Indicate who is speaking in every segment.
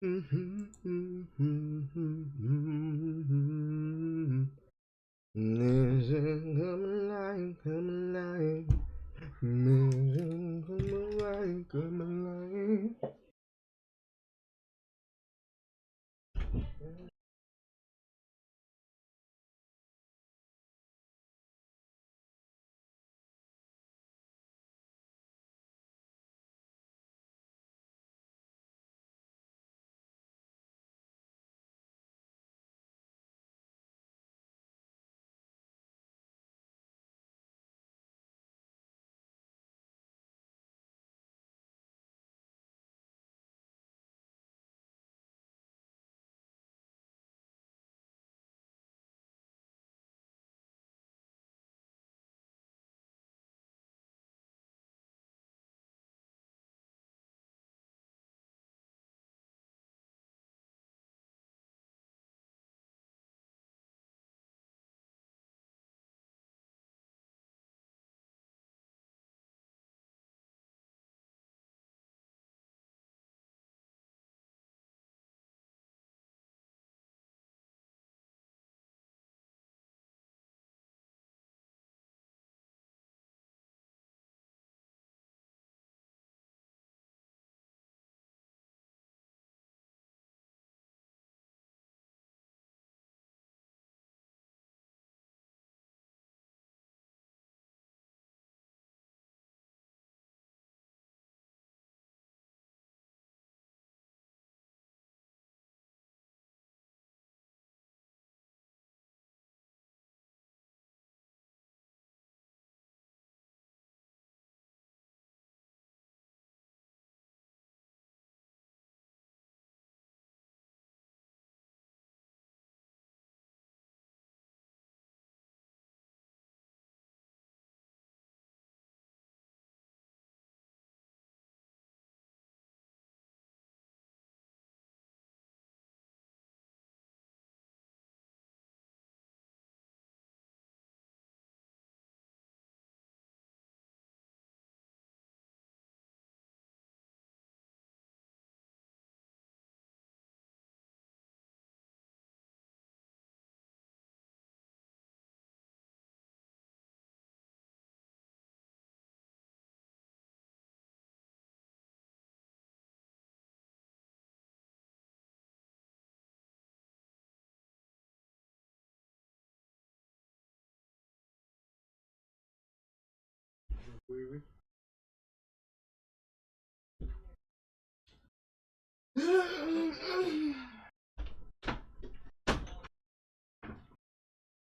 Speaker 1: Come alive. Come alive.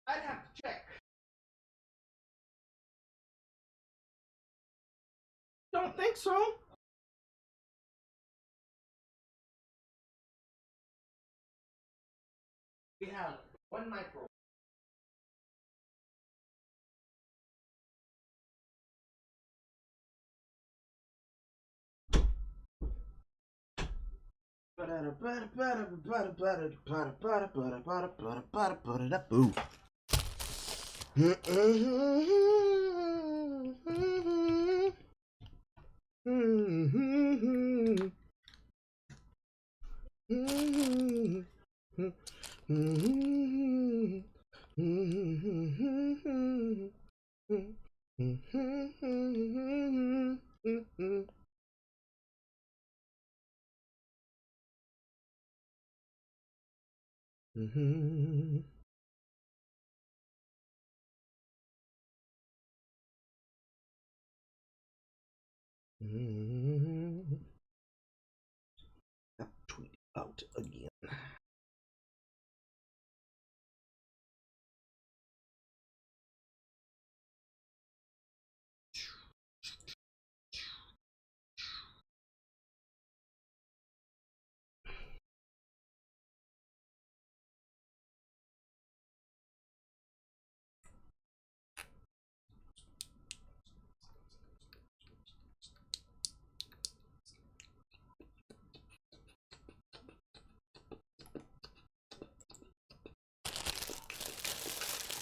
Speaker 1: I'd have to check. Don't think so. We have one micro. Tweet out again.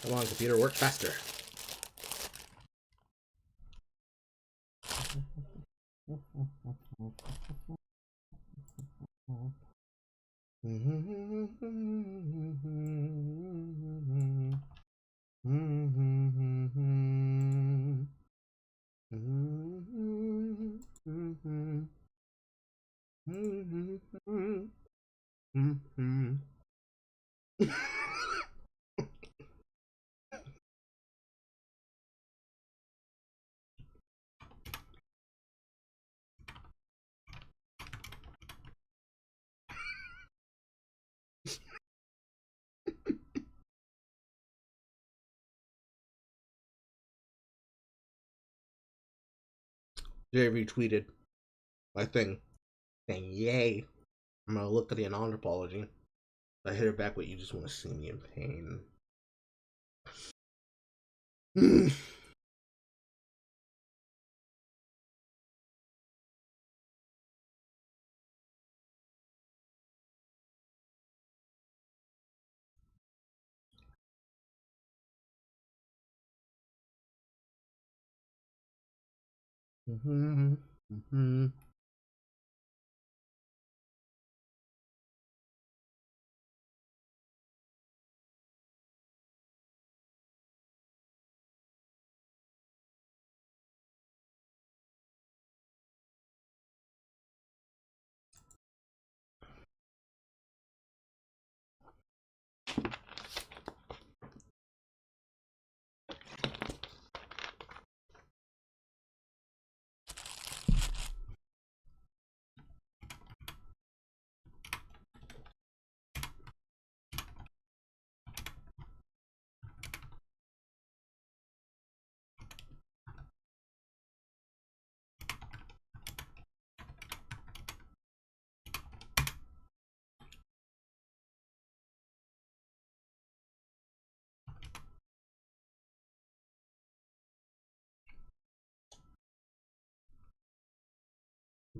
Speaker 1: Come on, computer, work faster. Jay retweeted my thing saying, "Yay, I'm gonna look at the non-apology." I hit her back with, "You just want to see me in pain."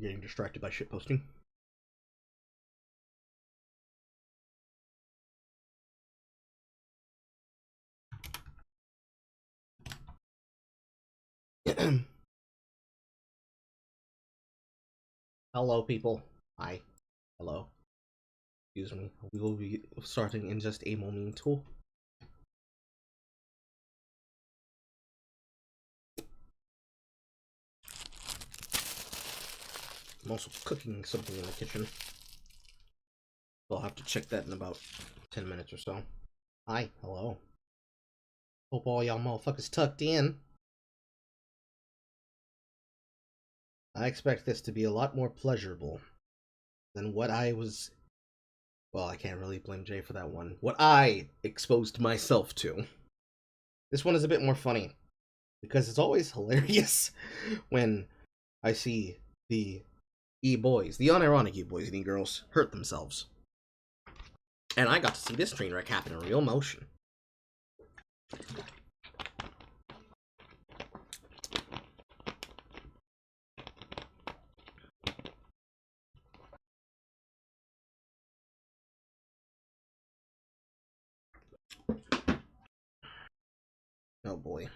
Speaker 1: Getting distracted by shit posting. Hello, people. Hi. Hello. Excuse me. We will be starting in just a moment. I'm also cooking something in the kitchen. So I'll have to check that in about 10 minutes or so. Hi. Hello. Hope all y'all motherfuckers tucked in. I expect this to be a lot more pleasurable than what I was... Well, I can't really blame Jay for that one. What I exposed myself to. This one is a bit more funny, because it's always hilarious when I see the E-boys, the unironic E-boys and E-girls, hurt themselves. And I got to see this train wreck happen in real motion. Oh boy.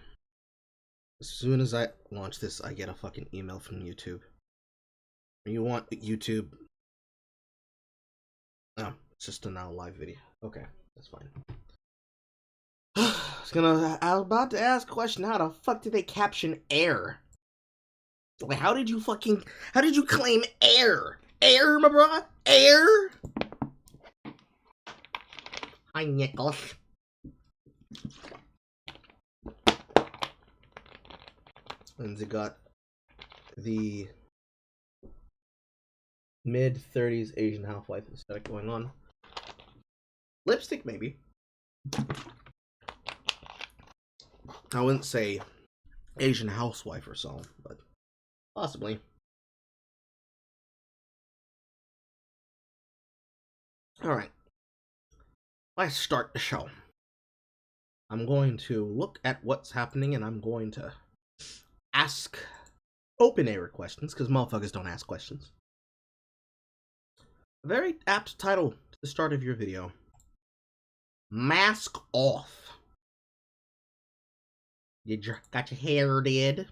Speaker 1: As soon as I launch this, I get a fucking email from YouTube. You want YouTube? Oh, it's just a now live video. Okay, that's fine. I was about to ask a question. How the fuck did they caption air? Like, how did you claim air? Air, my bro? Air? Hi, Nicholas. Lindsey got the mid-30s Asian housewife aesthetic going on. Lipstick, maybe. I wouldn't say Asian housewife or so, but possibly. Alright. Let's start the show. I'm going to look at what's happening and I'm going to ask open-air questions, because motherfuckers don't ask questions. A very apt title to the start of your video. Mask off. Got your hair did?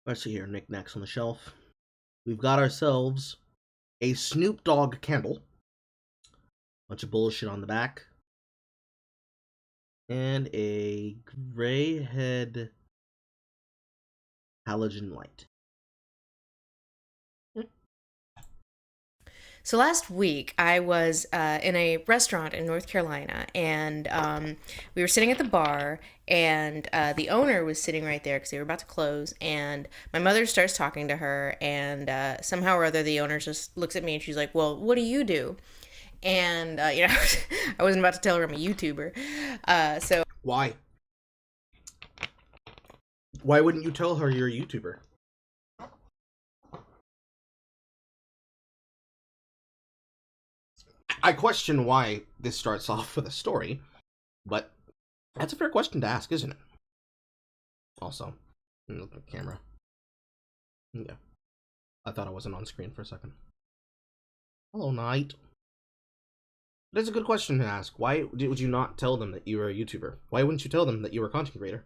Speaker 1: Let's see here, knickknacks on the shelf. We've got ourselves a Snoop Dogg candle, bunch of bullshit on the back, and a gray head halogen light.
Speaker 2: So last week, I was in a restaurant in North Carolina, and we were sitting at the bar, and the owner was sitting right there because they were about to close. And my mother starts talking to her, and somehow or other, the owner just looks at me and she's like, "Well, what do you do?" And I wasn't about to tell her I'm a YouTuber. So
Speaker 1: Why? Why wouldn't you tell her you're a YouTuber? I question why this starts off with a story, but that's a fair question to ask, isn't it? Also, let me look at the camera. Yeah, I thought I wasn't on screen for a second. Hello, Knight. That's a good question to ask. Why would you not tell them that you were a YouTuber? Why wouldn't you tell them that you were a content creator?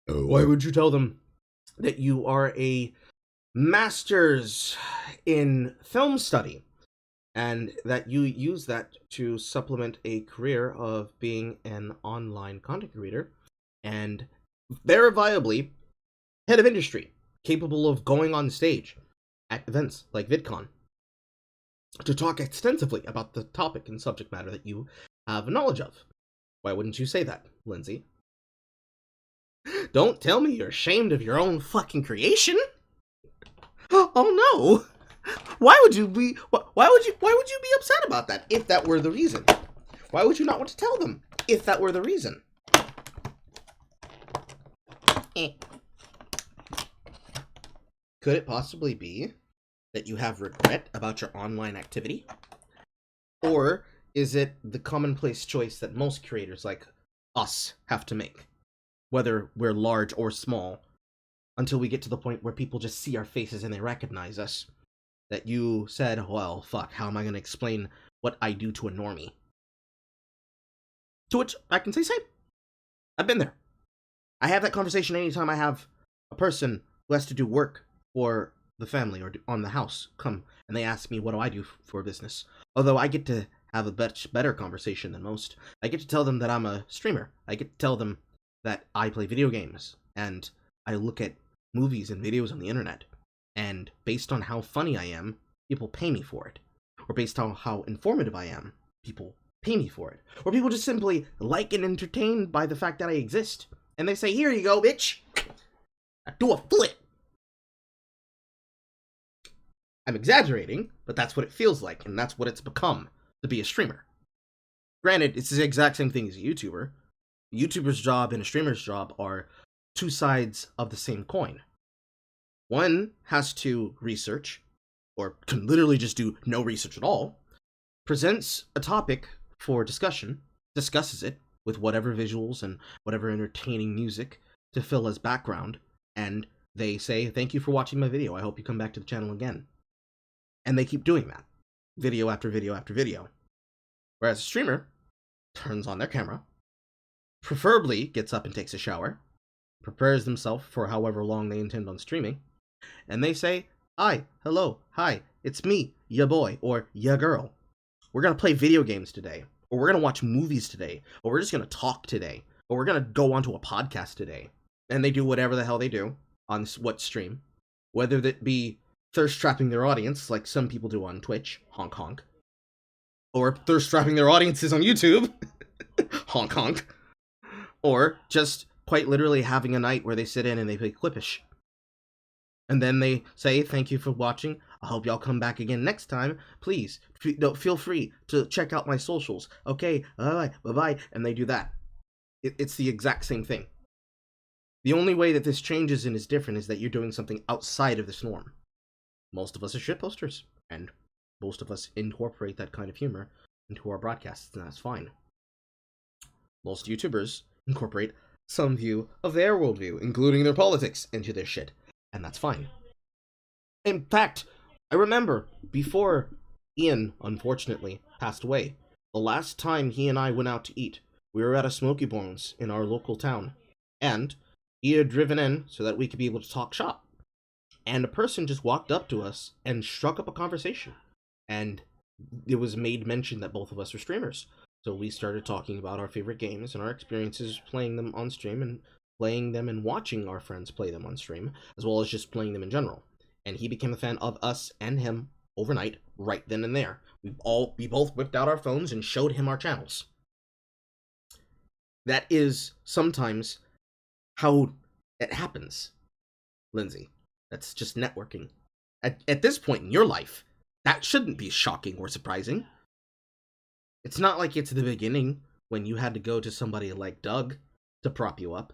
Speaker 1: Why would you tell them that you are a master's in film study and that you use that to supplement a career of being an online content creator and verifiably head of industry, capable of going on stage at events like VidCon to talk extensively about the topic and subject matter that you have knowledge of? Why wouldn't you say that, Lindsey? Don't tell me you're ashamed of your own fucking creation. Oh no! Why would you be? Why would you be upset about that if that were the reason? Why would you not want to tell them if that were the reason? Could it possibly be that you have regret about your online activity? Or is it the commonplace choice that most creators like us have to make, whether we're large or small, until we get to the point where people just see our faces and they recognize us? That you said, well, fuck, how am I going to explain what I do to a normie? To which I can say same. I've been there. I have that conversation anytime I have a person who has to do work for the family or on the house come and they ask me what do I do for business. Although I get to have a much better conversation than most. I get to tell them that I'm a streamer. I get to tell them that I play video games and I look at movies and videos on the internet. And based on how funny I am, people pay me for it. Or based on how informative I am, people pay me for it. Or people just simply like and entertained by the fact that I exist. And they say, here you go, bitch. Do a flip. I'm exaggerating, but that's what it feels like, and that's what it's become to be a streamer. Granted, it's the exact same thing as a YouTuber. A YouTuber's job and a streamer's job are two sides of the same coin. One has to research, or can literally just do no research at all, presents a topic for discussion, discusses it with whatever visuals and whatever entertaining music to fill as background, and they say, thank you for watching my video, I hope you come back to the channel again. And they keep doing that, video after video after video. Whereas a streamer turns on their camera, preferably gets up and takes a shower, prepares themselves for however long they intend on streaming, and they say, hi, hello, hi, it's me, ya boy, or ya girl. We're gonna play video games today, or we're gonna watch movies today, or we're just gonna talk today, or we're gonna go onto a podcast today. And they do whatever the hell they do on what stream, whether that be thirst trapping their audience, like some people do on Twitch, honk honk, or thirst trapping their audiences on YouTube, honk honk, or just quite literally having a night where they sit in and they play Clippish. And then they say, thank you for watching. I hope y'all come back again next time. Please, feel free to check out my socials. Okay, bye-bye. And they do that. It's the exact same thing. The only way that this changes and is different is that you're doing something outside of this norm. Most of us are shitposters, and most of us incorporate that kind of humor into our broadcasts, and that's fine. Most YouTubers incorporate some view of their worldview, including their politics, into their shit, and that's fine. In fact, I remember before Ian, unfortunately, passed away, the last time he and I went out to eat, we were at a Smoky Bones in our local town, and he had driven in so that we could be able to talk shop. And a person just walked up to us and struck up a conversation. and it was made mention that both of us were streamers. So we started talking about our favorite games and our experiences playing them on stream and playing them and watching our friends play them on stream, as well as just playing them in general. And he became a fan of us and him overnight, right then and there. We both whipped out our phones and showed him our channels. That is sometimes how it happens, Lindsey. That's just networking. At this point in your life, that shouldn't be shocking or surprising. It's not like it's the beginning when you had to go to somebody like Doug to prop you up.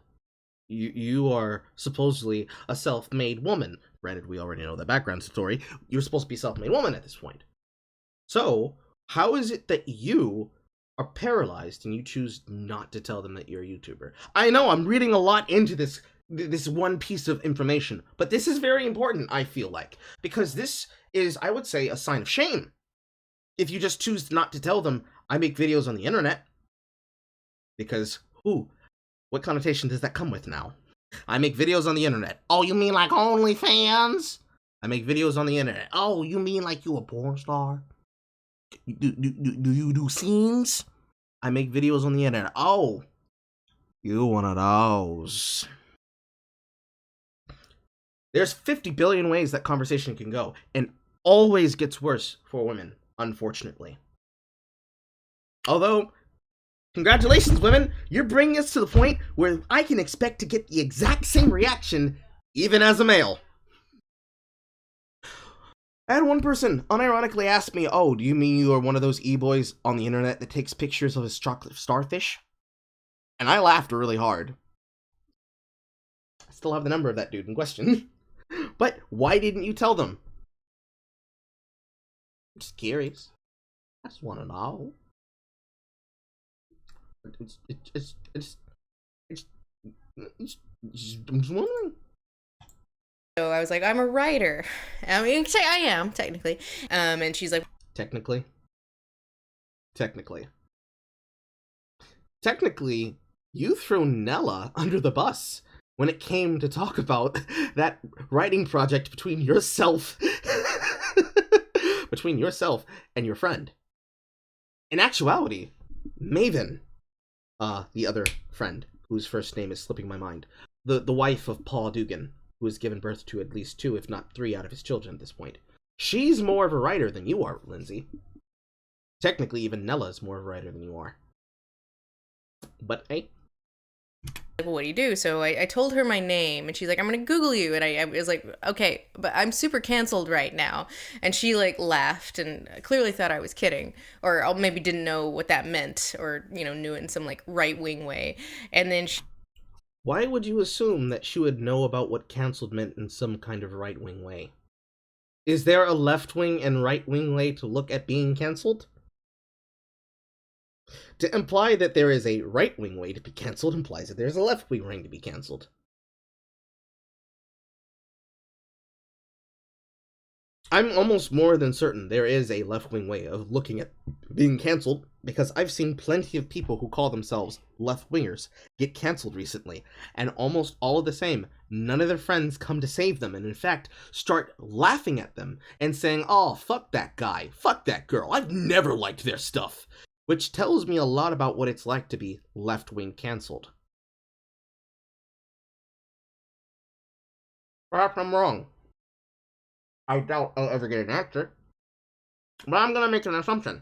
Speaker 1: You are supposedly a self-made woman. Granted, we already know the background story. You're supposed to be a self-made woman at this point. So, how is it that you are paralyzed and you choose not to tell them that you're a YouTuber? I know I'm reading a lot into this one piece of information, but this is very important, I feel like, because this is, I would say, a sign of shame. If you just choose not to tell them, I make videos on the internet. Because, what connotation does that come with now? I make videos on the internet. Oh, you mean like OnlyFans? I make videos on the internet. Oh, you mean like you a porn star? Do you do scenes? I make videos on the internet. Oh, you one of those. There's 50 billion ways that conversation can go, and always gets worse for women, unfortunately. Although, congratulations, women! You're bringing us to the point where I can expect to get the exact same reaction, even as a male. I had one person unironically ask me, oh, do you mean you are one of those e-boys on the internet that takes pictures of his chocolate starfish? And I laughed really hard. I still have the number of that dude in question. But why didn't you tell them? I'm just curious. I just want to know. I'm just wondering.
Speaker 2: So I was like, I'm a writer. I mean, I am, technically. And she's like,
Speaker 1: Technically, you threw Nella under the bus when it came to talk about that writing project between yourself and your friend. In actuality, Maven, the other friend, whose first name is slipping my mind, the wife of Paul Dugan, who has given birth to at least 2, if not 3, out of his children at this point. She's more of a writer than you are, Lindsey. Technically, even Nella's more of a writer than you are. But hey.
Speaker 2: well, what do you do? So I told her my name, and she's like, I'm gonna Google you. And I was like, okay, but I'm super canceled right now. And she like laughed and clearly thought I was kidding, or maybe didn't know what that meant, or knew it in some like right-wing way. And then
Speaker 1: why would you assume that she would know about what canceled meant in some kind of right-wing way? Is there a left-wing and right-wing way to look at being canceled? To imply that there is a right-wing way to be cancelled implies that there's a left-wing way to be cancelled. I'm almost more than certain there is a left-wing way of looking at being cancelled, because I've seen plenty of people who call themselves left-wingers get cancelled recently, and almost all of the same, none of their friends come to save them, and in fact, start laughing at them and saying, oh, fuck that guy, fuck that girl, I've never liked their stuff. Which tells me a lot about what it's like to be left-wing cancelled. Perhaps I'm wrong. I doubt I'll ever get an answer. But I'm gonna make an assumption.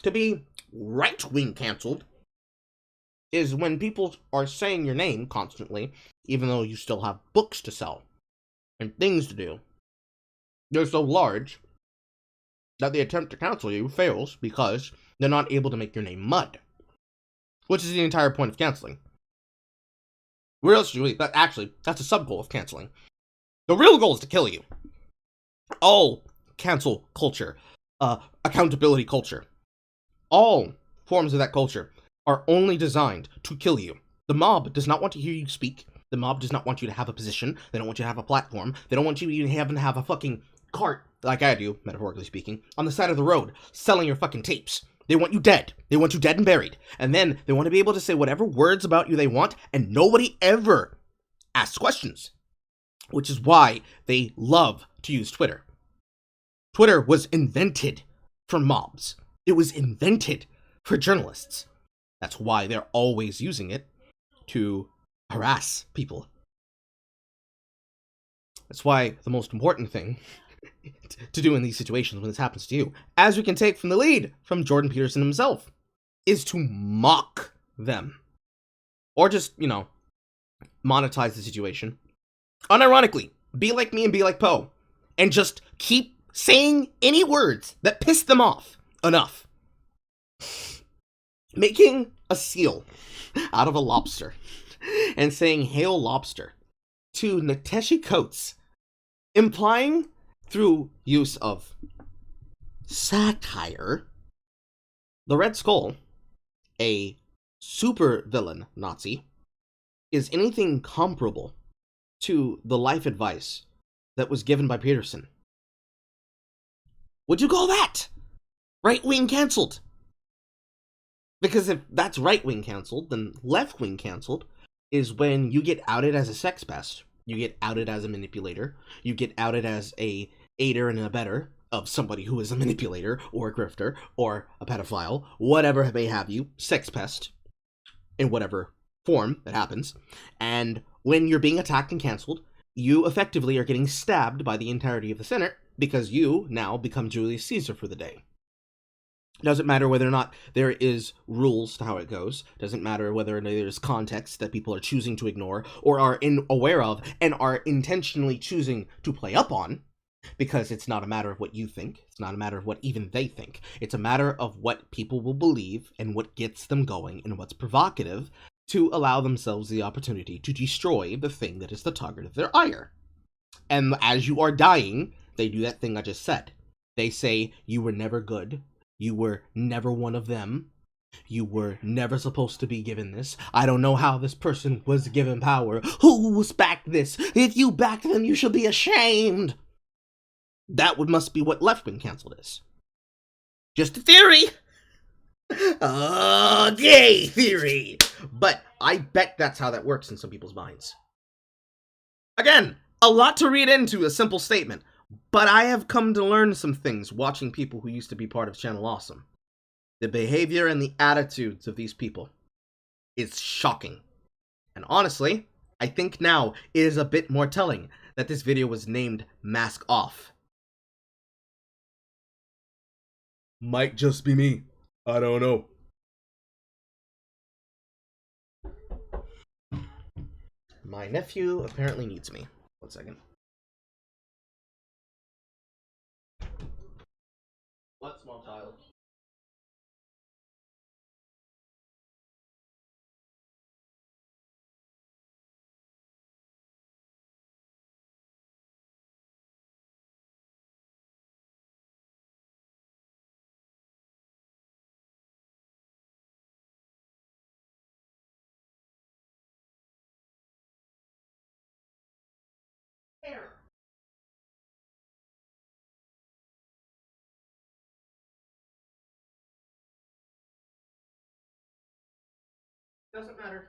Speaker 1: To be right-wing cancelled is when people are saying your name constantly, even though you still have books to sell and things to do. They're so large that the attempt to cancel you fails because they're not able to make your name mud. Which is the entire point of canceling. Realistically, that's a sub-goal of canceling. The real goal is to kill you. All cancel culture, accountability culture, all forms of that culture are only designed to kill you. The mob does not want to hear you speak. The mob does not want you to have a position. They don't want you to have a platform. They don't want you to even have a fucking cart, like I do, metaphorically speaking, on the side of the road, selling your fucking tapes. They want you dead. They want you dead and buried. And then they want to be able to say whatever words about you they want, and nobody ever asks questions. Which is why they love to use Twitter. Twitter was invented for mobs. It was invented for journalists. That's why they're always using it to harass people. That's why the most important thing to do in these situations when this happens to you, as we can take from the lead from Jordan Peterson himself, is to mock them. Or just, monetize the situation. Unironically, be like me and be like Poe. And just keep saying any words that piss them off enough. Making a seal out of a lobster and saying "Hail Lobster" to Nateshi Coates, implying through use of satire, the Red Skull, a super villain Nazi, is anything comparable to the life advice that was given by Peterson. Would you call that right-wing canceled? Because if that's right-wing canceled, then left-wing canceled is when you get outed as a sex pest, you get outed as a manipulator, you get outed as a aider and abetter of somebody who is a manipulator or a grifter or a pedophile, whatever may have you, sex pest, in whatever form that happens. And when you're being attacked and canceled, you effectively are getting stabbed by the entirety of the Senate because you now become Julius Caesar for the day. Doesn't matter whether or not there is rules to how it goes. Doesn't matter whether or not there's context that people are choosing to ignore or are aware of and are intentionally choosing to play up on, because it's not a matter of what you think. It's not a matter of what even they think. It's a matter of what people will believe and what gets them going and what's provocative to allow themselves the opportunity to destroy the thing that is the target of their ire. And as you are dying, they do that thing I just said. They say, you were never good. You were never one of them. You were never supposed to be given this. I don't know how this person was given power. Who's backed this? If you backed them, you should be ashamed. That must be what left-wing canceled is. Just a theory. Gay theory. But I bet that's how that works in some people's minds. Again, a lot to read into a simple statement. But I have come to learn some things watching people who used to be part of Channel Awesome. The behavior and the attitudes of these people is shocking. And honestly, I think now it is a bit more telling that this video was named Mask Off. Might just be me. I don't know. My nephew apparently needs me. 1 second. What, small child? Hair. Doesn't matter.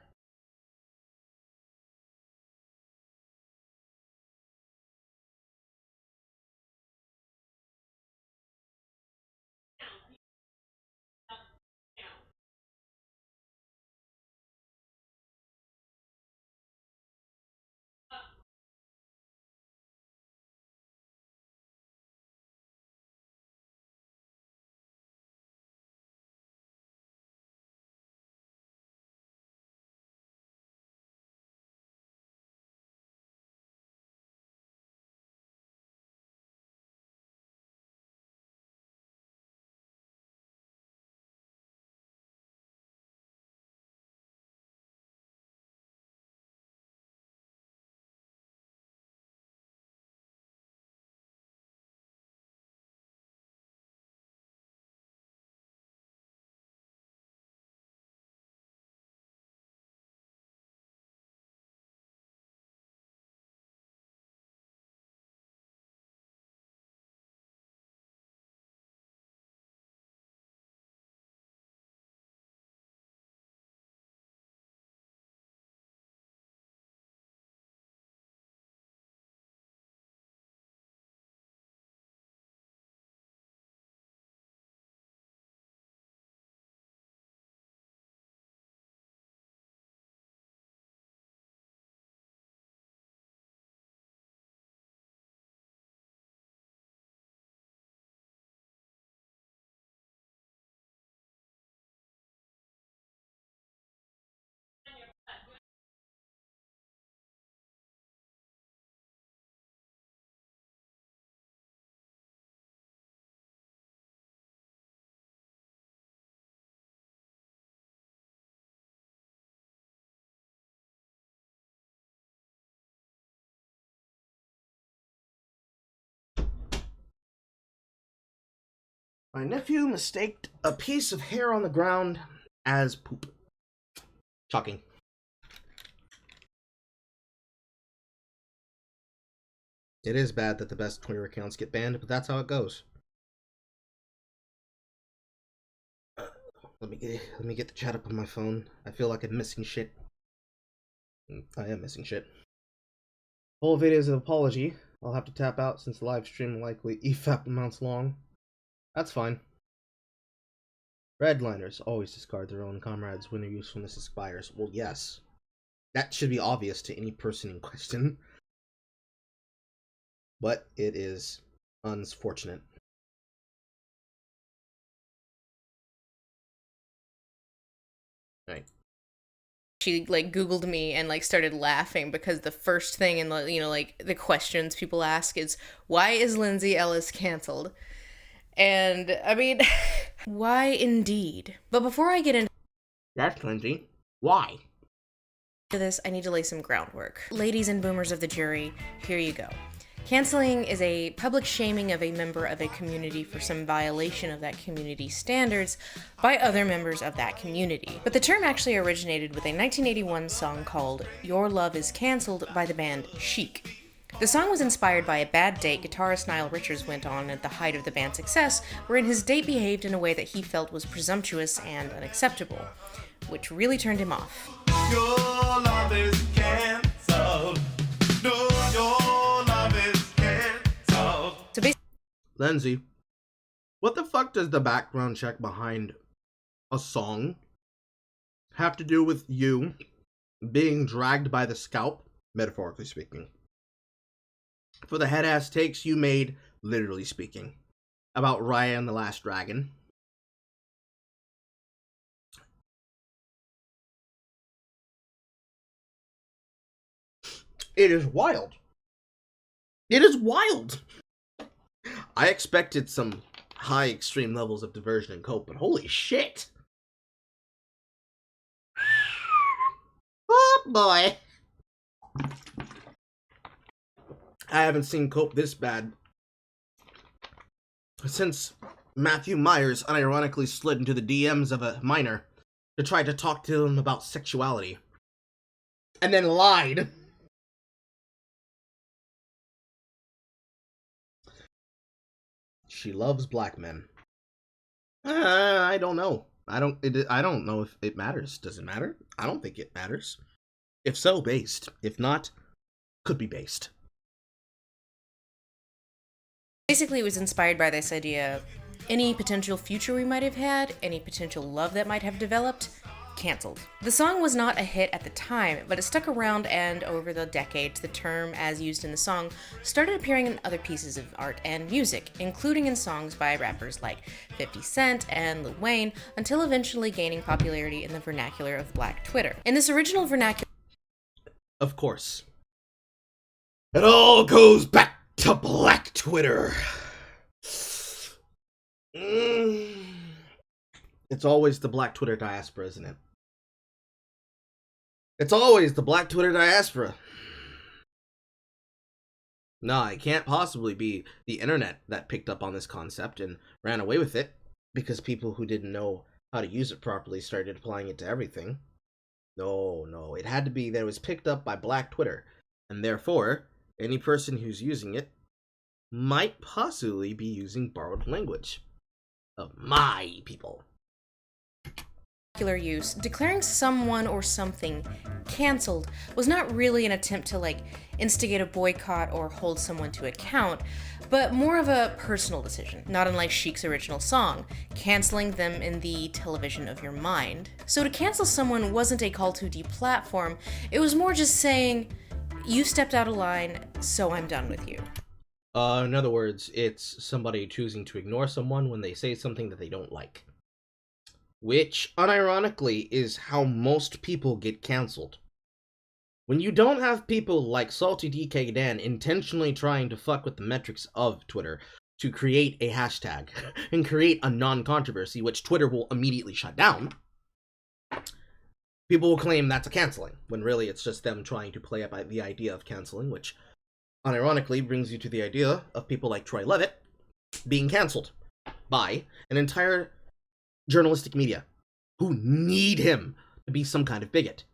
Speaker 1: My nephew mistaked a piece of hair on the ground as poop. Shocking. It is bad that the best Twitter accounts get banned, but that's how it goes. Let me get the chat up on my phone. I feel like I'm missing shit. I am missing shit. Whole video is an apology. I'll have to tap out since the live stream likely EFAP amounts long. That's fine. Redliners always discard their own comrades when their usefulness expires. Well, yes. That should be obvious to any person in question. But it is unfortunate. Right.
Speaker 2: She like Googled me and like started laughing because the first thing in the like the questions people ask is, why is Lindsey Ellis canceled? And I mean, why indeed? But before I get into
Speaker 1: That's Lindsey. Why?
Speaker 2: this, I need to lay some groundwork. Ladies and boomers of the jury, here you go. Canceling is a public shaming of a member of a community for some violation of that community's standards by other members of that community. But the term actually originated with a 1981 song called Your Love Is Cancelled by the band Chic. The song was inspired by a bad date guitarist Nile Richards went on at the height of the band's success, wherein his date behaved in a way that he felt was presumptuous and unacceptable, which really turned him off.
Speaker 3: Your love is cancelled. No, your love is cancelled.
Speaker 2: So basically,
Speaker 1: Lindsey, what the fuck does the background check behind a song have to do with you being dragged by the scalp, metaphorically speaking, for the head-ass takes you made, literally speaking, about Raya and the Last Dragon? It is wild. It is wild. I expected some high extreme levels of diversion and cope, but holy shit. Oh boy. I haven't seen cope this bad since Matthew Myers unironically slid into the DMs of a minor to try to talk to him about sexuality. And then lied. She loves black men. I don't know. I don't know if it matters. Does it matter? I don't think it matters. If so, based. If not, could be based.
Speaker 2: basically it was inspired by this idea: any potential future we might have had, any potential love that might have developed, canceled. The song was not a hit at the time, but it stuck around, and over the decades, the term, as used in the song, started appearing in other pieces of art and music, including in songs by rappers like 50 Cent and Lil Wayne, until eventually gaining popularity in the vernacular of Black Twitter. In this original vernacular,
Speaker 1: Of course. It all goes back to Black Twitter. It's always the Black Twitter diaspora, isn't it? It's always the Black Twitter diaspora. No, it can't possibly be the internet that picked up on this concept and ran away with it because people who didn't know how to use it properly started applying it to everything. No, it had to be that it was picked up by Black Twitter, and therefore, any person who's using it might possibly be using borrowed language of my people.
Speaker 2: use, declaring someone or something canceled was not really an attempt to instigate a boycott or hold someone to account, but more of a personal decision, not unlike Chic's original song, canceling them in the television of your mind. So to cancel someone wasn't a call to deplatform, it was more just saying, you stepped out of line, so I'm done with you.
Speaker 1: In other words, it's somebody choosing to ignore someone when they say something that they don't like. Which, unironically, is how most people get cancelled. When you don't have people like Salty DK Dan intentionally trying to fuck with the metrics of Twitter to create a hashtag and create a non-controversy, which Twitter will immediately shut down, people will claim that's a canceling, when really it's just them trying to play up the idea of canceling, which unironically brings you to the idea of people like Troy Levitt being cancelled by an entire journalistic media who need him to be some kind of bigot.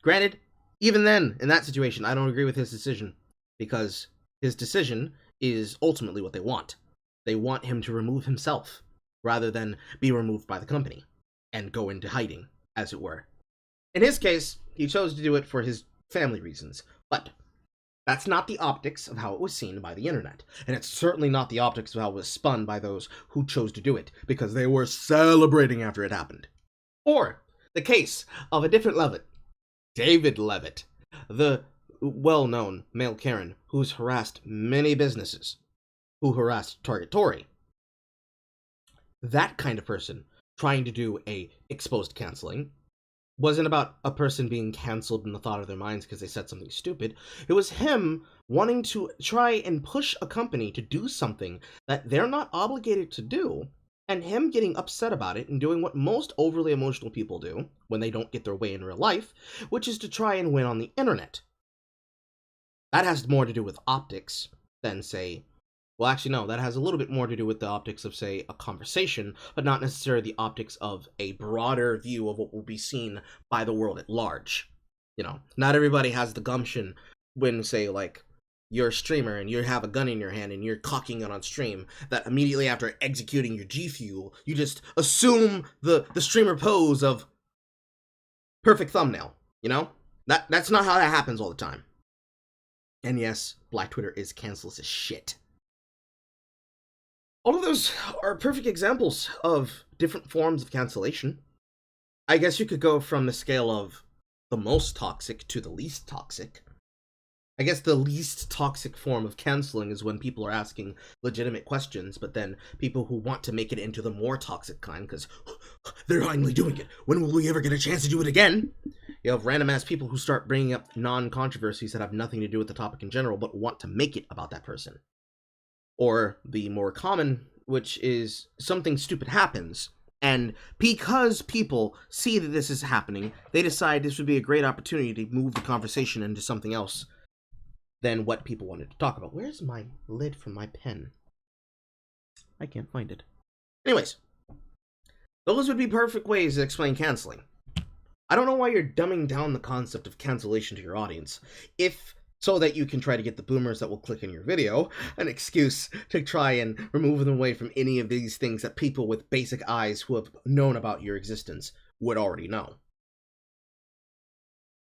Speaker 1: Granted, even then, in that situation, I don't agree with his decision, because his decision is ultimately what they want. They want him to remove himself, rather than be removed by the company, and go into hiding, as it were. In his case, he chose to do it for his family reasons, but that's not the optics of how it was seen by the internet, and it's certainly not the optics of how it was spun by those who chose to do it, because they were celebrating after it happened. Or the case of a different Levitt, David Levitt, the well-known male Karen who's harassed many businesses, who harassed Target Tory. That kind of person trying to do a exposed canceling wasn't about a person being canceled in the thought of their minds because they said something stupid. It was him wanting to try and push a company to do something that they're not obligated to do, and him getting upset about it and doing what most overly emotional people do when they don't get their way in real life, which is to try and win on the internet. That has more to do with optics than, say, well, actually, no, that has a little bit more to do with the optics of, say, a conversation, but not necessarily the optics of a broader view of what will be seen by the world at large. You know, not everybody has the gumption when, say, like, you're a streamer and you have a gun in your hand and you're cocking it on stream, that immediately after executing your G Fuel, you just assume the streamer pose of perfect thumbnail, you know? That's not how that happens all the time. And yes, Black Twitter is cancelous as shit. All of those are perfect examples of different forms of cancellation. I guess you could go from the scale of the most toxic to the least toxic. I guess the least toxic form of canceling is when people are asking legitimate questions, but then people who want to make it into the more toxic kind, because they're finally doing it. When will we ever get a chance to do it again? You have random-ass people who start bringing up non-controversies that have nothing to do with the topic in general, but want to make it about that person. Or the more common, which is something stupid happens, and because people see that this is happening, they decide this would be a great opportunity to move the conversation into something else than what people wanted to talk about. Where's my lid from my pen? I can't find it. Anyways, those would be perfect ways to explain canceling. I don't know why you're dumbing down the concept of cancellation to your audience, so that you can try to get the boomers that will click on your video an excuse to try and remove them away from any of these things that people with basic eyes who have known about your existence would already know.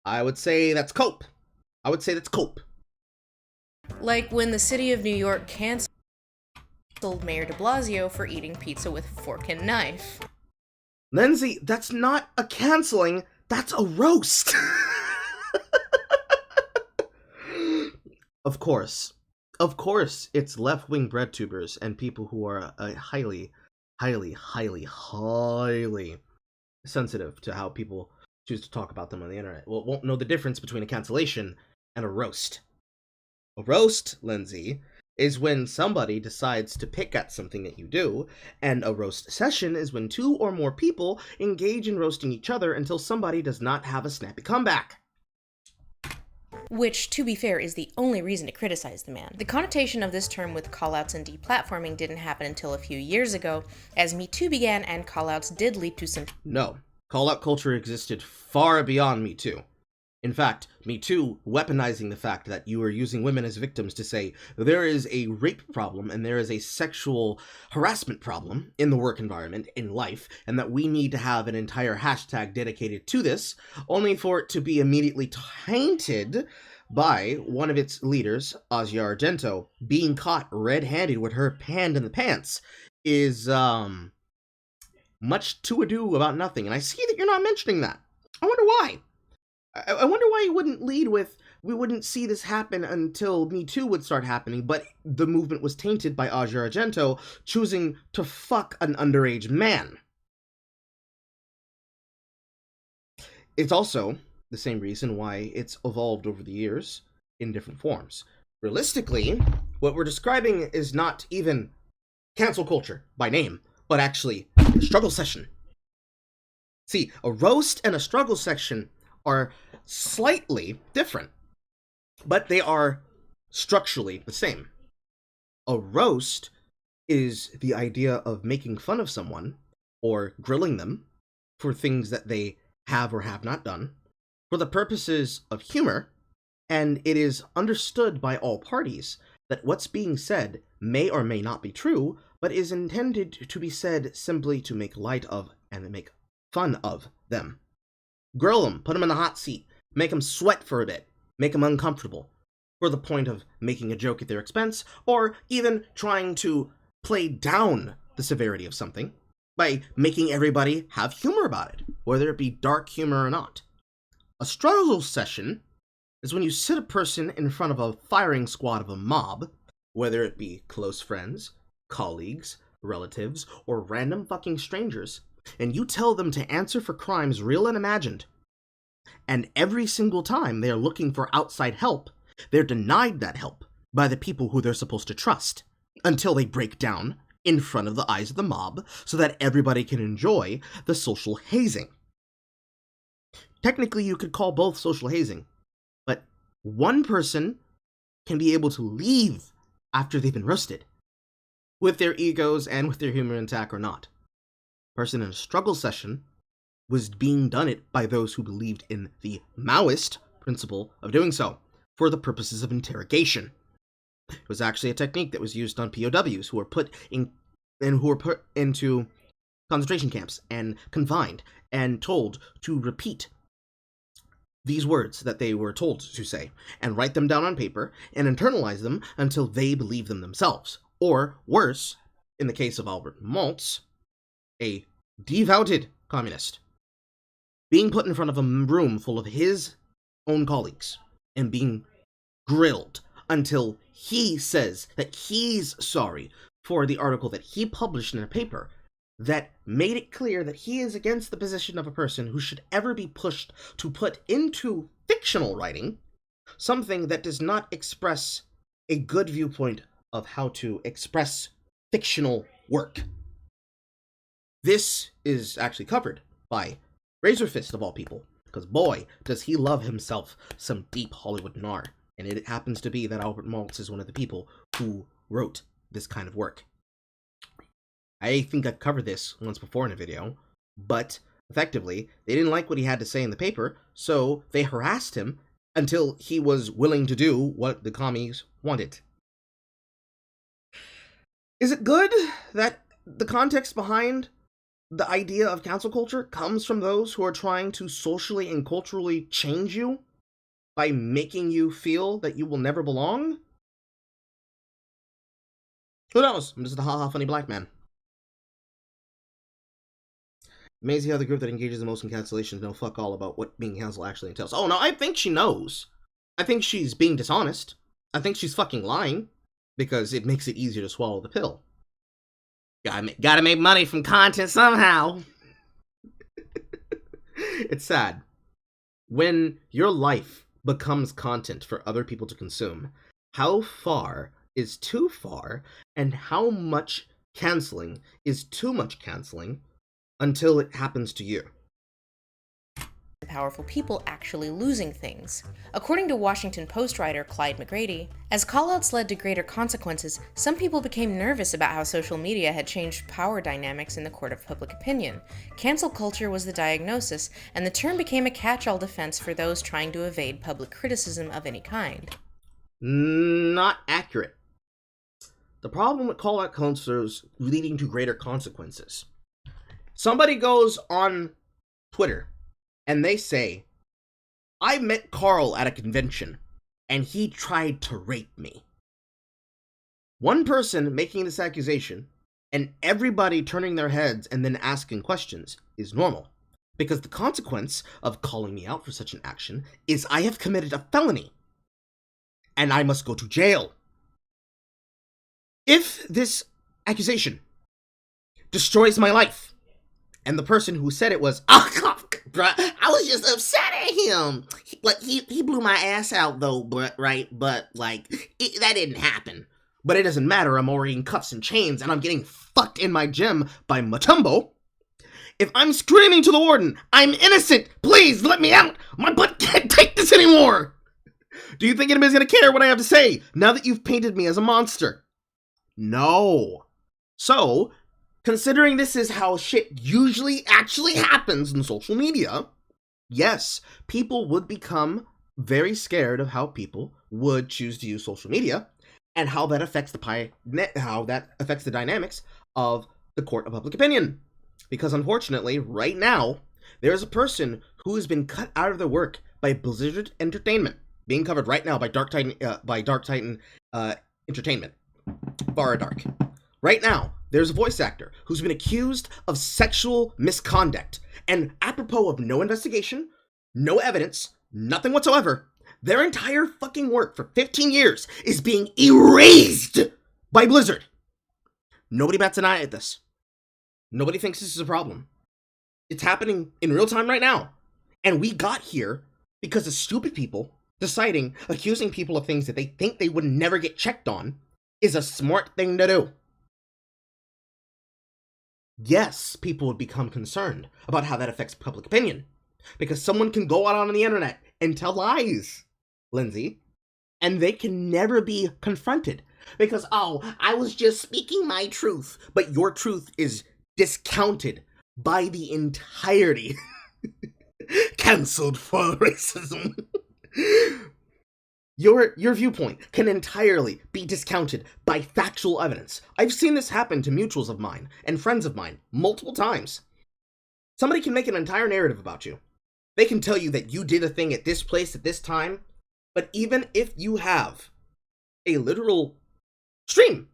Speaker 1: I would say that's cope.
Speaker 2: Like when the city of New York canceled Mayor de Blasio for eating pizza with a fork and knife.
Speaker 1: Lindsey, that's not a canceling, that's a roast. Of course, it's left-wing breadtubers and people who are highly sensitive to how people choose to talk about them on the internet won't know the difference between a cancellation and a roast. A roast, Lindsey, is when somebody decides to pick at something that you do, and a roast session is when two or more people engage in roasting each other until somebody does not have a snappy comeback.
Speaker 2: Which, to be fair, is the only reason to criticize the man. The connotation of this term with callouts and deplatforming didn't happen until a few years ago, as Me Too began and callouts did lead to some...
Speaker 1: No, callout culture existed far beyond Me Too. In fact, Me Too weaponizing the fact that you are using women as victims to say there is a rape problem and there is a sexual harassment problem in the work environment, in life, and that we need to have an entire hashtag dedicated to this, only for it to be immediately tainted by one of its leaders, Asia Argento, being caught red-handed with her hand in the pants, is, much to ado about nothing. And I see that you're not mentioning that. I wonder why. I wonder why you wouldn't lead with, we wouldn't see this happen until Me Too would start happening, but the movement was tainted by Asia Argento choosing to fuck an underage man. It's also the same reason why it's evolved over the years in different forms. Realistically, what we're describing is not even cancel culture by name, but actually a struggle session. See, a roast and a struggle section are slightly different, but they are structurally the same. A roast is the idea of making fun of someone or grilling them for things that they have or have not done for the purposes of humor, and it is understood by all parties that what's being said may or may not be true, but is intended to be said simply to make light of and make fun of them. Grill them, put them in the hot seat, make them sweat for a bit, make them uncomfortable, for the point of making a joke at their expense, or even trying to play down the severity of something by making everybody have humor about it, whether it be dark humor or not. A struggle session is when you sit a person in front of a firing squad of a mob, whether it be close friends, colleagues, relatives, or random fucking strangers, and you tell them to answer for crimes real and imagined. And every single time they are looking for outside help, they're denied that help by the people who they're supposed to trust, until they break down in front of the eyes of the mob so that everybody can enjoy the social hazing. Technically, you could call both social hazing, but one person can be able to leave after they've been roasted, with their egos and with their humor intact or not. A person in a struggle session was being done it by those who believed in the Maoist principle of doing so for the purposes of interrogation. It was actually a technique that was used on POWs who were put into concentration camps and confined and told to repeat these words that they were told to say and write them down on paper and internalize them until they believe them themselves. Or worse, in the case of Albert Maltz, a devoted communist, being put in front of a room full of his own colleagues and being grilled until he says that he's sorry for the article that he published in a paper that made it clear that he is against the position of a person who should ever be pushed to put into fictional writing something that does not express a good viewpoint of how to express fictional work. This is actually covered by Razorfist of all people, because boy, does he love himself some deep Hollywood noir. And it happens to be that Albert Maltz is one of the people who wrote this kind of work. I think I've covered this once before in a video, but effectively, they didn't like what he had to say in the paper, so they harassed him until he was willing to do what the commies wanted. Is it good that the context behind the idea of cancel culture comes from those who are trying to socially and culturally change you by making you feel that you will never belong? Who knows? I'm just a ha-ha funny black man. Amazing how the group that engages the most in cancellations know fuck all about what being canceled actually entails. Oh no, I think she knows. I think she's being dishonest. I think she's fucking lying, because it makes it easier to swallow the pill. Gotta make money from content somehow. It's sad. When your life becomes content for other people to consume, how far is too far, and how much canceling is too much canceling until it happens to you?
Speaker 2: Powerful people actually losing things. According to Washington Post writer Clyde McGrady, as callouts led to greater consequences, some people became nervous about how social media had changed power dynamics in the court of public opinion. Cancel culture was the diagnosis, and the term became a catch-all defense for those trying to evade public criticism of any kind.
Speaker 1: Not accurate. The problem with call-out culture is leading to greater consequences. Somebody goes on Twitter and they say, I met Carl at a convention, and he tried to rape me. One person making this accusation, and everybody turning their heads and then asking questions, is normal. Because the consequence of calling me out for such an action is I have committed a felony, and I must go to jail. If this accusation destroys my life, and the person who said it was, bruh, I was just upset at him. He blew my ass out though, but that didn't happen. But it doesn't matter. I'm already in cuffs and chains, and I'm getting fucked in my gym by Matumbo. If I'm screaming to the warden, I'm innocent. Please let me out. My butt can't take this anymore. Do you think anybody's gonna care what I have to say now that you've painted me as a monster? No. So, considering this is how shit usually actually happens in social media, yes, people would become very scared of how people would choose to use social media and how that affects the dynamics of the court of public opinion. Because unfortunately, right now, there is a person who has been cut out of their work by Blizzard Entertainment, being covered right now by Dark Titan Entertainment, Vara Dark. Right now, there's a voice actor who's been accused of sexual misconduct, and apropos of no investigation, no evidence, nothing whatsoever, their entire fucking work for 15 years is being erased by Blizzard. Nobody bats an eye at this. Nobody thinks this is a problem. It's happening in real time right now. And we got here because of stupid people accusing people of things that they think they would never get checked on is a smart thing to do. Yes, people would become concerned about how that affects public opinion. Because someone can go out on the internet and tell lies, Lindsey, and they can never be confronted. Because, oh, I was just speaking my truth. But your truth is discounted by the entirety. Cancelled for racism. Your viewpoint can entirely be discounted by factual evidence. I've seen this happen to mutuals of mine and friends of mine multiple times. Somebody can make an entire narrative about you. They can tell you that you did a thing at this place at this time, but even if you have a literal stream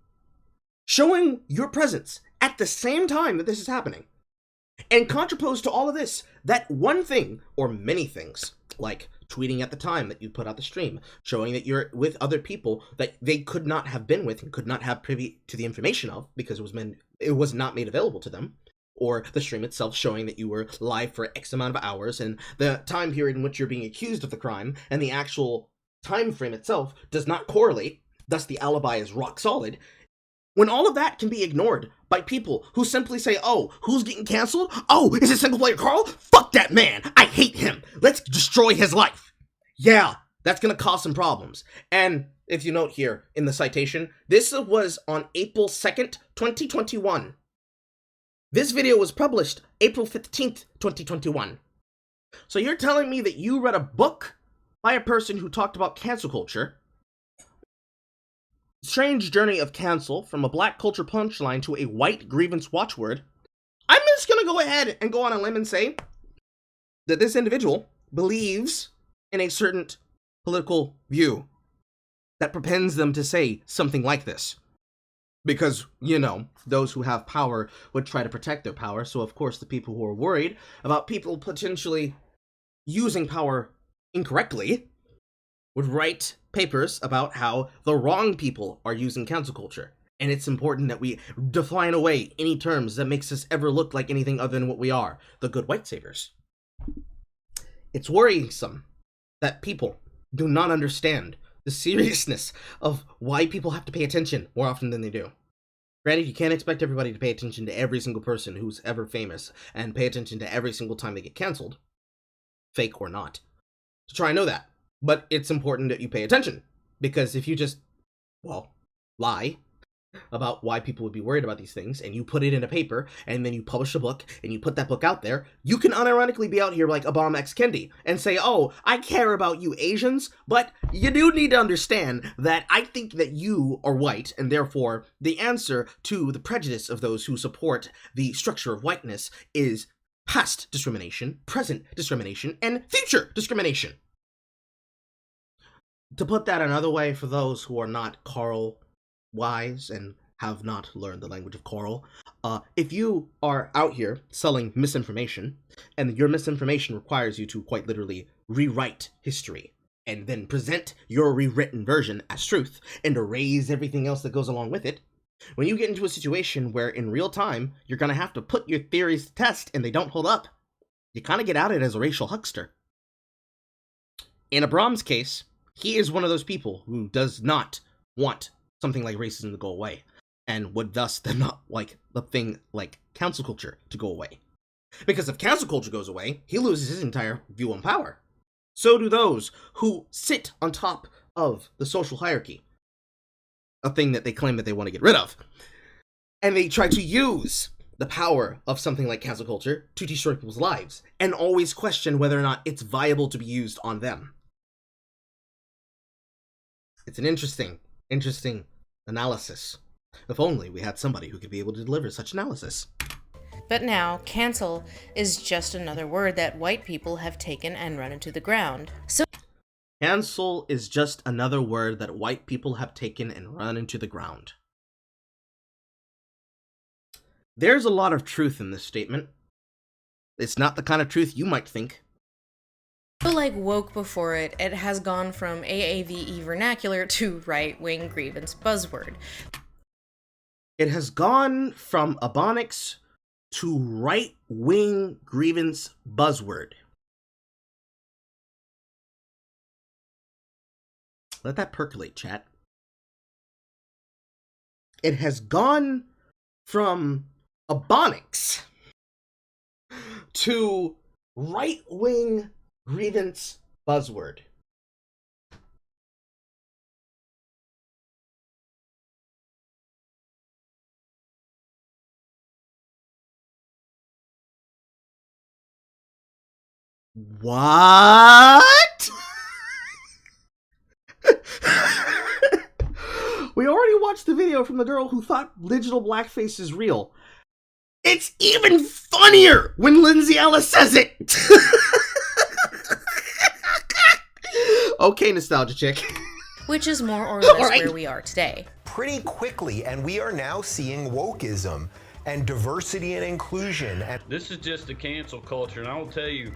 Speaker 1: showing your presence at the same time that this is happening, and contraposed to all of this, that one thing, or many things, like tweeting at the time that you put out the stream, showing that you're with other people that they could not have been with and could not have privy to the information of because it was not made available to them, or the stream itself showing that you were live for X amount of hours and the time period in which you're being accused of the crime and the actual time frame itself does not correlate, thus the alibi is rock solid. When all of that can be ignored by people who simply say, oh, who's getting canceled? Oh, is it SinglePlayerCarl? Fuck that man. I hate him. Let's destroy his life. Yeah, that's going to cause some problems. And if you note here in the citation, this was on April 2nd, 2021. This video was published April 15th, 2021. So you're telling me that you read a book by a person who talked about cancel culture, strange journey of cancel from a black culture punchline to a white grievance watchword. I'm just gonna go ahead and go on a limb and say that this individual believes in a certain political view that propels them to say something like this. Because, you know, those who have power would try to protect their power, so of course the people who are worried about people potentially using power incorrectly would write papers about how the wrong people are using cancel culture. And it's important that we define away any terms that makes us ever look like anything other than what we are, the good white saviors. It's worrisome that people do not understand the seriousness of why people have to pay attention more often than they do. Granted, you can't expect everybody to pay attention to every single person who's ever famous and pay attention to every single time they get canceled, fake or not, to try and know that. But it's important that you pay attention, because if you just, well, lie about why people would be worried about these things, and you put it in a paper, and then you publish a book, and you put that book out there, you can unironically be out here like Obama X Kendi, and say, oh, I care about you Asians, but you do need to understand that I think that you are white, and therefore the answer to the prejudice of those who support the structure of whiteness is past discrimination, present discrimination, and future discrimination. To put that another way, for those who are not Carl wise and have not learned the language of Carl, if you are out here selling misinformation, and your misinformation requires you to quite literally rewrite history, and then present your rewritten version as truth, and erase everything else that goes along with it, when you get into a situation where in real time, you're going to have to put your theories to test and they don't hold up, you kind of get outed as a racial huckster. In Abram's case, he is one of those people who does not want something like racism to go away, and would thus then not like the thing like cancel culture to go away. Because if cancel culture goes away, he loses his entire view on power. So do those who sit on top of the social hierarchy, a thing that they claim that they want to get rid of. And they try to use the power of something like cancel culture to destroy people's lives, and always question whether or not it's viable to be used on them. It's an interesting analysis. If only we had somebody who could be able to deliver such analysis.
Speaker 2: But now, cancel is just another word that white people have taken and run into the ground. So
Speaker 1: Cancel is just another word that white people have taken and run into the ground. There's a lot of truth in this statement. It's not the kind of truth you might think.
Speaker 2: like woke before it, it has gone from AAVE vernacular to right-wing grievance buzzword.
Speaker 1: It has gone from Ebonics to right-wing grievance buzzword. Let that percolate, chat. It has gone from Ebonics to right-wing grievance buzzword. What? We already watched the video from the girl who thought digital blackface is real. It's even funnier when Lindsey Ellis says it. Okay, nostalgia chick.
Speaker 2: Which is more or less
Speaker 1: Right.
Speaker 2: where we are today.
Speaker 4: Pretty quickly, and we are now seeing wokeism and diversity and inclusion. And
Speaker 5: This is just the cancel culture, and I will tell you,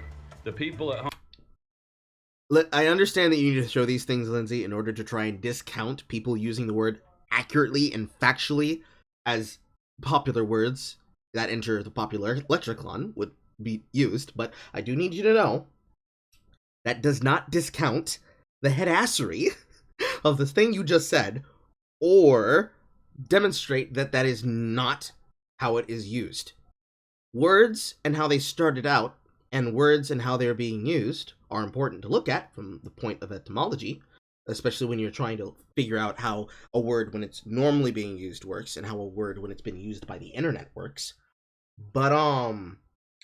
Speaker 5: the people at home.
Speaker 1: I understand that you need to show these things, Lindsay, in order to try and discount people using the word accurately and factually as popular words that enter the popular lexicon would be used, but I do need you to know that does not discount the headassery of the thing you just said, or demonstrate that that is not how it is used. Words and how they started out, and words and how they're being used, are important to look at from the point of etymology, especially when you're trying to figure out how a word when it's normally being used works, and how a word when it's been used by the internet works. But,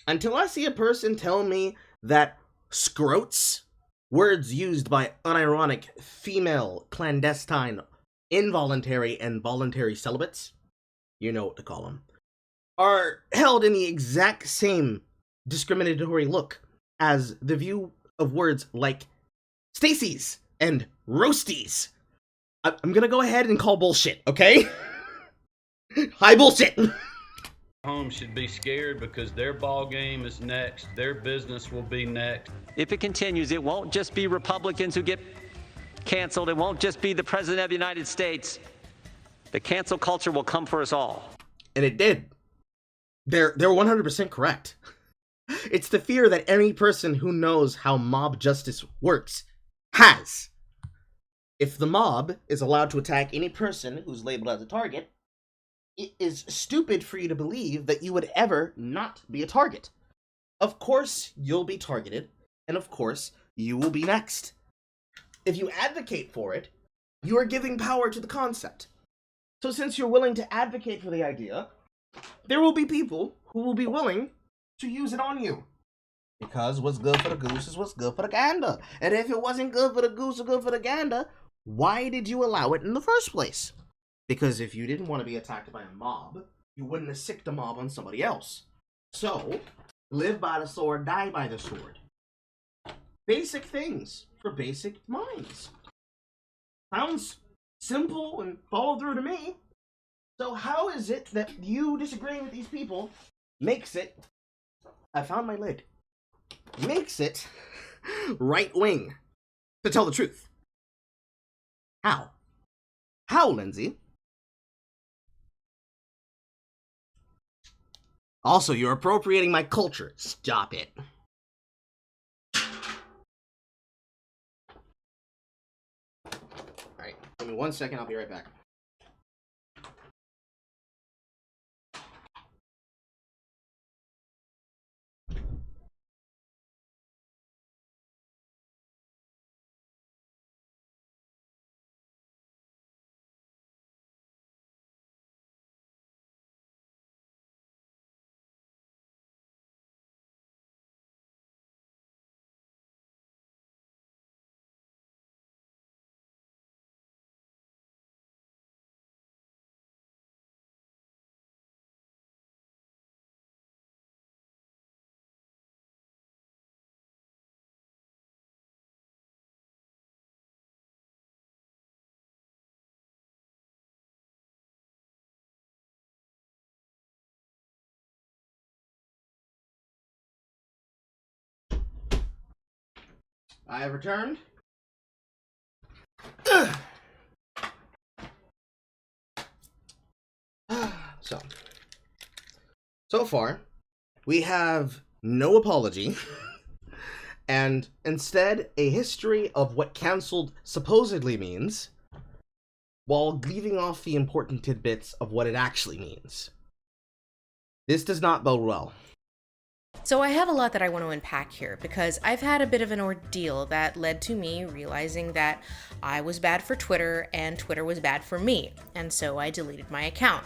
Speaker 1: until I see a person tell me that scrotes, words used by unironic, female, clandestine, involuntary, and voluntary celibates, you know what to call them, are held in the exact same discriminatory look as the view of words like Stacy's and roasties, I'm gonna go ahead and call bullshit, okay? Hi, bullshit!
Speaker 5: Home should be scared because their ball game is next. Their business will be next.
Speaker 6: If it continues, it won't just be Republicans who get canceled. It won't just be the President of the United States. The cancel culture will come for us all.
Speaker 1: And it did. They're 100% correct. It's the fear that any person who knows how mob justice works has. If the mob is allowed to attack any person who's labeled as a target, it is stupid for you to believe that you would ever not be a target. Of course, you'll be targeted, and of course, you will be next. If you advocate for it, you are giving power to the concept. So since you're willing to advocate for the idea, there will be people who will be willing to use it on you. Because what's good for the goose is what's good for the gander. And if it wasn't good for the goose or good for the gander, why did you allow it in the first place? Because if you didn't want to be attacked by a mob, you wouldn't have sicked a mob on somebody else. So, live by the sword, die by the sword. Basic things for basic minds. Sounds simple and follow through to me. So how is it that you disagreeing with these people makes it, I found my lid, makes it right wing, to tell the truth? How? How, Lindsay? Also, you're appropriating my culture. Stop it. Alright, give me 1 second, I'll be right back. I have returned. So far, we have no apology, and instead a history of what cancelled supposedly means, while leaving off the important tidbits of what it actually means. This does not bode well.
Speaker 2: So I have a lot that I want to unpack here because I've had a bit of an ordeal that led to me realizing that I was bad for Twitter and Twitter was bad for me, and so I deleted my account.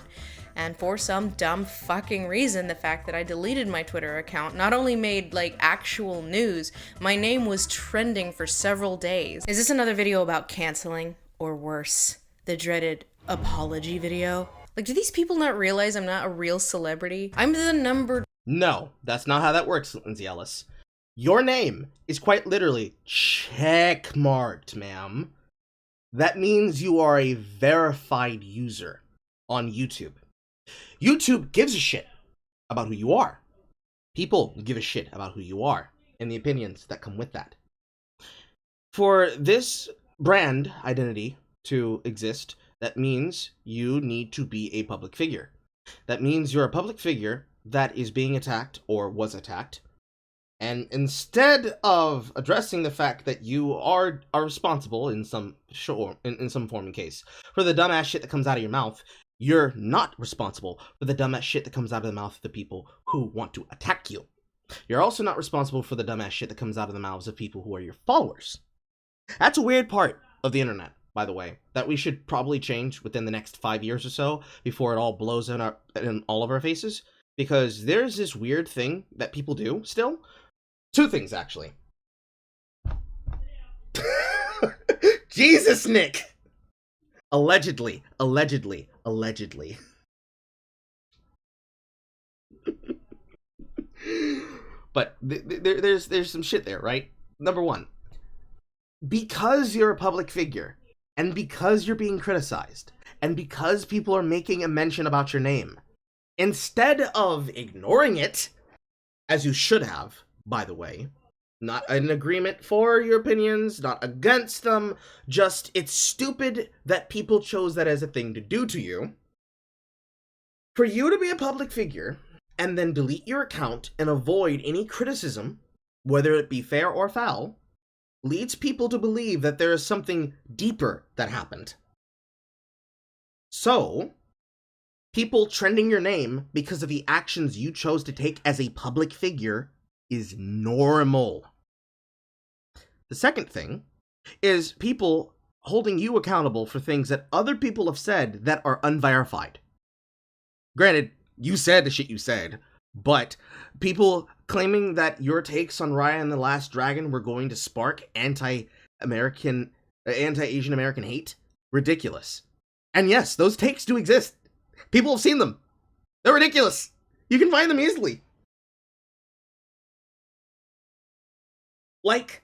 Speaker 2: And for some dumb fucking reason, the fact that I deleted my Twitter account not only made, like, actual news, my name was trending for several days. Is this another video about canceling? Or worse, the dreaded apology video? Like, do these people not realize I'm not a real celebrity? I'm the number...
Speaker 1: No, that's not how that works, Lindsey Ellis. Your name is quite literally checkmarked, ma'am. That means you are a verified user on YouTube. YouTube gives a shit about who you are. People give a shit about who you are and the opinions that come with that. For this brand identity to exist, that means you need to be a public figure. That means you're a public figure that is being attacked or was attacked. And instead of addressing the fact that you are responsible in some form and case for the dumbass shit that comes out of your mouth, you're not responsible for the dumbass shit that comes out of the mouth of the people who want to attack you. You're also not responsible for the dumbass shit that comes out of the mouths of people who are your followers. That's a weird part of the internet, by the way, that we should probably change within the next 5 years or so before it all blows in all of our faces. Because there's this weird thing that people do still. Two things, actually. Jesus, Nick! Allegedly. But there's some shit there, right? Number one, because you're a public figure, and because you're being criticized, and because people are making a mention about your name, instead of ignoring it, as you should have, by the way, not an agreement for your opinions, not against them, just it's stupid that people chose that as a thing to do to you. For you to be a public figure and then delete your account and avoid any criticism, whether it be fair or foul, leads people to believe that there is something deeper that happened. So, people trending your name because of the actions you chose to take as a public figure is normal. The second thing is people holding you accountable for things that other people have said that are unverified. Granted, you said the shit you said, but people claiming that your takes on Raya and the Last Dragon were going to spark anti-Asian American hate? Ridiculous. And yes, those takes do exist. People have seen them. They're ridiculous. You can find them easily. Like,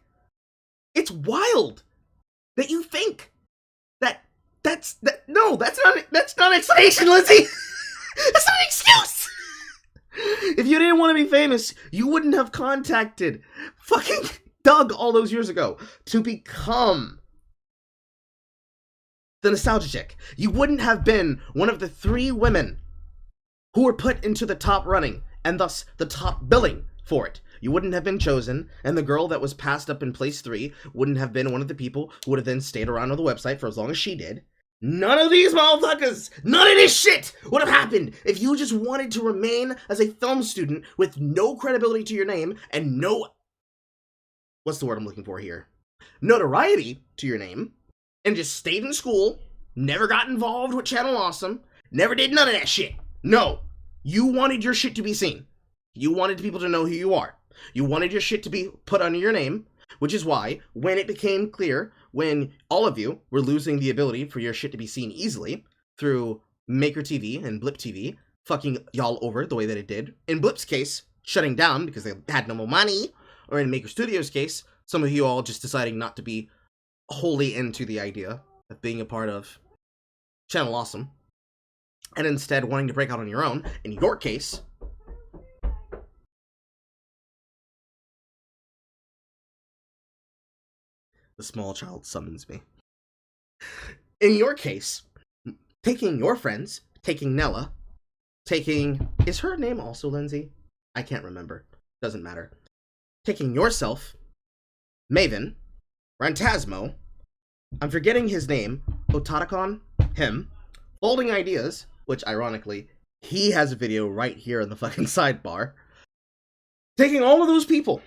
Speaker 1: it's wild that you think that's not an explanation, Lindsey. That's not an excuse. If you didn't want to be famous, you wouldn't have contacted fucking Doug all those years ago to become the nostalgia chick. You wouldn't have been one of the 3 women who were put into the top running and thus the top billing for it. You wouldn't have been chosen, and the girl that was passed up in place 3 wouldn't have been one of the people who would have then stayed around on the website for as long as she did. None of these motherfuckers, none of this shit would have happened if you just wanted to remain as a film student with no credibility to your name and no, what's the word I'm looking for here? Notoriety to your name, and just stayed in school, never got involved with Channel Awesome, never did none of that shit. No, you wanted your shit to be seen. You wanted people to know who you are. You wanted your shit to be put under your name, which is why, when it became clear, when all of you were losing the ability for your shit to be seen easily through Maker TV and Blip TV, fucking y'all over the way that it did, in Blip's case, shutting down because they had no more money, or in Maker Studios' case, some of you all just deciding not to be wholly into the idea of being a part of Channel Awesome, and instead wanting to break out on your own, in your case, The small child summons me. In your case, taking your friends, taking Nella, taking... Is her name also Lindsey? I can't remember. Doesn't matter. Taking yourself, Maven, Rantasmo, I'm forgetting his name, Otatakon, him, Folding Ideas, which ironically, he has a video right here in the fucking sidebar, taking all of those people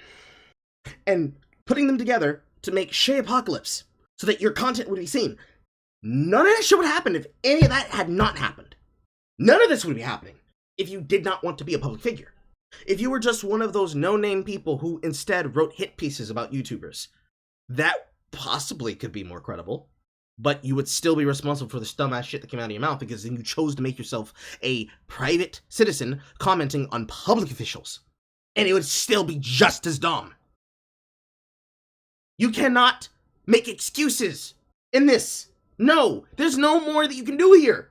Speaker 1: and putting them together to make Shay Apocalypse so that your content would be seen. None of that shit would happen if any of that had not happened. None of this would be happening if you did not want to be a public figure. If you were just one of those no-name people who instead wrote hit pieces about YouTubers, that possibly could be more credible, but you would still be responsible for the dumbass shit that came out of your mouth because then you chose to make yourself a private citizen commenting on public officials. And it would still be just as dumb. You cannot make excuses in this. No, there's no more that you can do here.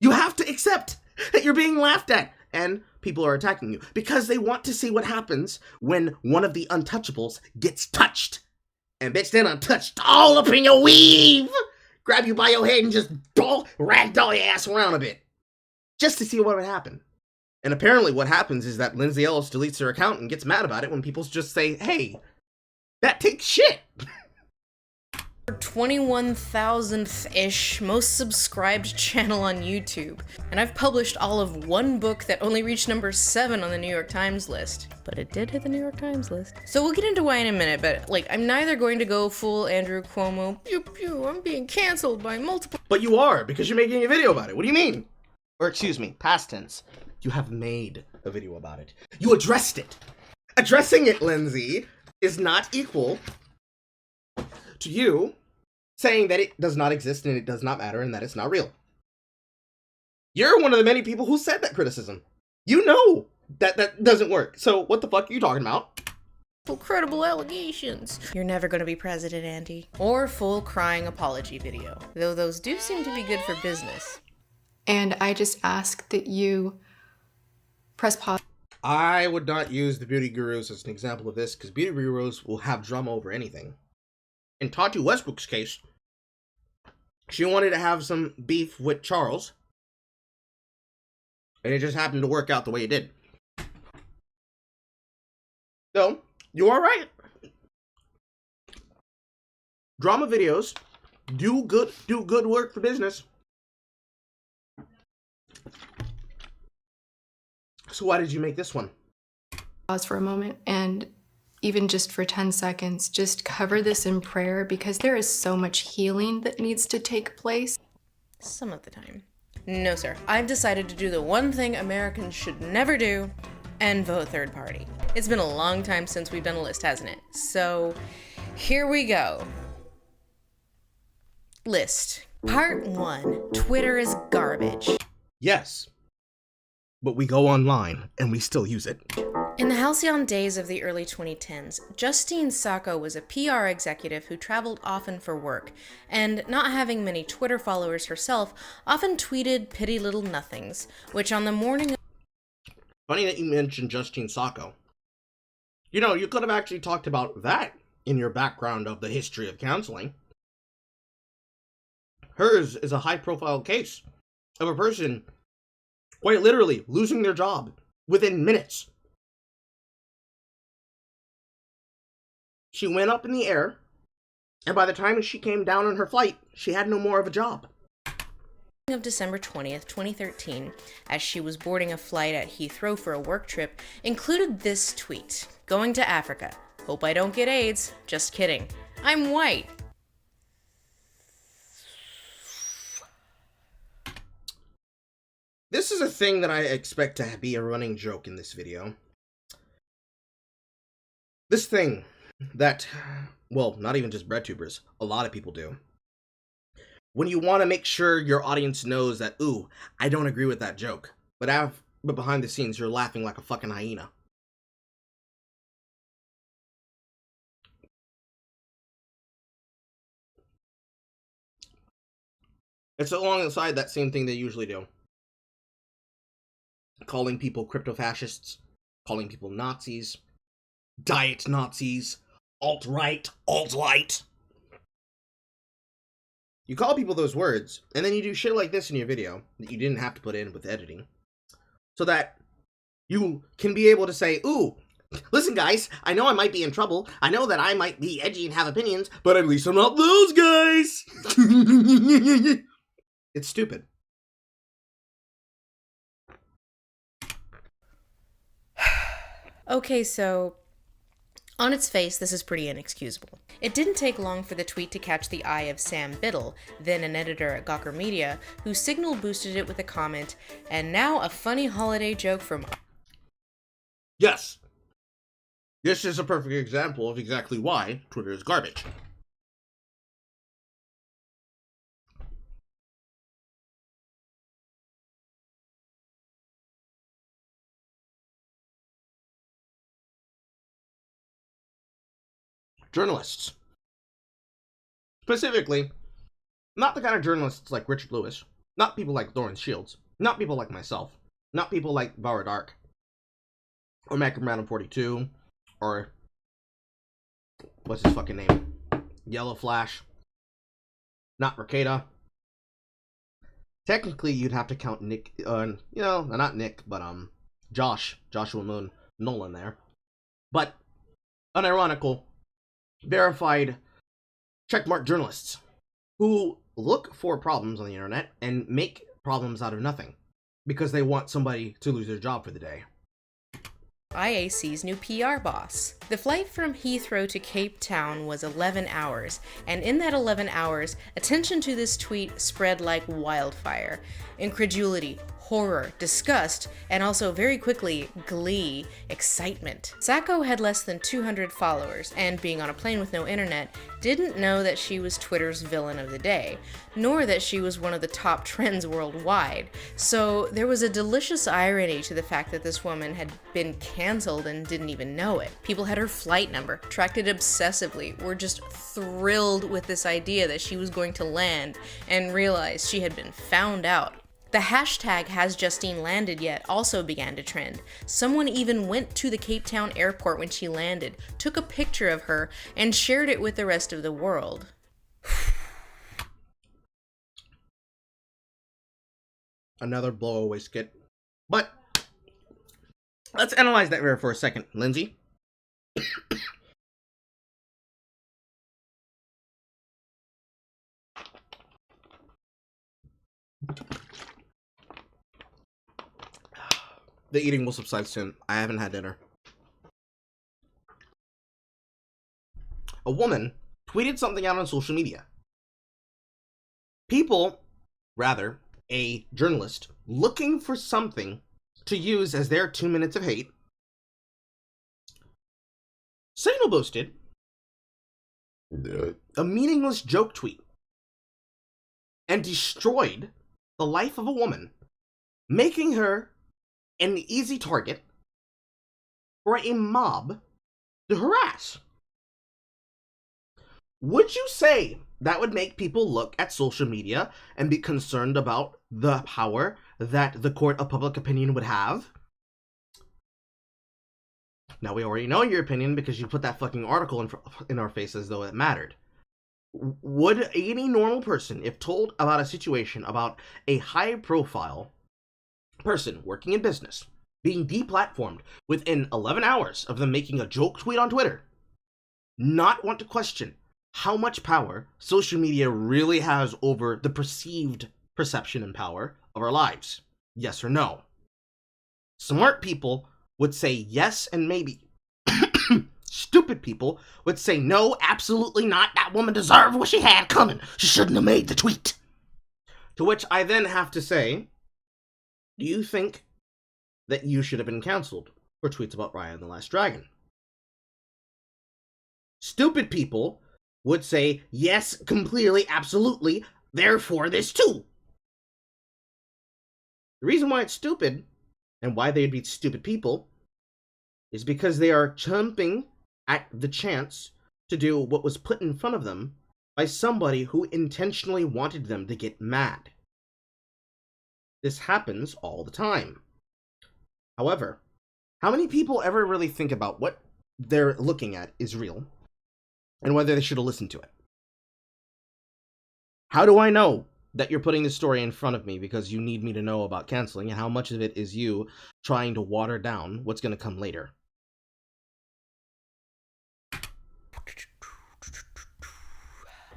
Speaker 1: You have to accept that you're being laughed at and people are attacking you because they want to see what happens when one of the untouchables gets touched. And bitch, then untouched all up in your weave. Grab you by your head and just ragdoll your ass around a bit. Just to see what would happen. And apparently what happens is that Lindsey Ellis deletes her account and gets mad about it when people just say, hey, that takes shit.
Speaker 2: 21,000th-ish most subscribed channel on YouTube, and I've published all of one book that only reached number 7 on the New York Times list. But it did hit the New York Times list. So we'll get into why in a minute, but like, I'm neither going to go full Andrew Cuomo, pew pew, I'm being cancelled by multiple—
Speaker 1: But you are, because you're making a video about it. What do you mean? Or excuse me, past tense. You have made a video about it. You addressed it. Addressing it, Lindsey, is not equal to you saying that it does not exist and it does not matter and that it's not real. You're one of the many people who said that criticism. You know that that doesn't work. So what the fuck are you talking about?
Speaker 2: credible allegations. You're never gonna be president, Andy. Or full crying apology video. Though those do seem to be good for business.
Speaker 7: And I just ask that you press pause.
Speaker 1: I would not use the beauty gurus as an example of this because beauty gurus will have drama over anything. In Tati Westbrook's case, she wanted to have some beef with Charles, and it just happened to work out the way it did. So, you are right. Drama videos do good work for business. So why did you make this one?
Speaker 7: Pause for a moment and even just for 10 seconds, just cover this in prayer because there is so much healing that needs to take place.
Speaker 2: Some of the time. No, sir. I've decided to do the one thing Americans should never do and vote third party. It's been a long time since we've done a list, hasn't it? So here we go. List. Part 1. Twitter is garbage.
Speaker 1: Yes. But we go online and we still use it.
Speaker 2: In the halcyon days of the early 2010s, Justine Sacco was a PR executive who traveled often for work, and not having many Twitter followers herself, often tweeted pitty little nothings, which on the morning—
Speaker 1: Funny that you mentioned Justine Sacco. You know, you could have actually talked about that in your background of the history of counseling. Hers is a high-profile case of a person quite literally losing their job within minutes. She went up in the air, and by the time she came down on her flight, she had no more of a job.
Speaker 2: Of December 20th, 2013, as she was boarding a flight at Heathrow for a work trip, included this tweet. Going to Africa. Hope I don't get AIDS. Just kidding. I'm white.
Speaker 1: This is a thing that I expect to be a running joke in this video. This thing that, well, not even just breadtubers, a lot of people do. When you want to make sure your audience knows that, ooh, I don't agree with that joke, but behind the scenes, you're laughing like a fucking hyena. It's alongside that same thing they usually do. Calling people crypto-fascists, calling people Nazis, diet Nazis, alt-right, alt-light. You call people those words, and then you do shit like this in your video that you didn't have to put in with editing, so that you can be able to say, ooh, listen guys, I know I might be in trouble, I know that I might be edgy and have opinions, but at least I'm not those guys! It's stupid.
Speaker 2: Okay, so on its face, this is pretty inexcusable. It didn't take long for the tweet to catch the eye of Sam Biddle, then an editor at Gawker Media, who signal boosted it with a comment, and now a funny holiday joke from...
Speaker 1: Yes. This is a perfect example of exactly why Twitter is garbage. Journalists. Specifically, not the kind of journalists like Richard Lewis, not people like Lawrence Shields, not people like myself, not people like Vara Dark, or Mac Brown 42, or what's his fucking name? Yellow Flash. Not Ricada. Technically, you'd have to count Nick, not Nick, but Joshua Moon Nolan there. But unironical, verified checkmark journalists who look for problems on the internet and make problems out of nothing because they want somebody to lose their job for the day.
Speaker 2: IAC's new PR boss. The flight from Heathrow to Cape Town was 11 hours, and in that 11 hours, attention to this tweet spread like wildfire. Incredulity, horror, disgust, and also very quickly, glee, excitement. Sacco had less than 200 followers, and being on a plane with no internet, didn't know that she was Twitter's villain of the day, nor that she was one of the top trends worldwide. So there was a delicious irony to the fact that this woman had been canceled and didn't even know it. People had her flight number, tracked it obsessively, were just thrilled with this idea that she was going to land, and realized she had been found out. The hashtag #HasJustineLandedYet also began to trend. Someone even went to the Cape Town airport when she landed, took a picture of her, and shared it with the rest of the world.
Speaker 1: Another blowaway skit. But let's analyze that for a second, Lindsey. The eating will subside soon. I haven't had dinner. A woman tweeted something out on social media. A journalist, looking for something to use as their 2 minutes of hate, signal boosted a meaningless joke tweet and destroyed the life of a woman, making her an easy target for a mob to harass. Would you say that would make people look at social media and be concerned about the power that the court of public opinion would have? Now, we already know your opinion because you put that fucking article in our face as though it mattered. Would any normal person, if told about a situation about a high-profile person working in business being deplatformed within 11 hours of them making a joke tweet on Twitter, not want to question how much power social media really has over the perceived perception and power of our lives? Yes or no? Smart people would say yes and maybe. Stupid people would say no, absolutely not. That woman deserved what she had coming. She shouldn't have made the tweet. To which I then have to say, do you think that you should have been canceled for tweets about Raya and the Last Dragon? Stupid people would say, yes, completely, absolutely, therefore this too. The reason why it's stupid, and why they'd be stupid people, is because they are chomping at the chance to do what was put in front of them by somebody who intentionally wanted them to get mad. This happens all the time. However, how many people ever really think about what they're looking at is real, and whether they should have listened to it? How do I know that you're putting this story in front of me because you need me to know about canceling, and how much of it is you trying to water down what's going to come later?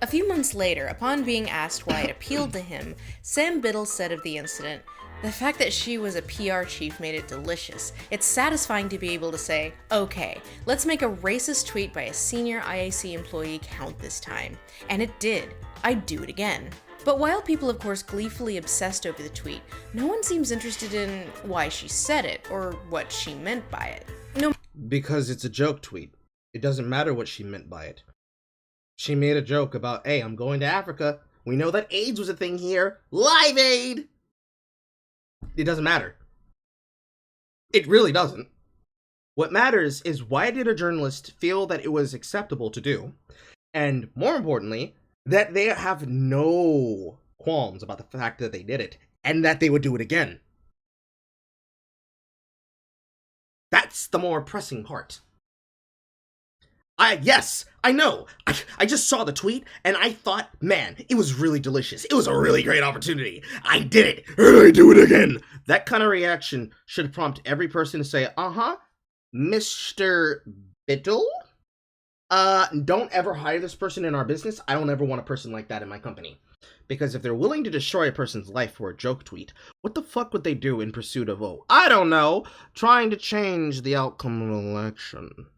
Speaker 2: A few months later, upon being asked why it appealed to him, Sam Biddle said of the incident, "The fact that she was a PR chief made it delicious. It's satisfying to be able to say, okay, let's make a racist tweet by a senior IAC employee count this time." And it did. I'd do it again. But while people, of course, gleefully obsessed over the tweet, no one seems interested in why she said it, or what she meant by it. No.
Speaker 1: Because it's a joke tweet. It doesn't matter what she meant by it. She made a joke about, hey, I'm going to Africa. We know that AIDS was a thing here. Live Aid! It doesn't matter. It really doesn't. What matters is, why did a journalist feel that it was acceptable to do? And more importantly, that they have no qualms about the fact that they did it, and that they would do it again. That's the more pressing part. Yes, I know. I just saw the tweet, and I thought, man, it was really delicious. It was a really great opportunity. I did it, and I do it again. That kind of reaction should prompt every person to say, Mr. Biddle? Don't ever hire this person in our business. I don't ever want a person like that in my company. Because if they're willing to destroy a person's life for a joke tweet, what the fuck would they do in pursuit of, I don't know, trying to change the outcome of an election?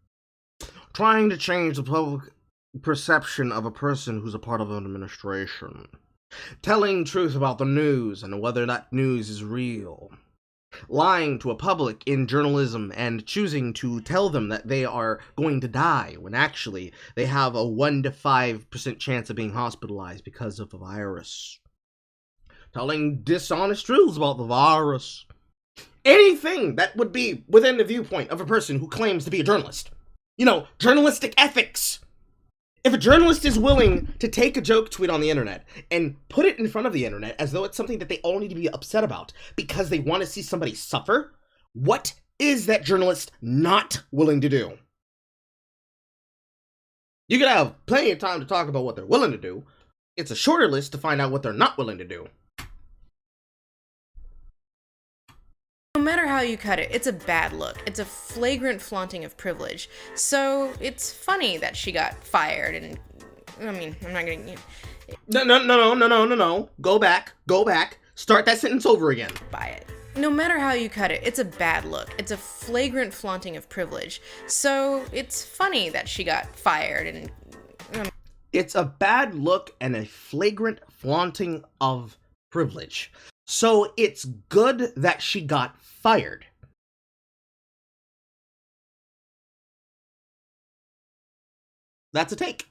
Speaker 1: Trying to change the public perception of a person who's a part of an administration. Telling truth about the news and whether that news is real. Lying to a public in journalism and choosing to tell them that they are going to die when actually they have a 1 to 5% chance of being hospitalized because of the virus. Telling dishonest truths about the virus. Anything that would be within the viewpoint of a person who claims to be a journalist. You know, journalistic ethics. If a journalist is willing to take a joke tweet on the internet and put it in front of the internet as though it's something that they all need to be upset about because they want to see somebody suffer, what is that journalist not willing to do? You could have plenty of time to talk about what they're willing to do. It's a shorter list to find out what they're not willing to do.
Speaker 2: No matter how you cut it, it's a bad look. It's a flagrant flaunting of privilege. So it's funny that she got fired, and I mean, I'm not gonna...
Speaker 1: No. Go back. Start that sentence over again.
Speaker 2: By it. No matter how you cut it, it's a bad look. It's a flagrant flaunting of privilege. So it's funny that she got fired, and...
Speaker 1: It's a bad look and a flagrant flaunting of privilege. So it's good that she got fired. That's a take.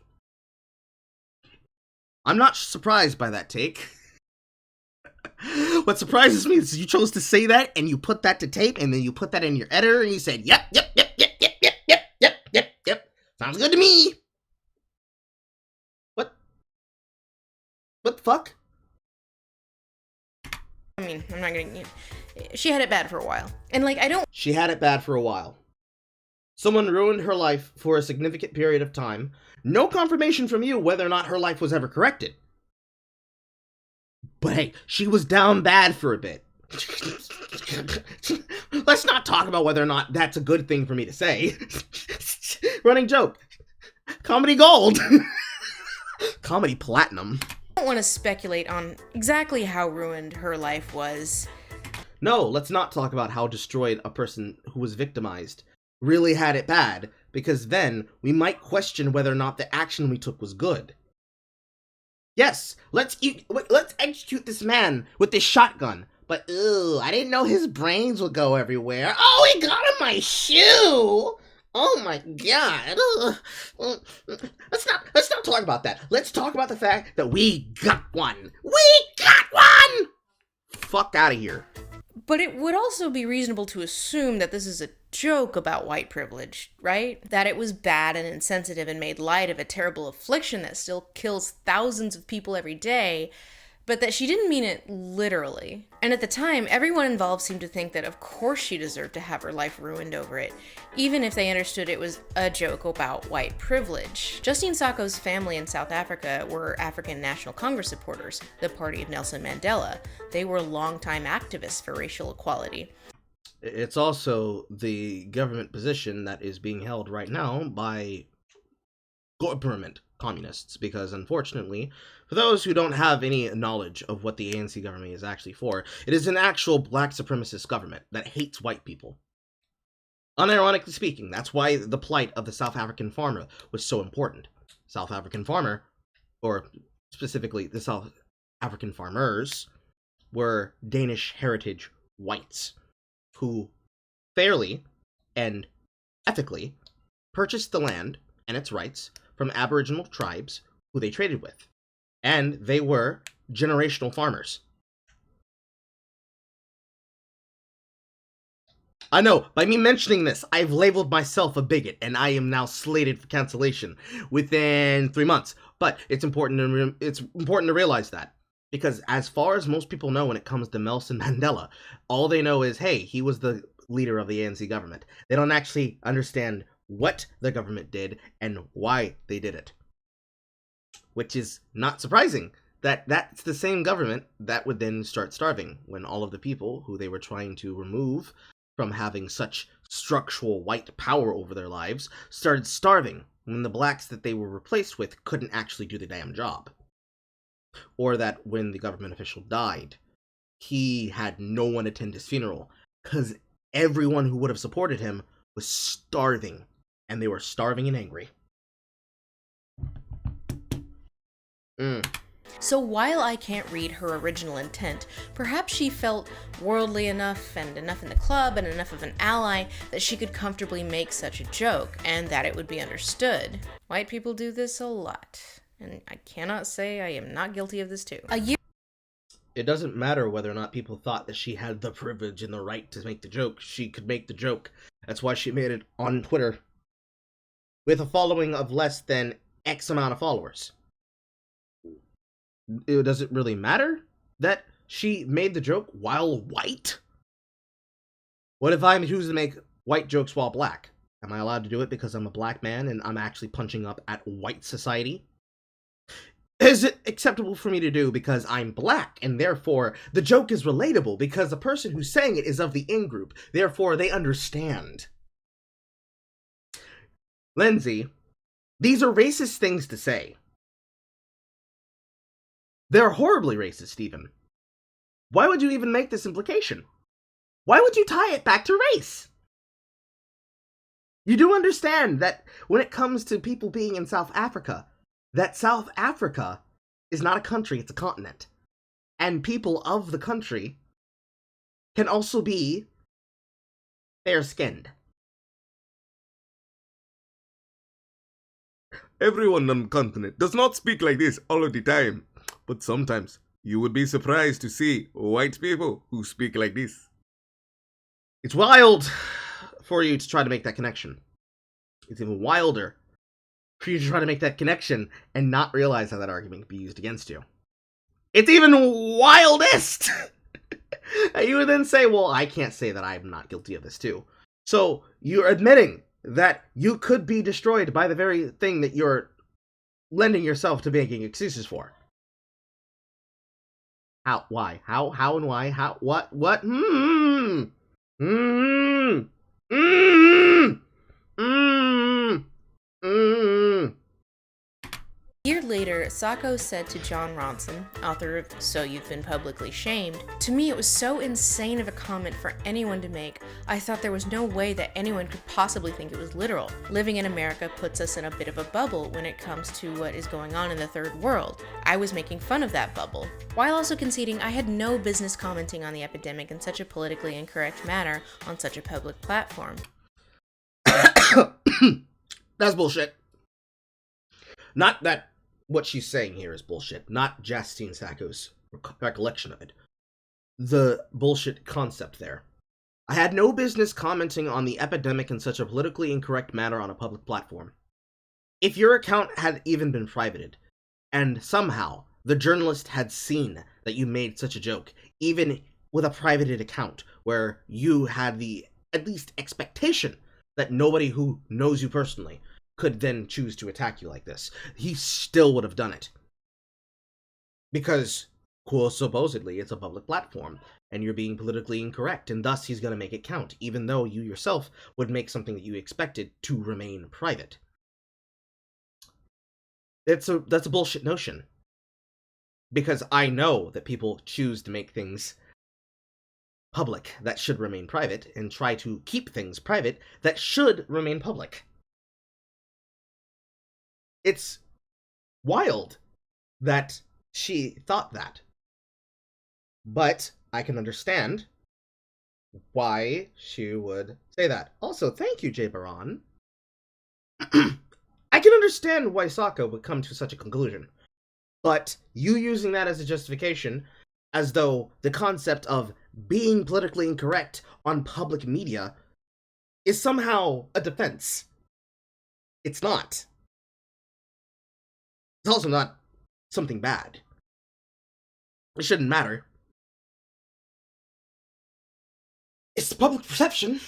Speaker 1: I'm not surprised by that take. What surprises me is you chose to say that and you put that to tape and then you put that in your editor and you said, yep. Sounds good to me. What the fuck?
Speaker 2: I mean, I'm not gonna... She had it bad for a while. And, like,
Speaker 1: She had it bad for a while. Someone ruined her life for a significant period of time. No confirmation from you whether or not her life was ever corrected. But hey, she was down bad for a bit. Let's not talk about whether or not that's a good thing for me to say. Running joke. Comedy gold. Comedy platinum.
Speaker 2: I don't want to speculate on exactly how ruined her life was.
Speaker 1: No, let's not talk about how destroyed a person who was victimized really had it bad, because then we might question whether or not the action we took was good. Yes, let's execute this man with this shotgun, but ooh, I didn't know his brains would go everywhere. Oh, he got in my shoe! Oh my god. Let's not talk about that. Let's talk about the fact that we got one. We got one! Fuck out of here.
Speaker 2: But it would also be reasonable to assume that this is a joke about white privilege, right? That it was bad and insensitive and made light of a terrible affliction that still kills thousands of people every day. but that she didn't mean it literally. And at the time, everyone involved seemed to think that of course she deserved to have her life ruined over it, even if they understood it was a joke about white privilege. Justine Sacco's family in South Africa were African National Congress supporters, the party of Nelson Mandela. They were longtime activists for racial equality.
Speaker 1: It's also the government position that is being held right now by government communists, because unfortunately, for those who don't have any knowledge of what the ANC government is actually for, it is an actual black supremacist government that hates white people. Unironically speaking, that's why the plight of the South African farmer was so important. South African farmer, or specifically the South African farmers, were Danish heritage whites who fairly and ethically purchased the land and its rights from Aboriginal tribes who they traded with. And they were generational farmers. I know, by me mentioning this, I've labeled myself a bigot, and I am now slated for cancellation within 3 months. But it's important to realize that. Because as far as most people know when it comes to Nelson Mandela, all they know is, hey, he was the leader of the ANC government. They don't actually understand what the government did and why they did it. Which is not surprising, that that's the same government that would then start starving when all of the people who they were trying to remove from having such structural white power over their lives started starving when the blacks that they were replaced with couldn't actually do the damn job. Or that when the government official died, he had no one attend his funeral because everyone who would have supported him was starving, and they were starving and angry.
Speaker 2: So while I can't read her original intent, perhaps she felt worldly enough and enough in the club and enough of an ally that she could comfortably make such a joke, and that it would be understood. White people do this a lot, and I cannot say I am not guilty of this too.
Speaker 1: It doesn't matter whether or not people thought that she had the privilege and the right to make the joke. She could make the joke. That's why she made it on Twitter with a following of less than X amount of followers. Does it really matter that she made the joke while white? What if I'm choosing to make white jokes while black? Am I allowed to do it because I'm a black man and I'm actually punching up at white society? Is it acceptable for me to do because I'm black and therefore the joke is relatable because the person who's saying it is of the in-group, therefore they understand? Lindsey, these are racist things to say. They're horribly racist, even. Why would you even make this implication? Why would you tie it back to race? You do understand that when it comes to people being in South Africa, that South Africa is not a country, it's a continent. And people of the country can also be fair-skinned. Everyone on the continent does not speak like this all of the time. But sometimes you would be surprised to see white people who speak like this. It's wild for you to try to make that connection. It's even wilder for you to try to make that connection and not realize how that argument can be used against you. It's even wildest! You would then say, well, I can't say that I'm not guilty of this too. So you're admitting that you could be destroyed by the very thing that you're lending yourself to making excuses for. How? Why? How and why? How? What?
Speaker 2: A year later, Sacco said to John Ronson, author of So You've Been Publicly Shamed, "To me it was so insane of a comment for anyone to make. I thought there was no way that anyone could possibly think it was literal. Living in America puts us in a bit of a bubble when it comes to what is going on in the third world. I was making fun of that bubble, while also conceding I had no business commenting on the epidemic in such a politically incorrect manner on such a public platform."
Speaker 1: That's bullshit. Not that what she's saying here is bullshit. Not Justine Sacco's recollection of it. The bullshit concept there. I had no business commenting on the epidemic in such a politically incorrect manner on a public platform. If your account had even been privated, and somehow the journalist had seen that you made such a joke, even with a privated account where you had the at least expectation that nobody who knows you personally could then choose to attack you like this, he still would have done it. Because, cool, supposedly, it's a public platform, and you're being politically incorrect, and thus he's going to make it count, even though you yourself would make something that you expected to remain private. That's a bullshit notion. Because I know that people choose to make things public that should remain private, and try to keep things private that should remain public. It's wild that she thought that. But I can understand why she would say that. Also, thank you, Jay Baron. I can understand why Sokka would come to such a conclusion. But you using that as a justification, as though the concept of being politically incorrect on public media is somehow a defense. It's not. It's also not something bad. It shouldn't matter. It's public perception,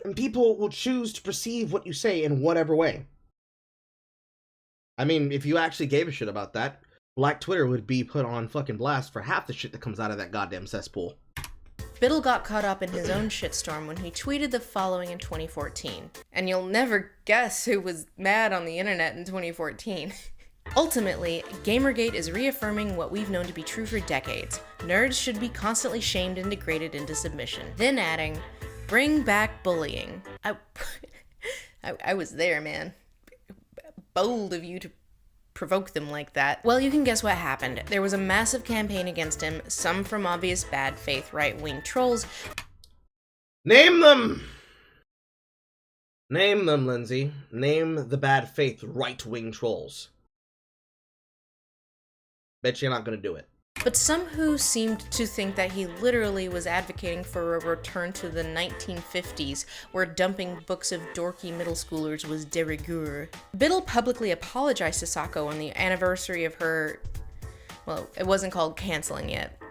Speaker 1: and people will choose to perceive what you say in whatever way. I mean, if you actually gave a shit about that, Black Twitter would be put on fucking blast for half the shit that comes out of that goddamn cesspool.
Speaker 2: Biddle got caught up in his own shitstorm when he tweeted the following in 2014. And you'll never guess who was mad on the internet in 2014. Ultimately, Gamergate is reaffirming what we've known to be true for decades. Nerds should be constantly shamed and degraded into submission. Then adding, bring back bullying. I was there, man. Bold of you to provoke them like that. Well, you can guess what happened. There was a massive campaign against him, some from obvious bad faith right-wing trolls.
Speaker 1: Name them! Name them, Lindsey. Name the bad faith right-wing trolls. Bet you're not gonna do it.
Speaker 2: But some who seemed to think that he literally was advocating for a return to the 1950s, where dumping books of dorky middle schoolers was de rigueur. Biddle publicly apologized to Sokka on the anniversary of her, well, it wasn't called canceling yet,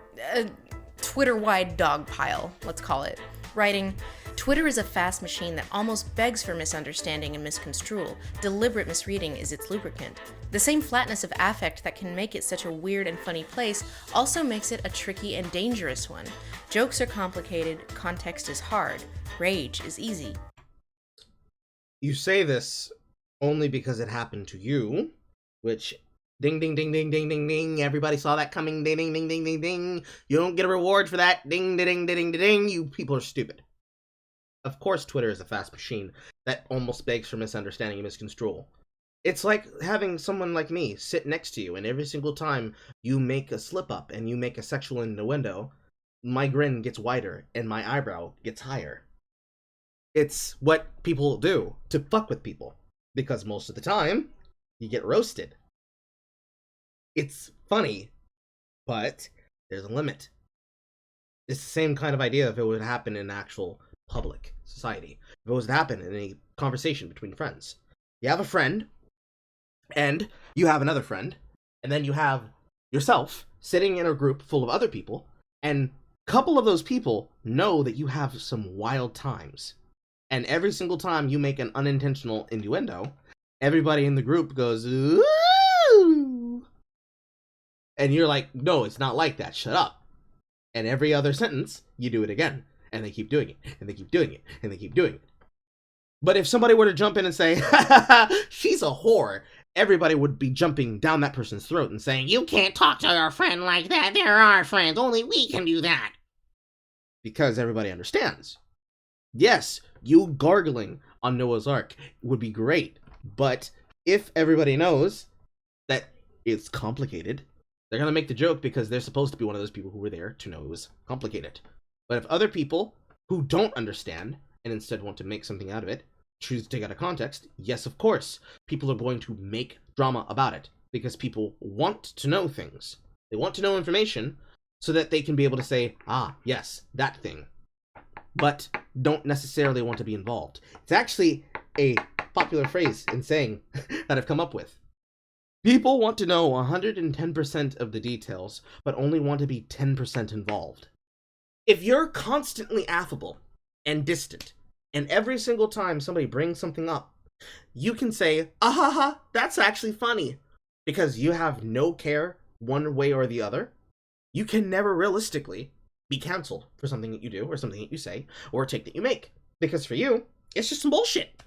Speaker 2: Twitter-wide dogpile, let's call it, writing, Twitter is a fast machine that almost begs for misunderstanding and misconstrual. Deliberate misreading is its lubricant. The same flatness of affect that can make it such a weird and funny place also makes it a tricky and dangerous one. Jokes are complicated, context is hard, rage is easy.
Speaker 1: You say this only because it happened to you, which ding ding ding ding ding ding ding, everybody saw that coming, ding ding ding ding ding ding. You don't get a reward for that, ding ding ding ding ding. You people are stupid. Of course Twitter is a fast machine that almost begs for misunderstanding and misconstrual. It's like having someone like me sit next to you, and every single time you make a slip up and you make a sexual innuendo, my grin gets wider and my eyebrow gets higher. It's what people do to fuck with people, because most of the time, you get roasted. It's funny, but there's a limit. It's the same kind of idea if it would happen in actual public society. If it was to happen in a conversation between friends. You have a friend, and you have another friend, and then you have yourself sitting in a group full of other people, and a couple of those people know that you have some wild times. And every single time you make an unintentional innuendo, everybody in the group goes, ooh! And you're like, no, it's not like that, shut up. And every other sentence, you do it again. And they keep doing it, and they keep doing it, and they keep doing it. But if somebody were to jump in and say, she's a whore, everybody would be jumping down that person's throat and saying, you can't talk to your friend like that, they're our friends, only we can do that. Because everybody understands. Yes, you gargling on Noah's Ark would be great, but if everybody knows that it's complicated, they're going to make the joke because they're supposed to be one of those people who were there to know it was complicated. But if other people who don't understand and instead want to make something out of it choose to take out of context, yes, of course, people are going to make drama about it because people want to know things. They want to know information so that they can be able to say, ah, yes, that thing. But don't necessarily want to be involved. It's actually a popular phrase in saying that I've come up with. People want to know 110% of the details, but only want to be 10% involved. If you're constantly affable and distant, and every single time somebody brings something up, you can say, ha, that's actually funny, because you have no care one way or the other, you can never realistically be canceled for something that you do, or something that you say, or a take that you make. Because for you, it's just some bullshit.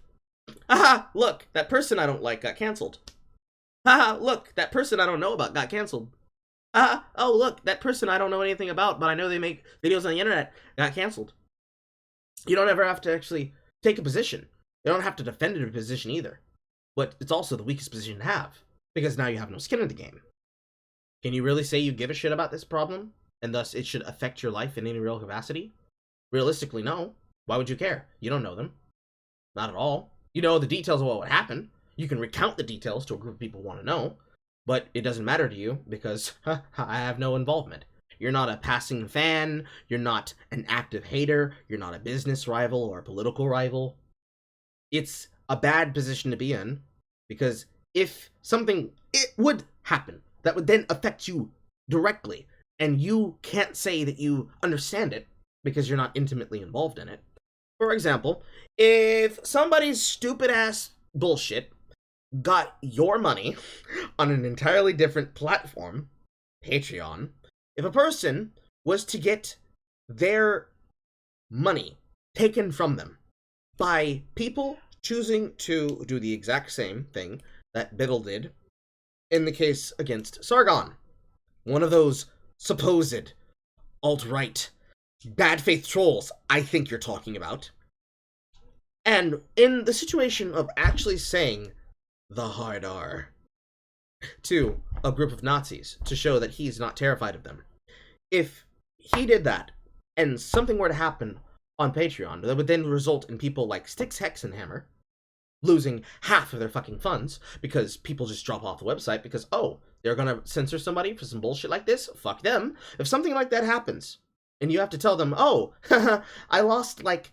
Speaker 1: Haha, look, that person I don't like got canceled. Haha, look, that person I don't know about got canceled. Haha, oh look, that person I don't know anything about, but I know they make videos on the internet, got canceled. You don't ever have to actually take a position. You don't have to defend a position either. But it's also the weakest position to have, because now you have no skin in the game. Can you really say you give a shit about this problem, and thus it should affect your life in any real capacity? Realistically, no. Why would you care? You don't know them. Not at all. You know the details of what would happen. You can recount the details to a group of people who want to know, but it doesn't matter to you because I have no involvement. You're not a passing fan, you're not an active hater, you're not a business rival or a political rival. It's a bad position to be in, because if something it would happen that would then affect you directly, and you can't say that you understand it because you're not intimately involved in it. For example, if somebody's stupid ass bullshit got your money on an entirely different platform, Patreon, if a person was to get their money taken from them by people choosing to do the exact same thing that Biddle did in the case against Sargon, one of those supposed alt-right bad faith trolls I think you're talking about, and in the situation of actually saying the hard R to a group of Nazis to show that he's not terrified of them, if he did that and something were to happen on Patreon that would then result in people like Styx, Hex, and Hammer losing half of their fucking funds because people just drop off the website because, oh, they're gonna censor somebody for some bullshit like this? Fuck them. If something like that happens, and you have to tell them, oh, I lost like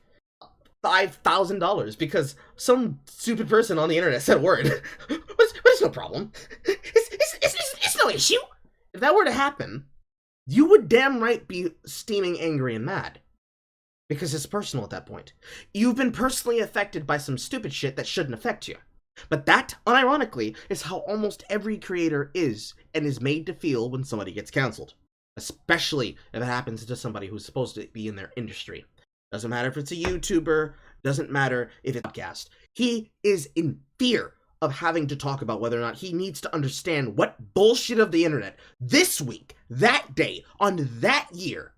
Speaker 1: $5,000 because some stupid person on the internet said a word. but it's no problem. It's no issue. If that were to happen, you would damn right be steaming angry and mad. Because it's personal at that point. You've been personally affected by some stupid shit that shouldn't affect you. But that, unironically, is how almost every creator is and is made to feel when somebody gets canceled. Especially if it happens to somebody who's supposed to be in their industry. Doesn't matter if it's a YouTuber, doesn't matter if it's a podcast. He is in fear of having to talk about whether or not he needs to understand what bullshit of the internet this week, that day, on that year,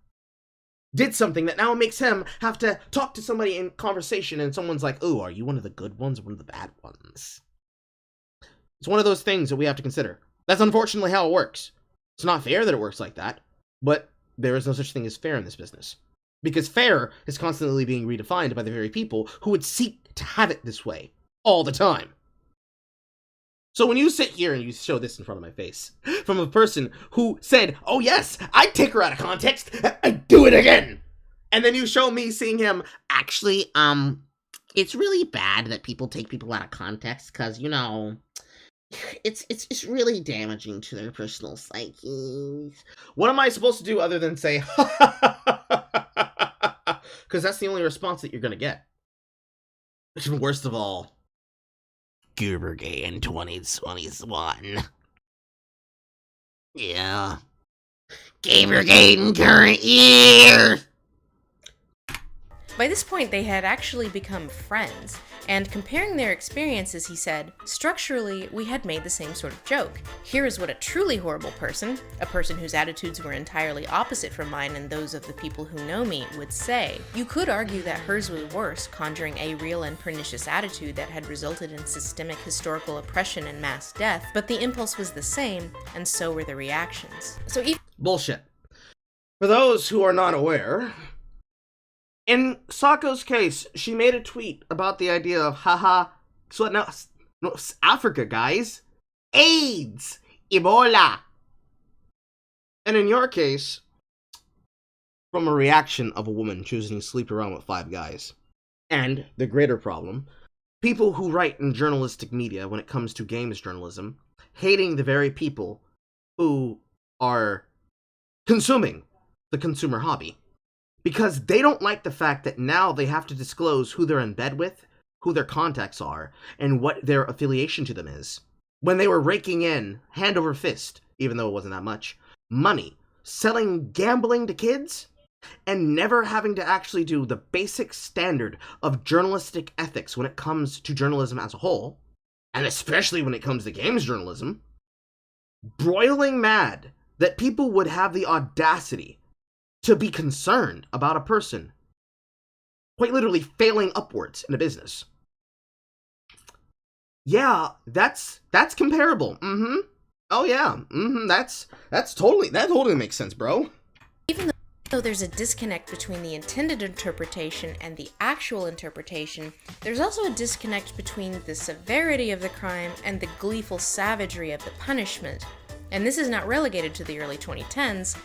Speaker 1: did something that now makes him have to talk to somebody in conversation and someone's like, oh, are you one of the good ones or one of the bad ones? It's one of those things that we have to consider. That's unfortunately how it works. It's not fair that it works like that, but there is no such thing as fair in this business. Because fair is constantly being redefined by the very people who would seek to have it this way all the time. So when you sit here and you show this in front of my face, from a person who said, oh yes, I'd take her out of context, I'd do it again. And then you show me seeing him, actually, it's really bad that people take people out of context, because, you know, it's really damaging to their personal psyches. What am I supposed to do other than say, because that's the only response that you're going to get. Worst of all, Goobergay in 2021. Yeah. Gamergate in current year!
Speaker 2: By this point, they had actually become friends, and comparing their experiences, he said, structurally, we had made the same sort of joke. Here is what a truly horrible person, a person whose attitudes were entirely opposite from mine and those of the people who know me, would say. You could argue that hers was worse, conjuring a real and pernicious attitude that had resulted in systemic historical oppression and mass death, but the impulse was the same, and so were the reactions. So
Speaker 1: Bullshit. For those who are not aware, in Sako's case, she made a tweet about the idea of, haha, so no, Africa, guys. AIDS! Ebola! And in your case, from a reaction of a woman choosing to sleep around with 5 guys. And the greater problem, people who write in journalistic media when it comes to games journalism hating the very people who are consuming the consumer hobby. Because they don't like the fact that now they have to disclose who they're in bed with, who their contacts are, and what their affiliation to them is. When they were raking in, hand over fist, even though it wasn't that much, money, selling gambling to kids, and never having to actually do the basic standard of journalistic ethics when it comes to journalism as a whole, and especially when it comes to games journalism, broiling mad that people would have the audacity to be concerned about a person quite literally failing upwards in a business. Yeah, that's comparable. Oh yeah. That totally makes sense, bro.
Speaker 2: Even though there's a disconnect between the intended interpretation and the actual interpretation, there's also a disconnect between the severity of the crime and the gleeful savagery of the punishment. And this is not relegated to the early 2010s.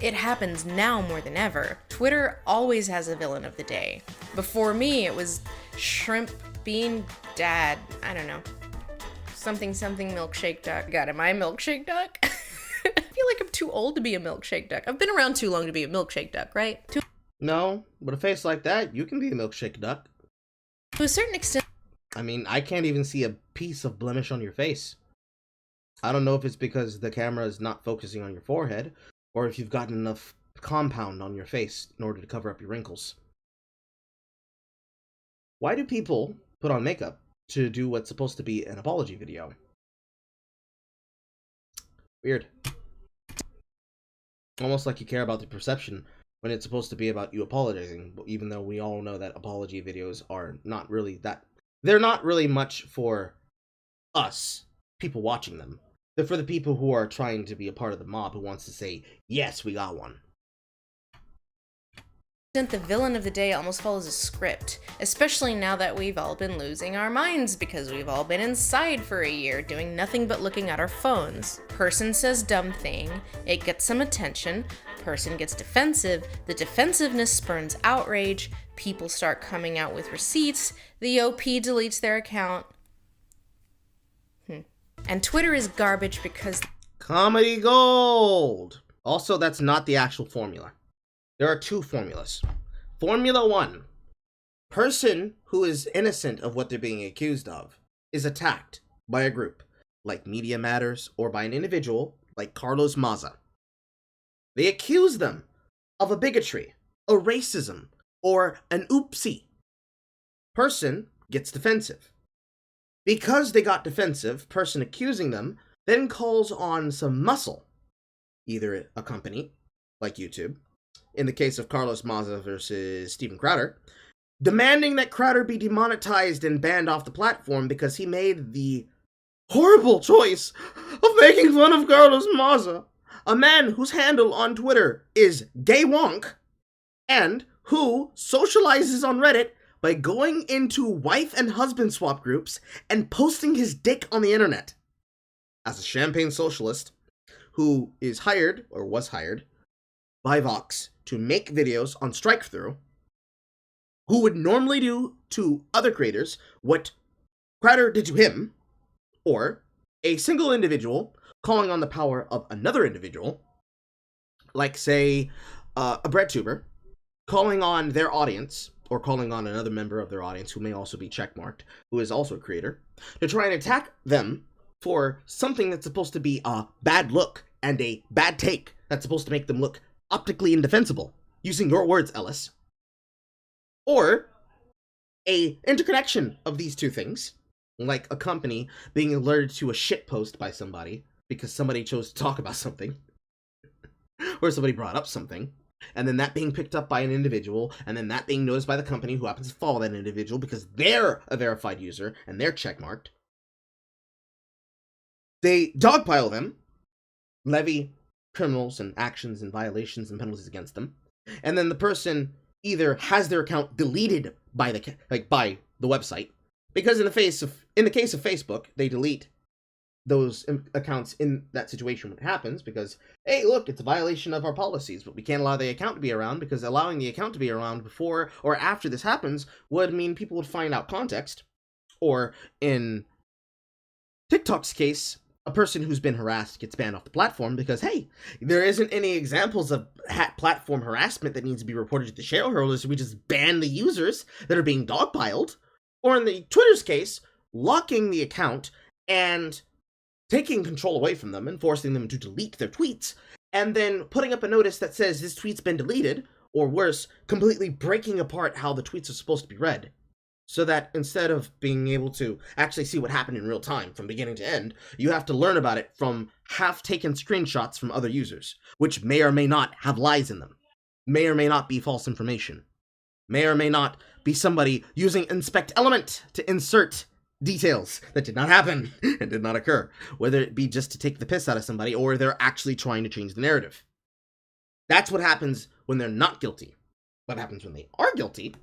Speaker 2: It happens now more than ever. Twitter always has a villain of the day. Before me, it was Shrimp Bean Dad. I don't know. Something milkshake duck. God, am I a milkshake duck? I feel like I'm too old to be a milkshake duck. I've been around too long to be a milkshake duck, right?
Speaker 1: No, with a face like that, you can be a milkshake duck.
Speaker 2: To a certain extent.
Speaker 1: I mean, I can't even see a piece of blemish on your face. I don't know if it's because the camera is not focusing on your forehead, or if you've gotten enough compound on your face in order to cover up your wrinkles. Why do people put on makeup to do what's supposed to be an apology video? Weird. Almost like you care about the perception when it's supposed to be about you apologizing, even though we all know that apology videos are not really that... They're not really much for us, people watching them. They're for the people who are trying to be a part of the mob who wants to say, yes, we got one.
Speaker 2: The villain of the day almost follows a script, especially now that we've all been losing our minds because we've all been inside for a year doing nothing but looking at our phones. Person says dumb thing, it gets some attention, person gets defensive, the defensiveness spurns outrage, people start coming out with receipts, the OP deletes their account. And Twitter is garbage because...
Speaker 1: Comedy gold! Also, that's not the actual formula. There are two formulas. Formula 1. Person who is innocent of what they're being accused of is attacked by a group, like Media Matters, or by an individual, like Carlos Maza. They accuse them of a bigotry, a racism, or an oopsie. Person gets defensive. Because they got defensive, person accusing them then calls on some muscle, either a company, like YouTube, in the case of Carlos Maza versus Steven Crowder, demanding that Crowder be demonetized and banned off the platform because he made the horrible choice of making fun of Carlos Maza, a man whose handle on Twitter is Gay Wonk, and who socializes on Reddit by going into wife and husband swap groups and posting his dick on the internet. As a champagne socialist who is hired, or was hired, by Vox to make videos on strike-through, who would normally do to other creators what Crowder did to him, or a single individual calling on the power of another individual, like, say, a breadtuber, calling on their audience, or calling on another member of their audience who may also be checkmarked, who is also a creator, to try and attack them for something that's supposed to be a bad look and a bad take that's supposed to make them look optically indefensible, using your words, Ellis. Or a interconnection of these two things, like a company being alerted to a shit post by somebody because somebody chose to talk about something, or somebody brought up something, and then that being picked up by an individual, and then that being noticed by the company who happens to follow that individual because they're a verified user and they're checkmarked. They dogpile them, levy criminals and actions and violations and penalties against them, and then the person either has their account deleted by the website, because in the case of Facebook, they delete those accounts in that situation when it happens, because, hey, look, it's a violation of our policies, but we can't allow the account to be around, because allowing the account to be around before or after this happens would mean people would find out context, or in TikTok's case, a person who's been harassed gets banned off the platform because, hey, there isn't any examples of platform harassment that needs to be reported to the shareholders, so we just ban the users that are being dogpiled. Or in the Twitter's case, locking the account and taking control away from them and forcing them to delete their tweets, and then putting up a notice that says this tweet's been deleted, or worse, completely breaking apart how the tweets are supposed to be read. So that instead of being able to actually see what happened in real time from beginning to end, you have to learn about it from half-taken screenshots from other users, which may or may not have lies in them, may or may not be false information, may or may not be somebody using inspect element to insert details that did not happen and did not occur, whether it be just to take the piss out of somebody or they're actually trying to change the narrative. That's what happens when they're not guilty. What happens when they are guilty?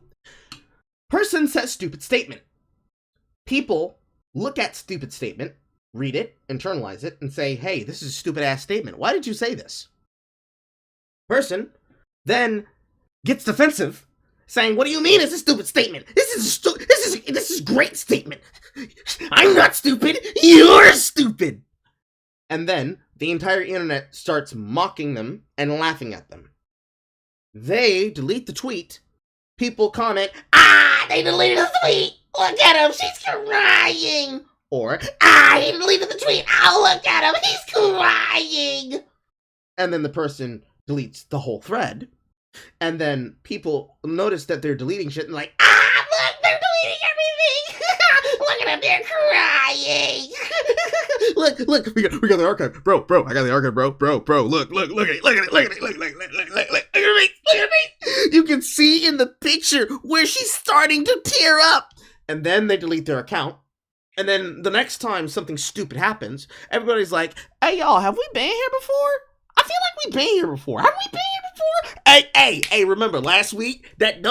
Speaker 1: Person says stupid statement. People look at stupid statement, read it, internalize it, and say, hey, this is a stupid ass statement. Why did you say this? Person then gets defensive, saying, what do you mean it's a stupid statement? This is great statement. I'm not stupid, you're stupid. And then the entire internet starts mocking them and laughing at them. They delete the tweet. People comment, they deleted the tweet. Look at him, she's crying. Or, he deleted the tweet. Oh, look at him, he's crying. And then the person deletes the whole thread. And then people notice that they're deleting shit and like, look, they're deleting everything. Look at them, they're crying. look, we got the archive. Bro, I got the archive, bro. Look at me. You can see in the picture where she's starting to tear up. And then they delete their account. And then the next time something stupid happens, everybody's like, hey, y'all, have we been here before? I feel like we've been here before. Have we been here before? Hey, remember last week, that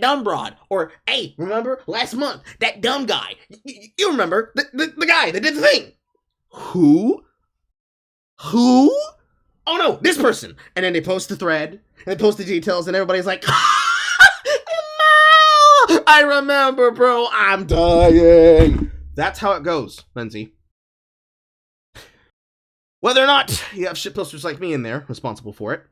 Speaker 1: dumb broad? Or, hey, remember last month, that dumb guy? You remember, the guy that did the thing. Who? Oh no, this person. And then they post the thread, and they post the details, and everybody's like, no! I remember, bro, I'm dying. That's how it goes, Lindsey. Whether or not you have shitposters like me in there responsible for it,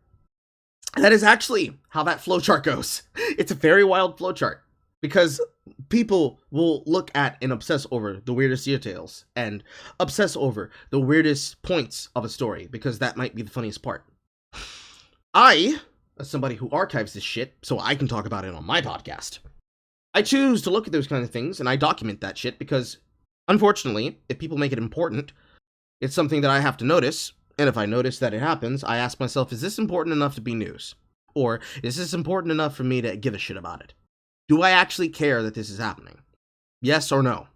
Speaker 1: that is actually how that flowchart goes. It's a very wild flowchart because people will look at and obsess over the weirdest details and obsess over the weirdest points of a story because that might be the funniest part. I, as somebody who archives this shit so I can talk about it on my podcast, I choose to look at those kind of things and I document that shit because, unfortunately, if people make it important, it's something that I have to notice, and if I notice that it happens, I ask myself, is this important enough to be news? Or is this important enough for me to give a shit about it? Do I actually care that this is happening? Yes or no?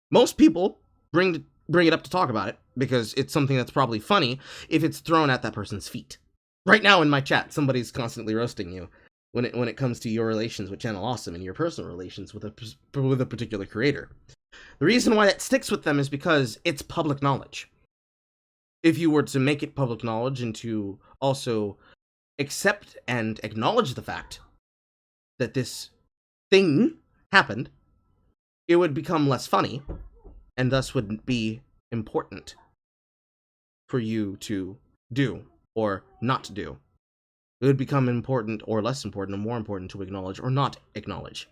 Speaker 1: Most people bring it up to talk about it, because it's something that's probably funny if it's thrown at that person's feet. Right now in my chat, somebody's constantly roasting you when it comes to your relations with Channel Awesome and your personal relations with a particular creator. The reason why that sticks with them is because it's public knowledge. If you were to make it public knowledge and to also accept and acknowledge the fact that this thing happened, it would become less funny and thus would be important for you to do or not do. It would become important or less important or more important to acknowledge or not acknowledge.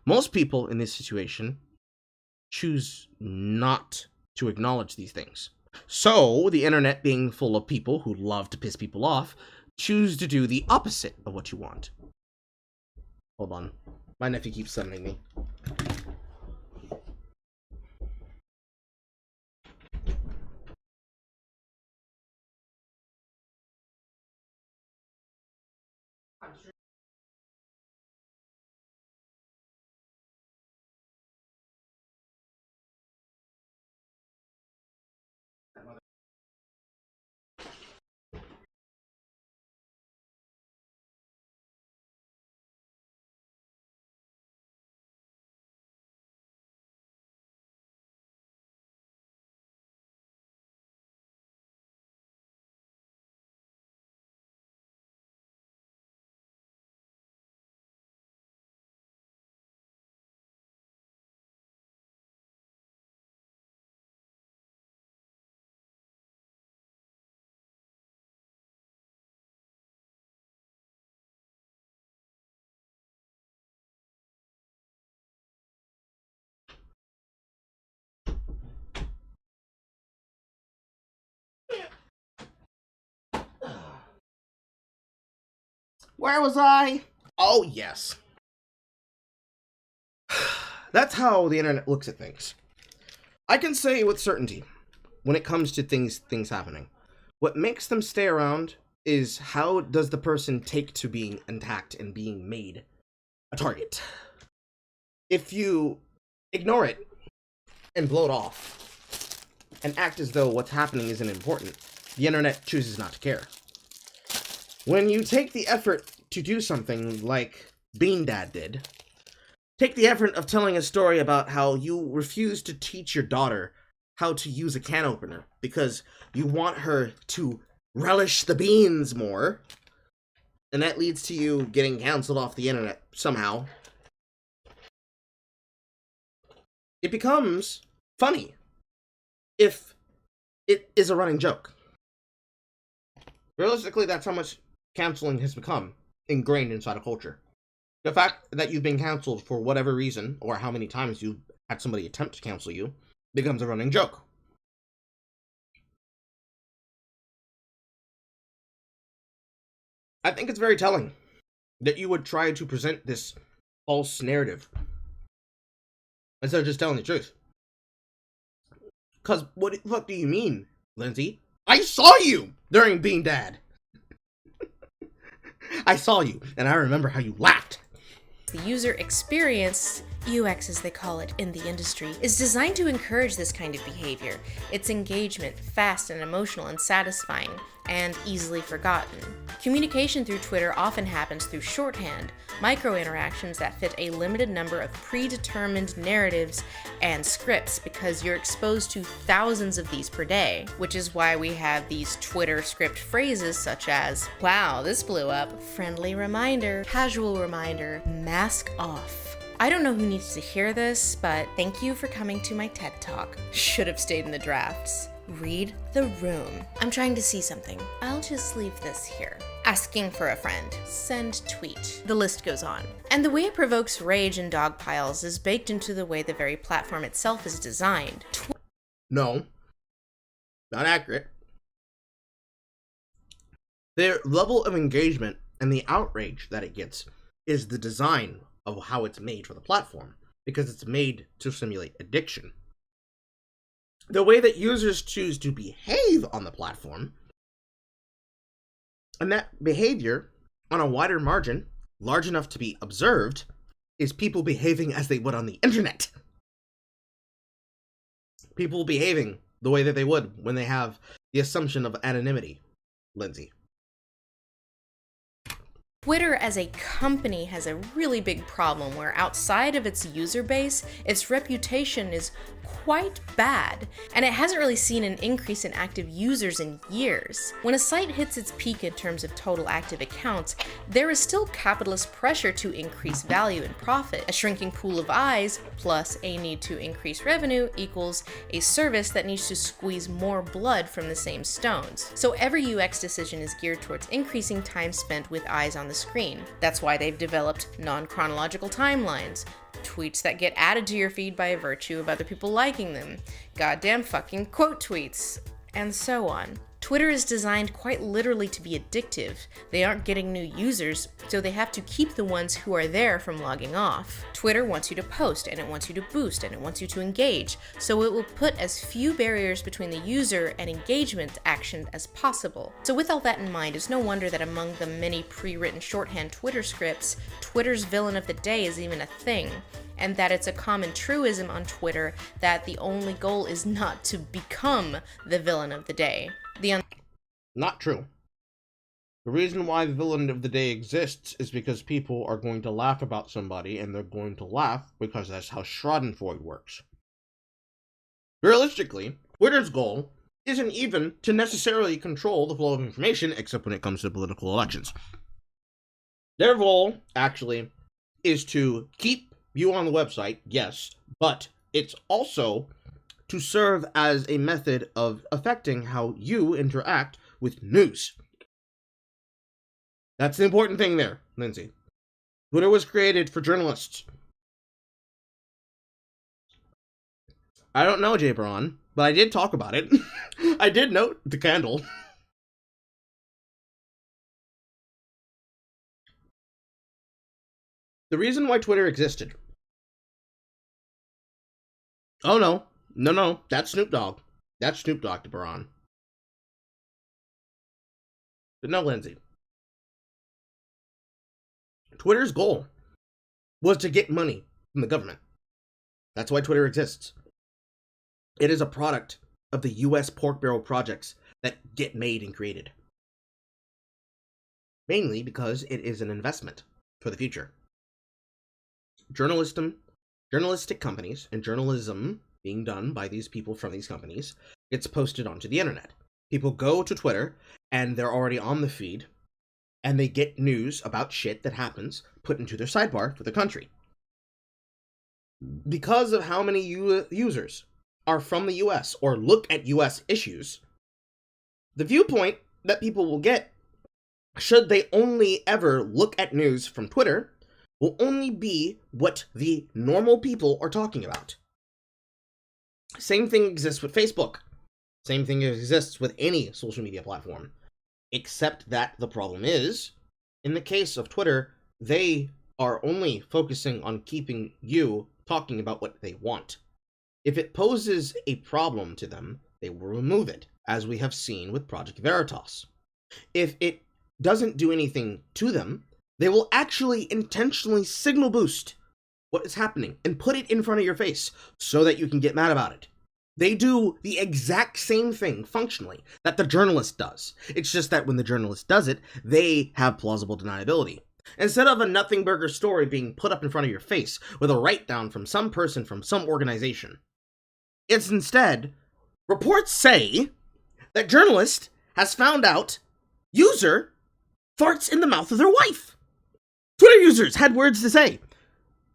Speaker 1: Most people in this situation choose not to acknowledge these things. So, the internet being full of people who love to piss people off, choose to do the opposite of what you want. Hold on. My nephew keeps summoning me. Where was I? Oh, yes. That's how the internet looks at things. I can say with certainty, when it comes to things happening, what makes them stay around is how does the person take to being attacked and being made a target. If you ignore it and blow it off and act as though what's happening isn't important, the internet chooses not to care. When you take the effort to do something like Bean Dad did, take the effort of telling a story about how you refuse to teach your daughter how to use a can opener because you want her to relish the beans more, and that leads to you getting canceled off the internet somehow, it becomes funny if it is a running joke. Realistically, that's how much canceling has become ingrained inside a culture. The fact that you've been canceled for whatever reason, or how many times you've had somebody attempt to cancel you, becomes a running joke. I think it's very telling that you would try to present this false narrative instead of just telling the truth. Because what the fuck do you mean, Lindsey? I saw you during Being Dad. I saw you, and I remember how you laughed.
Speaker 2: The user experience, UX as they call it in the industry, is designed to encourage this kind of behavior. It's engagement, fast and emotional and satisfying, and easily forgotten. Communication through Twitter often happens through shorthand, micro-interactions that fit a limited number of predetermined narratives and scripts because you're exposed to thousands of these per day, which is why we have these Twitter script phrases such as, wow, this blew up, friendly reminder, casual reminder, mask off. I don't know who needs to hear this, but thank you for coming to my TED Talk. Should have stayed in the drafts. Read the room. I'm trying to see something. I'll just leave this here. Asking for a friend. Send tweet. The list goes on. And the way it provokes rage and dog piles is baked into the way the very platform itself is designed.
Speaker 1: No. Not accurate. Their level of engagement and the outrage that it gets is the design of how it's made for the platform, because it's made to simulate addiction. The way that users choose to behave on the platform, and that behavior on a wider margin, large enough to be observed, is people behaving as they would on the internet. People behaving the way that they would when they have the assumption of anonymity, Lindsey.
Speaker 2: Twitter as a company has a really big problem where outside of its user base, its reputation is quite bad, and it hasn't really seen an increase in active users in years. When a site hits its peak in terms of total active accounts, there is still capitalist pressure to increase value and profit. A shrinking pool of eyes plus a need to increase revenue equals a service that needs to squeeze more blood from the same stones. So every UX decision is geared towards increasing time spent with eyes on the screen. That's why they've developed non-chronological timelines, tweets that get added to your feed by virtue of other people liking them, goddamn fucking quote tweets, and so on. Twitter is designed quite literally to be addictive. They aren't getting new users, so they have to keep the ones who are there from logging off. Twitter wants you to post, and it wants you to boost, and it wants you to engage, so it will put as few barriers between the user and engagement action as possible. So with all that in mind, it's no wonder that among the many pre-written shorthand Twitter scripts, Twitter's villain of the day is even a thing, and that it's a common truism on Twitter that the only goal is not to become the villain of the day.
Speaker 1: Not true. The reason why the villain of the day exists is because people are going to laugh about somebody, and they're going to laugh because that's how Schadenfreude works. Realistically, Twitter's goal isn't even to necessarily control the flow of information, except when it comes to political elections. Their goal, actually, is to keep you on the website, yes, but it's also to serve as a method of affecting how you interact with news. That's the important thing there, Lindsey. Twitter was created for journalists. I don't know, Jay Braun, but I did talk about it. I did note the candle. The reason why Twitter existed. Oh, no, that's Snoop Dogg. That's Snoop Dogg to Baron. But no, Lindsey. Twitter's goal was to get money from the government. That's why Twitter exists. It is a product of the U.S. pork barrel projects that get made and created. Mainly because it is an investment for the future. Journalistic companies and journalism being done by these people from these companies gets posted onto the internet. People go to Twitter and they're already on the feed and they get news about shit that happens put into their sidebar for the country. Because of how many users are from the US or look at US issues, the viewpoint that people will get, should they only ever look at news from Twitter, will only be what the normal people are talking about. Same thing exists with Facebook. Same thing exists with any social media platform. Except that the problem is, in the case of Twitter, they are only focusing on keeping you talking about what they want. If it poses a problem to them, they will remove it, as we have seen with Project Veritas. If it doesn't do anything to them, they will actually intentionally signal boost what is happening and put it in front of your face so that you can get mad about it. They do the exact same thing functionally that the journalist does. It's just that when the journalist does it, they have plausible deniability. Instead of a nothing burger story being put up in front of your face with a write-down from some person from some organization, it's instead, reports say that journalist has found out user farts in the mouth of their wife. Twitter users had words to say.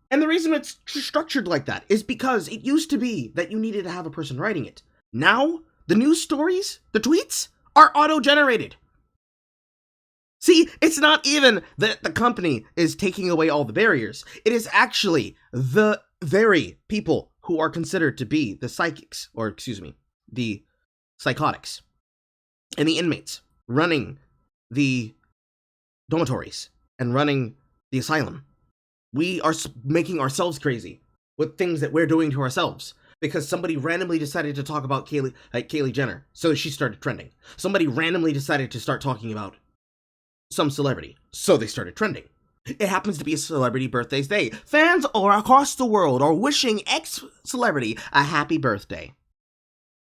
Speaker 1: And the reason it's structured like that is because it used to be that you needed to have a person writing it. Now, the news stories, the tweets, are auto-generated. See, it's not even that the company is taking away all the barriers. It is actually the very people who are considered to be the psychics, or excuse me, the psychotics, and the inmates running the dormitories and running the asylum. We are making ourselves crazy with things that we're doing to ourselves because somebody randomly decided to talk about Kylie Jenner, so she started trending. Somebody randomly decided to start talking about some celebrity, so they started trending. It happens to be a celebrity birthday's day. Fans all across the world are wishing X celebrity a happy birthday.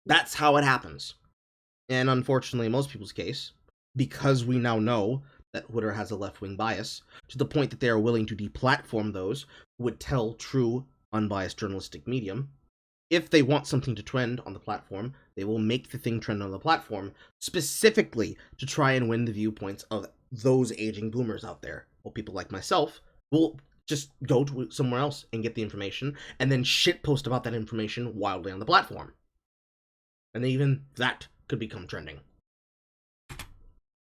Speaker 1: That's how it happens. And unfortunately, in most people's case, because we now know that Twitter has a left-wing bias, to the point that they are willing to deplatform those who would tell true, unbiased journalistic medium. If they want something to trend on the platform, they will make the thing trend on the platform, specifically to try and win the viewpoints of those aging boomers out there. Well, people like myself will just go to somewhere else and get the information, and then shitpost about that information wildly on the platform. And even that could become trending.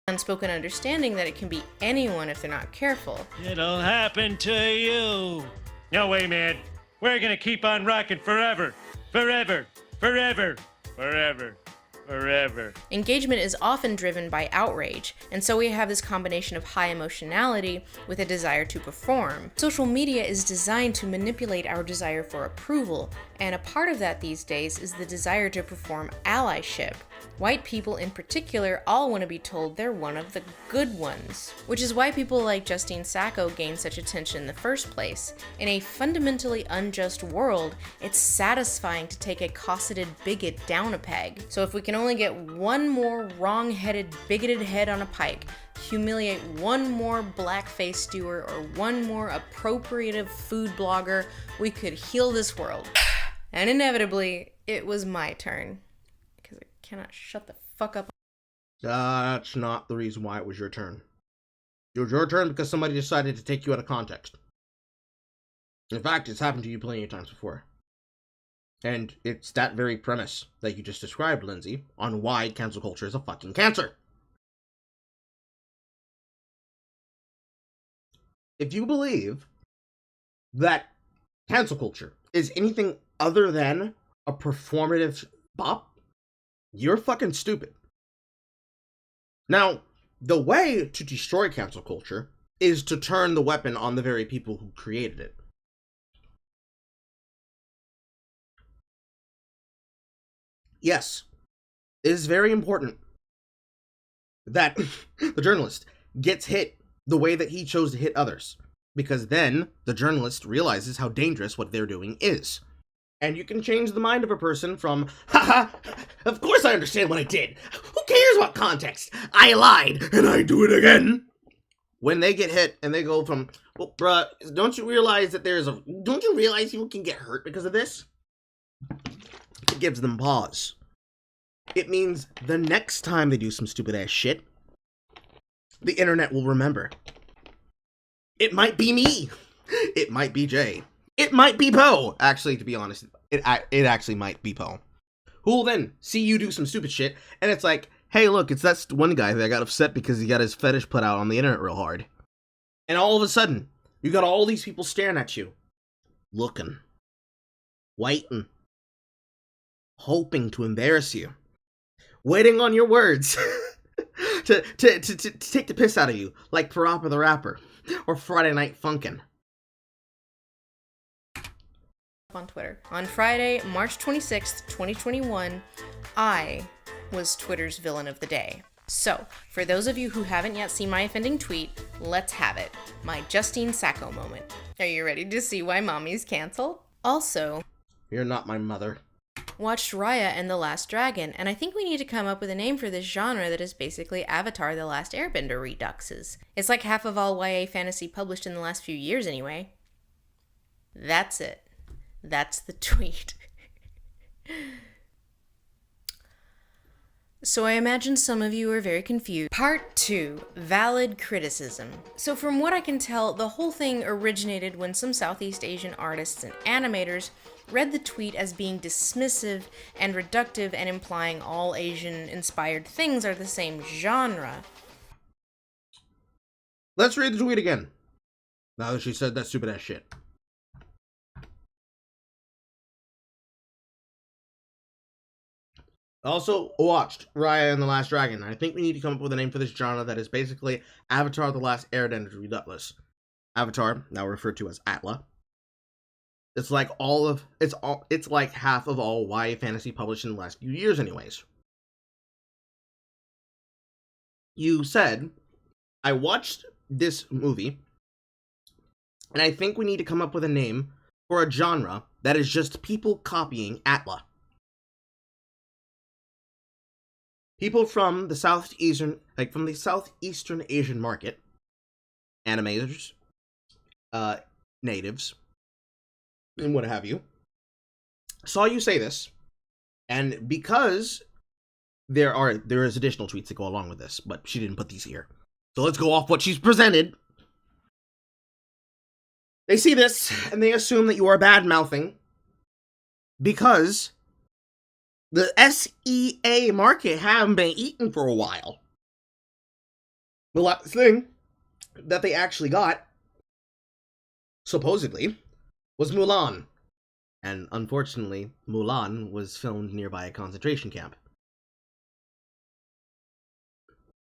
Speaker 2: Unspoken understanding that it can be anyone if they're not careful.
Speaker 8: It'll happen to you. No way, man. We're gonna keep on rocking forever. Forever. Forever. Forever. Forever.
Speaker 2: Engagement is often driven by outrage, and so we have this combination of high emotionality with a desire to perform. Social media is designed to manipulate our desire for approval, and a part of that these days is the desire to perform allyship. White people in particular all want to be told they're one of the good ones, which is why people like Justine Sacco gain such attention in the first place. In a fundamentally unjust world, it's satisfying to take a cosseted bigot down a peg. So if we can only get one more wrong-headed, bigoted head on a pike, humiliate one more blackface stewer or one more appropriative food blogger, we could heal this world. And inevitably, it was my turn. Because I cannot shut the fuck up.
Speaker 1: That's not the reason why it was your turn. It was your turn because somebody decided to take you out of context. In fact, it's happened to you plenty of times before. And it's that very premise that you just described, Lindsey, on why cancel culture is a fucking cancer. If you believe that cancel culture is anything other than a performative bop, you're fucking stupid. Now, the way to destroy cancel culture is to turn the weapon on the very people who created it. Yes, it is very important that the journalist gets hit the way that he chose to hit others, because then the journalist realizes how dangerous what they're doing is. And you can change the mind of a person from, haha, of course I understand what I did. Who cares what context? I lied, and I do it again. When they get hit and they go from, well, bruh, don't you realize that don't you realize people can get hurt because of this? It gives them pause. It means the next time they do some stupid ass shit, the internet will remember. It might be me. It might be Jay. It might be Poe. Actually, to be honest, it actually might be Poe. Who will then see you do some stupid shit, and it's like, hey, look, it's that one guy that got upset because he got his fetish put out on the internet real hard. And all of a sudden, you got all these people staring at you, looking, waiting, hoping to embarrass you, waiting on your words to take the piss out of you, like Parappa the Rapper or Friday Night Funkin'.
Speaker 2: On Twitter. On Friday, March 26th, 2021, I was Twitter's villain of the day. So, for those of you who haven't yet seen my offending tweet, let's have it. My Justine Sacco moment. Are you ready to see why mommy's canceled? Also,
Speaker 1: You're not my mother.
Speaker 2: watched Raya and the Last Dragon, and I think we need to come up with a name for this genre that is basically Avatar the Last Airbender reduxes. It's like half of all YA fantasy published in the last few years anyway. That's it. That's the tweet. So I imagine some of you are very confused. Part 2, valid criticism. So from what I can tell, the whole thing originated when some Southeast Asian artists and animators read the tweet as being dismissive and reductive and implying all Asian-inspired things are the same genre.
Speaker 1: Let's read the tweet again, now that she said that stupid ass shit. Also watched Raya and the Last Dragon. I think we need to come up with a name for this genre that is basically Avatar the Last Airbender reductless. Avatar, now referred to as Atla. It's like it's like half of all YA fantasy published in the last few years anyways. You said, I watched this movie, and I think we need to come up with a name for a genre that is just people copying Atla. People from the Southeastern Asian market, animators, natives, and what have you, saw you say this, and because there is additional tweets that go along with this, but she didn't put these here. So let's go off what she's presented. They see this, and they assume that you are bad-mouthing because the SEA market haven't been eaten for a while. The last thing that they actually got, supposedly, was Mulan. And unfortunately, Mulan was filmed nearby a concentration camp.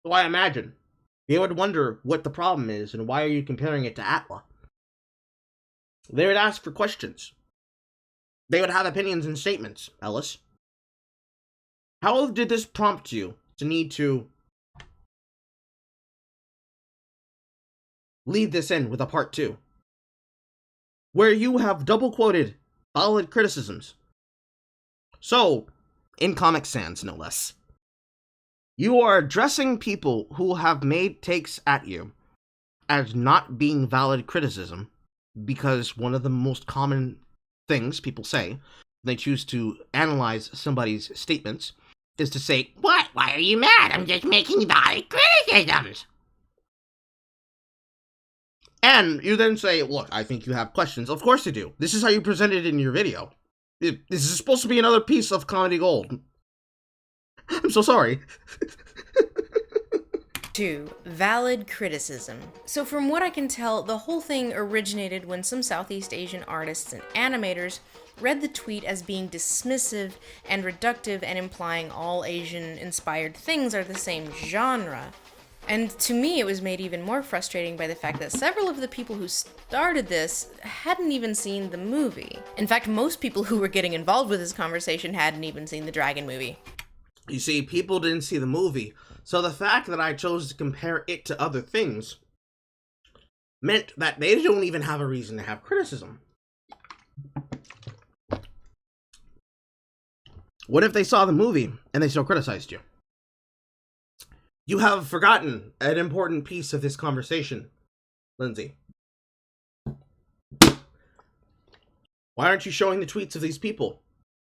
Speaker 1: So I imagine they would wonder what the problem is and why are you comparing it to Atla. They would ask for questions. They would have opinions and statements, Ellis. How did this prompt you to need to lead this in with a part 2? Where you have double quoted valid criticisms. So, in Comic Sans, no less. You are addressing people who have made takes at you as not being valid criticism, because one of the most common things people say when they choose to analyze somebody's statements is to say, "What? Why are you mad? I'm just making valid criticisms." And you then say, "Look, I think you have questions." Of course you do. This is how you present it in your video. This is supposed to be another piece of comedy gold. I'm so sorry.
Speaker 2: 2. Valid criticism. So from what I can tell, the whole thing originated when some Southeast Asian artists and animators read the tweet as being dismissive and reductive and implying all Asian-inspired things are the same genre. And to me, it was made even more frustrating by the fact that several of the people who started this hadn't even seen the movie. In fact, most people who were getting involved with this conversation hadn't even seen the Dragon movie.
Speaker 1: You see, people didn't see the movie, so the fact that I chose to compare it to other things meant that they don't even have a reason to have criticism. What if they saw the movie and they still criticized you? You have forgotten an important piece of this conversation, Lindsey. Why aren't you showing the tweets of these people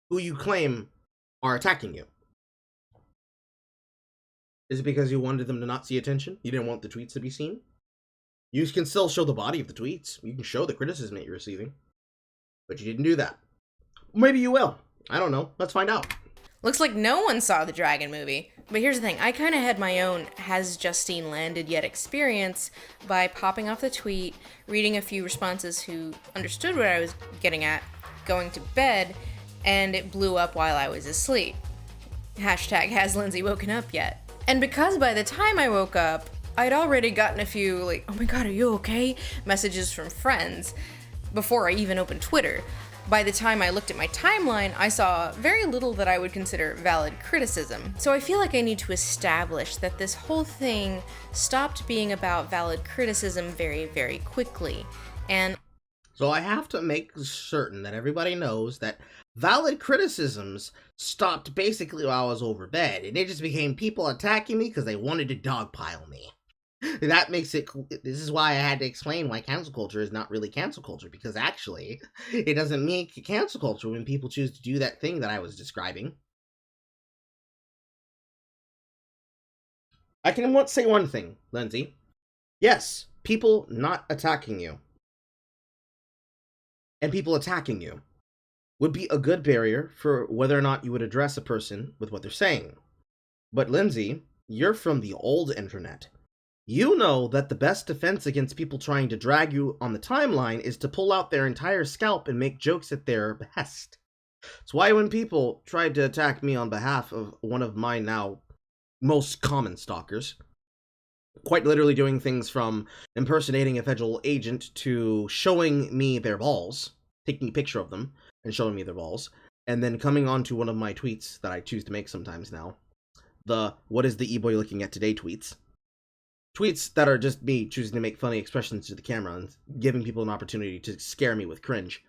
Speaker 1: who you claim are attacking you? Is it because you wanted them to not see attention? You didn't want the tweets to be seen? You can still show the body of the tweets. You can show the criticism that you're receiving. But you didn't do that. Maybe you will. I don't know. Let's find out.
Speaker 2: Looks like no one saw the Dragon movie. But here's the thing, I kind of had my own has Justine landed yet experience by popping off the tweet, reading a few responses who understood what I was getting at, going to bed, and it blew up while I was asleep. Hashtag has Lindsey woken up yet? And because by the time I woke up, I'd already gotten a few, like, oh my god, are you okay? Messages from friends before I even opened Twitter. By the time I looked at my timeline, I saw very little that I would consider valid criticism. So I feel like I need to establish that this whole thing stopped being about valid criticism very, very quickly. And
Speaker 1: so I have to make certain that everybody knows that valid criticisms stopped basically while I was over bed, and it just became people attacking me because they wanted to dogpile me. That makes it, this is why I had to explain why cancel culture is not really cancel culture, because actually, it doesn't make cancel culture when people choose to do that thing that I was describing. I can say one thing, Lindsey. Yes, people not attacking you, and people attacking you, would be a good barrier for whether or not you would address a person with what they're saying. But Lindsey, you're from the old internet. You know that the best defense against people trying to drag you on the timeline is to pull out their entire scalp and make jokes at their behest. It's why when people tried to attack me on behalf of one of my now most common stalkers, quite literally doing things from impersonating a federal agent to showing me their balls, taking a picture of them and showing me their balls, and then coming on to one of my tweets that I choose to make sometimes now, the "what is the e-boy looking at today" tweets. Tweets that are just me choosing to make funny expressions to the camera and giving people an opportunity to scare me with cringe.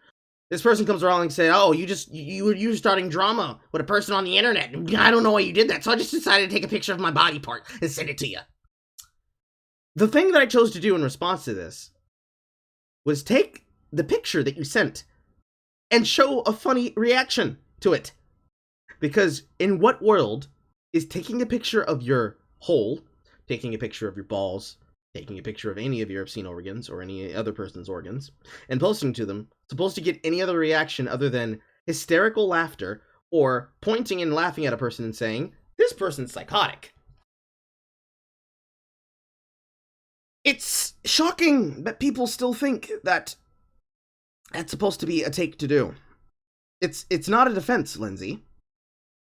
Speaker 1: This person comes around and says, oh, you're starting drama with a person on the internet. I don't know why you did that, so I just decided to take a picture of my body part and send it to you. The thing that I chose to do in response to this was take the picture that you sent and show a funny reaction to it. Because in what world is taking a picture of your hole, taking a picture of your balls, taking a picture of any of your obscene organs or any other person's organs, and posting to them, supposed to get any other reaction other than hysterical laughter or pointing and laughing at a person and saying, this person's psychotic? It's shocking that people still think that that's supposed to be a take to do. It's not a defense, Lindsey.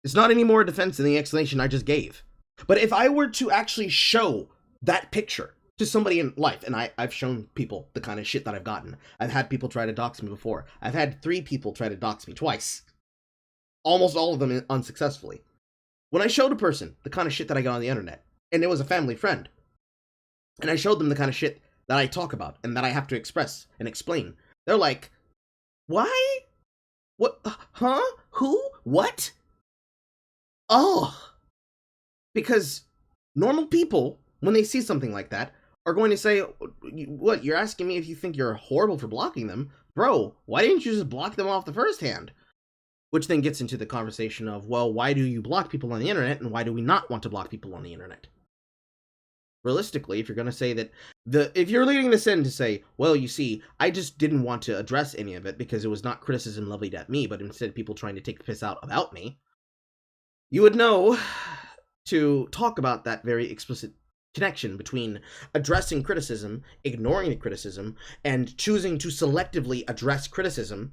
Speaker 1: It's not any more a defense than the explanation I just gave. But if I were to actually show that picture to somebody in life, and I've shown people the kind of shit that I've gotten. I've had people try to dox me before. I've had 3 people try to dox me twice. Almost all of them unsuccessfully. When I showed a person the kind of shit that I got on the internet, and it was a family friend, and I showed them the kind of shit that I talk about and that I have to express and explain, they're like, why? What? Huh? Who? What? Oh. Because normal people, when they see something like that, are going to say, what, you're asking me if you think you're horrible for blocking them? Bro, why didn't you just block them off the first hand? Which then gets into the conversation of, well, why do you block people on the internet, and why do we not want to block people on the internet? Realistically, if you're going to say that, if you're leading this in to say, well, you see, I just didn't want to address any of it because it was not criticism levied at me, but instead people trying to take the piss out about me, you would know to talk about that very explicit connection between addressing criticism, ignoring the criticism, and choosing to selectively address criticism,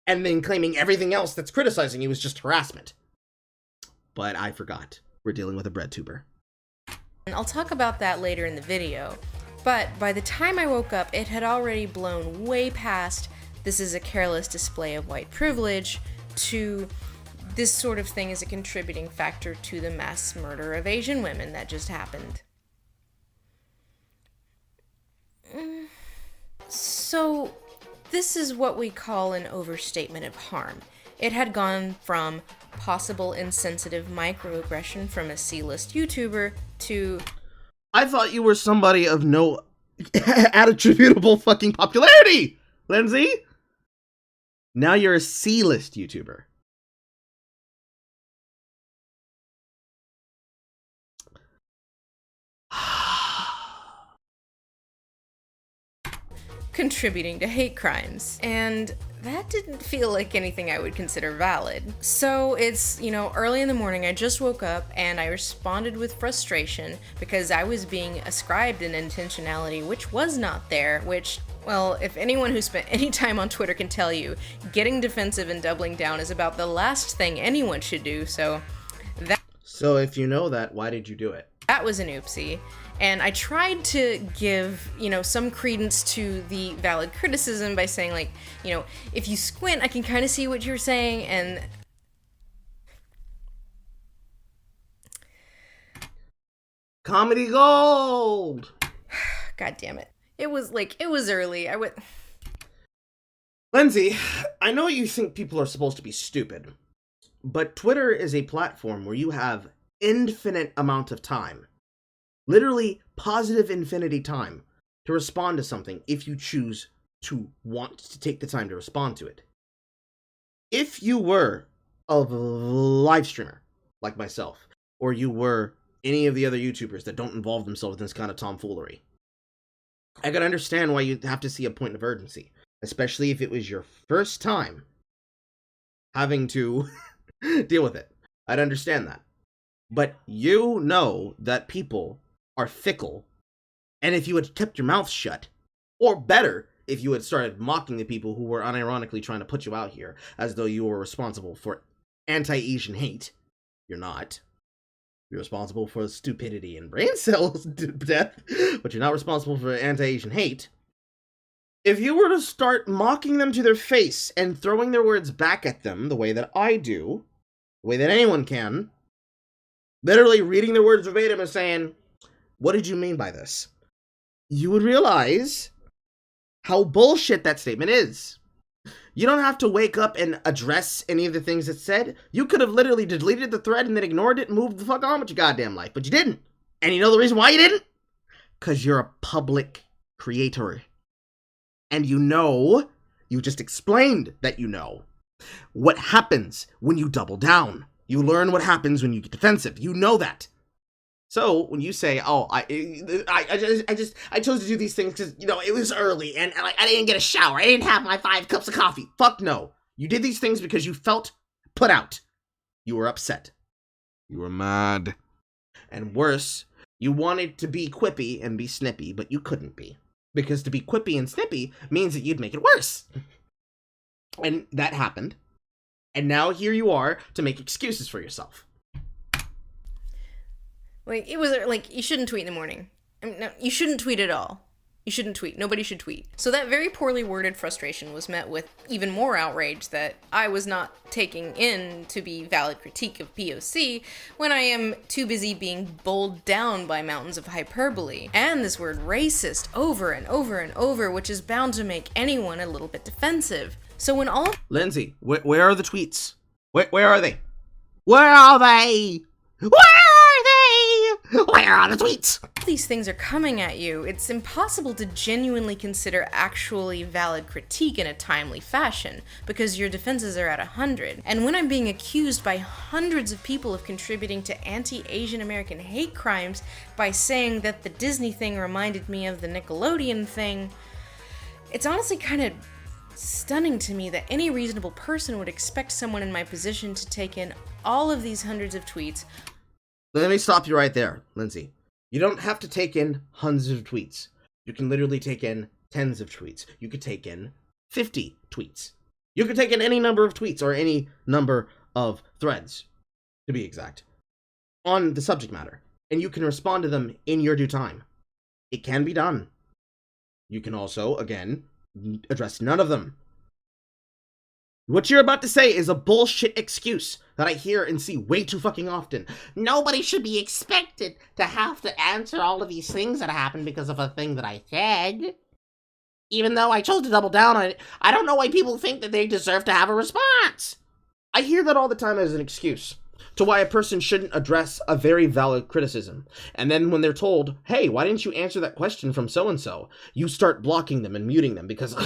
Speaker 1: and then claiming everything else that's criticizing you is just harassment. But I forgot. We're dealing with a bread tuber.
Speaker 2: And I'll talk about that later in the video. But by the time I woke up, it had already blown way past this is a careless display of white privilege to this sort of thing is a contributing factor to the mass murder of Asian women that just happened. So, this is what we call an overstatement of harm. It had gone from possible insensitive microaggression from a C-list YouTuber to...
Speaker 1: I thought you were somebody of no attributable fucking popularity, Lindsey! Now you're a C-list YouTuber.
Speaker 2: contributing to hate crimes. And that didn't feel like anything I would consider valid. So it's, early in the morning, I just woke up and I responded with frustration because I was being ascribed an intentionality which was not there, which, well, if anyone who spent any time on Twitter can tell you, getting defensive and doubling down is about the last thing anyone should do, so
Speaker 1: if you know that, why did you do it?
Speaker 2: that was an oopsie. And I tried to give, some credence to the valid criticism by saying, like, if you squint, I can kind of see what you're saying, and...
Speaker 1: Comedy gold!
Speaker 2: God damn it. It was early.
Speaker 1: Lindsey, I know you think people are supposed to be stupid, but Twitter is a platform where you have infinite amount of time. Literally positive infinity time to respond to something if you choose to want to take the time to respond to it. If you were a live streamer like myself, or you were any of the other YouTubers that don't involve themselves in this kind of tomfoolery, I could understand why you'd have to see a point of urgency, especially if it was your first time having to deal with it. I'd understand that. But you know that people are fickle, and if you had kept your mouth shut, or better, if you had started mocking the people who were unironically trying to put you out here as though you were responsible for anti-Asian hate, you're not. You're responsible for stupidity and brain cells death, but you're not responsible for anti-Asian hate. If you were to start mocking them to their face and throwing their words back at them the way that I do, the way that anyone can, literally reading their words verbatim and saying, "What did you mean by this?" you would realize how bullshit that statement is. You don't have to wake up and address any of the things it said. You could have literally deleted the thread and then ignored it and moved the fuck on with your goddamn life, but you didn't. And you know the reason why you didn't? Because you're a public creator. And you just explained that what happens when you double down. You learn what happens when you get defensive. You know that. So when you say, "Oh, I chose to do these things because it was early and I didn't get a shower. I didn't have my 5 cups of coffee." Fuck no. You did these things because you felt put out. You were upset. You were mad. And worse, you wanted to be quippy and be snippy, but you couldn't be. Because to be quippy and snippy means that you'd make it worse. And that happened. And now here you are to make excuses for yourself.
Speaker 2: It was you shouldn't tweet in the morning. No, you shouldn't tweet at all. You shouldn't tweet. Nobody should tweet. So that very poorly worded frustration was met with even more outrage that I was not taking in to be valid critique of POC when I am too busy being bowled down by mountains of hyperbole. And this word racist over and over and over, which is bound to make anyone a little bit defensive. So when all...
Speaker 1: Lindsey, where are the tweets? Where are they? Where are they? Where are they? Where are the tweets?
Speaker 2: These things are coming at you. It's impossible to genuinely consider actually valid critique in a timely fashion because your defenses are at 100. And when I'm being accused by hundreds of people of contributing to anti-Asian American hate crimes by saying that the Disney thing reminded me of the Nickelodeon thing, it's honestly kind of stunning to me that any reasonable person would expect someone in my position to take in all of these hundreds of tweets.
Speaker 1: Let me stop you right there, Lindsey. You don't have to take in hundreds of tweets. You can literally take in tens of tweets. You could take in 50 tweets. You could take in any number of tweets or any number of threads, to be exact, on the subject matter. and you can respond to them in your due time. It can be done. You can also, again, address none of them. What you're about to say is a bullshit excuse that I hear and see way too fucking often. Nobody should be expected to have to answer all of these things that happen because of a thing that I said. Even though I chose to double down on it, I don't know why people think that they deserve to have a response. I hear that all the time as an excuse to why a person shouldn't address a very valid criticism. And then when they're told, hey, why didn't you answer that question from so-and-so? You start blocking them and muting them because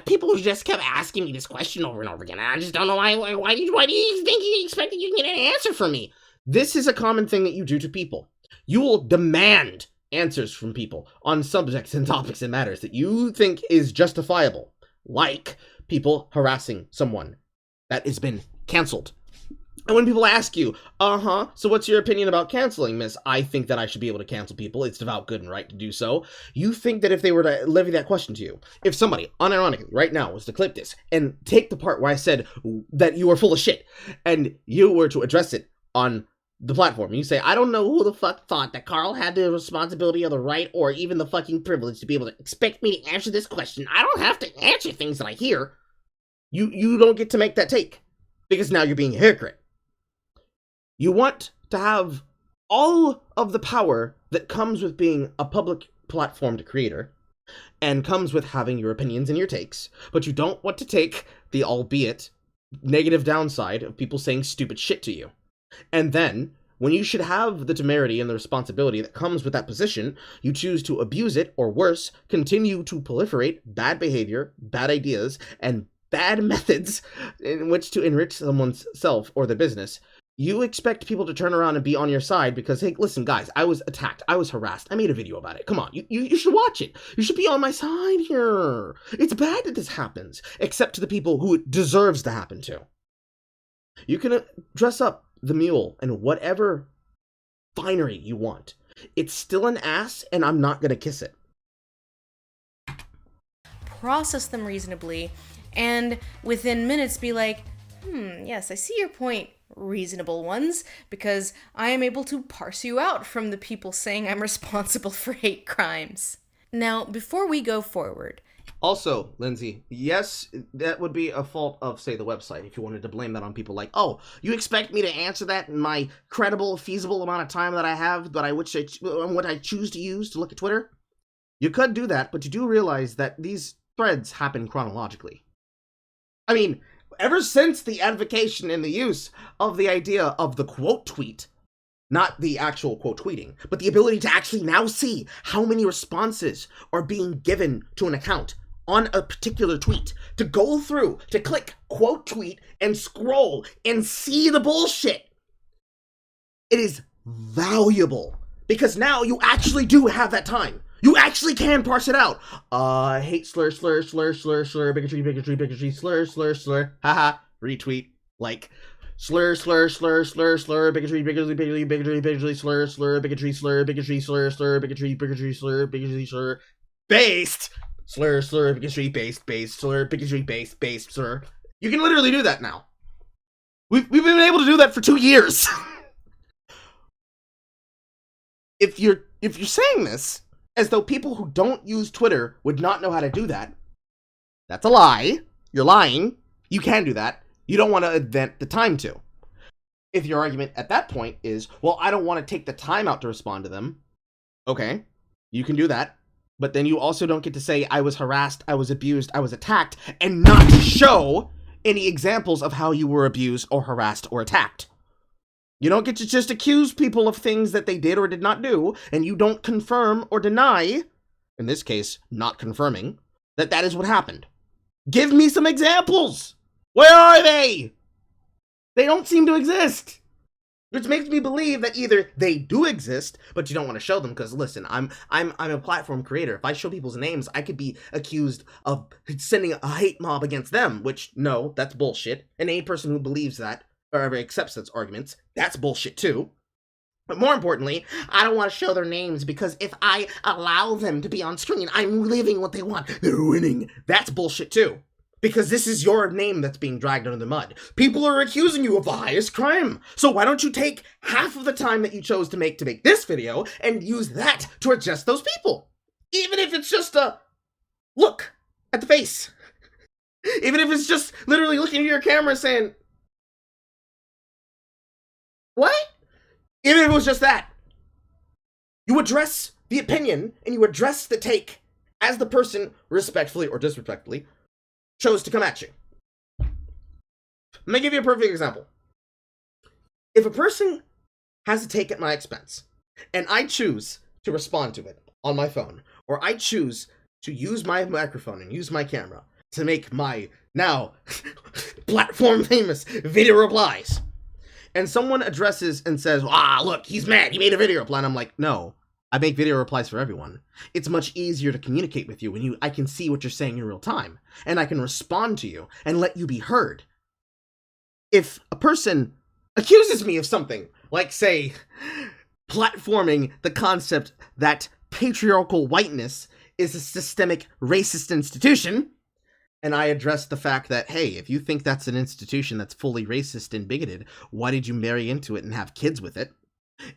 Speaker 1: people just kept asking me this question over and over again. And I just don't know why do you think you expect you can get an answer from me? This is a common thing that you do to people. You will demand answers from people on subjects and topics and matters that you think is justifiable. Like people harassing someone that has been canceled. And when people ask you, so what's your opinion about canceling, miss? I think that I should be able to cancel people. It's devout good and right to do so. You think that if they were to levy that question to you, if somebody, unironically, right now, was to clip this and take the part where I said that you were full of shit, and you were to address it on the platform, you say, I don't know who the fuck thought that Carl had the responsibility or the right or even the fucking privilege to be able to expect me to answer this question. I don't have to answer things that I hear. You don't get to make that take, because now you're being a hypocrite. You want to have all of the power that comes with being a public platformed creator and comes with having your opinions and your takes, but you don't want to take the albeit negative downside of people saying stupid shit to you. And then, when you should have the temerity and the responsibility that comes with that position, you choose to abuse it, or worse, continue to proliferate bad behavior, bad ideas, and bad methods in which to enrich someone's self or their business. You expect people to turn around and be on your side because, hey, listen, guys, I was attacked. I was harassed. I made a video about it. Come on, you should watch it. You should be on my side here. It's bad that this happens, except to the people who it deserves to happen to. You can dress up the mule in whatever finery you want. It's still an ass, and I'm not going to kiss it.
Speaker 2: Process them reasonably, and within minutes be like, yes, I see your point, reasonable ones, because I am able to parse you out from the people saying I'm responsible for hate crimes. Now, before we go forward...
Speaker 1: Also, Lindsay, yes, that would be a fault of, say, the website, if you wanted to blame that on people like, oh, you expect me to answer that in my credible, feasible amount of time that I have, what I choose to use to look at Twitter? You could do that, but you do realize that these threads happen chronologically. I mean, ever since the advocation and the use of the idea of the quote tweet, not the actual quote tweeting, but the ability to actually now see how many responses are being given to an account on a particular tweet, to go through, to click quote tweet and scroll and see the bullshit. It is valuable because now you actually do have that time. You actually can parse it out. Hate slur, bigotry, slur, haha, retweet, like, slur, bigotry, based, slur, bigotry, based, slur, bigotry, based, slur. You can literally do that now. We've been able to do that for 2 years. If you're saying this as though people who don't use Twitter would not know how to do that, that's a lie. You're lying. You can do that. You don't want to invent the time to. If your argument at that point is, well, I don't want to take the time out to respond to them, okay, you can do that. But then you also don't get to say, I was harassed, I was abused, I was attacked, and not show any examples of how you were abused or harassed or attacked. You don't get to just accuse people of things that they did or did not do, and you don't confirm or deny, in this case, not confirming, that that is what happened. Give me some examples! Where are they? They don't seem to exist. Which makes me believe that either they do exist, but you don't want to show them because, listen, I'm a platform creator. If I show people's names, I could be accused of sending a hate mob against them, which, no, that's bullshit. And any person who believes that, or ever accepts such arguments, that's bullshit too. But more importantly, I don't want to show their names because if I allow them to be on screen, I'm living what they want. They're winning. That's bullshit too. because this is your name that's being dragged under the mud. People are accusing you of the highest crime. So why don't you take half of the time that you chose to make this video and use that to address those people? Even if it's just a look at the face. Even if it's just literally looking at your camera saying, what? Even if it was just that. You address the opinion and you address the take as the person, respectfully or disrespectfully, chose to come at you. Let me give you a perfect example. If a person has a take at my expense, and I choose to respond to it on my phone, or I choose to use my microphone and use my camera to make my now platform famous video replies, and someone addresses and says, look, he's mad, he made a video reply, and I'm like, no, I make video replies for everyone. It's much easier to communicate with you when I can see what you're saying in real time, and I can respond to you and let you be heard. If a person accuses me of something, like, say, platforming the concept that patriarchal whiteness is a systemic racist institution, and I address the fact that, hey, if you think that's an institution that's fully racist and bigoted, why did you marry into it and have kids with it?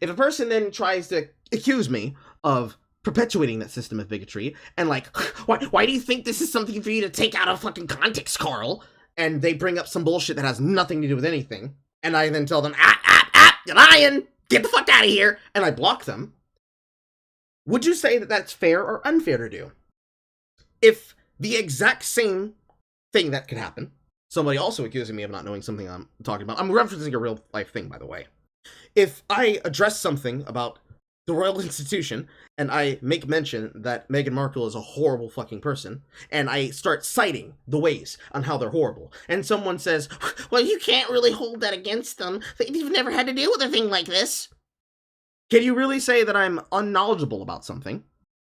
Speaker 1: If a person then tries to accuse me of perpetuating that system of bigotry, and like, why do you think this is something for you to take out of fucking context, Carl? And they bring up some bullshit that has nothing to do with anything, and I then tell them, you're lying, get the fuck out of here, and I block them. Would you say that that's fair or unfair to do? If the exact same thing that could happen, somebody also accusing me of not knowing something I'm talking about, I'm referencing a real life thing, by the way. If I address something about the royal institution, and I make mention that Meghan Markle is a horrible fucking person, and I start citing the ways on how they're horrible, and someone says, well, you can't really hold that against them, they've never had to deal with a thing like this. Can you really say that I'm unknowledgeable about something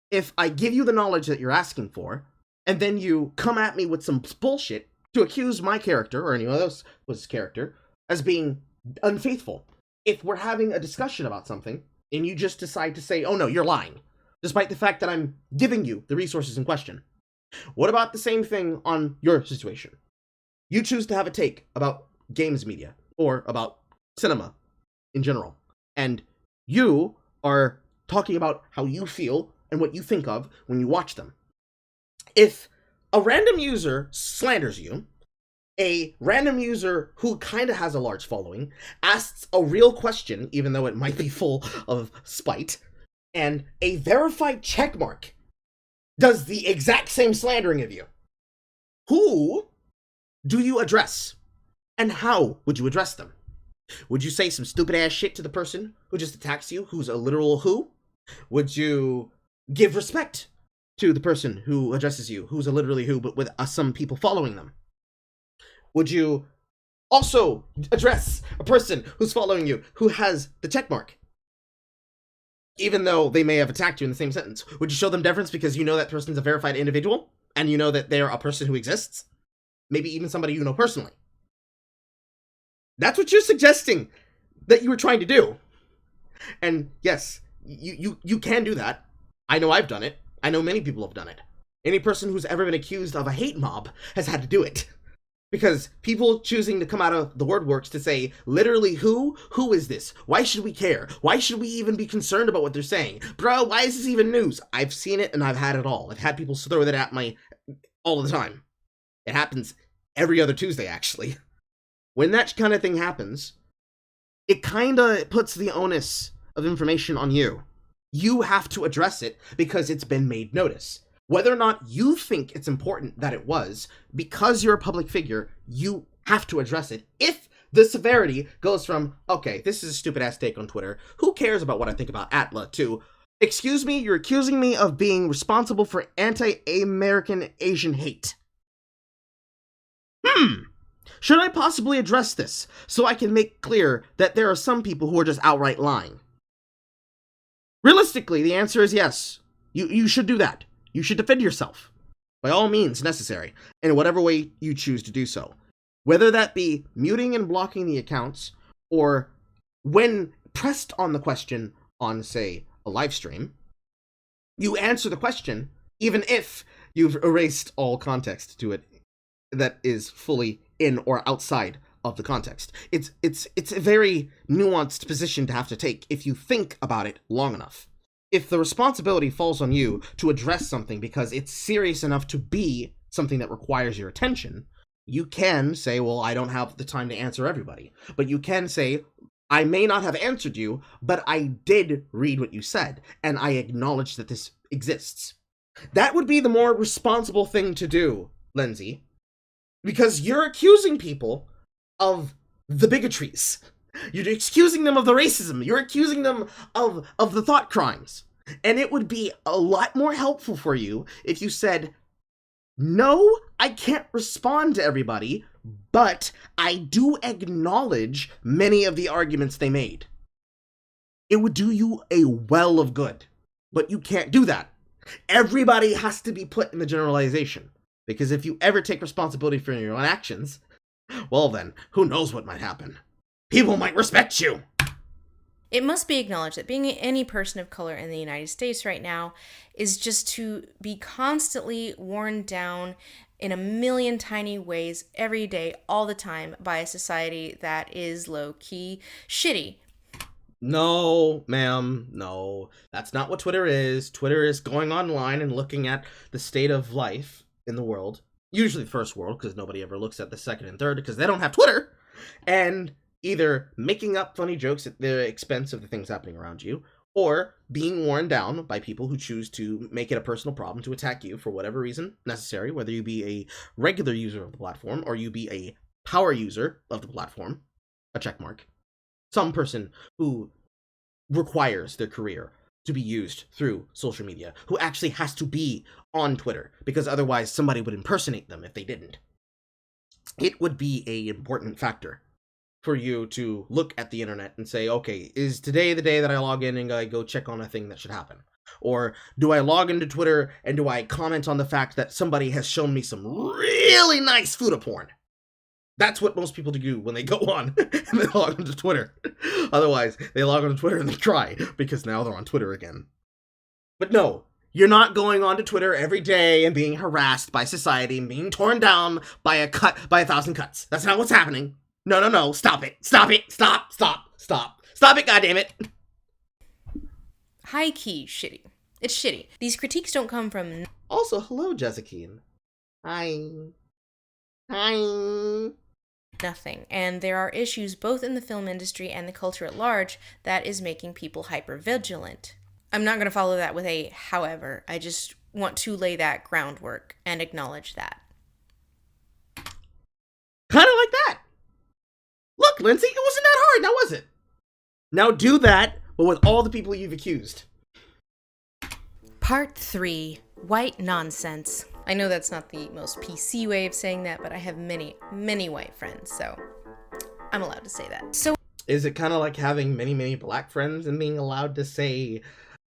Speaker 1: if I give you the knowledge that you're asking for, and then you come at me with some bullshit to accuse my character, or anyone else's character, as being unfaithful? If we're having a discussion about something, and you just decide to say, oh no, you're lying, despite the fact that I'm giving you the resources in question. What about the same thing on your situation? You choose to have a take about games media, or about cinema in general, and you are talking about how you feel and what you think of when you watch them. If a random user slanders you, a random user who kind of has a large following asks a real question, even though it might be full of spite, and a verified checkmark does the exact same slandering of you, who do you address? And how would you address them? Would you say some stupid ass shit to the person who just attacks you, who's a literal who? Would you give respect to the person who addresses you, who's a literally who, but with some people following them? Would you also address a person who's following you, who has the checkmark, even though they may have attacked you in the same sentence? Would you show them deference because you know that person's a verified individual, and you know that they're a person who exists? Maybe even somebody you know personally. That's what you're suggesting that you were trying to do. And yes, you can do that. I know I've done it. I know many people have done it. Any person who's ever been accused of a hate mob has had to do it. Because people choosing to come out of the word works to say, literally who? Who is this? Why should we care? Why should we even be concerned about what they're saying? Bro, why is this even news? I've seen it and I've had it all. I've had people throw that at me all the time. It happens every other Tuesday, actually. When that kind of thing happens, it kind of puts the onus of information on you. You have to address it because it's been made notice. Whether or not you think it's important that it was, because you're a public figure, you have to address it. If the severity goes from, okay, this is a stupid ass take on Twitter, who cares about what I think about Atla, to, excuse me, you're accusing me of being responsible for anti-American Asian hate. Should I possibly address this so I can make clear that there are some people who are just outright lying? Realistically, the answer is yes. You should do that. You should defend yourself, by all means necessary, in whatever way you choose to do so. Whether that be muting and blocking the accounts, or when pressed on the question on, say, a live stream, you answer the question, even if you've erased all context to it that is fully in or outside of the context. It's a very nuanced position to have to take if you think about it long enough. If the responsibility falls on you to address something because it's serious enough to be something that requires your attention, you can say, well, I don't have the time to answer everybody. But you can say, I may not have answered you, but I did read what you said, and I acknowledge that this exists. That would be the more responsible thing to do, Lindsey. Because you're accusing people of the bigotries. You're accusing them of the racism. You're accusing them of the thought crimes. And it would be a lot more helpful for you if you said, no, I can't respond to everybody, but I do acknowledge many of the arguments they made. It would do you a well of good. But you can't do that. Everybody has to be put in the generalization. Because if you ever take responsibility for your own actions, well then, who knows what might happen. People might respect you.
Speaker 2: It must be acknowledged that being any person of color in the United States right now is just to be constantly worn down in a million tiny ways every day, all the time, by a society that is low-key shitty.
Speaker 1: No, ma'am, no. That's not what Twitter is. Twitter is going online and looking at the state of life in the world. Usually the first world, because nobody ever looks at the second and third, because they don't have Twitter. And either making up funny jokes at the expense of the things happening around you, or being worn down by people who choose to make it a personal problem to attack you for whatever reason necessary, whether you be a regular user of the platform or you be a power user of the platform, a checkmark. Some person who requires their career to be used through social media, who actually has to be on Twitter, because otherwise somebody would impersonate them if they didn't. It would be an important factor for you to look at the internet and say, okay, is today the day that I log in and I go check on a thing that should happen? Or do I log into Twitter and do I comment on the fact that somebody has shown me some really nice food porn? That's what most people do when they go on and they log onto Twitter. Otherwise, they log onto Twitter and they cry because now they're on Twitter again. But no, you're not going onto Twitter every day and being harassed by society and being torn down by 1,000 cuts. That's not what's happening. No, stop it. Stop it. Stop it, goddammit.
Speaker 2: High key shitty. It's shitty. These critiques don't come from...
Speaker 1: Also, hello, Jessicine. Hi.
Speaker 2: Nothing. And there are issues both in the film industry and the culture at large that is making people hyper-vigilant. I'm not going to follow that with a however. I just want to lay that groundwork and acknowledge that.
Speaker 1: Kind of like that. Look, Lindsey, it wasn't that hard, now was it? Now do that, but with all the people you've accused.
Speaker 2: Part 3. White nonsense. I know that's not the most PC way of saying that, but I have many, many white friends, so I'm allowed to say that. So,
Speaker 1: is it kind of like having many, many black friends and being allowed to say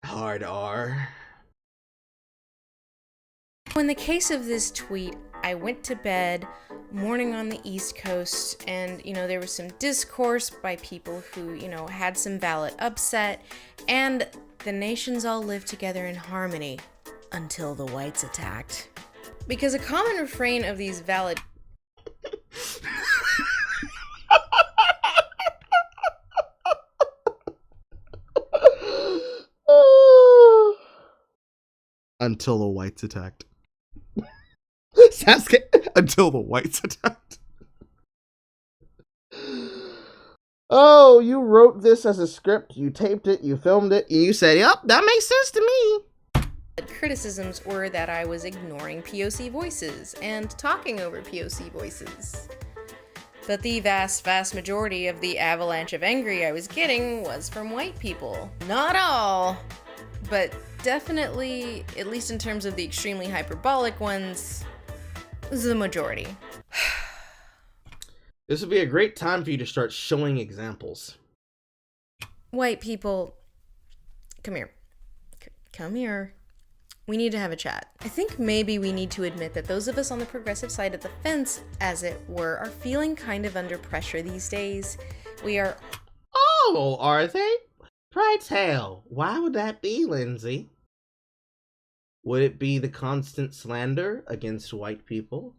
Speaker 1: hard R?
Speaker 2: In the case of this tweet, I went to bed, morning on the East Coast, and, there was some discourse by people who, had some valid upset, and the nations all lived together in harmony until the whites attacked. Because a common refrain of these valid...
Speaker 1: Until the whites attacked. Sasuke, until the whites attacked. Oh, you wrote this as a script, you taped it, you filmed it, and you said, yep, that makes sense to me.
Speaker 2: Criticisms were that I was ignoring POC voices and talking over POC voices. But the vast, vast majority of the avalanche of angry I was getting was from white people. Not all, but definitely, at least in terms of the extremely hyperbolic ones, was the majority.
Speaker 1: This would be a great time for you to start showing examples.
Speaker 2: White people, come here. Come here. We need to have a chat. I think maybe we need to admit that those of us on the progressive side of the fence, as it were, are feeling kind of under pressure these days. We are...
Speaker 1: Oh, are they? Pray tell, why would that be, Lindsey? Would it be the constant slander against white people?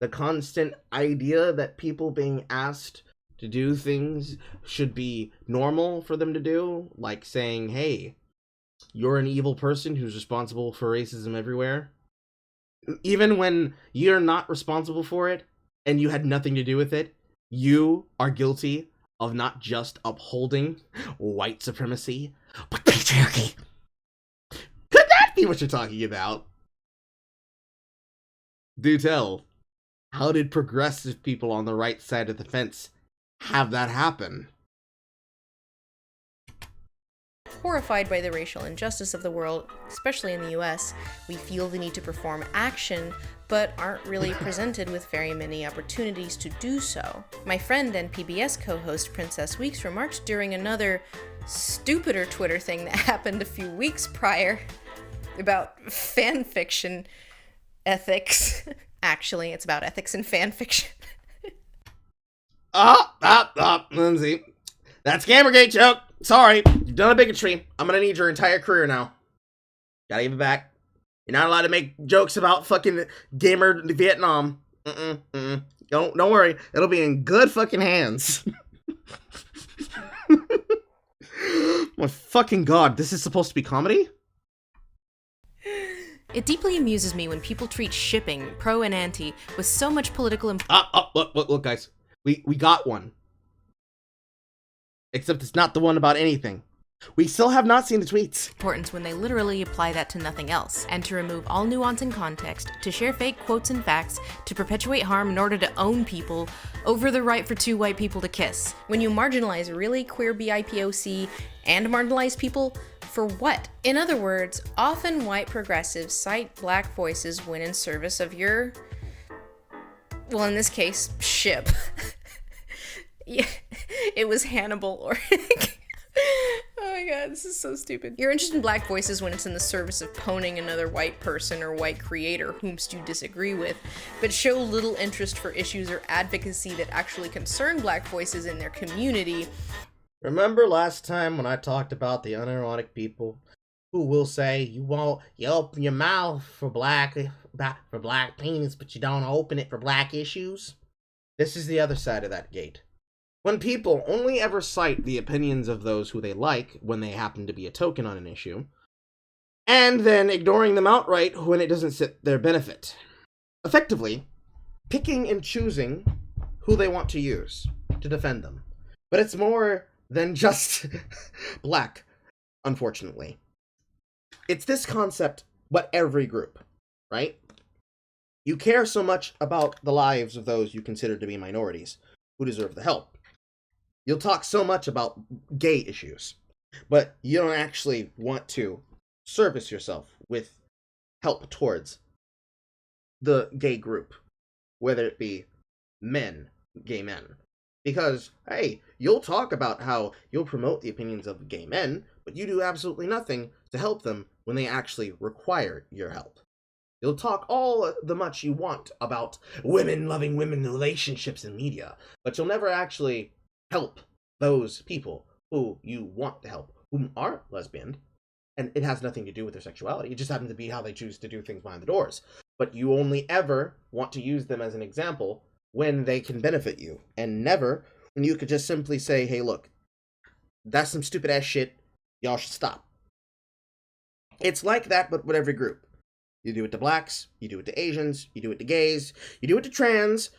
Speaker 1: The constant idea that people being asked to do things should be normal for them to do, like saying, hey, you're an evil person who's responsible for racism everywhere. Even when you're not responsible for it and you had nothing to do with it, you are guilty of not just upholding white supremacy, but patriarchy. Could that be what you're talking about? Do tell. How did progressive people on the right side of the fence have that happen?
Speaker 2: Horrified by the racial injustice of the world, especially in the US, we feel the need to perform action, but aren't really presented with very many opportunities to do so. My friend and PBS co-host Princess Weeks remarked during another stupider Twitter thing that happened a few weeks prior about fan fiction ethics. Actually, it's about ethics in fan fiction.
Speaker 1: Lindsey. That's Gamergate joke. Sorry, you've done a bigotry. I'm gonna need your entire career now. Gotta give it back. You're not allowed to make jokes about fucking gamer Vietnam. Don't worry. It'll be in good fucking hands. My fucking god, this is supposed to be comedy?
Speaker 2: It deeply amuses me when people treat shipping, pro and anti, with so much political
Speaker 1: Look, guys. We got one. Except it's not the one about anything. We still have not seen the tweets.
Speaker 2: Importance when they literally apply that to nothing else, and to remove all nuance and context, to share fake quotes and facts, to perpetuate harm in order to own people over the right for two white people to kiss. When you marginalize really queer BIPOC and marginalized people, for what? In other words, often white progressives cite black voices when in service of your, well, in this case, ship. Yeah, it was Hannibal or... Oh my god, this is so stupid. You're interested in black voices when it's in the service of pwning another white person or white creator whomst you disagree with, but show little interest for issues or advocacy that actually concern black voices in their community.
Speaker 1: Remember last time when I talked about the unironic people who will say you open your mouth for black penis, but you don't open it for black issues? This is the other side of that gate. When people only ever cite the opinions of those who they like when they happen to be a token on an issue, and then ignoring them outright when it doesn't sit their benefit. Effectively, picking and choosing who they want to use to defend them. But it's more than just black, unfortunately. It's this concept, but every group, right? You care so much about the lives of those you consider to be minorities who deserve the help. You'll talk so much about gay issues, but you don't actually want to service yourself with help towards the gay group, whether it be men, gay men. Because, hey, you'll talk about how you'll promote the opinions of gay men, but you do absolutely nothing to help them when they actually require your help. You'll talk all the much you want about women loving women relationships in media, but you'll never actually help those people who you want to help, who aren't lesbian, and it has nothing to do with their sexuality. It just happens to be how they choose to do things behind the doors. But you only ever want to use them as an example when they can benefit you, and never when you could just simply say, hey, look, that's some stupid ass shit, y'all should stop. It's like that, but with every group. You do it to blacks, you do it to Asians, you do it to gays, you do it to trans,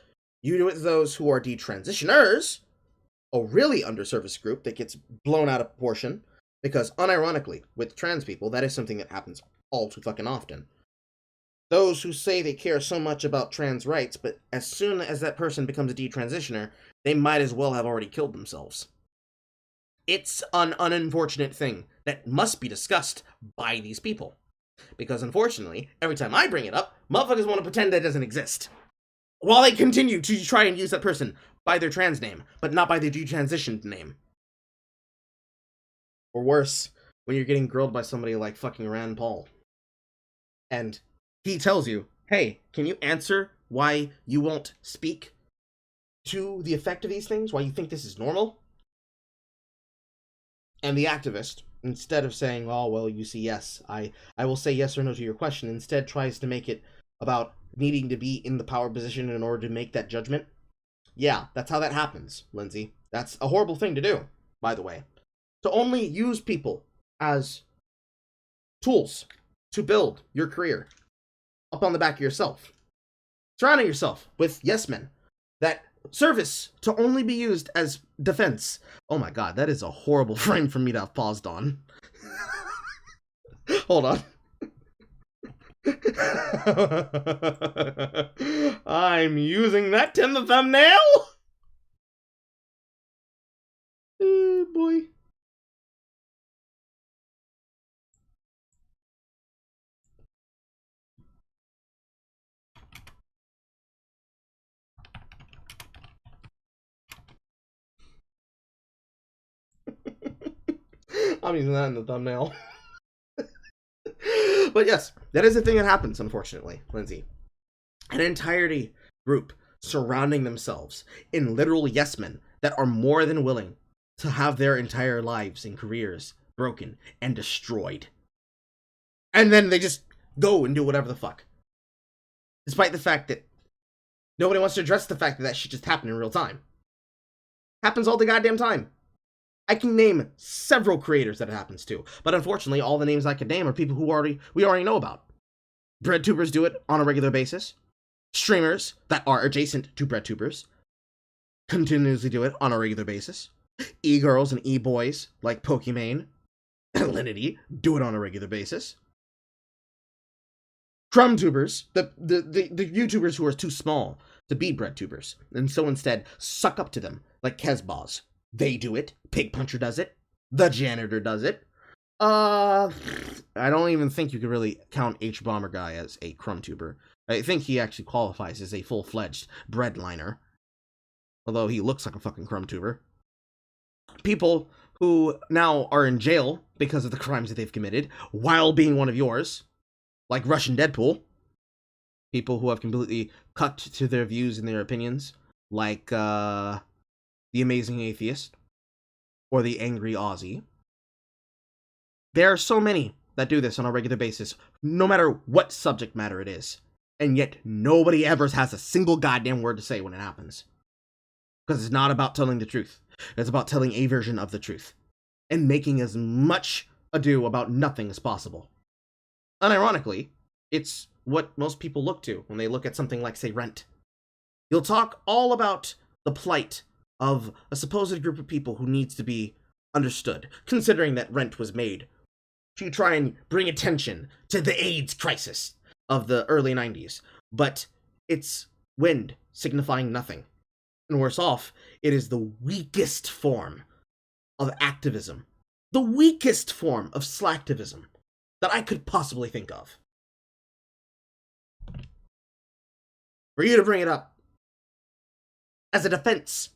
Speaker 1: you do it to those who are detransitioners, a really underserviced group that gets blown out of proportion, because unironically, with trans people, that is something that happens all too fucking often. Those who say they care so much about trans rights, but as soon as that person becomes a detransitioner, they might as well have already killed themselves. It's an unfortunate thing that must be discussed by these people. Because unfortunately, every time I bring it up, motherfuckers want to pretend that it doesn't exist. While they continue to try and use that person by their trans name, but not by their detransitioned name. Or worse, when you're getting grilled by somebody like fucking Rand Paul. And he tells you, hey, can you answer why you won't speak to the effect of these things? Why you think this is normal? And the activist, instead of saying, oh, well, you see, yes, I will say yes or no to your question, instead tries to make it about needing to be in the power position in order to make that judgment. Yeah, that's how that happens, Lindsay. That's a horrible thing to do, by the way. To only use people as tools to build your career up on the back of yourself. Surrounding yourself with yes men. That service to only be used as defense. Oh my god, that is a horrible frame for me to have paused on. Hold on. I'm using that in the thumbnail. Oh boy. I'm using that in the thumbnail. But yes, that is a thing that happens, unfortunately, Lindsay. An entirety group surrounding themselves in literal yes men that are more than willing to have their entire lives and careers broken and destroyed. And then they just go and do whatever the fuck. Despite the fact that nobody wants to address the fact that that shit just happened in real time. Happens all the goddamn time. I can name several creators that it happens to, but unfortunately, all the names I can name are people who we already know about. BreadTubers do it on a regular basis. Streamers that are adjacent to BreadTubers continuously do it on a regular basis. E-girls and e-boys like Pokimane and Linity do it on a regular basis. CrumbTubers, the YouTubers who are too small to be BreadTubers, and so instead suck up to them, like Kezbaz. They do it. Pig Puncher does it. The Janitor does it. I don't even think you could really count H-Bomber Guy as a CrumbTuber. I think he actually qualifies as a full-fledged breadliner. Although he looks like a fucking CrumbTuber. People who now are in jail because of the crimes that they've committed, while being one of yours. Like Russian Deadpool. People who have completely cut to their views and their opinions. Like, The Amazing Atheist, or the Angry Aussie. There are so many that do this on a regular basis, no matter what subject matter it is, and yet nobody ever has a single goddamn word to say when it happens. Because it's not about telling the truth. It's about telling a version of the truth, and making as much ado about nothing as possible. Unironically, it's what most people look to when they look at something like, say, Rent. You'll talk all about the plight of a supposed group of people who needs to be understood, considering that Rent was made to try and bring attention to the AIDS crisis of the early 90s. But it's wind, signifying nothing. And worse off, it is the weakest form of activism, the weakest form of slacktivism that I could possibly think of. For you to bring it up as a defense,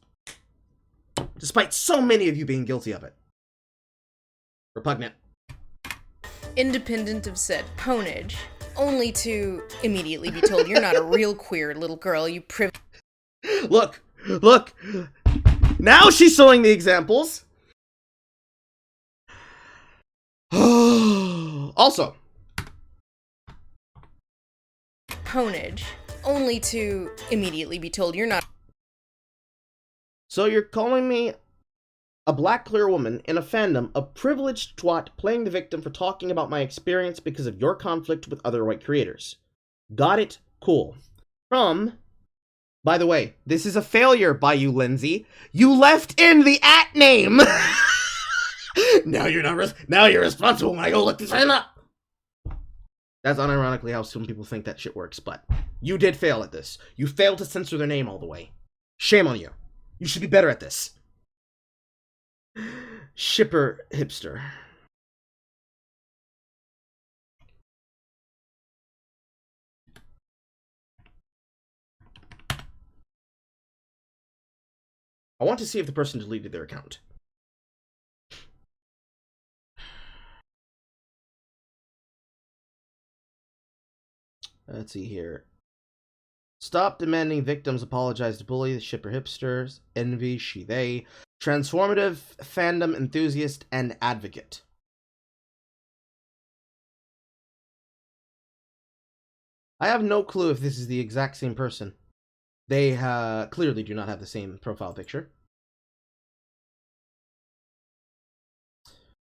Speaker 1: despite so many of you being guilty of it. Repugnant.
Speaker 2: Independent of said ponage, only to immediately be told you're not a real queer little girl, you
Speaker 1: Look! Now she's showing the examples! Also,
Speaker 2: ponage, only to immediately be told you're not.
Speaker 1: So you're calling me a black queer woman in a fandom, a privileged twat playing the victim for talking about my experience because of your conflict with other white creators. Got it? Cool. By the way, this is a failure by you, Lindsay. You left in the @ name! Now you're responsible when I go look this thing up! That's unironically how some people think that shit works, but you did fail at this. You failed to censor their name all the way. Shame on you. You should be better at this. Shipper hipster. I want to see if the person deleted their account. Let's see here. Stop demanding victims apologize to bully the shipper hipsters. Envy, she, they. Transformative fandom enthusiast and advocate. I have no clue if this is the exact same person. They clearly do not have the same profile picture.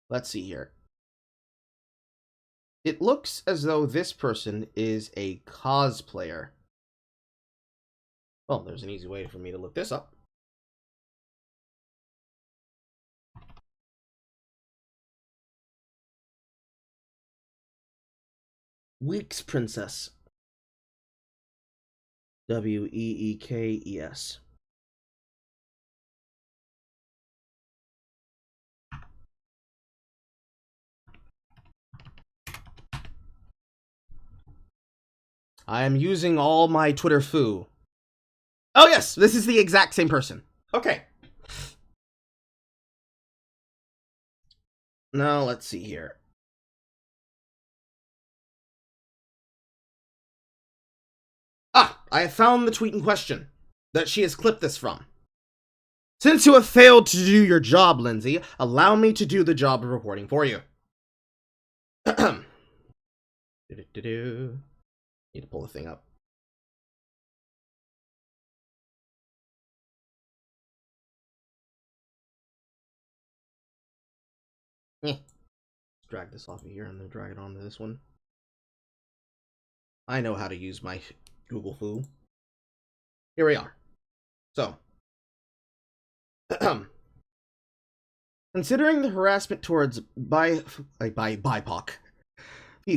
Speaker 1: Let's see here. It looks as though this person is a cosplayer. Well, there's an easy way for me to look this up. Weeks Princess. Weekes. I am using all my Twitter foo. Oh yes, this is the exact same person. Okay. Now let's see here. Ah, I have found the tweet in question that she has clipped this from. Since you have failed to do your job, Lindsey, allow me to do the job of reporting for you. Need to pull the thing up. Let's drag this off of here and then drag it onto this one. I know how to use my Google Foo. Here we are. So, considering the harassment towards BIPOC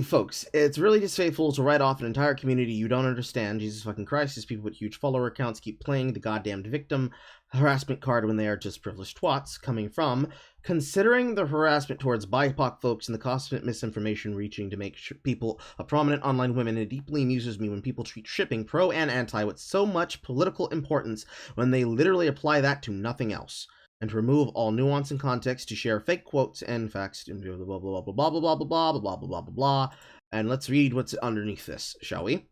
Speaker 1: folks, it's really distasteful to write off an entire community you don't understand. Jesus fucking Christ, these people with huge follower accounts keep playing the goddamned victim harassment card when they are just privileged twats. Coming from, considering the harassment towards BIPOC folks and the constant misinformation reaching to make people a prominent online women, it deeply amuses me when people treat shipping, pro and anti, with so much political importance when they literally apply that to nothing else. And to remove all nuance and context, to share fake quotes and facts, and blah blah blah blah blah blah blah blah blah blah blah blah blah blah. And let's read what's underneath this, shall we?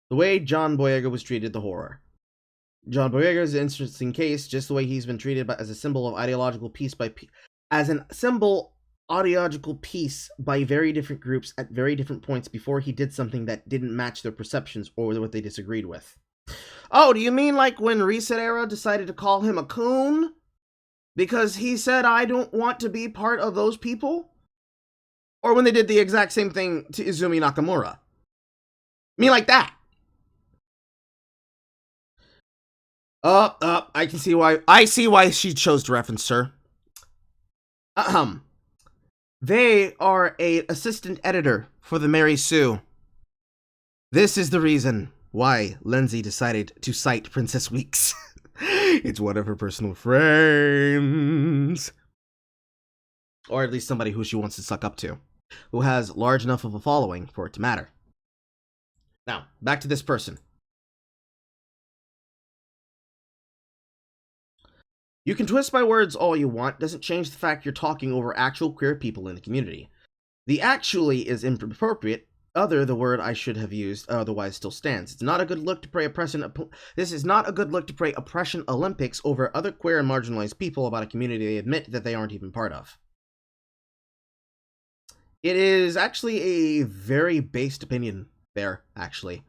Speaker 1: The way John Boyega was treated, the horror. John Boyega is an interesting case, just the way he's been treated as a symbol of ideological peace by very different groups at very different points before he did something that didn't match their perceptions or what they disagreed with. Oh, do you mean like when Reset Era decided to call him a coon? Because he said, I don't want to be part of those people? Or when they did the exact same thing to Izumi Nakamura? Me like that. I can see why. I see why she chose to reference her. They are a assistant editor for the Mary Sue. This is the reason why Lindsey decided to cite Princess Weeks. It's one of her personal friends. Or at least somebody who she wants to suck up to. Who has large enough of a following for it to matter. Now, back to this person. You can twist my words all you want, doesn't change the fact you're talking over actual queer people in the community. The actually is inappropriate. The word I should have used, otherwise still stands. It's not a good look to play This is not a good look to play oppression Olympics over other queer and marginalized people about a community they admit that they aren't even part of. It is actually a very based opinion there, actually.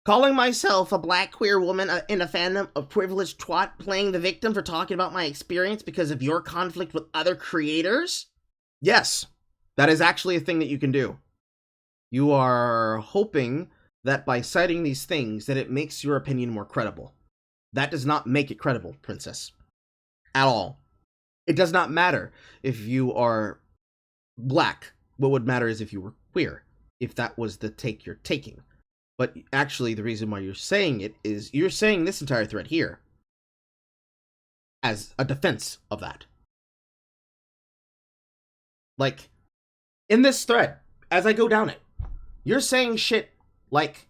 Speaker 1: Calling myself a black queer woman in a fandom of privileged twat playing the victim for talking about my experience because of your conflict with other creators? Yes, that is actually a thing that you can do. You are hoping that by citing these things that it makes your opinion more credible. That does not make it credible, Princess. At all. It does not matter if you are black. What would matter is if you were queer. If that was the take you're taking. But actually, the reason why you're saying it is you're saying this entire thread here as a defense of that. Like, in this thread, as I go down it, you're saying shit like,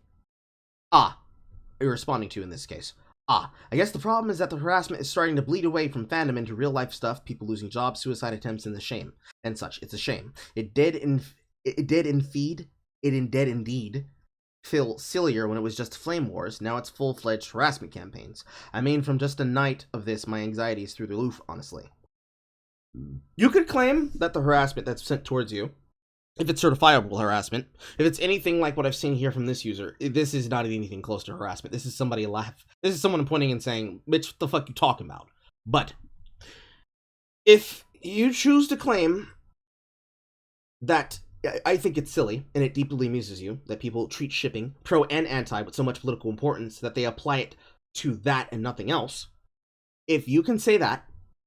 Speaker 1: you're responding to in this case. I guess the problem is that the harassment is starting to bleed away from fandom into real life stuff, people losing jobs, suicide attempts, and the shame, and such. It's a shame. It did indeed feel sillier when it was just flame wars. Now it's full-fledged harassment campaigns. I mean, from just a night of this, my anxiety is through the roof, honestly. You could claim that the harassment that's sent towards you if it's certifiable harassment. If it's anything like what I've seen here from this user, this is not anything close to harassment. This is somebody this is someone pointing and saying, "Bitch, what the fuck you talking about?" But if you choose to claim that, I think it's silly and it deeply amuses you that people treat shipping, pro and anti, with so much political importance that they apply it to that and nothing else. If you can say that,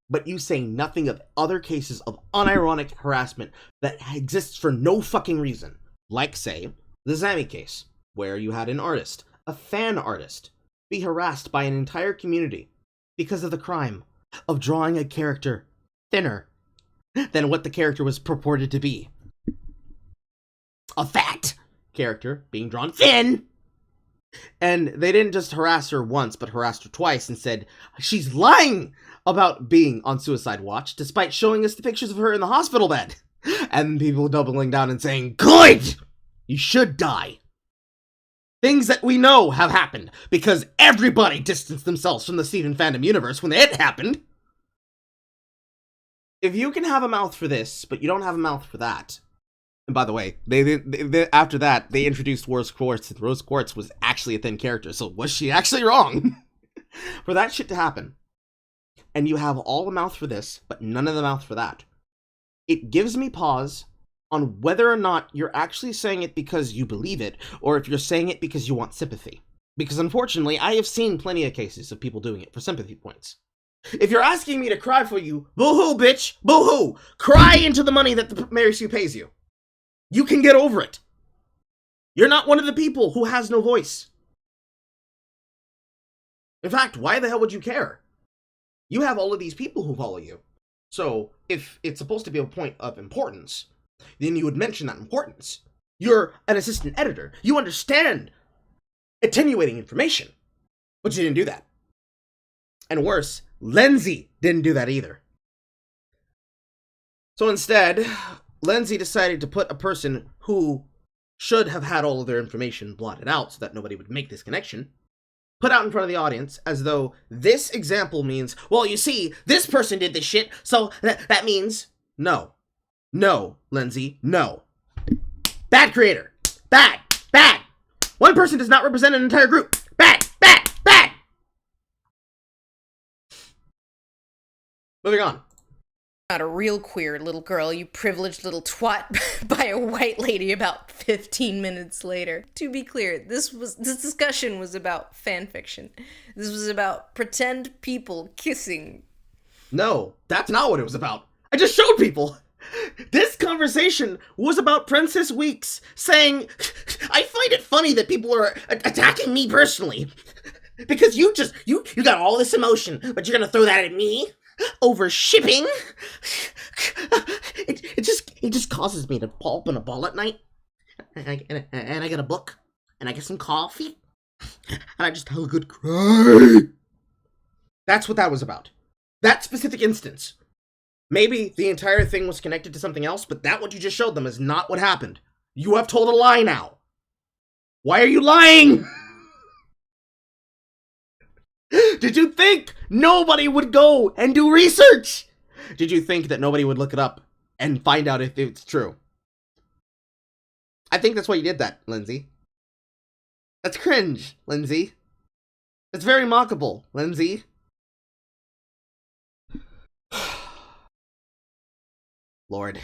Speaker 1: but you say nothing of other cases of unironic harassment that exists for no fucking reason, like, say, the Zammy case, where you had an artist, a fan artist, be harassed by an entire community because of the crime of drawing a character thinner than what the character was purported to be. A fat character being drawn thin. And they didn't just harass her once, but harassed her twice and said she's lying about being on suicide watch, despite showing us the pictures of her in the hospital bed. And people doubling down and saying, "Good! You should die." Things that we know have happened, because everybody distanced themselves from the Steven fandom universe when it happened. If you can have a mouth for this, but you don't have a mouth for that. And by the way, they after that, they introduced Rose Quartz, and Rose Quartz was actually a thin character, so was she actually wrong? For that shit to happen, and you have all the mouth for this, but none of the mouth for that, it gives me pause on whether or not you're actually saying it because you believe it, or if you're saying it because you want sympathy. Because unfortunately, I have seen plenty of cases of people doing it for sympathy points. If you're asking me to cry for you, boo-hoo, bitch, boo-hoo! Cry into the money that the Mary Sue pays you. You can get over it. You're not one of the people who has no voice. In fact, why the hell would you care? You have all of these people who follow you. So, if it's supposed to be a point of importance, then you would mention that importance. You're an assistant editor. You understand attenuating information. But you didn't do that. And worse, Lindsey didn't do that either. So instead, Lindsey decided to put a person who should have had all of their information blotted out so that nobody would make this connection, put out in front of the audience as though this example means, well, you see, this person did this shit, so that means no. No, Lindsey, no. Bad creator. Bad. Bad. One person does not represent an entire group. Bad. Bad. Bad. Moving on.
Speaker 2: Not a real queer little girl, you privileged little twat, by a white lady about 15 minutes later. To be clear, this discussion was about fanfiction. This was about pretend people kissing.
Speaker 1: No, that's not what it was about. I just showed people. This conversation was about Princess Weeks saying, I find it funny that people are attacking me personally. Because you got all this emotion, but you're gonna throw that at me? Over shipping? It just causes me to pulp in a ball at night. And I get a book. And I get some coffee. And I just have a good cry. That's what that was about. That specific instance. Maybe the entire thing was connected to something else, but that what you just showed them is not what happened. You have told a lie now. Why are you lying? Did you think nobody would go and do research? Did you think that nobody would look it up and find out if it's true? I think that's why you did that, Lindsey. That's cringe, Lindsey. That's very mockable, Lindsey. Lord.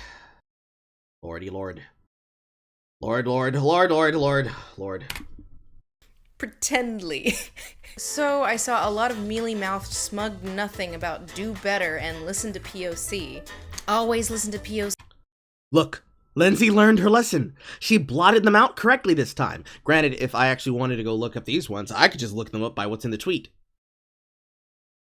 Speaker 1: Lordy Lord. Lord, Lord, Lord, Lord, Lord, Lord.
Speaker 2: Pretendly. So I saw a lot of mealy-mouthed smug nothing about do better and listen to POC. Always listen to POC.
Speaker 1: Look, Lindsey learned her lesson. She blotted them out correctly this time. Granted, if I actually wanted to go look up these ones, I could just look them up by what's in the tweet.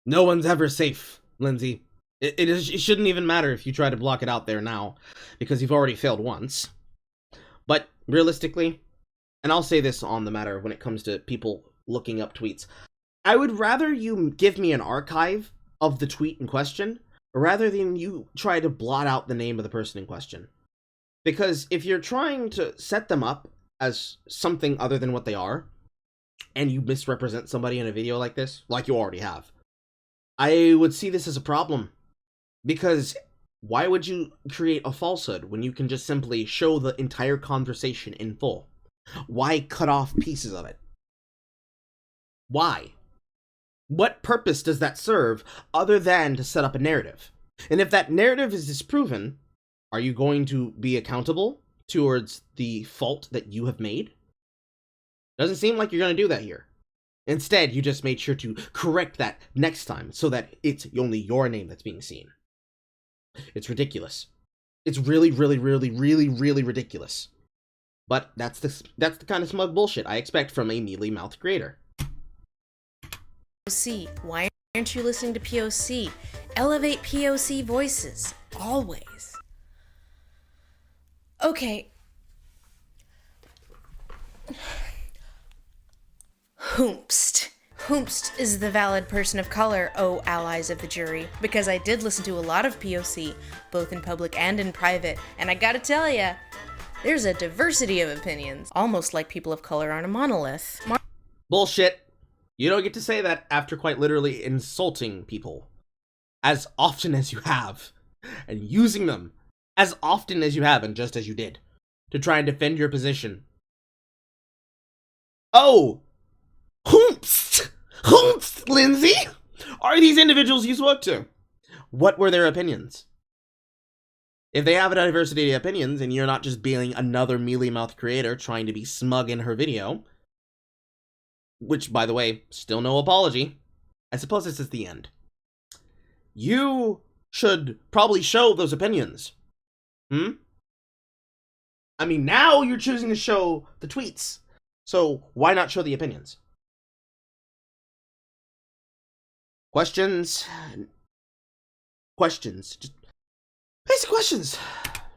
Speaker 1: No one's ever safe, Lindsey. It shouldn't even matter if you try to block it out there now, because you've already failed once. But realistically, and I'll say this on the matter when it comes to people looking up tweets, I would rather you give me an archive of the tweet in question, rather than you try to blot out the name of the person in question. Because if you're trying to set them up as something other than what they are, and you misrepresent somebody in a video like this, like you already have, I would see this as a problem. Because Why would you create a falsehood when you can just simply show the entire conversation in full? Why cut off pieces of it? Why? What purpose does that serve other than to set up a narrative? And if that narrative is disproven, are you going to be accountable towards the fault that you have made? Doesn't seem like you're going to do that here. Instead, you just made sure to correct that next time so that it's only your name that's being seen. It's ridiculous. It's really, really, really, really, really ridiculous. But that's the kind of smug bullshit I expect from a mealy-mouthed creator.
Speaker 2: POC. Why aren't you listening to POC? Elevate POC voices. Always. Okay. Hoomst. Hoomst is the valid person of color, oh allies of the jury, because I did listen to a lot of POC, both in public and in private, and I gotta tell ya, there's a diversity of opinions, almost like people of color aren't a monolith.
Speaker 1: Bullshit. You don't get to say that after quite literally insulting people as often as you have, and using them as often as you have, and just as you did, to try and defend your position. Oh! Hoomst! Hoomst, Lindsey! Are these individuals you spoke to? What were their opinions? If they have a diversity of opinions, and you're not just being another mealy-mouthed creator trying to be smug in her video, which, by the way, still no apology, I suppose this is the end. You should probably show those opinions. I mean, now you're choosing to show the tweets, so why not show the opinions? Questions? Just basic questions.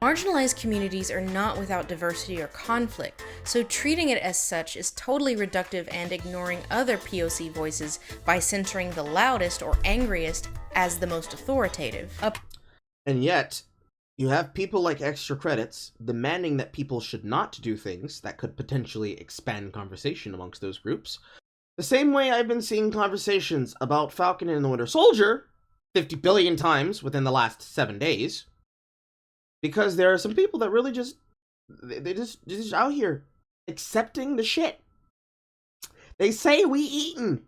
Speaker 2: Marginalized communities are not without diversity or conflict, so treating it as such is totally reductive and ignoring other POC voices by centering the loudest or angriest as the most authoritative.
Speaker 1: And yet, you have people like Extra Credits demanding that people should not do things that could potentially expand conversation amongst those groups. The same way I've been seeing conversations about Falcon and the Winter Soldier 50 billion times within the last 7 days. Because there are some people that really they're just out here accepting the shit. They say we eaten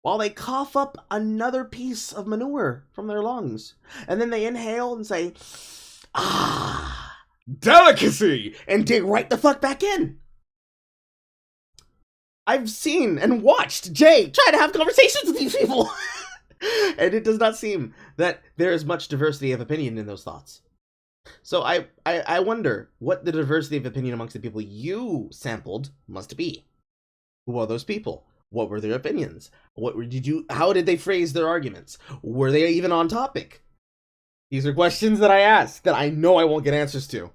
Speaker 1: while they cough up another piece of manure from their lungs. And then they inhale and say, ah, delicacy, and dig right the fuck back in. I've seen and watched Jay try to have conversations with these people. And it does not seem that there is much diversity of opinion in those thoughts. So I wonder what the diversity of opinion amongst the people you sampled must be. Who are those people? What were their opinions? How did they phrase their arguments? Were they even on topic? These are questions that I ask that I know I won't get answers to.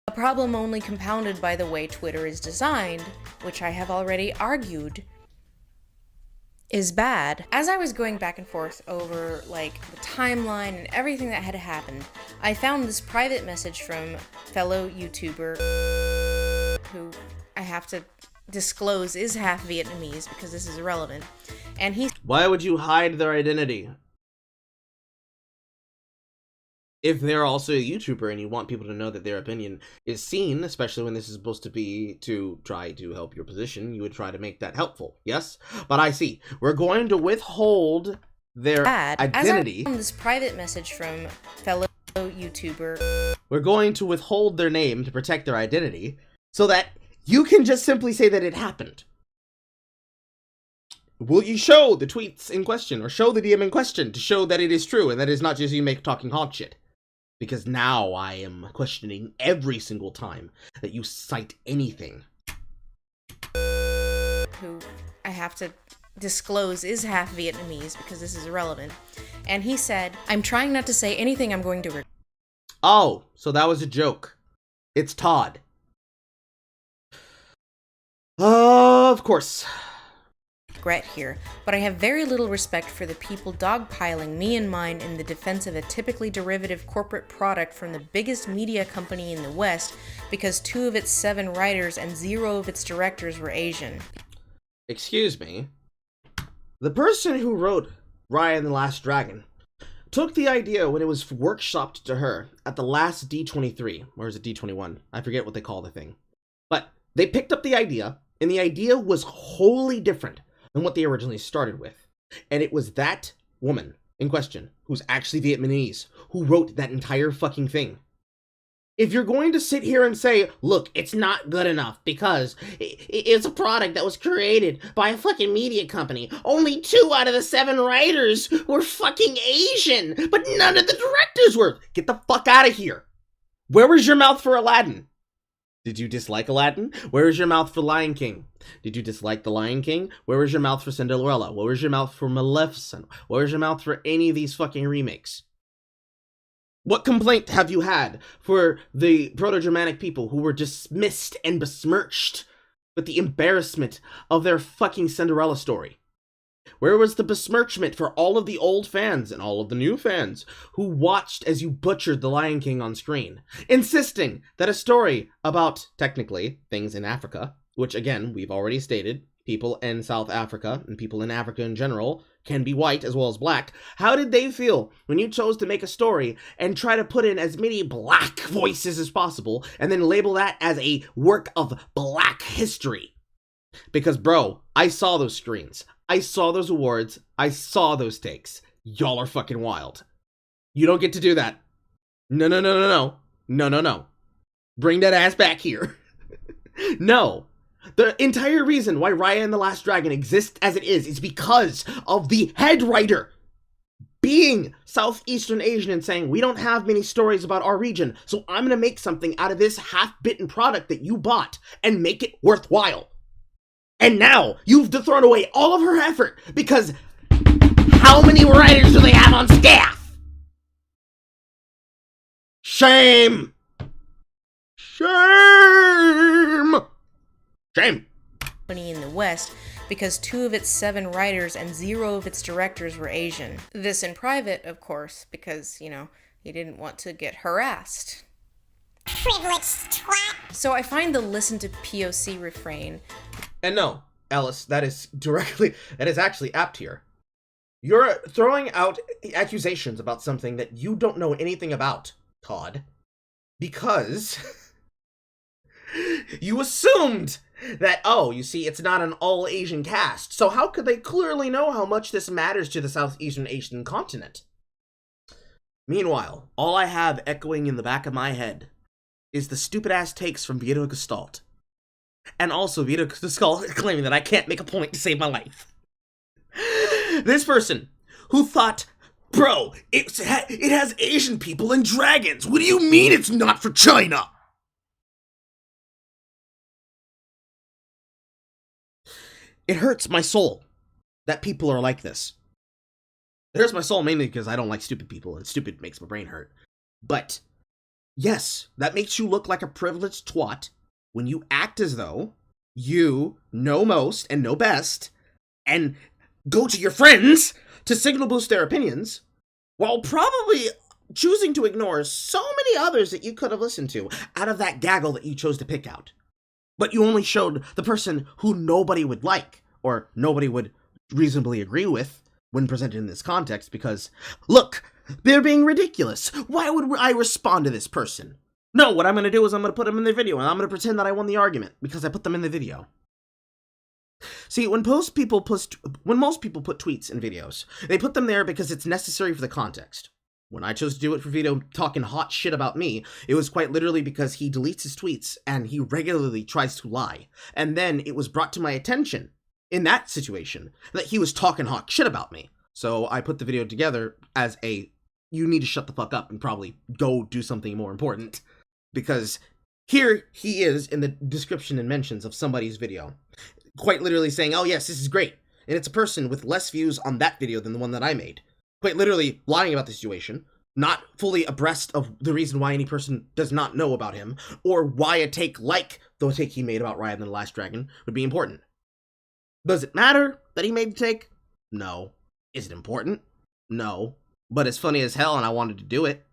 Speaker 2: A problem only compounded by the way Twitter is designed, which I have already argued is bad. As I was going back and forth over the timeline and everything that had happened, I found this private message from fellow YouTuber who I have to disclose is half Vietnamese because this is irrelevant. And
Speaker 1: why would you hide their identity? If they're also a YouTuber and you want people to know that their opinion is seen, especially when this is supposed to be to try to help your position, you would try to make that helpful, yes? But I see. We're going to withhold their identity.
Speaker 2: As I found this private message from fellow YouTuber.
Speaker 1: We're going to withhold their name to protect their identity so that you can just simply say that it happened. Will you show the tweets in question or show the DM in question to show that it is true and that it's not just you talking hot shit? Because now I am questioning every single time that you cite anything.
Speaker 2: Who I have to disclose is half Vietnamese because this is irrelevant. And he said, I'm trying not to say anything I'm going to
Speaker 1: Oh, so that was a joke. It's Todd. Of course.
Speaker 2: Regret here, but I have very little respect for the people dogpiling me and mine in the defense of a typically derivative corporate product from the biggest media company in the West because 2 of its 7 writers and 0 of its directors were Asian.
Speaker 1: Excuse me. The person who wrote Raya and the Last Dragon took the idea when it was workshopped to her at the last D23, or is it D21? I forget what they call the thing. But they picked up the idea, and the idea was wholly different than what they originally started with. And it was that woman in question, who's actually Vietnamese, who wrote that entire fucking thing. If you're going to sit here and say, look, it's not good enough because it's a product that was created by a fucking media company. Only 2 out of the 7 writers were fucking Asian, but none of the directors were. Get the fuck out of here. Where was your mouth for Aladdin? Did you dislike Aladdin? Where was your mouth for Lion King? Did you dislike The Lion King? Where was your mouth for Cinderella? Where was your mouth for Maleficent? Where was your mouth for any of these fucking remakes? What complaint have you had for the Proto-Germanic people who were dismissed and besmirched with the embarrassment of their fucking Cinderella story? Where was the besmirchment for all of the old fans and all of the new fans who watched as you butchered The Lion King on screen, insisting that a story about, technically, things in Africa, which again, we've already stated, people in South Africa and people in Africa in general can be white as well as black. How did they feel when you chose to make a story and try to put in as many black voices as possible and then label that as a work of black history? Because, bro, I saw those screens. I saw those awards. I saw those takes. Y'all are fucking wild. You don't get to do that. No, no, no, no, no. No, no, no. Bring that ass back here. No. The entire reason why Raya and the Last Dragon exists as it is because of the head writer being Southeastern Asian and saying, we don't have many stories about our region, so I'm going to make something out of this half-bitten product that you bought and make it worthwhile. And now you've thrown away all of her effort because how many writers do they have on staff? Shame! Shame! Shame!
Speaker 2: In the West because 2 of its 7 writers and 0 of its directors were Asian. This in private, of course, because, you know, he didn't want to get harassed. Privileged twat. So I find the listen to POC refrain.
Speaker 1: And no, Ellis, that is actually apt here. You're throwing out accusations about something that you don't know anything about, Todd, because you assumed that, oh, you see, it's not an all-Asian cast, so how could they clearly know how much this matters to the Southeastern Asian continent? Meanwhile, all I have echoing in the back of my head is the stupid-ass takes from Vito Gestalt. And also Vito Gestalt claiming that I can't make a point to save my life. This person who thought, bro, it has Asian people and dragons. What do you mean it's not for China? It hurts my soul that people are like this. It hurts my soul mainly because I don't like stupid people, and stupid makes my brain hurt. But, yes, that makes you look like a privileged twat when you act as though you know most and know best, and go to your friends to signal boost their opinions, while probably choosing to ignore so many others that you could have listened to out of that gaggle that you chose to pick out. But you only showed the person who nobody would like, or nobody would reasonably agree with when presented in this context, because, look, they're being ridiculous. Why would I respond to this person? No, what I'm going to do is I'm going to put them in the video, and I'm going to pretend that I won the argument, because I put them in the video. See, when most people put tweets in videos, they put them there because it's necessary for the context. When I chose to do it for Vito talking hot shit about me, it was quite literally because he deletes his tweets and he regularly tries to lie. And then it was brought to my attention in that situation that he was talking hot shit about me. So I put the video together as a, you need to shut the fuck up and probably go do something more important. Because here he is in the description and mentions of somebody's video, quite literally saying, oh yes, this is great. And it's a person with less views on that video than the one that I made. Quite literally lying about the situation, not fully abreast of the reason why any person does not know about him, or why a take like the take he made about Raya and the Last Dragon would be important. Does it matter that he made the take? No. Is it important? No. But it's funny as hell and I wanted to do it.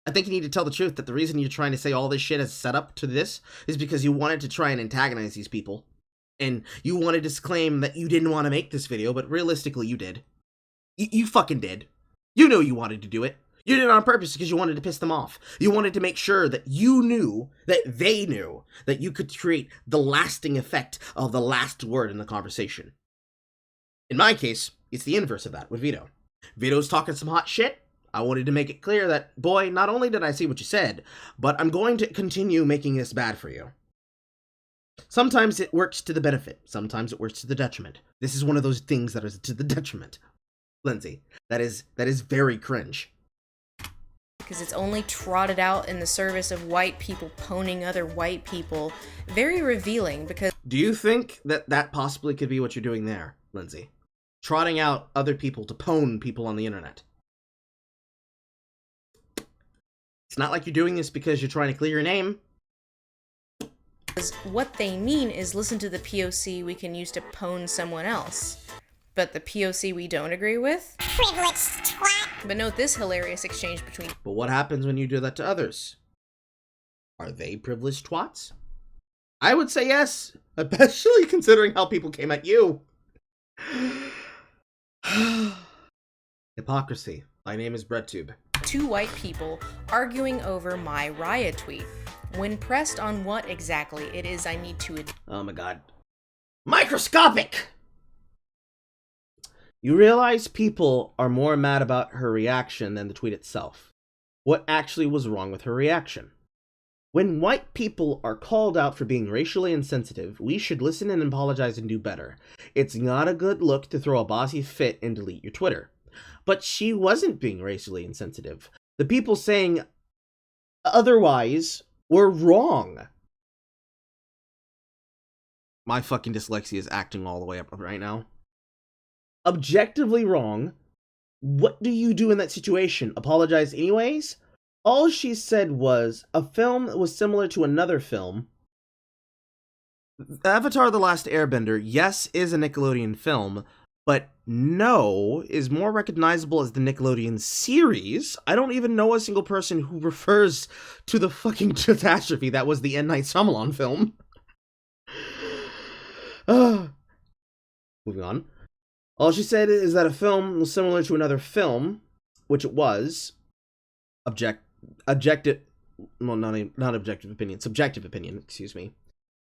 Speaker 1: I think you need to tell the truth that the reason you're trying to say all this shit as set up to this is because you wanted to try and antagonize these people. And you wanted to claim that you didn't want to make this video, but realistically you did. You fucking did. You knew you wanted to do it. You did it on purpose because you wanted to piss them off. You wanted to make sure that you knew, that they knew, that you could create the lasting effect of the last word in the conversation. In my case, it's the inverse of that with Vito. Vito's talking some hot shit. I wanted to make it clear that, boy, not only did I see what you said, but I'm going to continue making this bad for you. Sometimes it works to the benefit. Sometimes it works to the detriment. This is one of those things that is to the detriment. Lindsay, that is very cringe.
Speaker 2: Because it's only trotted out in the service of white people poning other white people. Very revealing, because...
Speaker 1: Do you think that that possibly could be what you're doing there, Lindsay? Trotting out other people to pwn people on the internet. It's not like you're doing this because you're trying to clear your name.
Speaker 2: What they mean is listen to the POC we can use to pwn someone else. But the POC we don't agree with? Privileged twat. But note this hilarious exchange between...
Speaker 1: But what happens when you do that to others? Are they privileged twats? I would say yes, especially considering how people came at you. Hypocrisy. My name is BreadTube.
Speaker 2: Two white people arguing over my riot tweet. When pressed on what exactly it is I need to...
Speaker 1: Oh my god. Microscopic! You realize people are more mad about her reaction than the tweet itself. What actually was wrong with her reaction? When white people are called out for being racially insensitive, we should listen and apologize and do better. It's not a good look to throw a bossy fit and delete your Twitter. But she wasn't being racially insensitive. The people saying otherwise were wrong. My fucking dyslexia is acting all the way up right now. Objectively wrong. What do you do in that situation? Apologize anyways? All she said was, a film that was similar to another film. Avatar: The Last Airbender, yes, is a Nickelodeon film, but no is more recognizable as the Nickelodeon series. I don't even know a single person who refers to the fucking catastrophe that was the M. Night Shyamalan film. Moving on. All she said is that a film was similar to another film, which it was. Subjective opinion, excuse me.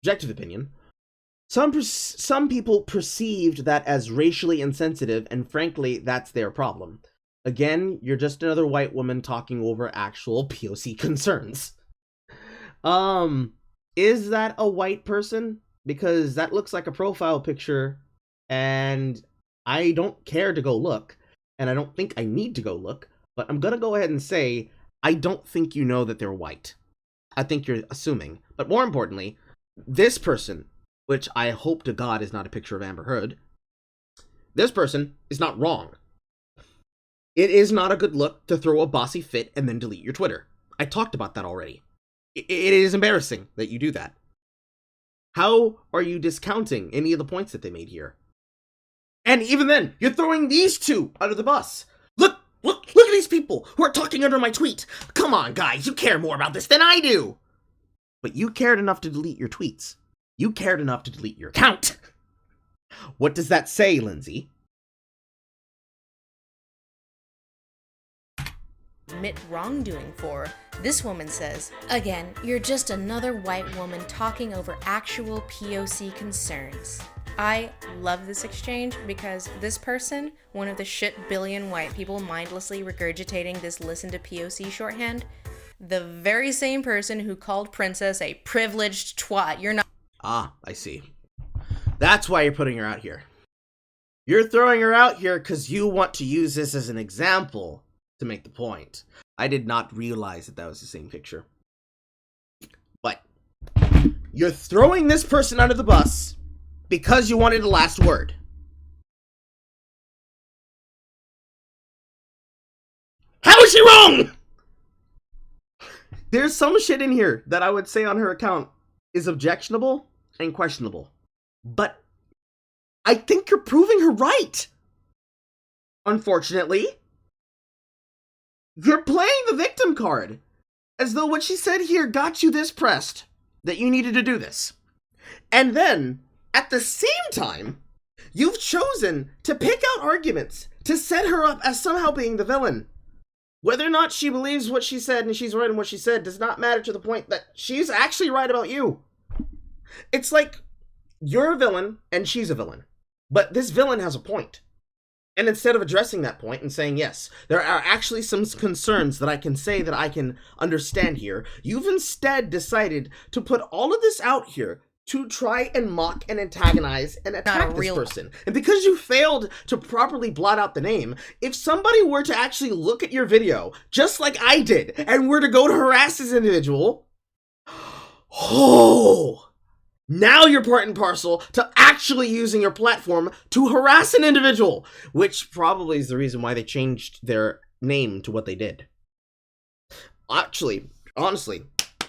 Speaker 1: Objective opinion. Some people perceived that as racially insensitive, and frankly, that's their problem. Again, you're just another white woman talking over actual POC concerns. Is that a white person? Because that looks like a profile picture, and I don't care to go look, and I don't think I need to go look, but I'm gonna go ahead and say, I don't think you know that they're white. I think you're assuming. But more importantly, this person, which I hope to God is not a picture of Amber Heard, this person is not wrong. It is not a good look to throw a bossy fit and then delete your Twitter. I talked about that already. It is embarrassing that you do that. How are you discounting any of the points that they made here? And even then, you're throwing these two under the bus. Look at these people who are talking under my tweet. Come on, guys, you care more about this than I do. But you cared enough to delete your tweets. You cared enough to delete your account. What does that say, Lindsay?
Speaker 2: Admit wrongdoing for. This woman says, again, you're just another white woman talking over actual POC concerns. I love this exchange because this person, one of the shit billion white people mindlessly regurgitating this listen to POC shorthand, the very same person who called Princess a privileged twat. You're not.
Speaker 1: Ah, I see. That's why you're putting her out here. You're throwing her out here because you want to use this as an example to make the point. I did not realize that was the same picture. But you're throwing this person under the bus because you wanted the last word. How is she wrong? There's some shit in here that I would say on her account is objectionable and questionable. But I think you're proving her right. Unfortunately, you're playing the victim card. As though what she said here got you this pressed that you needed to do this. And then, at the same time, you've chosen to pick out arguments to set her up as somehow being the villain. Whether or not she believes what she said and she's right in what she said does not matter to the point that she's actually right about you. It's like, you're a villain and she's a villain. But this villain has a point. And instead of addressing that point and saying, yes, there are actually some concerns that I can say that I can understand here, you've instead decided to put all of this out here to try and mock and antagonize and attack this person. And because you failed to properly blot out the name, if somebody were to actually look at your video, just like I did, and were to go to harass this individual, oh, now you're part and parcel to actually using your platform to harass an individual, which probably is the reason why they changed their name to what they did. Actually, honestly,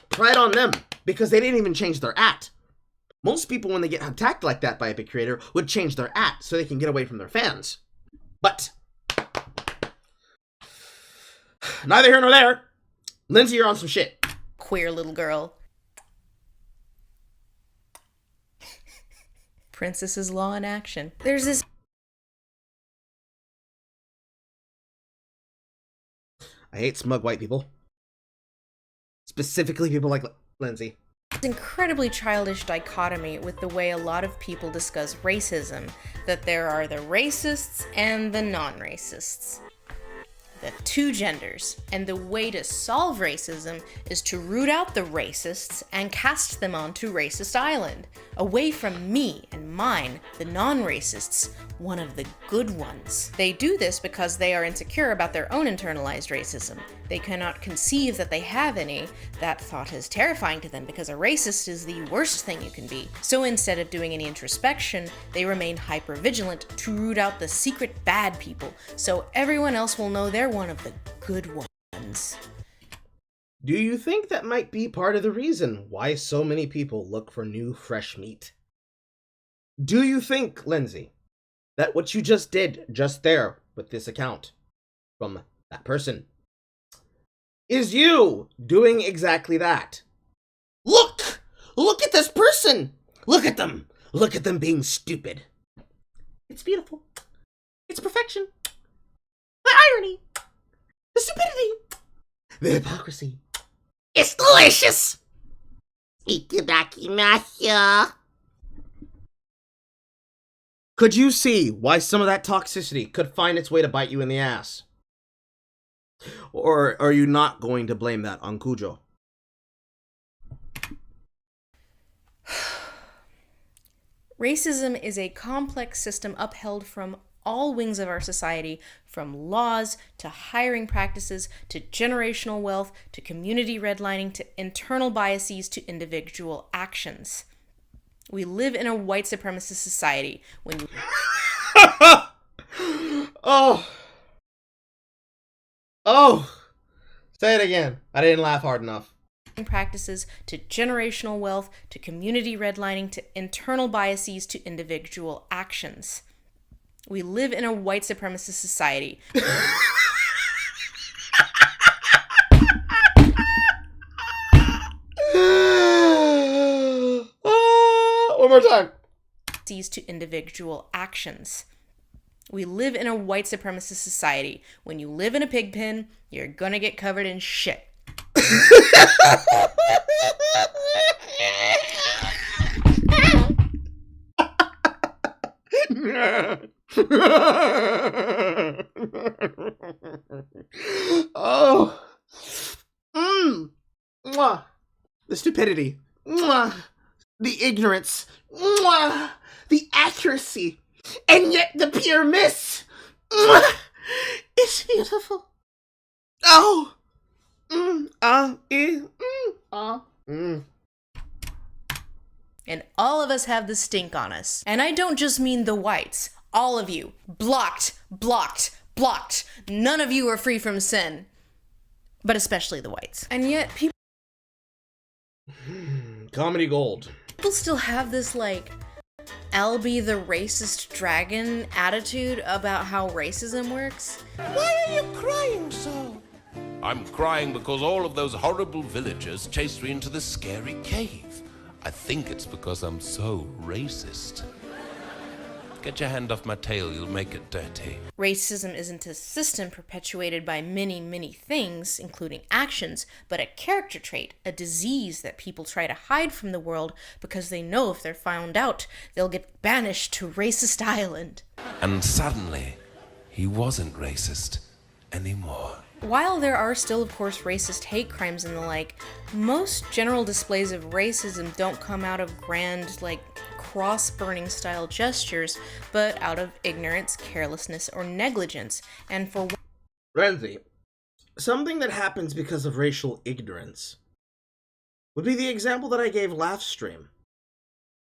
Speaker 1: pride on them, because they didn't even change their @ Most people, when they get attacked like that by a big creator, would change their @ so they can get away from their fans. But neither here nor there. Lindsey, you're on some shit.
Speaker 2: Queer little girl. Princess's Law in action. There's this
Speaker 1: I hate smug white people. Specifically people like Lindsey.
Speaker 2: incredibly childish dichotomy with the way a lot of people discuss racism, that there are the racists and the non-racists. The two genders, and the way to solve racism is to root out the racists and cast them onto Racist Island, away from me and mine, the non-racists, one of the good ones. They do this because they are insecure about their own internalized racism. They cannot conceive that they have any. That thought is terrifying to them because a racist is the worst thing you can be. So instead of doing any introspection, they remain hyper-vigilant to root out the secret bad people, so everyone else will know they're one of the good ones.
Speaker 1: Do you think that might be part of the reason why so many people look for new, fresh meat? Do you think, Lindsey, that what you just did just there with this account from that person is you doing exactly that? Look! Look at this person! Look at them! Look at them being stupid. It's beautiful. It's perfection. The irony. The stupidity. The hypocrisy. It's delicious! Could you see why some of that toxicity could find its way to bite you in the ass? Or are you not going to blame that on Cujo?
Speaker 2: Racism is a complex system upheld from all wings of our society, from laws to hiring practices to generational wealth to community redlining to internal biases to individual actions. We live in a white supremacist society when you
Speaker 1: Say it again. I didn't laugh hard enough.
Speaker 2: Practices to generational wealth to community redlining to internal biases to individual actions. We live in a white supremacist society.
Speaker 1: One more time.
Speaker 2: To individual actions. We live in a white supremacist society. When you live in a pig pen, you're gonna get covered in shit.
Speaker 1: Oh. Mwah. The stupidity. Mwah. The ignorance. Mwah. The accuracy. And yet the pure miss. Mwah. It's beautiful. Oh.
Speaker 2: And all of us have the stink on us. And I don't just mean the whites. All of you. Blocked, blocked, blocked. None of you are free from sin. But especially the whites. And yet people
Speaker 1: Comedy gold.
Speaker 2: still have this, like, I'll be the racist dragon attitude about how racism works.
Speaker 3: Why are you crying so? I'm crying because all of those horrible villagers chased me into the scary cave. I think it's because I'm so racist. Get your hand off my tail, you'll make it dirty.
Speaker 2: Racism isn't a system perpetuated by many, many things, including actions, but a character trait, a disease that people try to hide from the world because they know if they're found out, they'll get banished to Racist Island.
Speaker 3: And suddenly, he wasn't racist anymore.
Speaker 2: While there are still, of course, racist hate crimes and the like, most general displays of racism don't come out of grand, cross-burning style gestures, but out of ignorance, carelessness, or negligence. And for
Speaker 1: Lindsey, something that happens because of racial ignorance would be the example that I gave last stream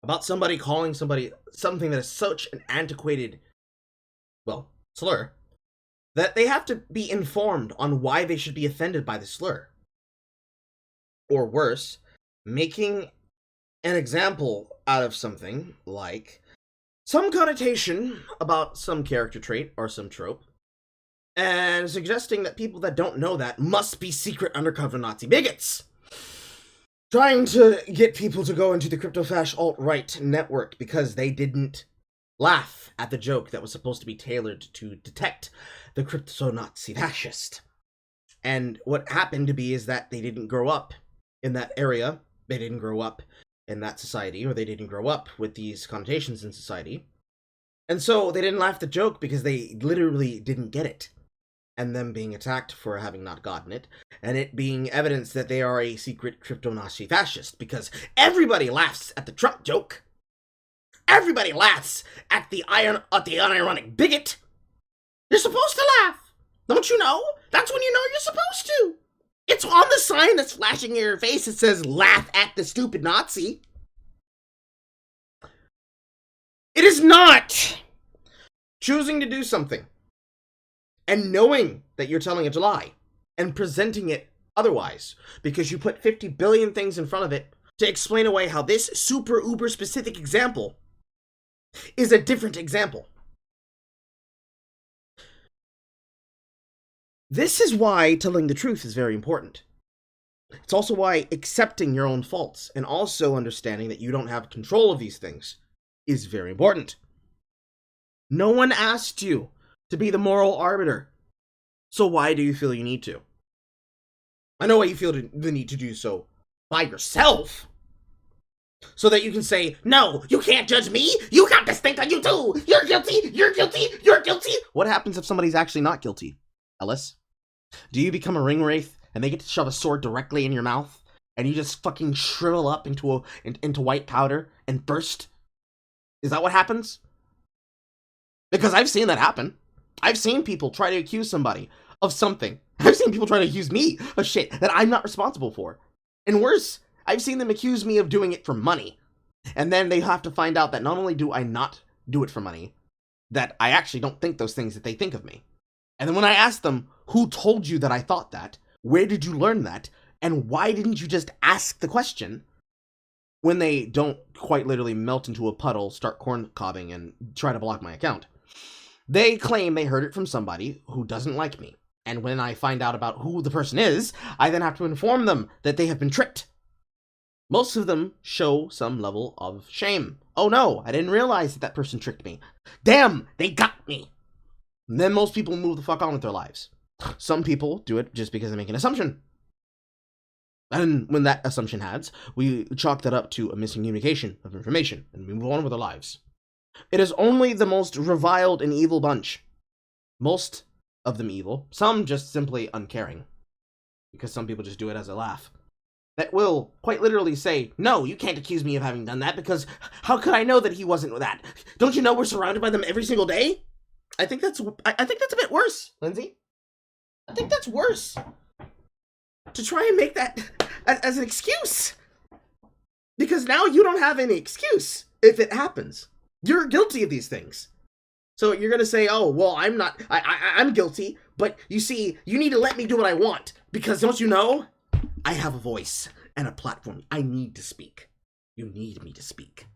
Speaker 1: about somebody calling somebody something that is such an antiquated, slur, that they have to be informed on why they should be offended by the slur. Or worse, making an example out of something like some connotation about some character trait or some trope, and suggesting that people that don't know that must be secret undercover Nazi bigots. Trying to get people to go into the crypto-fash alt-right network because they didn't laugh at the joke that was supposed to be tailored to detect the crypto-Nazi fascist. And what happened to be is that they didn't grow up in that area, they didn't grow up in that society, or they didn't grow up with these connotations in society. And so they didn't laugh at the joke because they literally didn't get it. And them being attacked for having not gotten it, and it being evidence that they are a secret crypto-Nazi fascist, because everybody laughs at the Trump joke. Everybody laughs at the unironic bigot. You're supposed to laugh. Don't you know? That's when you know you're supposed to. It's on the sign that's flashing in your face. It says, laugh at the stupid Nazi. It is not choosing to do something and knowing that you're telling a lie and presenting it otherwise because you put 50 billion things in front of it to explain away how this super uber specific example is a different example. This is why telling the truth is very important. It's also why accepting your own faults and also understanding that you don't have control of these things is very important. No one asked you to be the moral arbiter. So why do you feel you need to? I know why you feel the need to do so by yourself. So that you can say, no, you can't judge me. You got this thing on you too. You're guilty. You're guilty. You're guilty. What happens if somebody's actually not guilty? Ellis? Do you become a ring wraith and they get to shove a sword directly in your mouth and you just fucking shrivel up into white powder and burst? Is that what happens? Because I've seen that happen. I've seen people try to accuse somebody of something. I've seen people try to accuse me of shit that I'm not responsible for. And worse, I've seen them accuse me of doing it for money. And then they have to find out that not only do I not do it for money, that I actually don't think those things that they think of me. And then when I ask them, who told you that I thought that? Where did you learn that? And why didn't you just ask the question? When they don't quite literally melt into a puddle, start corn cobbing, and try to block my account. They claim they heard it from somebody who doesn't like me. And when I find out about who the person is, I then have to inform them that they have been tricked. Most of them show some level of shame. Oh no, I didn't realize that person tricked me. Damn, they got me. And then most people move the fuck on with their lives. Some people do it just because they make an assumption. And when that assumption has, we chalk that up to a missing communication of information and we move on with our lives. It is only the most reviled and evil bunch. Most of them evil, some just simply uncaring. Because some people just do it as a laugh. That will quite literally say, no, you can't accuse me of having done that because how could I know that he wasn't that? Don't you know we're surrounded by them every single day? I think that's a bit worse, Lindsey. I think that's worse. To try and make that as an excuse. Because now you don't have any excuse if it happens. You're guilty of these things. So you're going to say, oh, well, I'm guilty, but you see, you need to let me do what I want. Because don't you know, I have a voice and a platform. I need to speak. You need me to speak.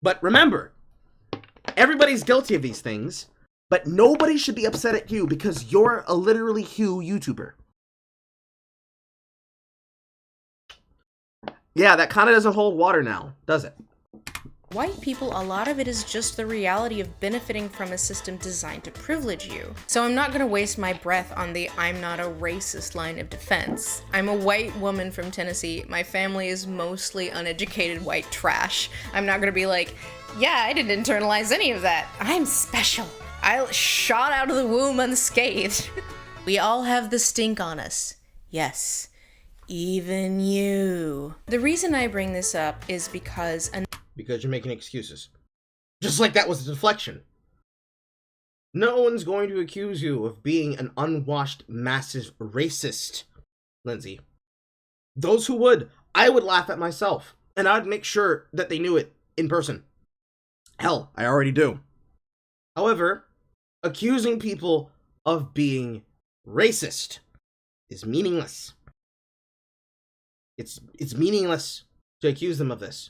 Speaker 1: But remember, everybody's guilty of these things, but nobody should be upset at you because you're a literally Hugh YouTuber. Yeah, that kind of doesn't hold water now, does it?
Speaker 2: white people, a lot of it is just the reality of benefiting from a system designed to privilege you. So I'm not gonna waste my breath on the "I'm not a racist" line of defense. I'm a white woman from Tennessee. My family is mostly uneducated white trash. I'm not gonna be like, yeah, I didn't internalize any of that. I'm special. I shot out of the womb unscathed. We all have the stink on us. Yes, even you. The reason I bring this up is because
Speaker 1: you're making excuses. Just like that was a deflection. No one's going to accuse you of being an unwashed, massive racist, Lindsey. Those who would, I would laugh at myself, and I'd make sure that they knew it in person. Hell, I already do. However, accusing people of being racist is meaningless. It's meaningless to accuse them of this.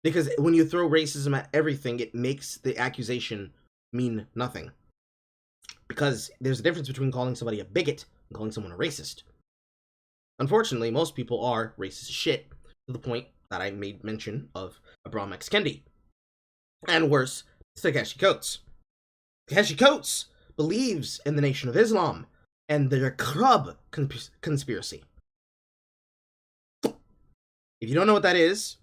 Speaker 1: Because when you throw racism at everything, it makes the accusation mean nothing. Because there's a difference between calling somebody a bigot and calling someone a racist. Unfortunately, most people are racist as shit, to the point that I made mention of Ibram X. Kendi. And worse, Takeshi Coates. Takeshi Coates believes in the Nation of Islam and their Krub conspiracy. If you don't know what that is,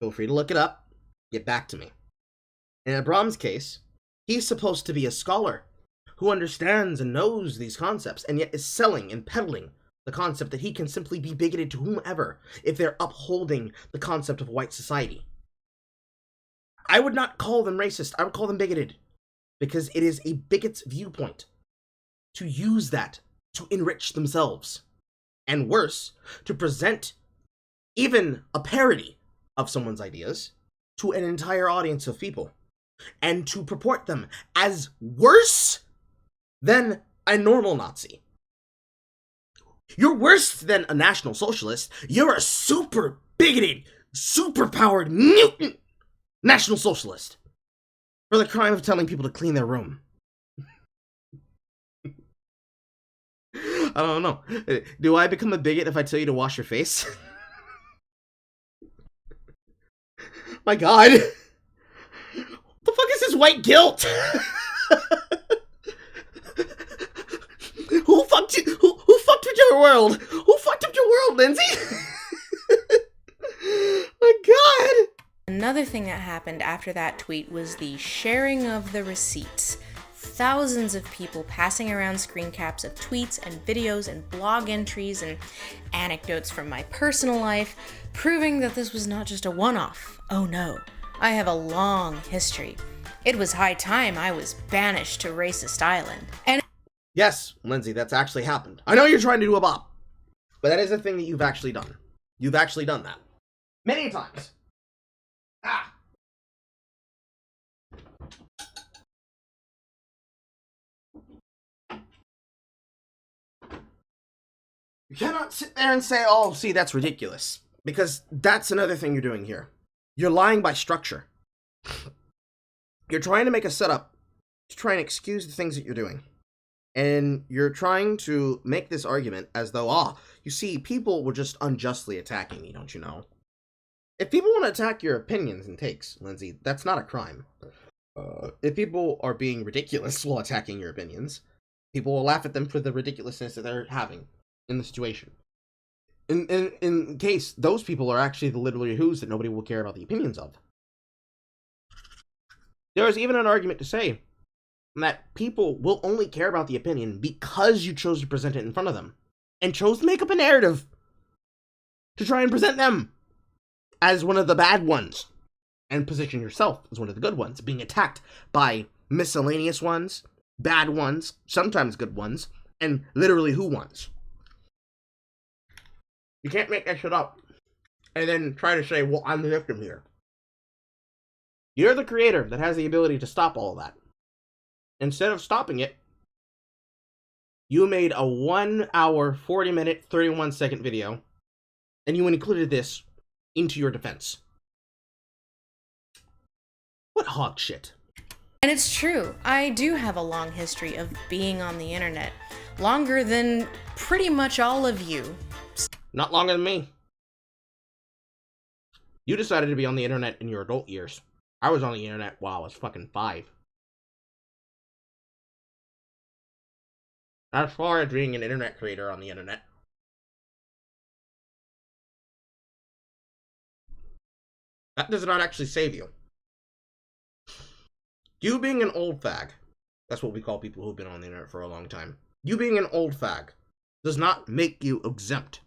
Speaker 1: feel free to look it up. Get back to me. In Abram's case, he's supposed to be a scholar who understands and knows these concepts, and yet is selling and peddling the concept that he can simply be bigoted to whomever if they're upholding the concept of white society. I would not call them racist. I would call them bigoted, because it is a bigot's viewpoint to use that to enrich themselves, and worse, to present even a parody of someone's ideas to an entire audience of people, and to purport them as worse than a normal Nazi. You're worse than a National Socialist. You're a super bigoted, super-powered, mutant National Socialist for the crime of telling people to clean their room. I don't know. Do I become a bigot if I tell you to wash your face? My God. What the fuck is this white guilt? Who fucked you? Who fucked with your world? Who fucked up your world, Lindsey? My God.
Speaker 2: Another thing that happened after that tweet was the sharing of the receipts. Thousands of people passing around screen caps of tweets and videos and blog entries and anecdotes from my personal life, proving that this was not just a one-off. Oh no, I have a long history. It was high time I was banished to Racist Island. And
Speaker 1: yes, Lindsey, that's actually happened. I know you're trying to do a bop, but that is a thing that you've actually done. You've actually done that. Many times. Ah! You cannot sit there and say, oh, see, that's ridiculous. Because that's another thing you're doing here. You're lying by structure. You're trying to make a setup to try and excuse the things that you're doing. And you're trying to make this argument as though, you see, people were just unjustly attacking me, don't you know? If people want to attack your opinions and takes, Lindsey, that's not a crime. If people are being ridiculous while attacking your opinions, people will laugh at them for the ridiculousness that they're having in the situation. In case those people are actually the literally who's that nobody will care about the opinions of. There is even an argument to say that people will only care about the opinion because you chose to present it in front of them, and chose to make up a narrative to try and present them as one of the bad ones, and position yourself as one of the good ones, being attacked by miscellaneous ones, bad ones, sometimes good ones, and literally who ones. You can't make that shit up and then try to say, well, I'm the victim here. You're the creator that has the ability to stop all of that. Instead of stopping it, you made a 1 hour, 40 minute, 31 second video, and you included this into your defense. What hog shit.
Speaker 2: And it's true, I do have a long history of being on the internet. Longer than pretty much all of you.
Speaker 1: Not longer than me. You decided to be on the internet in your adult years. I was on the internet while I was fucking 5. As far as being an internet creator on the internet, that does not actually save you. You being an old fag, that's what we call people who've been on the internet for a long time. You being an old fag does not make you exempt.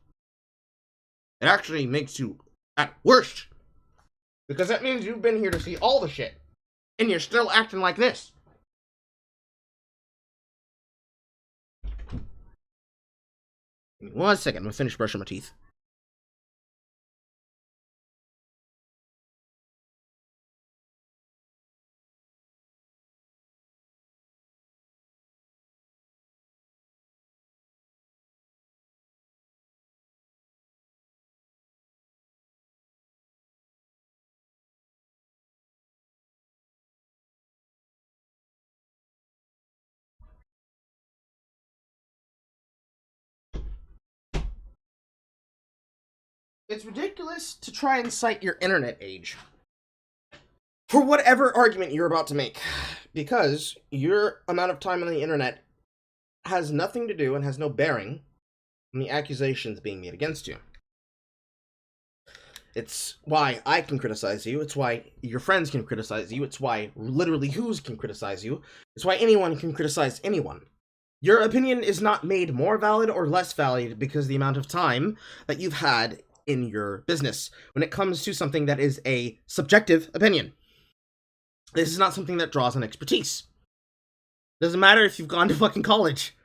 Speaker 1: It actually makes you at worst. Because that means you've been here to see all the shit. And you're still acting like this. Give me 1 second, I'm gonna finish brushing my teeth. It's ridiculous to try and cite your internet age for whatever argument you're about to make, because your amount of time on the internet has nothing to do and has no bearing on the accusations being made against you. It's why I can criticize you, it's why your friends can criticize you, it's why literally who's can criticize you, it's why anyone can criticize anyone. Your opinion is not made more valid or less valid because of the amount of time that you've had in your business when it comes to something that is a subjective opinion. This is not something that draws on expertise. Doesn't matter if you've gone to fucking college.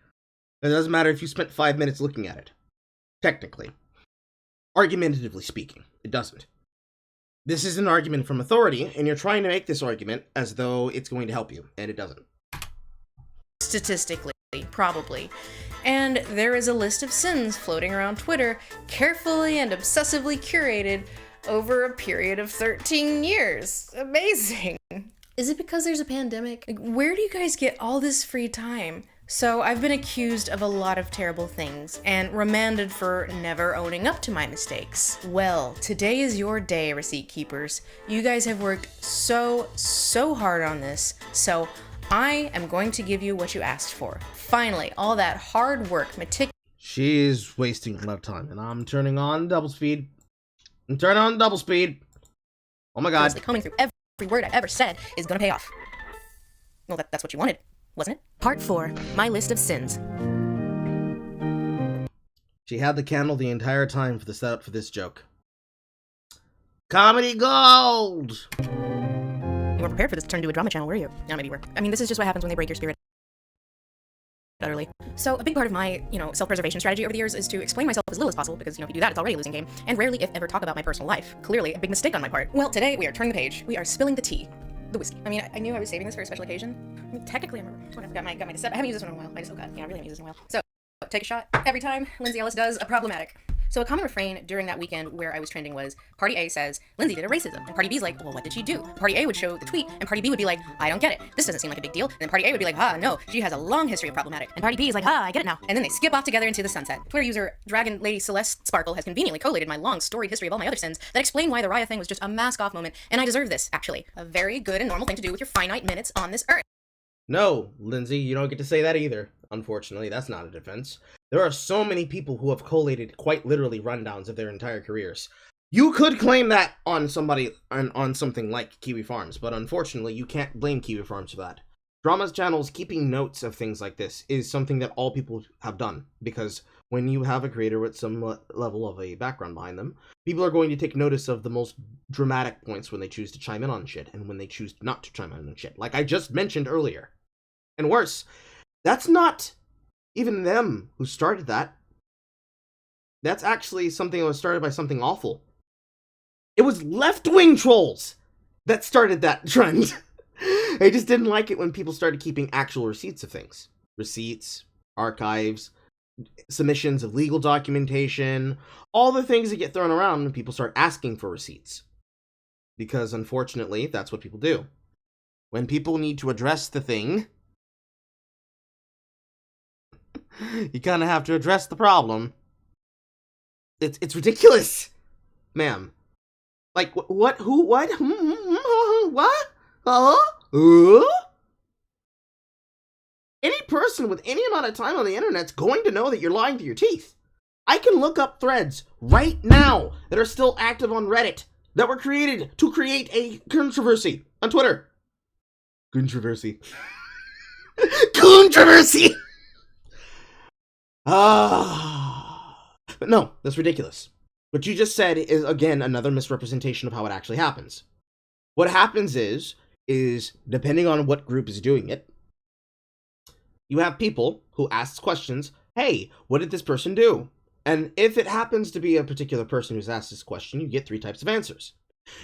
Speaker 1: It doesn't matter if you spent 5 minutes looking at it. Technically. Argumentatively speaking, it doesn't. This is an argument from authority, and you're trying to make this argument as though it's going to help you, and it doesn't.
Speaker 2: Statistically, probably. And there is a list of sins floating around Twitter, carefully and obsessively curated over a period of 13 years. Amazing. Is it because there's a pandemic? Like, where do you guys get all this free time? So I've been accused of a lot of terrible things and remanded for never owning up to my mistakes. Well, today is your day, receipt keepers. You guys have worked so hard on this, so I am going to give you what you asked for. Finally, all that hard work,
Speaker 1: She's wasting a lot of time, and I'm turning on double speed. I'm turning on double speed. Oh my god.
Speaker 2: Combing through every word I ever said is gonna pay off. Well, that's what you wanted, wasn't it? Part 4, my list of sins.
Speaker 1: She had the candle the entire time for the setup for this joke. Comedy gold!
Speaker 2: You weren't prepared for this to turn into a drama channel, were you? No, maybe you were. I mean, this is just what happens when they break your spirit. Utterly. So a big part of my, self-preservation strategy over the years is to explain myself as little as possible, because, if you do that, it's already a losing game, and rarely, if ever, talk about my personal life. Clearly, a big mistake on my part. Well, today, we are turning the page. We are spilling the tea. The whiskey. I mean, I knew I was saving this for a special occasion. I mean, technically, I've got my I haven't used this one in a while. I really haven't used this in a while. So, take a shot every time Lindsey Ellis does a problematic. So a common refrain during that weekend where I was trending was, Party A says, Lindsey did a racism. And Party B's like, well, what did she do? Party A would show the tweet, and Party B would be like, I don't get it. This doesn't seem like a big deal. And then Party A would be like, no, she has a long history of problematic. And Party B is like, I get it now. And then they skip off together into the sunset. Twitter user Dragon Lady Celeste Sparkle has conveniently collated my long storied history of all my other sins that explain why the Raya thing was just a mask-off moment, and I deserve this, actually. A very good and normal thing to do with your finite minutes on this earth.
Speaker 1: No, Lindsay, you don't get to say that either. Unfortunately, that's not a defense. There are so many people who have collated quite literally rundowns of their entire careers. You could claim that on somebody, on something like Kiwi Farms, but unfortunately, you can't blame Kiwi Farms for that. Drama's channels keeping notes of things like this is something that all people have done, because when you have a creator with some level of a background behind them, people are going to take notice of the most dramatic points when they choose to chime in on shit, and when they choose not to chime in on shit, like I just mentioned earlier. And worse, that's not even them who started that. That's actually something that was started by something awful. It was left-wing trolls that started that trend. They just didn't like it when people started keeping actual receipts of things. Receipts, archives, submissions of legal documentation, all the things that get thrown around when people start asking for receipts. Because unfortunately, that's what people do. When people need to address the thing, you kind of have to address the problem. It's ridiculous, ma'am. Like, what, who, what? What? Any person with any amount of time on the internet's going to know that you're lying through your teeth. I can look up threads right now that are still active on Reddit that were created to create a controversy on Twitter. Controversy. Controversy! But no, that's ridiculous. What you just said is, again, another misrepresentation of how it actually happens. What happens is depending on what group is doing it, you have people who ask questions, hey, what did this person do? And if it happens to be a particular person who's asked this question, you get 3 types of answers.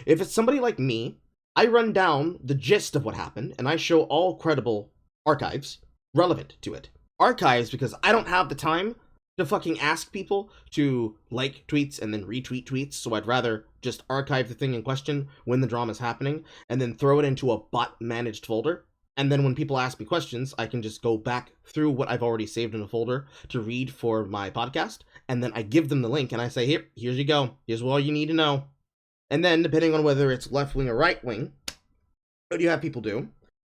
Speaker 1: If it's somebody like me, I run down the gist of what happened, and I show all credible archives relevant to it. Archives because I don't have the time to fucking ask people to like tweets and then retweet tweets, so I'd rather just archive the thing in question when the drama's happening, and then throw it into a bot-managed folder. And then when people ask me questions, I can just go back through what I've already saved in a folder to read for my podcast, and then I give them the link, and I say, here's you go. Here's all you need to know. And then, depending on whether it's left-wing or right-wing, what you have people do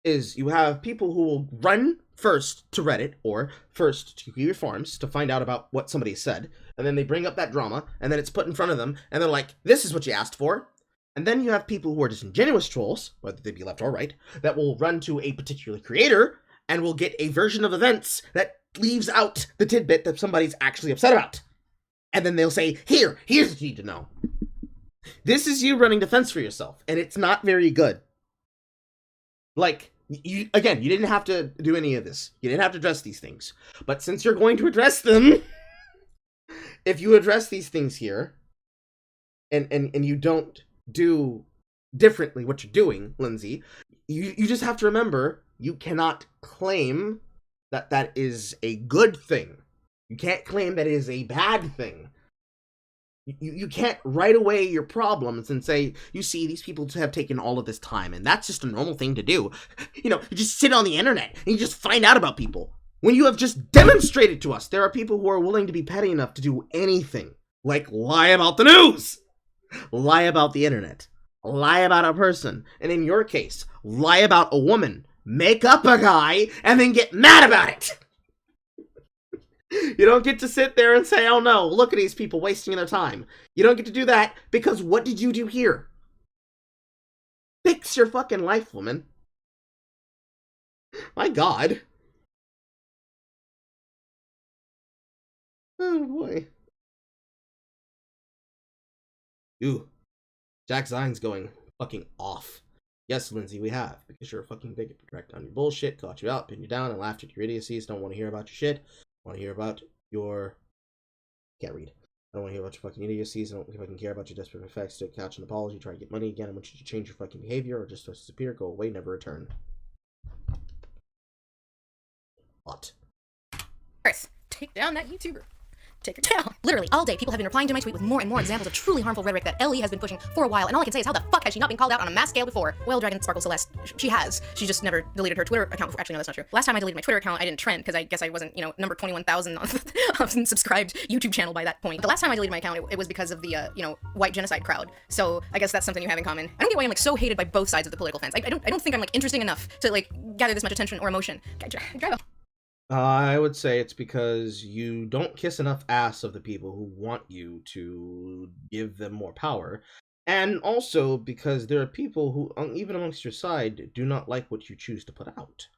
Speaker 1: is you have people who will run first to Reddit or first to Google Forums to find out about what somebody said, and then they bring up that drama, and then it's put in front of them, and they're like, this is what you asked for. And then you have people who are disingenuous trolls, whether they be left or right, that will run to a particular creator and will get a version of events that leaves out the tidbit that somebody's actually upset about. And then they'll say, here's what you need to know. This is you running defense for yourself, and it's not very good. Like, you didn't have to do any of this. You didn't have to address these things. But since you're going to address them, if you address these things here, and you don't do differently what you're doing, Lindsey, you just have to remember, you cannot claim that that is a good thing. You can't claim that it is a bad thing. You can't write away your problems and say, you see, these people have taken all of this time, and that's just a normal thing to do. You know, you just sit on the internet, and you just find out about people. When you have just demonstrated to us, there are people who are willing to be petty enough to do anything. Like, lie about the news! Lie about the internet. Lie about a person. And in your case, lie about a woman. Make up a guy, and then get mad about it! You don't get to sit there and say, oh no, look at these people wasting their time. You don't get to do that because what did you do here? Fix your fucking life, woman. My God. Oh boy. Ooh. Jack Zion's going fucking off. Yes, Lindsey, we have. Because you're a fucking bigot. Tracked down your bullshit, caught you out, pinned you down, and laughed at your idiocies. Don't want to hear about your shit. I want to hear about your... Can't read. I don't want to hear about your fucking idiocies. I don't fucking care about your desperate effects to catch an apology, try to get money again. I want you to change your fucking behavior or just disappear, go away, never return. What?
Speaker 2: Earth, take down that YouTuber. Take her down. Literally, all day, people have been replying to my tweet with more and more examples of truly harmful rhetoric that Ellie has been pushing for a while, and all I can say is, how the fuck has she not been called out on a mass scale before? Well, Dragon Sparkle Celeste, she has. She just never deleted her Twitter account before. Actually, no, that's not true. Last time I deleted my Twitter account, I didn't trend, because I guess I wasn't, number 21,000 on subscribed YouTube channel by that point. The last time I deleted my account, it was because of the, white genocide crowd. So, I guess that's something you have in common. I don't get why I'm, so hated by both sides of the political fence. I don't think I'm, interesting enough to, gather this much attention or emotion. Drive off.
Speaker 1: I would say it's because you don't kiss enough ass of the people who want you to give them more power. And also because there are people who, even amongst your side, do not like what you choose to put out.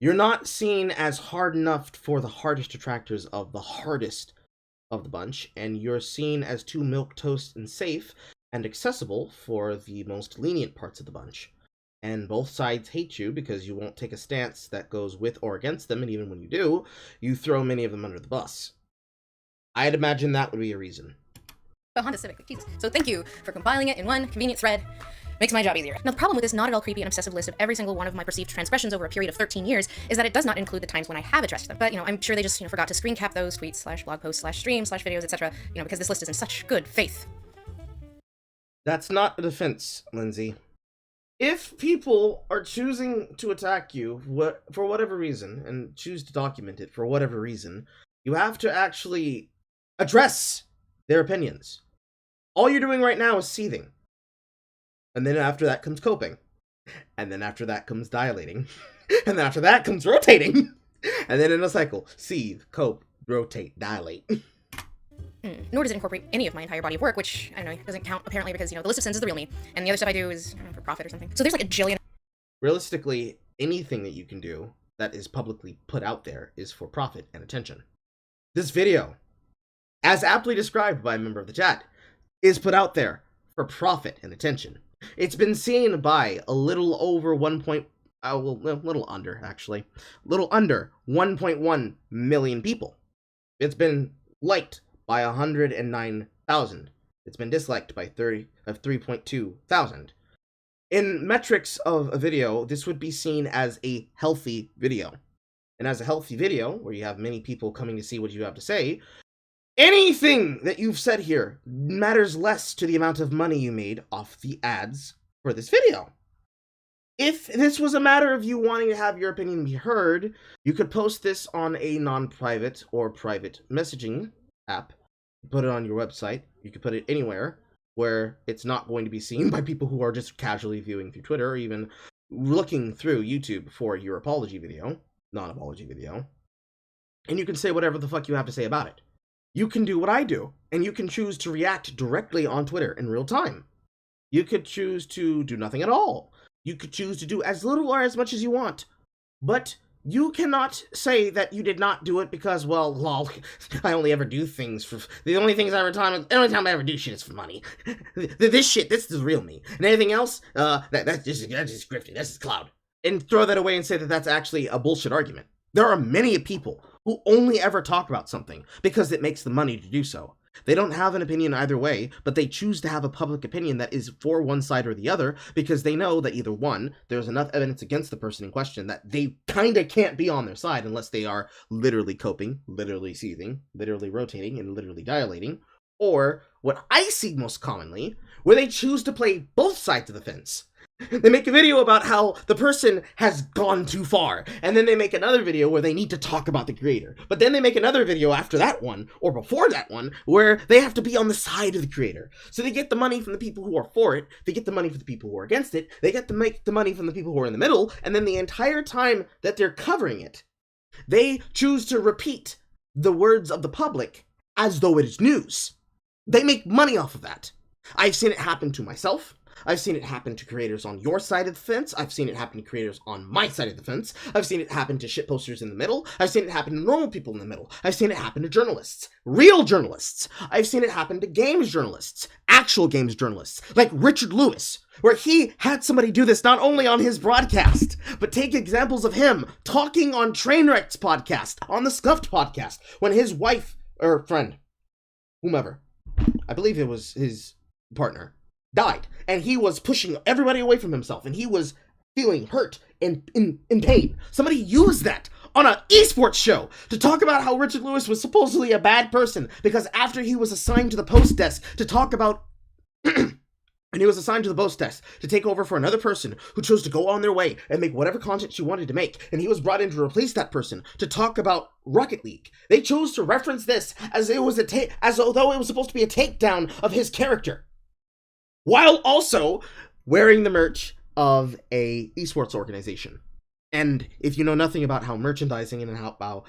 Speaker 1: You're not seen as hard enough for the hardest detractors of the hardest of the bunch, and you're seen as too milquetoast and safe and accessible for the most lenient parts of the bunch. And both sides hate you because you won't take a stance that goes with or against them, and even when you do, you throw many of them under the bus. I'd imagine that would be a reason.
Speaker 2: Honda Civic, Jesus. So thank you for compiling it in one convenient thread. Makes my job easier. Now, the problem with this not at all creepy and obsessive list of every single one of my perceived transgressions over a period of 13 years is that it does not include the times when I have addressed them. But, I'm sure they just, forgot to screen cap those tweets / blog posts / streams / videos, etc., because this list is in such good faith.
Speaker 1: That's not a defense, Lindsey. If people are choosing to attack you for whatever reason, and choose to document it for whatever reason, you have to actually address their opinions. All you're doing right now is seething. And then after that comes coping. And then after that comes dilating. And then after that comes rotating. And then in a cycle, seethe, cope, rotate, dilate.
Speaker 2: Nor does it incorporate any of my entire body of work, which, I don't know, doesn't count apparently because, the list of sins is the real me. And the other stuff I do is, I don't know, for profit or something. So there's like a jillion.
Speaker 1: Realistically, anything that you can do that is publicly put out there is for profit and attention. This video, as aptly described by a member of the chat, is put out there for profit and attention. It's been seen by a little over a little under 1.1 million people. It's been liked by 109,000. It's been disliked by 3.2 thousand. In metrics of a video, this would be seen as a healthy video. And as a healthy video, where you have many people coming to see what you have to say, anything that you've said here matters less to the amount of money you made off the ads for this video. If this was a matter of you wanting to have your opinion be heard, you could post this on a non-private or private messaging app, put it on your website, you could put it anywhere where it's not going to be seen by people who are just casually viewing through Twitter or even looking through YouTube for your apology video, non-apology video, and you can say whatever the fuck you have to say about it. You can do what I do, and you can choose to react directly on Twitter in real time. You could choose to do nothing at all. You could choose to do as little or as much as you want. But you cannot say that you did not do it because, well, lol, I only ever do things for... The only time I ever do shit is for money. This is the real me. And anything else, that's just scripted. That's just cloud. And throw that away and say that that's actually a bullshit argument. There are many people who only ever talk about something because it makes them money to do so. They don't have an opinion either way, but they choose to have a public opinion that is for one side or the other because they know that either one, there's enough evidence against the person in question that they kinda can't be on their side unless they are literally coping, literally seething, literally rotating, and literally dilating, or what I see most commonly, where they choose to play both sides of the fence. They make a video about how the person has gone too far, and then they make another video where they need to talk about the creator. But then they make another video after that one, or before that one, where they have to be on the side of the creator. So they get the money from the people who are for it, they get the money from the people who are against it, they get to make the money from the people who are in the middle, and then the entire time that they're covering it, they choose to repeat the words of the public as though it is news. They make money off of that. I've seen it happen to myself. I've seen it happen to creators on your side of the fence. I've seen it happen to creators on my side of the fence. I've seen it happen to shitposters in the middle. I've seen it happen to normal people in the middle. I've seen it happen to journalists. Real journalists. I've seen it happen to games journalists. Actual games journalists. Like Richard Lewis, where he had somebody do this not only on his broadcast, but take examples of him talking on Trainwreck's podcast, on the Scuffed podcast, when his wife, or friend, whomever, I believe it was his partner, died, and he was pushing everybody away from himself, and he was feeling hurt and in pain. Somebody used that on an esports show to talk about how Richard Lewis was supposedly a bad person because after he was assigned to the post desk to talk about and he was assigned to the post desk to take over for another person who chose to go on their way and make whatever content she wanted to make, and he was brought in to replace that person to talk about Rocket League. They chose to reference this as though it was supposed to be a takedown of his character, while also wearing the merch of a esports organization. And if you know nothing about how merchandising and about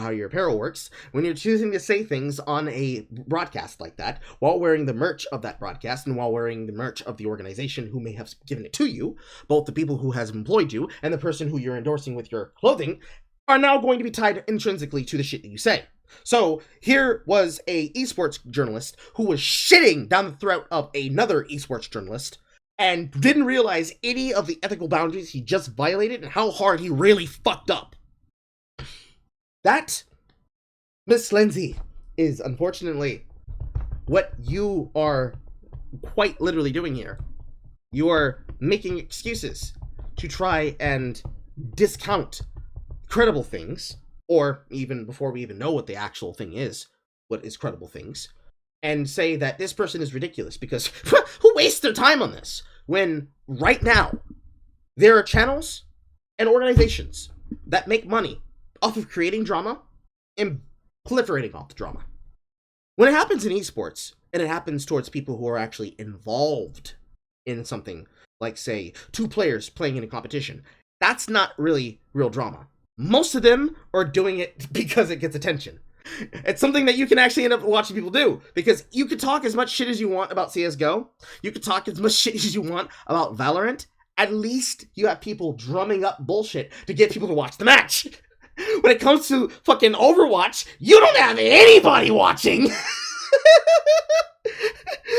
Speaker 1: how your apparel works, when you're choosing to say things on a broadcast like that, while wearing the merch of that broadcast and while wearing the merch of the organization who may have given it to you, both the people who has employed you and the person who you're endorsing with your clothing are now going to be tied intrinsically to the shit that you say. So here was a esports journalist who was shitting down the throat of another esports journalist and didn't realize any of the ethical boundaries he just violated and how hard he really fucked up. That, Miss Lindsey, is unfortunately what you are quite literally doing here. You are making excuses to try and discount credible things, or even before we even know what the actual thing is, what is credible things, and say that this person is ridiculous because who wastes their time on this? When right now, there are channels and organizations that make money off of creating drama and proliferating off the drama. When it happens in esports, and it happens towards people who are actually involved in something like, say, two players playing in a competition. That's not really real drama. Most of them are doing it because it gets attention. It's something that you can actually end up watching people do, because you could talk as much shit as you want about CSGO. You could talk as much shit as you want about Valorant. At least you have people drumming up bullshit to get people to watch the match. When it comes to fucking Overwatch, you don't have anybody watching.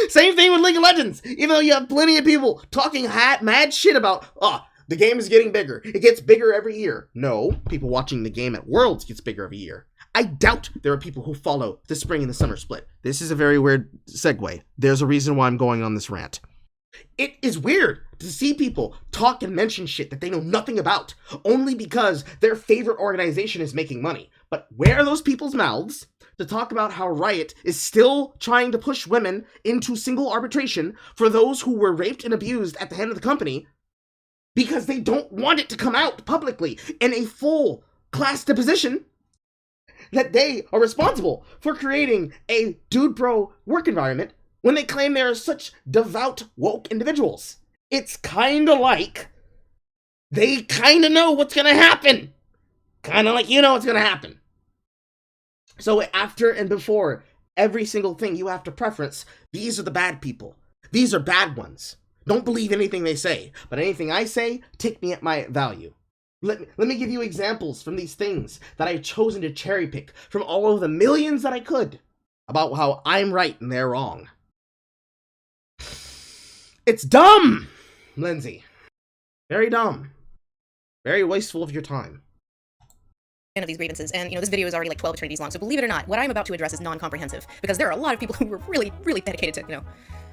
Speaker 1: Same thing with League of Legends. Even though you have plenty of people talking mad shit about, the game is getting bigger. It gets bigger every year. No, people watching the game at Worlds gets bigger every year. I doubt there are people who follow the spring and the summer split. This is a very weird segue. There's a reason why I'm going on this rant. It is weird to see people talk and mention shit that they know nothing about, only because their favorite organization is making money. But where are those people's mouths to talk about how Riot is still trying to push women into single arbitration for those who were raped and abused at the head of the company, because they don't want it to come out publicly in a full class deposition that they are responsible for creating a dude bro work environment when they claim they are such devout woke individuals. It's kinda like they kinda know what's gonna happen. Kinda like you know what's gonna happen. So after and before every single thing, you have to preference, these are the bad people. These are bad ones. Don't believe anything they say, but anything I say, take me at my value. Let me give you examples from these things that I've chosen to cherry pick from all of the millions that I could about how I'm right and they're wrong. It's dumb, Lindsey. Very dumb. Very wasteful of your time.
Speaker 2: Of these grievances, and this video is already like 12 eternities long, so believe it or not, what I'm about to address is non-comprehensive, because there are a lot of people who were really, really dedicated to,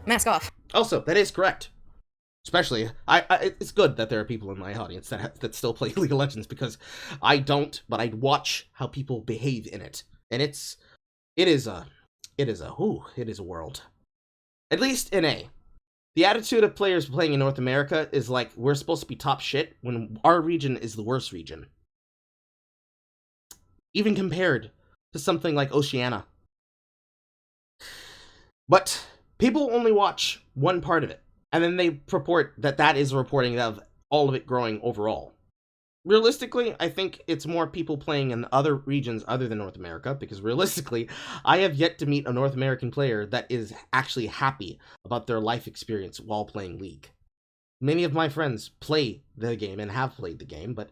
Speaker 2: mask off.
Speaker 1: Also, that is correct. Especially, it's good that there are people in my audience that still play League of Legends, because I don't, but I watch how people behave in it, and it is a world. At least in A. The attitude of players playing in North America is like, we're supposed to be top shit when our region is the worst region. Even compared to something like Oceania. But people only watch one part of it, and then they purport that that is a reporting of all of it growing overall. Realistically, I think it's more people playing in other regions other than North America, because realistically, I have yet to meet a North American player that is actually happy about their life experience while playing League. Many of my friends play the game and have played the game, but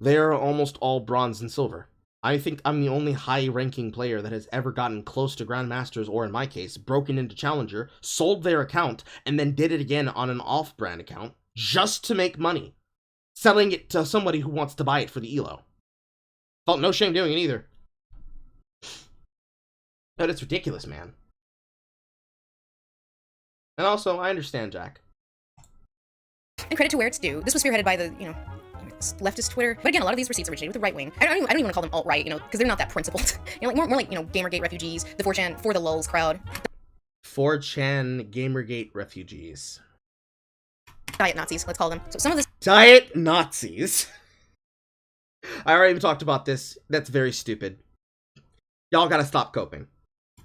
Speaker 1: they're almost all bronze and silver. I think I'm the only high-ranking player that has ever gotten close to Grandmasters, or in my case, broken into Challenger, sold their account, and then did it again on an off-brand account, just to make money, selling it to somebody who wants to buy it for the ELO. Felt no shame doing it either. But it's ridiculous, man. And also, I understand, Jack.
Speaker 2: And credit to where it's due. This was spearheaded by the, leftist Twitter. But again, a lot of these receipts originated with the right wing. I don't even want to call them alt-right, because they're not that principled. More like, Gamergate refugees, the 4chan for the lulz crowd.
Speaker 1: 4chan Gamergate refugees.
Speaker 2: Diet Nazis, let's call them. So some of this
Speaker 1: Diet Nazis. I already talked about this. That's very stupid. Y'all gotta stop coping.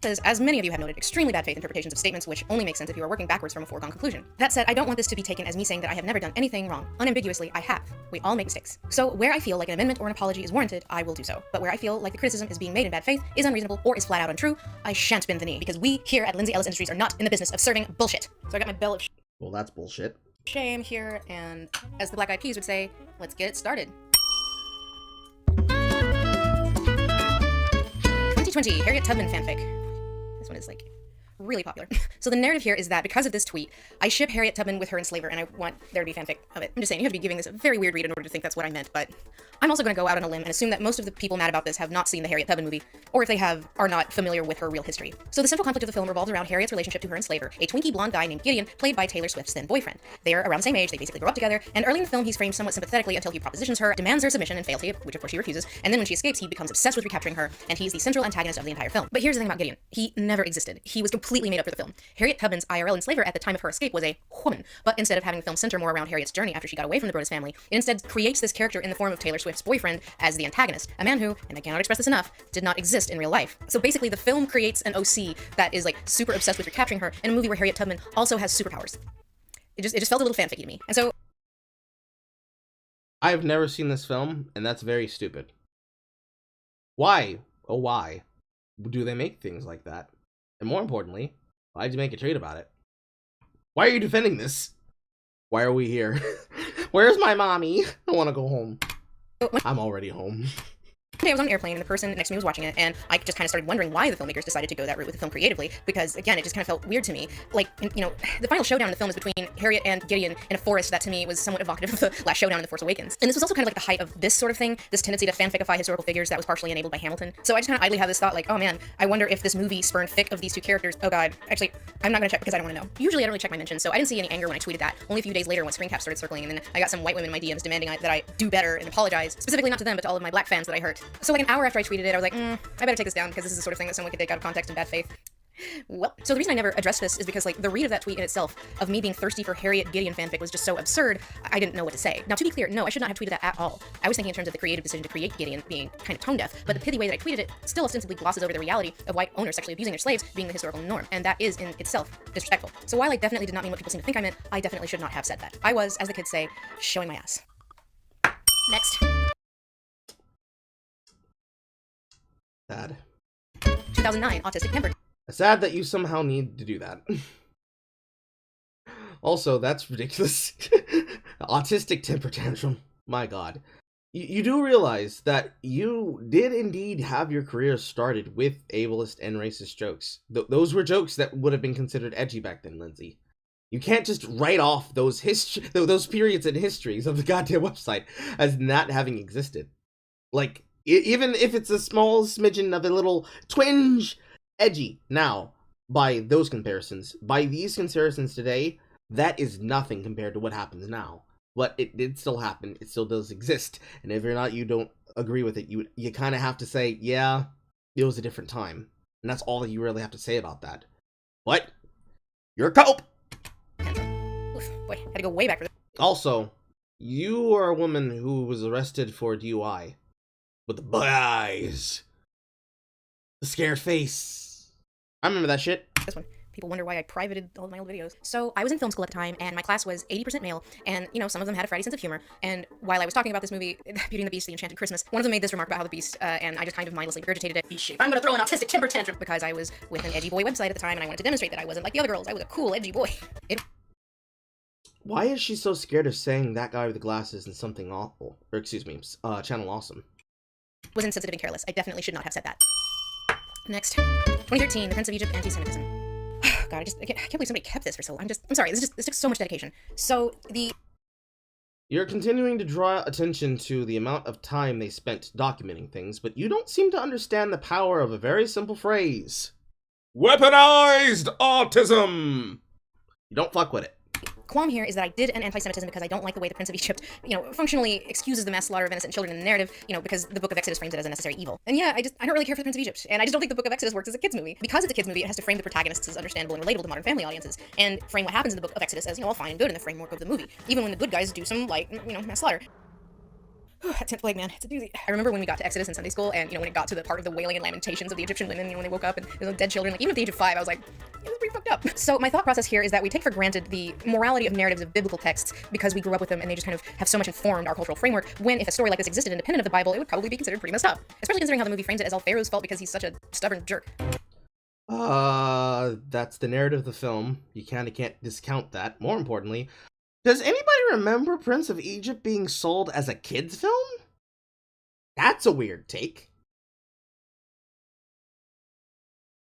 Speaker 2: says, as many of you have noted, extremely bad faith interpretations of statements which only make sense if you are working backwards from a foregone conclusion. That said, I don't want this to be taken as me saying that I have never done anything wrong. Unambiguously, I have. We all make mistakes. So where I feel like an amendment or an apology is warranted, I will do so. But where I feel like the criticism is being made in bad faith, is unreasonable, or is flat out untrue, I shan't bend the knee, because we here at Lindsey Ellis Industries are not in the business of serving bullshit. So I got my bell of
Speaker 1: Well, that's bullshit.
Speaker 2: shame here, and as the Black Eyed Peas would say, let's get it started. 2020 Harriet Tubman fanfic. This one is like really popular. So the narrative here is that because of this tweet, I ship Harriet Tubman with her enslaver, and I want there to be fanfic of it. I'm just saying, you have to be giving this a very weird read in order to think that's what I meant, but I'm also going to go out on a limb and assume that most of the people mad about this have not seen the Harriet Tubman movie, or if they have, are not familiar with her real history. So the central conflict of the film revolves around Harriet's relationship to her enslaver, a twinkie blonde guy named Gideon, played by Taylor Swift's then boyfriend. They are around the same age, they basically grow up together, and early in the film he's framed somewhat sympathetically until he propositions her, demands her submission and fealty, which of course she refuses, and then when she escapes he becomes obsessed with recapturing her, and he's the central antagonist of the entire film. But here's the thing about Gideon. He never existed. He was completely made up for the film. Harriet Tubman's IRL enslaver at the time of her escape was a woman, but instead of having the film center more around Harriet's journey after she got away from the Brodus family, it instead creates this character in the form of Taylor Swift's boyfriend as the antagonist, a man who, and I cannot express this enough, did not exist in real life. So basically the film creates an OC that is like super obsessed with recapturing her in a movie where Harriet Tubman also has superpowers. it just felt a little fanficky to me. And so
Speaker 1: I've never seen this film, and that's very stupid. Why? Oh, why do they make things like that? And more importantly, why'd you make a trade about it? Why are you defending this? Why are we here? Where's my mommy? I want to go home. I'm already home.
Speaker 2: One day I was on an airplane and the person next to me was watching it, and I just kind of started wondering why the filmmakers decided to go that route with the film creatively, because again, it just kind of felt weird to me. Like, you know, the final showdown in the film is between Harriet and Gideon in a forest that to me was somewhat evocative of the last showdown in The Force Awakens. And this was also kind of like the height of this sort of thing, this tendency to fanficify historical figures that was partially enabled by Hamilton. So I just kind of idly have this thought like, oh man, I wonder if this movie spurned fic of these two characters. Oh god, actually, I'm not gonna check because I don't want to know. Usually I don't really check my mentions, so I didn't see any anger when I tweeted that. Only a few days later when screen caps started circling, and then I got some white women in my DMs demanding that I do better and apologize, specifically not to them, but to all of my black fans that I hurt. So like an hour after I tweeted it, I was like, I better take this down because this is the sort of thing that someone could take out of context in bad faith. Well, so the reason I never addressed this is because, like, the read of that tweet in itself, of me being thirsty for Harriet Gideon fanfic, was just so absurd, I didn't know what to say. Now, to be clear, no, I should not have tweeted that at all. I was thinking in terms of the creative decision to create Gideon being kind of tone deaf, but the pithy way that I tweeted it still ostensibly glosses over the reality of white owners sexually abusing their slaves being the historical norm, and that is in itself disrespectful. So while I definitely did not mean what people seem to think I meant, I definitely should not have said that. I was, as the kids say, showing my ass. Next.
Speaker 1: Sad.
Speaker 2: 2009, Autistic Tempered.
Speaker 1: Sad that you somehow need to do that. Also, that's ridiculous. Autistic temper tantrum. My god. You do realize that you did indeed have your career started with ableist and racist jokes. Those were jokes that would have been considered edgy back then, Lindsey. You can't just write off those periods in histories of the goddamn website as not having existed. Like, even if it's a small smidgen of a little twinge edgy now, by those comparisons, by these comparisons today, that is nothing compared to what happens now. But it did still happen, it still does exist, and if you're not, you don't agree with it, you kind of have to say, yeah, it was a different time. And that's all that you really have to say about that. But, you're a cope!
Speaker 2: Oof, boy, had to go way back for this.
Speaker 1: Also, you are a woman who was arrested for DUI. With the bug eyes. The scared face. I remember that shit.
Speaker 2: This one. People wonder why I privated all of my old videos. So I was in film school at the time, and my class was 80% male, and, you know, some of them had a Friday sense of humor. And while I was talking about this movie, Beauty and the Beast, The Enchanted Christmas, one of them made this remark about how the Beast, and I just kind of mindlessly regurgitated it. I'm gonna throw an autistic temper tantrum because I was with an edgy boy website at the time, and I wanted to demonstrate that I wasn't like the other girls. I was a cool, edgy boy.
Speaker 1: Why is she so scared of saying that guy with the glasses and something awful? Or excuse me, Channel Awesome.
Speaker 2: Was insensitive and careless. I definitely should not have said that. Next. 2013, The Prince of Egypt, Anti-Semitism. God, I can't believe somebody kept this for so long. I'm sorry, this took so much dedication. So,
Speaker 1: You're continuing to draw attention to the amount of time they spent documenting things, but you don't seem to understand the power of a very simple phrase. Weaponized autism! You don't fuck with it.
Speaker 2: qualm here is that I did an anti-Semitism because I don't like the way the Prince of Egypt, functionally excuses the mass slaughter of innocent children in the narrative, because the Book of Exodus frames it as a necessary evil. And yeah, I don't really care for the Prince of Egypt, and I just don't think the Book of Exodus works as a kids movie. Because it's a kids movie, it has to frame the protagonists as understandable and relatable to modern family audiences, and frame what happens in the Book of Exodus as, all fine and good in the framework of the movie, even when the good guys do some, mass slaughter. That 10th plague, man, it's a doozy. I remember when we got to Exodus in Sunday school, and, when it got to the part of the wailing and lamentations of the Egyptian women, when they woke up and there's dead children, even at the age of 5, I was like, it was pretty fucked up. So my thought process here is that we take for granted the morality of narratives of biblical texts because we grew up with them and they just kind of have so much informed our cultural framework, when if a story like this existed independent of the Bible, it would probably be considered pretty messed up. Especially considering how the movie frames it as all Pharaoh's fault because he's such a stubborn jerk.
Speaker 1: That's the narrative of the film. You kinda can't discount that. More importantly, does anybody remember Prince of Egypt being sold as a kid's film? That's a weird take.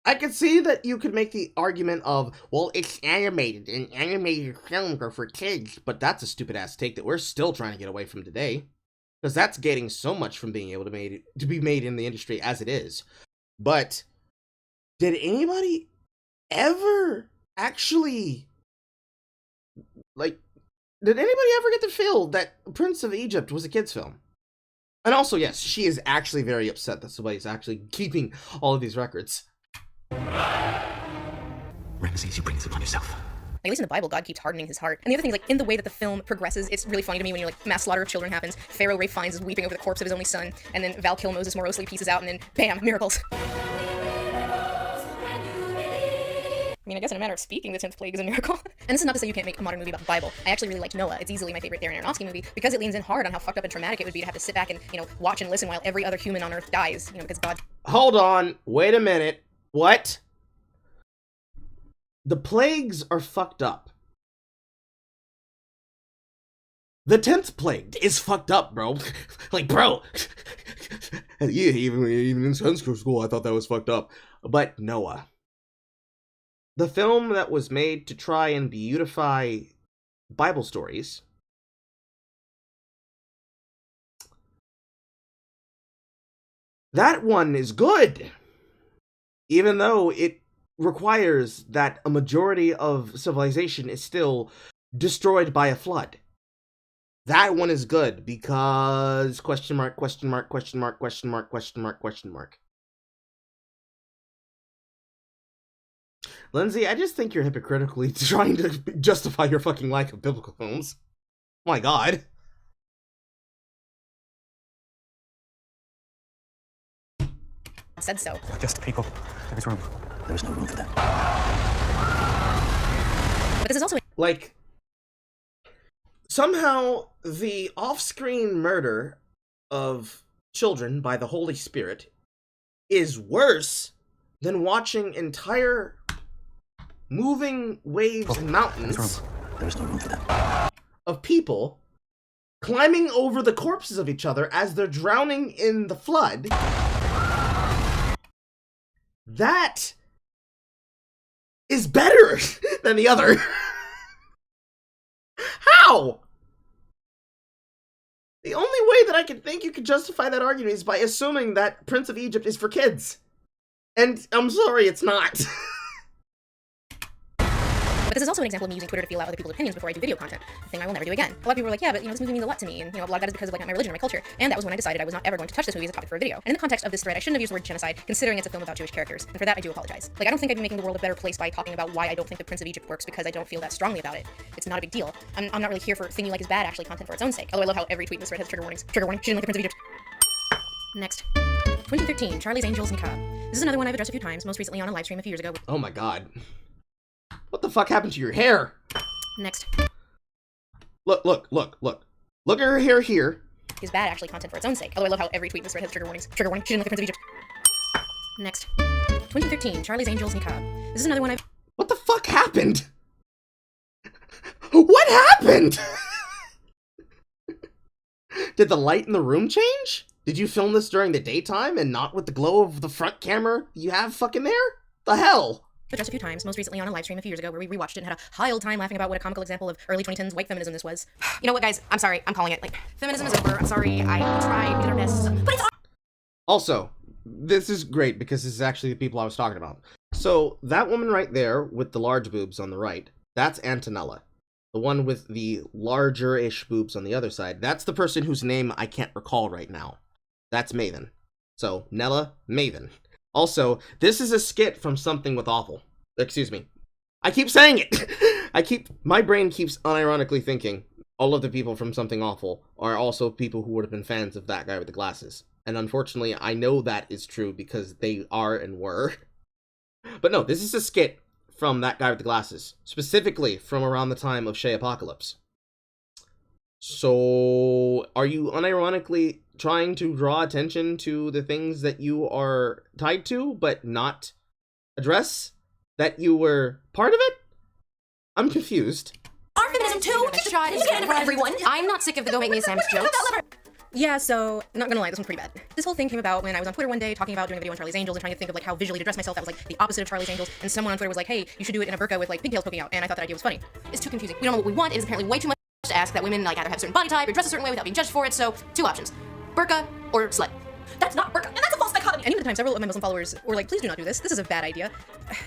Speaker 1: I could see that you could make the argument of, well, it's animated, and animated films are for kids, but that's a stupid-ass take that we're still trying to get away from today. Because that's getting so much from being able to be made in the industry as it is. But did anybody ever actually, did anybody ever get the feel that Prince of Egypt was a kid's film? And also, yes, she is actually very upset that somebody's actually keeping all of these records.
Speaker 9: Ramses, you bring this upon yourself.
Speaker 2: At least in the Bible, God keeps hardening his heart. And the other thing is, in the way that the film progresses, it's really funny to me when mass slaughter of children happens, Pharaoh Ray finds is weeping over the corpse of his only son, and then Val Kill Moses morosely pieces out, and then bam, miracles. I mean, I guess in a matter of speaking, the 10th plague is a miracle. And this is not to say you can't make a modern movie about the Bible. I actually really liked Noah. It's easily my favorite Darren Aronofsky movie because it leans in hard on how fucked up and traumatic it would be to have to sit back and, watch and listen while every other human on Earth dies, because God...
Speaker 1: Hold on. Wait a minute. What? The plagues are fucked up. The 10th plague is fucked up, bro. Like, bro. Yeah, even in Sunday school, I thought that was fucked up. But Noah. The film that was made to try and beautify Bible stories. That one is good. Even though it requires that a majority of civilization is still destroyed by a flood. That one is good because question mark, question mark, question mark, question mark, question mark, question mark. Lindsey, I just think you're hypocritically trying to justify your fucking lack of biblical films. My God.
Speaker 2: Said so.
Speaker 9: Just people. There's room. There's no room for them.
Speaker 2: But this is also...
Speaker 1: Like, somehow the off-screen murder of children by the Holy Spirit is worse than watching entire moving waves and mountains
Speaker 9: There's no room for them.
Speaker 1: of people climbing over the corpses of each other as they're drowning in the flood. That is better than the other. How? The only way that I can think you could justify that argument is by assuming that Prince of Egypt is for kids. And I'm sorry, it's not.
Speaker 2: But this is also an example of me using Twitter to feel out other people's opinions before I do video content. A thing I will never do again. A lot of people were like, yeah, but this movie means a lot to me, and a lot of that is because of my religion or my culture. And that was when I decided I was not ever going to touch this movie as a topic for a video. And in the context of this thread, I shouldn't have used the word genocide, considering it's a film about Jewish characters. And for that, I do apologize. Like, I don't think I'd be making the world a better place by talking about why I don't think the Prince of Egypt works because I don't feel that strongly about it. It's not a big deal. I'm not really here for thing you like is bad, actually, content for its own sake. Although I love how every tweet in this thread has trigger warnings. Trigger warning, she didn't like the Prince of Egypt. Next. 2013, Charlie's Angels and Cobb. This is another one I've addressed a few times, most recently on a live stream a few years ago.
Speaker 1: Oh my God. What the fuck happened to your hair?
Speaker 2: Next.
Speaker 1: Look. Look at her hair here.
Speaker 2: Is bad, actually, content for its own sake. Although I love how every tweet in this thread has trigger warnings. Trigger warning, she didn't like the Prince of Egypt. Next. 2013, Charlie's Angels and Cobb. This is another one I've...
Speaker 1: What the fuck happened? What happened? Did the light in the room change? Did you film this during the daytime and not with the glow of the front camera you have fucking there? The hell?
Speaker 2: Addressed a few times, most recently on a live stream a few years ago where we rewatched it and had a high old time laughing about what a comical example of early 2010s white feminism this was. You know what, guys? I'm sorry. I'm calling it. Like, feminism is over. I'm sorry. I tried. We did our best. But it's...
Speaker 1: Also, this is great because this is actually the people I was talking about. So, that woman right there with the large boobs on the right, that's Antonella. The one with the larger-ish boobs on the other side, that's the person whose name I can't recall right now. That's Maven. So, Nella, Maven. Also, this is a skit from Something with Awful. Excuse me. I keep saying it! My brain keeps unironically thinking all of the people from Something Awful are also people who would have been fans of that guy with the glasses. And unfortunately, I know that is true because they are and were. But no, this is a skit from that guy with the glasses. Specifically from around the time of Shay Apocalypse. So, are you unironically trying to draw attention to the things that you are tied to, but not address that you were part of it? I'm confused.
Speaker 2: Our feminism too! Shot is for everyone! I'm not sick of the go make me a sandwich jokes. Yeah, so, I'm not gonna lie, this one's pretty bad. This whole thing came about when I was on Twitter one day talking about doing a video on Charlie's Angels and trying to think of like how visually to dress myself that was like the opposite of Charlie's Angels, and someone on Twitter was like, hey, you should do it in a burqa with like pigtails poking out, and I thought that idea was funny. It's too confusing. We don't know what we want. It is apparently way too much to ask that women like either have a certain body type or dress a certain way without being judged for it, so two options. Burqa or slut. That's not burqa, and that's a false dichotomy! And even at the time, several of my Muslim followers were like, please do not do this. This is a bad idea.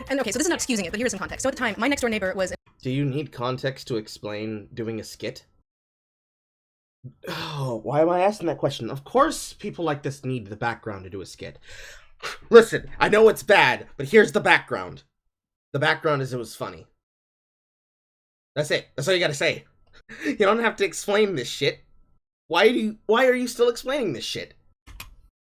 Speaker 2: And okay, so this is not excusing it, but here's some context. So at the time, my next door neighbor was...
Speaker 1: Do you need context to explain doing a skit? Oh, why am I asking that question? Of course people like this need the background to do a skit. Listen, I know it's bad, but here's the background. The background is it was funny. That's it. That's all you gotta say. You don't have to explain this shit. Why are you still explaining this shit?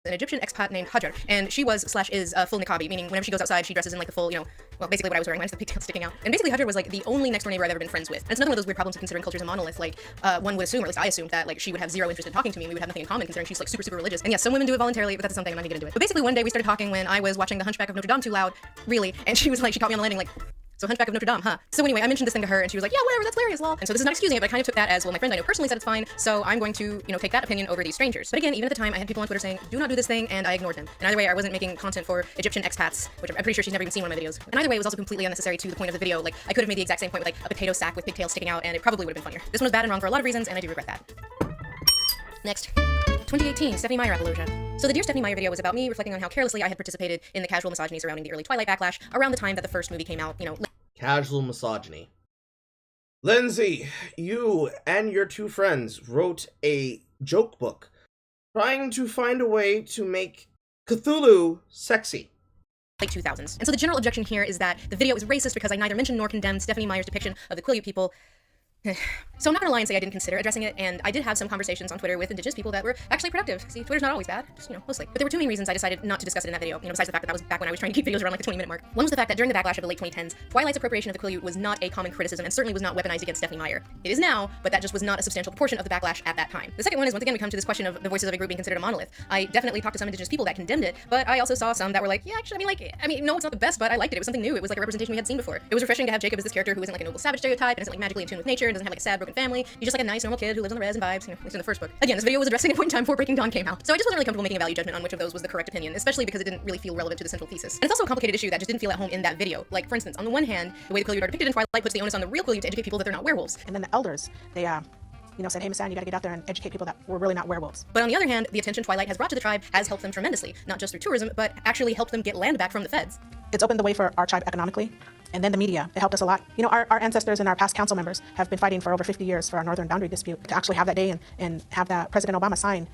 Speaker 2: an Egyptian expat named Hajar, and she was / is full niqabi, meaning whenever she goes outside, she dresses in like the full, well, basically what I was wearing, minus the pigtails sticking out. And basically Hajar was like the only next door neighbor I've ever been friends with. And it's another one of those weird problems of considering culture as a monolith. Like, one would assume, or at least I assumed, that like she would have zero interest in talking to me, and we would have nothing in common considering she's like super, super religious. And yes, some women do it voluntarily, but that's something I'm not gonna get into it. But basically one day we started talking when I was watching The Hunchback of Notre Dame too loud, really, and she was like, she caught me on the landing like, so Hunchback of Notre Dame, huh? So anyway, I mentioned this thing to her, and she was like, yeah, whatever, that's hilarious, lol. And so this is not excusing it, but I kind of took that as, well, my friend I know personally said it's fine, so I'm going to, take that opinion over these strangers. But again, even at the time, I had people on Twitter saying, do not do this thing, and I ignored them. And either way, I wasn't making content for Egyptian expats, which I'm pretty sure she's never even seen one of my videos. And either way, it was also completely unnecessary to the point of the video. Like, I could have made the exact same point with, like, a potato sack with pigtails sticking out, and it probably would have been funnier. This one was bad and wrong for a lot of reasons, and I do regret that. Next. 2018, Stephenie Meyer apologia. So the Dear Stephenie Meyer video was about me reflecting on how carelessly I had participated in the casual misogyny surrounding the early Twilight backlash around the time that the first movie came out,
Speaker 1: Casual misogyny. Lindsey, you and your two friends wrote a joke book trying to find a way to make Cthulhu sexy.
Speaker 2: late 2000s. And so the general objection here is that the video is racist because I neither mentioned nor condemned Stephenie Meyer's depiction of the Quileute people. So I'm not gonna lie and say I didn't consider addressing it, and I did have some conversations on Twitter with indigenous people that were actually productive. See, Twitter's not always bad, just, mostly. But there were two main reasons I decided not to discuss it in that video, besides the fact that was back when I was trying to keep videos around like the 20-minute mark. One was the fact that during the backlash of the late 2010s, Twilight's appropriation of the Quileute was not a common criticism and certainly was not weaponized against Stephenie Meyer. It is now, but that just was not a substantial proportion of the backlash at that time. The second one is, once again, we come to this question of the voices of a group being considered a monolith. I definitely talked to some indigenous people that condemned it, but I also saw some that were like, yeah, actually, no, it's not the best, but I liked it. It was something new. It was like a representation we had seen before. It was refreshing to have Jacob as this character who isn't like a noble savage stereotype and isn't like magically in tune with nature and doesn't have like a sad, broken family. He's just like a nice, normal kid who lives on the res and vibes, at least in the first book. Again, this video was addressing a point in time before Breaking Dawn came out, so I just wasn't really comfortable making a value judgment on which of those was the correct opinion, especially because it didn't really feel relevant to the central thesis. And it's also a complicated issue that just didn't feel at home in that video. Like, for instance, on the one hand, the way the Quileute are depicted in Twilight puts the onus on the real Quileute to educate people that they're not werewolves.
Speaker 10: And then the elders, they said, hey, Miss Anne, you gotta get out there and educate people that were really not werewolves.
Speaker 2: But on the other hand, the attention Twilight has brought to the tribe has helped them tremendously, not just through tourism, but actually helped them get land back from the feds.
Speaker 10: It's opened the way for our tribe economically, and then the media. It helped us a lot. Our ancestors and our past council members have been fighting for over 50 years for our northern boundary dispute. To actually have that day and have that President Obama sign,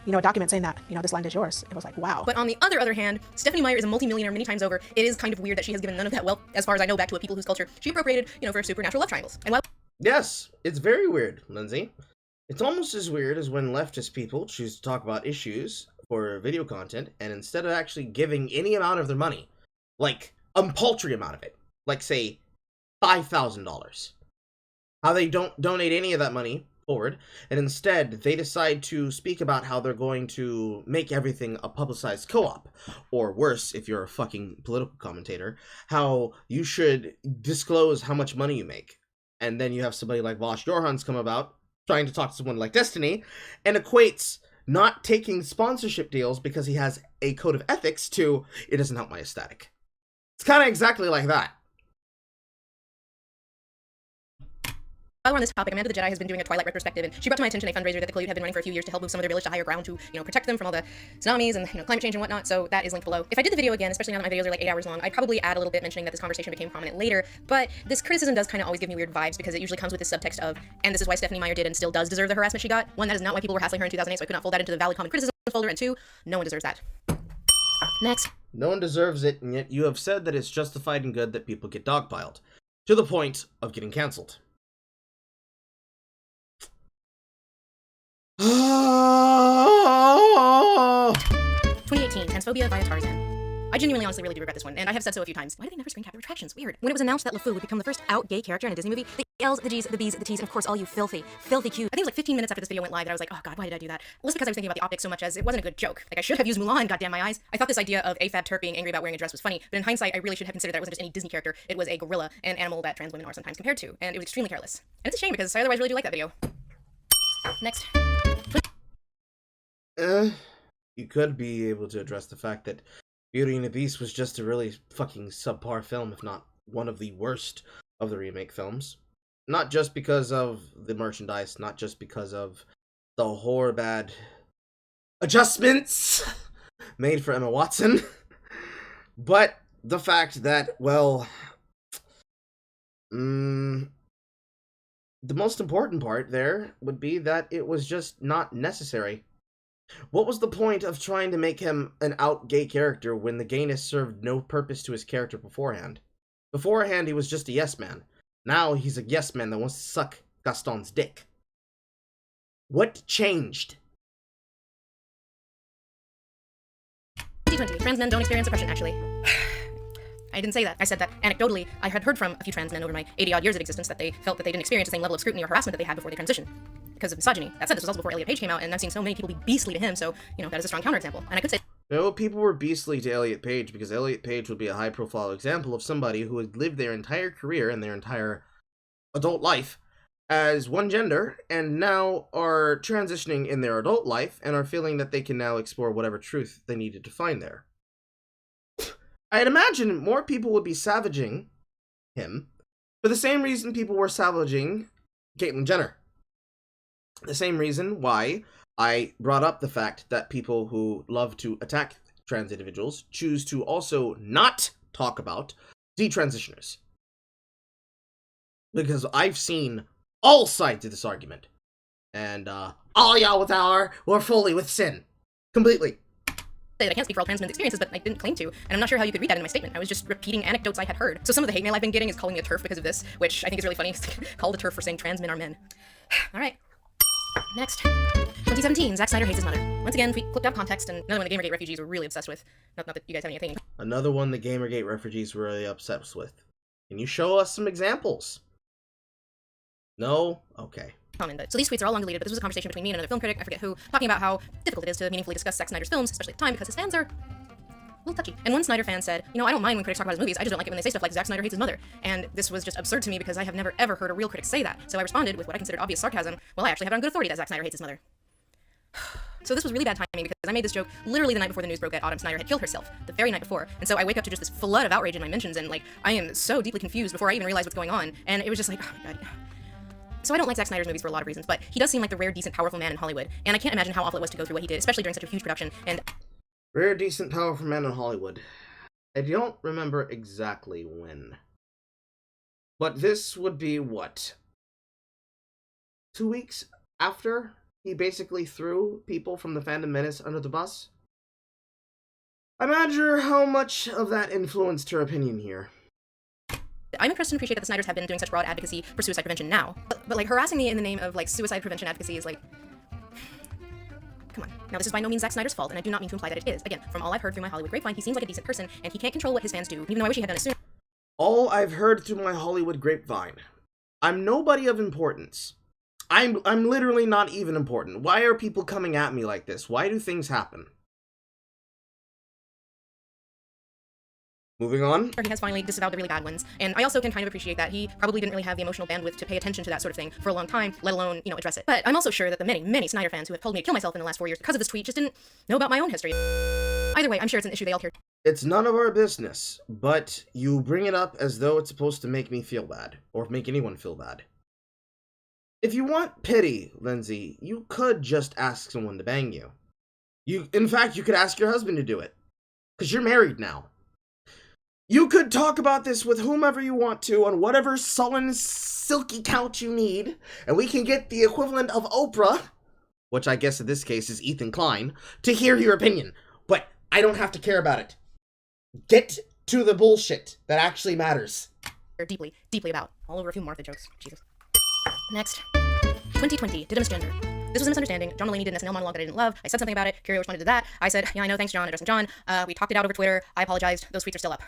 Speaker 10: a document saying that, this land is yours. It was like, wow.
Speaker 2: But on the other hand, Stephenie Meyer is a multimillionaire many times over. It is kind of weird that she has given none of that wealth, as far as I know, back to a people whose culture she appropriated, for supernatural love triangles. And while
Speaker 1: Yes, it's very weird, Lindsey. It's almost as weird as when leftist people choose to talk about issues for video content, and instead of actually giving any amount of their money, like a paltry amount of it, like say $5,000, how they don't donate any of that money forward, and instead they decide to speak about how they're going to make everything a publicized co-op, or worse, if you're a fucking political commentator, how you should disclose how much money you make. And then you have somebody like Vosh Jorhans come about trying to talk to someone like Destiny and equates not taking sponsorship deals because he has a code of ethics to, it doesn't help my aesthetic. It's kind of exactly like that.
Speaker 2: While we're on this topic, Amanda the Jedi has been doing a Twilight retrospective, and she brought to my attention a fundraiser that the Quileute have been running for a few years to help move some of their village to higher ground to, protect them from all the tsunamis and, climate change and whatnot, so that is linked below. If I did the video again, especially now that my videos are like 8 hours long, I'd probably add a little bit mentioning that this conversation became prominent later, but this criticism does kind of always give me weird vibes because it usually comes with this subtext of, and this is why Stephenie Meyer did and still does deserve the harassment she got. One, that is not why people were hassling her in 2008, so I could not fold that into the valid common criticism folder, and two, no one deserves that. Next.
Speaker 1: No one deserves it, and yet you have said that it's justified and good that people get dogpiled, to the point of getting cancelled.
Speaker 2: 2018, transphobia via Tarzan. I genuinely, honestly, really do regret this one, and I have said so a few times. Why do they never screen cap the retractions? Weird. When it was announced that LeFou would become the first out gay character in a Disney movie, the L's, the G's, the B's, the T's, and of course all you filthy cues. I think it was like 15 minutes after this video went live that I was like, oh god, why did I do that? Less because I was thinking about the optics so much as it wasn't a good joke. Like, I should have used Mulan, goddamn my eyes. I thought this idea of AFAB Turk being angry about wearing a dress was funny, but in hindsight, I really should have considered that it wasn't just any Disney character. It was a gorilla, an animal that trans women are sometimes compared to, and it was extremely careless. And it's a shame because I otherwise really do like that video. Next.
Speaker 1: You could be able to address the fact that Beauty and the Beast was just a really fucking subpar film, if not one of the worst of the remake films. Not just because of the merchandise, not just because of the horror bad adjustments made for Emma Watson, but the fact that, well, the most important part there would be that it was just not necessary. What was the point of trying to make him an out gay character when the gayness served no purpose to his character beforehand? Beforehand, he was just a yes man. Now he's a yes man that wants to suck Gaston's dick. What changed?
Speaker 2: 2020. Trans men don't experience oppression, actually. I didn't say that. I said that anecdotally, I had heard from a few trans men over my 80-odd years of existence that they felt that they didn't experience the same level of scrutiny or harassment that they had before they transitioned because of misogyny. That said, this was also before Elliot Page came out, and I've seen so many people be beastly to him, so, that is a strong counterexample. And I could say...
Speaker 1: No, people were beastly to Elliot Page because Elliot Page would be a high-profile example of somebody who had lived their entire career and their entire adult life as one gender, and now are transitioning in their adult life and are feeling that they can now explore whatever truth they needed to find there. I'd imagine more people would be savaging him for the same reason people were savaging Caitlyn Jenner. The same reason why I brought up the fact that people who love to attack trans individuals choose to also not talk about detransitioners. Because I've seen all sides of this argument. And, all y'all with were fully with sin. Completely.
Speaker 2: That I can't speak for all trans men's experiences, but I didn't claim to, and I'm not sure how you could read that in my statement. I was just repeating anecdotes I had heard. So some of the hate mail I've been getting is calling me a TERF because of this, which I think is really funny. Called a TERF for saying trans men are men. Alright. Next. 2017, Zack Snyder hates his mother. Once again, clipped out context, and another one the Gamergate refugees were really obsessed with. Not that you guys have anything.
Speaker 1: Another one the Gamergate refugees were really obsessed with. Can you show us some examples? No? Okay.
Speaker 2: So these tweets are all long deleted, but this was a conversation between me and another film critic, I forget who, talking about how difficult it is to meaningfully discuss Zack Snyder's films, especially at the time, because his fans are a little touchy. And one Snyder fan said, I don't mind when critics talk about his movies, I just don't like it when they say stuff like Zack Snyder hates his mother. And this was just absurd to me because I have never ever heard a real critic say that. So I responded with what I considered obvious sarcasm. Well, I actually have it on good authority that Zack Snyder hates his mother. So this was really bad timing because I made this joke literally the night before the news broke that Autumn Snyder had killed herself, the very night before. And so I wake up to just this flood of outrage in my mentions, and I am so deeply confused before I even realize what's going on. And it was just like, oh my god. So I don't like Zack Snyder's movies for a lot of reasons, but he does seem like the rare, decent, powerful man in Hollywood, and I can't imagine how awful it was to go through what he did, especially during such a huge production, and...
Speaker 1: Rare, decent, powerful man in Hollywood. I don't remember exactly when. But this would be, what? 2 weeks after he basically threw people from the Phantom Menace under the bus? I'm not sure how much of that influenced her opinion here.
Speaker 2: I'm impressed and appreciate that the Snyders have been doing such broad advocacy for suicide prevention now. But harassing me in the name of, suicide prevention advocacy is, come on. Now, this is by no means Zack Snyder's fault, and I do not mean to imply that it is. Again, from all I've heard through my Hollywood grapevine, he seems like a decent person, and he can't control what his fans do, even though I wish he had done it sooner.
Speaker 1: All I've heard through my Hollywood grapevine. I'm nobody of importance. I'm literally not even important. Why are people coming at me like this? Why do things happen? Moving on.
Speaker 2: He has finally disavowed the really bad ones, and I also can kind of appreciate that he probably didn't really have the emotional bandwidth to pay attention to that sort of thing for a long time, let alone, address it. But I'm also sure that the many, many Snyder fans who have told me to kill myself in the last 4 years because of this tweet just didn't know about my own history. Either way, I'm sure it's an issue they all care.
Speaker 1: It's none of our business, but you bring it up as though it's supposed to make me feel bad, or make anyone feel bad. If you want pity, Lindsey, you could just ask someone to bang you. In fact, you could ask your husband to do it, because you're married now. You could talk about this with whomever you want to on whatever sullen, silky couch you need, and we can get the equivalent of Oprah, which I guess in this case is Ethan Klein, to hear your opinion. But I don't have to care about it. Get to the bullshit that actually matters.
Speaker 2: They're deeply, deeply about. All over a few Martha jokes. Jesus. Next. 2020. Did a misgender. This was a misunderstanding. John Mulaney did an SNL monologue that I didn't love. I said something about it. Curio responded to that. I said, yeah, I know, thanks, John, addressing John. We talked it out over Twitter. I apologized. Those tweets are still up.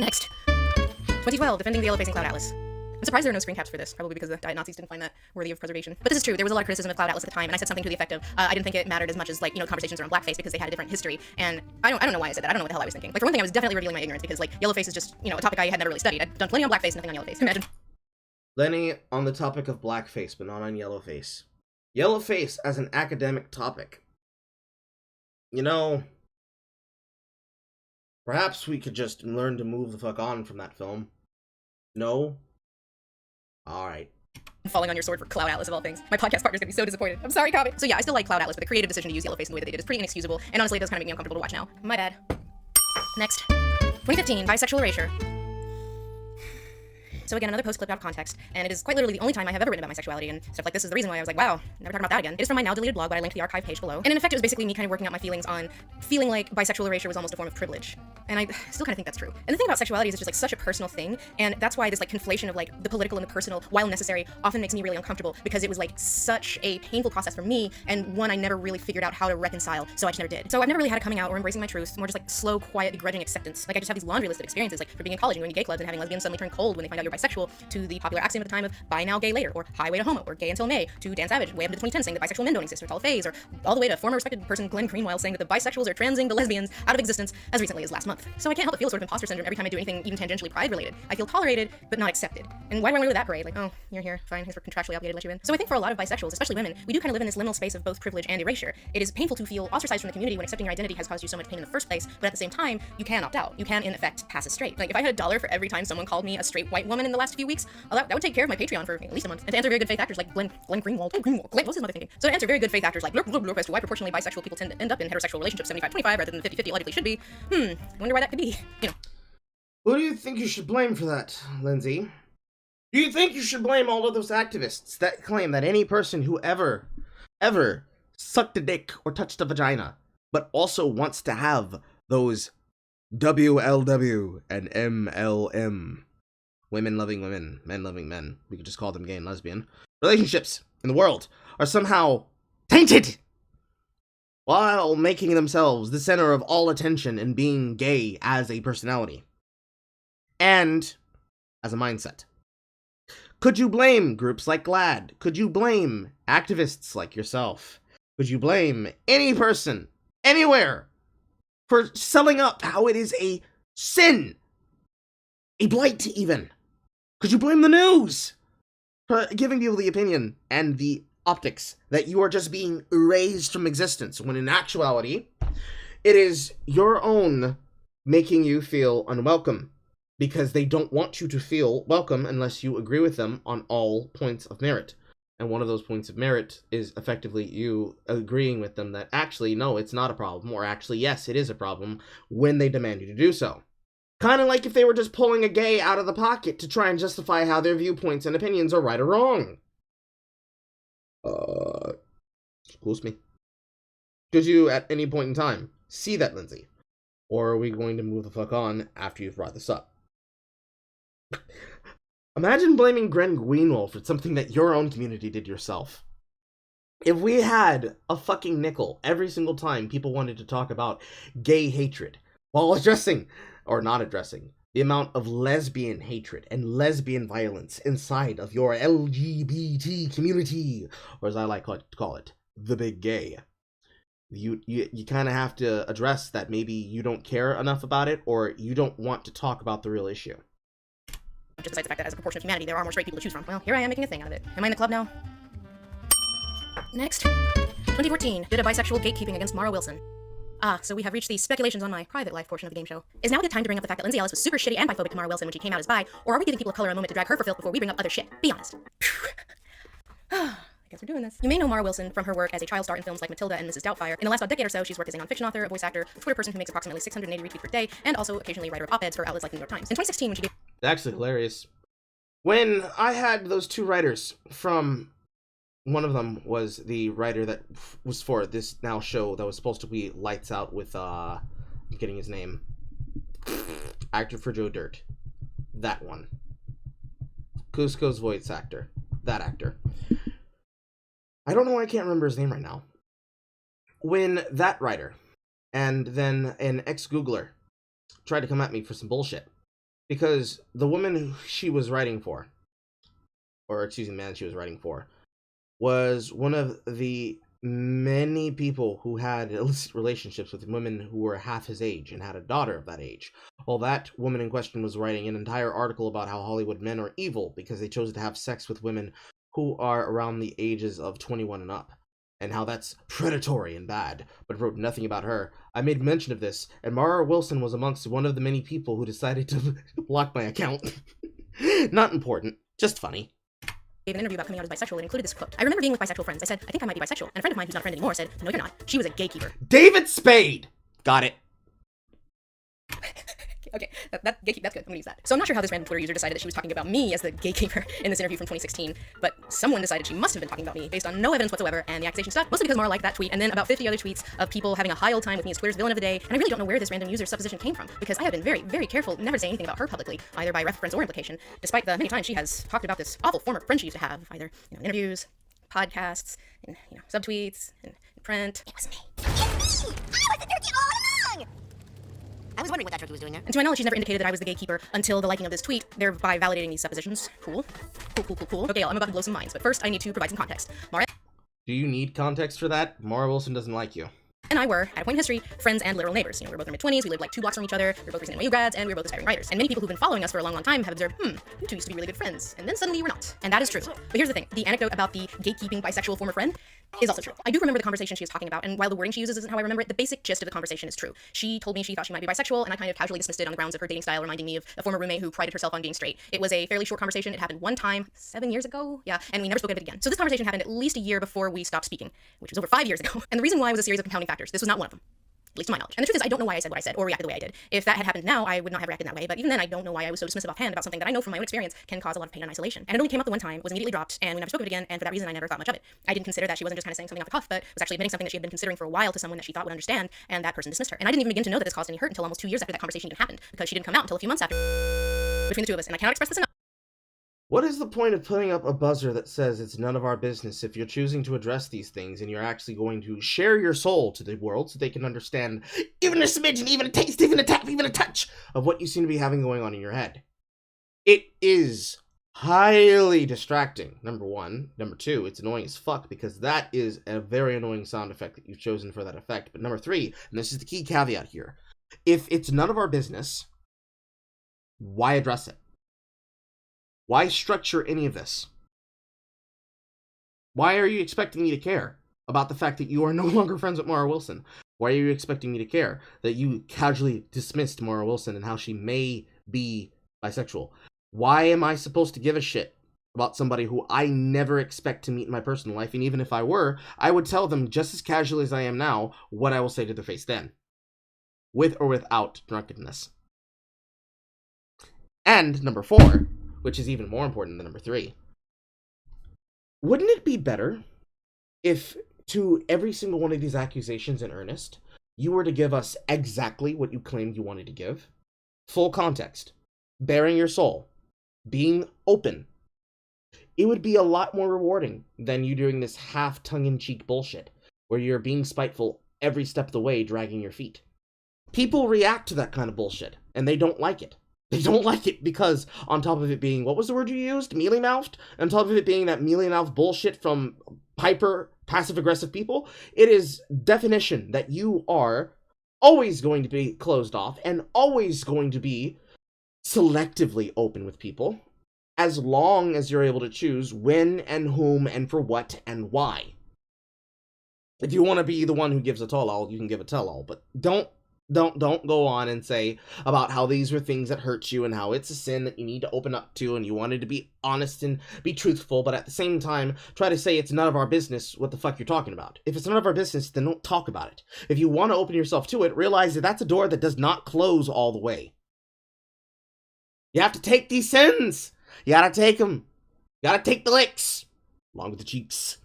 Speaker 2: Next. 2012, defending the yellow-facing Cloud Atlas. I'm surprised there are no screen caps for this, probably because the Diet Nazis didn't find that worthy of preservation. But this is true. There was a lot of criticism of Cloud Atlas at the time, and I said something to the effect of, I didn't think it mattered as much as, conversations around blackface because they had a different history. And I don't know why I said that. I don't know what the hell I was thinking. For one thing, I was definitely revealing my ignorance because, yellowface is just, a topic I had never really studied. I'd done plenty on blackface, nothing on yellowface. Imagine.
Speaker 1: Lenny, on the topic of blackface, but not on yellowface. Yellowface as an academic topic. Perhaps we could just learn to move the fuck on from that film. No? Alright.
Speaker 2: Falling on your sword for Cloud Atlas of all things. My podcast partner's gonna be so disappointed. I'm sorry, Cobbie. So yeah, I still like Cloud Atlas, but the creative decision to use yellowface in the way that they did is pretty inexcusable, and honestly, it does kind of make me uncomfortable to watch now. My bad. Next. 2015, bisexual erasure. So again, another post clipped out of context, and it is quite literally the only time I have ever written about my sexuality, and stuff like this is the reason why I was like, wow, never talking about that again. It is from my now deleted blog, but I linked the archive page below. And in effect, it was basically me kind of working out my feelings on feeling like bisexual erasure was almost a form of privilege. And I still kind of think that's true. And the thing about sexuality is it's just like such a personal thing, and that's why this like conflation of like the political and the personal, while necessary, often makes me really uncomfortable, because it was like such a painful process for me, and one I never really figured out how to reconcile, so I just never did. So I've never really had a coming out or embracing my truth, more just like slow, quiet, begrudging acceptance. Like I just have these laundry list of experiences, like for being in college and going to gay clubs and having lesbians suddenly turn cold when they find out you're bisexual, to the popular axiom at the time of buy now, gay later, or highway to homo, or gay until May, to Dan Savage way up to 2010 saying that bisexual men don't exist, or it's all a phase, or all the way to former respected person Glenn Greenwald saying that the bisexuals are transing the lesbians out of existence as recently as last month. So I can't help but feel sort of imposter syndrome every time I do anything even tangentially pride related. I feel tolerated but not accepted. And why do I want to go to that parade? Like, oh, you're here, fine, thanks for contractually obligated to let you in. So I think for a lot of bisexuals, especially women, we do kind of live in this liminal space of both privilege and erasure. It is painful to feel ostracized from the community when accepting your identity has caused you so much pain in the first place, but at the same time, you can opt out. You can, in effect, pass as straight. Like, if I had $1 for every time someone called me a straight white woman in the last few weeks, that would take care of my Patreon for at least a month. And to answer very good faith actors like Glenn Greenwald, what's his mother thinking? So to answer very good faith actors like as to why proportionally bisexual people tend to end up in heterosexual relationships 75-25 rather than 50-50 logically should be, I wonder why that could be, you know.
Speaker 1: Who do you think you should blame for that, Lindsey? Do you think you should blame all of those activists that claim that any person who ever sucked a dick or touched a vagina, but also wants to have those WLW and MLM, women loving women, men loving men, we could just call them gay and lesbian, relationships in the world, are somehow tainted, while making themselves the center of all attention and being gay as a personality and as a mindset? Could you blame groups like GLAAD? Could you blame activists like yourself? Could you blame any person, anywhere, for selling up how it is a sin? A blight, even. Could you blame the news for giving people the opinion and the optics that you are just being erased from existence, when in actuality, it is your own making you feel unwelcome, because they don't want you to feel welcome unless you agree with them on all points of merit. And one of those points of merit is effectively you agreeing with them that actually, no, it's not a problem, or actually, yes, it is a problem, when they demand you to do so. Kind of like if they were just pulling a gay out of the pocket to try and justify how their viewpoints and opinions are right or wrong. Excuse me. Could you, at any point in time, see that, Lindsey? Or are we going to move the fuck on after you've brought this up? Imagine blaming Glenn Greenwald for something that your own community did yourself. If we had a fucking nickel every single time people wanted to talk about gay hatred, while addressing, or not addressing, the amount of lesbian hatred and lesbian violence inside of your LGBT community, or as I like to call it, the big gay, you kind of have to address that maybe you don't care enough about it, or you don't want to talk about the real issue.
Speaker 2: Just besides the fact that as a proportion of humanity, there are more straight people to choose from. Well, here I am making a thing out of it. Am I in the club now? Next. 2014, did a bisexual gatekeeping against Mara Wilson. So we have reached the speculations on my private life portion of the game show. Is now a good time to bring up the fact that Lindsey Ellis was super shitty and biphobic to Mara Wilson when she came out as bi, or are we giving people of color a moment to drag her for filth before we bring up other shit? Be honest. I guess we're doing this. You may know Mara Wilson from her work as a child star in films like Matilda and Mrs. Doubtfire. In the last decade or so, she's worked as a non-fiction author, a voice actor, a Twitter person who makes approximately 680 retweets per day, and also occasionally a writer of op-eds for outlets like the New York Times. In 2016, when she gave...
Speaker 1: Actually hilarious. When I had those two writers from... One of them was the writer that was for this now show that was supposed to be Lights Out with, I'm getting his name. Actor for Joe Dirt. That one. Cusco's voice actor. That actor. I don't know why I can't remember his name right now. When that writer, and then an ex-Googler, tried to come at me for some bullshit. Because the woman she was writing for, or excuse me, man she was writing for, was one of the many people who had illicit relationships with women who were half his age and had a daughter of that age. Well, that woman in question was writing an entire article about how Hollywood men are evil because they chose to have sex with women who are around the ages of 21 and up, and how that's predatory and bad, but wrote nothing about her. I made mention of this, and Mara Wilson was amongst one of the many people who decided to block my account. Not important, just funny.
Speaker 2: Gave an interview about coming out as bisexual and included this quote. I remember being with bisexual friends. I said, I think I might be bisexual. And a friend of mine who's not a friend anymore said, no, you're not. She was a gatekeeper.
Speaker 1: David Spade! Got it.
Speaker 2: Okay, that's good. I'm gonna use that. So I'm not sure how this random Twitter user decided that she was talking about me as the gatekeeper in this interview from 2016, but someone decided she must have been talking about me based on no evidence whatsoever, and the accusation stuck, mostly because Mara liked that tweet, and then about 50 other tweets of people having a high old time with me as Twitter's villain of the day, and I really don't know where this random user's supposition came from, because I have been very, very careful never to say anything about her publicly, either by reference or implication, despite the many times she has talked about this awful former friend she used to have, either in interviews, podcasts, in subtweets, in print. It was me. I was the turkey all along! I was wondering what that turkey was doing there. And to my knowledge, she's never indicated that I was the gatekeeper until the liking of this tweet, thereby validating these suppositions. Cool. Okay, I'm about to blow some minds, but first I need to provide some context. Mara...
Speaker 1: Do you need context for that? Mara Wilson doesn't like you.
Speaker 2: And I were, at a point in history, friends and literal neighbors. We were both in our mid-20s, we lived like 2 blocks from each other, we were both recent NYU grads, and we were both aspiring writers. And many people who've been following us for a long, long time have observed, you two used to be really good friends, and then suddenly you were not. And that is true. But here's the thing, the anecdote about the gatekeeping bisexual former friend is also true. I do remember the conversation she was talking about, and while the wording she uses isn't how I remember it, the basic gist of the conversation is true. She told me she thought she might be bisexual, and I kind of casually dismissed it on the grounds of her dating style reminding me of a former roommate who prided herself on being straight. It was a fairly short conversation, it happened one time, 7 years ago, yeah, and we never spoke of it again. So this conversation happened at least a year before we stopped speaking, which was over 5 years ago. And the reason why was a series of compounding factors. This was not one of them. At least to my knowledge. And the truth is, I don't know why I said what I said or reacted the way I did. If that had happened now, I would not have reacted that way, but even then, I don't know why I was so dismissive offhand about something that I know from my own experience can cause a lot of pain and isolation. And it only came up the one time, was immediately dropped, and we never spoke of it again, and for that reason, I never thought much of it. I didn't consider that she wasn't just kind of saying something off the cuff, but was actually admitting something that she had been considering for a while to someone that she thought would understand, and that person dismissed her. And I didn't even begin to know that this caused any hurt until almost 2 years after that conversation even happened, because she didn't come out until a few months after, between the two of us, and I cannot express this enough.
Speaker 1: What is the point of putting up a buzzer that says it's none of our business if you're choosing to address these things and you're actually going to share your soul to the world so they can understand even a smidgen, even a taste, even a tap, even a touch of what you seem to be having going on in your head? It is highly distracting, number one. Number two, it's annoying as fuck because that is a very annoying sound effect that you've chosen for that effect. But number three, and this is the key caveat here, if it's none of our business, why address it? Why structure any of this? Why are you expecting me to care about the fact that you are no longer friends with Mara Wilson? Why are you expecting me to care that you casually dismissed Mara Wilson and how she may be bisexual? Why am I supposed to give a shit about somebody who I never expect to meet in my personal life? And even if I were, I would tell them just as casually as I am now what I will say to their face then. With or without drunkenness. And number four, which is even more important than number three. Wouldn't it be better if, to every single one of these accusations in earnest, you were to give us exactly what you claimed you wanted to give? Full context. Bearing your soul. Being open. It would be a lot more rewarding than you doing this half tongue-in-cheek bullshit, where you're being spiteful every step of the way, dragging your feet. People react to that kind of bullshit, and they don't like it. They don't like it because, on top of it being, what was the word you used? Mealy-mouthed? On top of it being that mealy-mouthed bullshit from hyper passive-aggressive people, it is definition that you are always going to be closed off and always going to be selectively open with people, as long as you're able to choose when and whom and for what and why. If you want to be the one who gives a tell-all, you can give a tell-all, but don't go on and say about how these were things that hurt you and how it's a sin that you need to open up to and you wanted to be honest and be truthful, but at the same time, try to say it's none of our business what the fuck you're talking about. If it's none of our business, then don't talk about it. If you want to open yourself to it, realize that that's a door that does not close all the way. You have to take these sins. You gotta take them. You gotta take the licks. Along with the cheeks.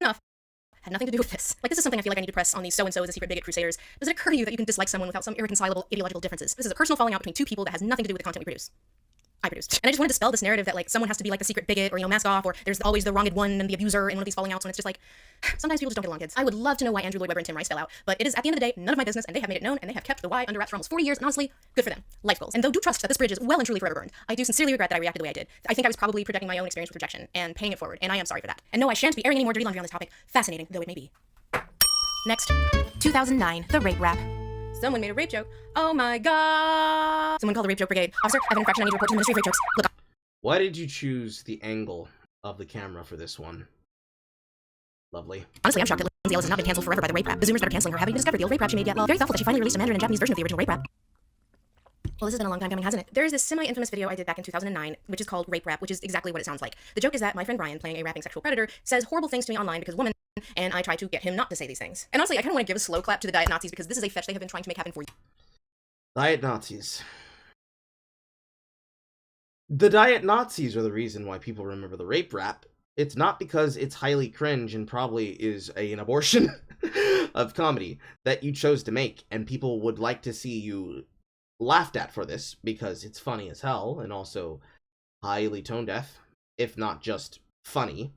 Speaker 2: Enough. Had nothing to do with this. Like, this is something I feel like I need to press on these so-and-so as the secret bigot crusaders. Does it occur to you that you can dislike someone without some irreconcilable ideological differences? This is a personal falling out between two people that has nothing to do with the content we produce. I produced. And I just wanted to dispel this narrative that, like, someone has to be, like, the secret bigot or, mask off, or there's always the wronged one and the abuser in one of these falling outs when it's just like, sometimes people just don't get along, kids. I would love to know why Andrew Lloyd Webber and Tim Rice fell out, but it is, at the end of the day, none of my business, and they have made it known, and they have kept the why under wraps for almost 40 years, and honestly, good for them. Life goals. And though do trust that this bridge is well and truly forever burned, I do sincerely regret that I reacted the way I did. I think I was probably projecting my own experience with rejection and paying it forward, and I am sorry for that. And no, I shan't be airing any more dirty laundry on this topic, fascinating though it may be. Next, 2009, the rape rap. Someone made a rape joke. Oh my god. Someone called the rape joke brigade. Officer, I have an infraction. I need to report to the Ministry of Rape Jokes. Look.
Speaker 1: Why did you choose the angle of the camera for this one? Lovely.
Speaker 2: Honestly, I'm shocked that Lindsey Ellis has not been canceled forever by the rape rap. The Zoomers that are canceling her haven't even discovered the old rape rap she made yet. Well, very thoughtful that she finally released a Mandarin and Japanese version of the original rape rap. Well, this has been a long time coming, hasn't it? There is this semi-infamous video I did back in 2009, which is called Rape Rap, which is exactly what it sounds like. The joke is that my friend Brian, playing a rapping sexual predator, says horrible things to me online because woman, and I try to get him not to say these things. And honestly, I kind of want to give a slow clap to the Diet Nazis because this is a fetch they have been trying to make happen for years.
Speaker 1: Diet Nazis. The diet Nazis are the reason why people remember the rape rap. It's not because it's highly cringe and probably is an abortion of comedy that you chose to make, and people would like to see you laughed at for this because it's funny as hell and also highly tone deaf, if not just funny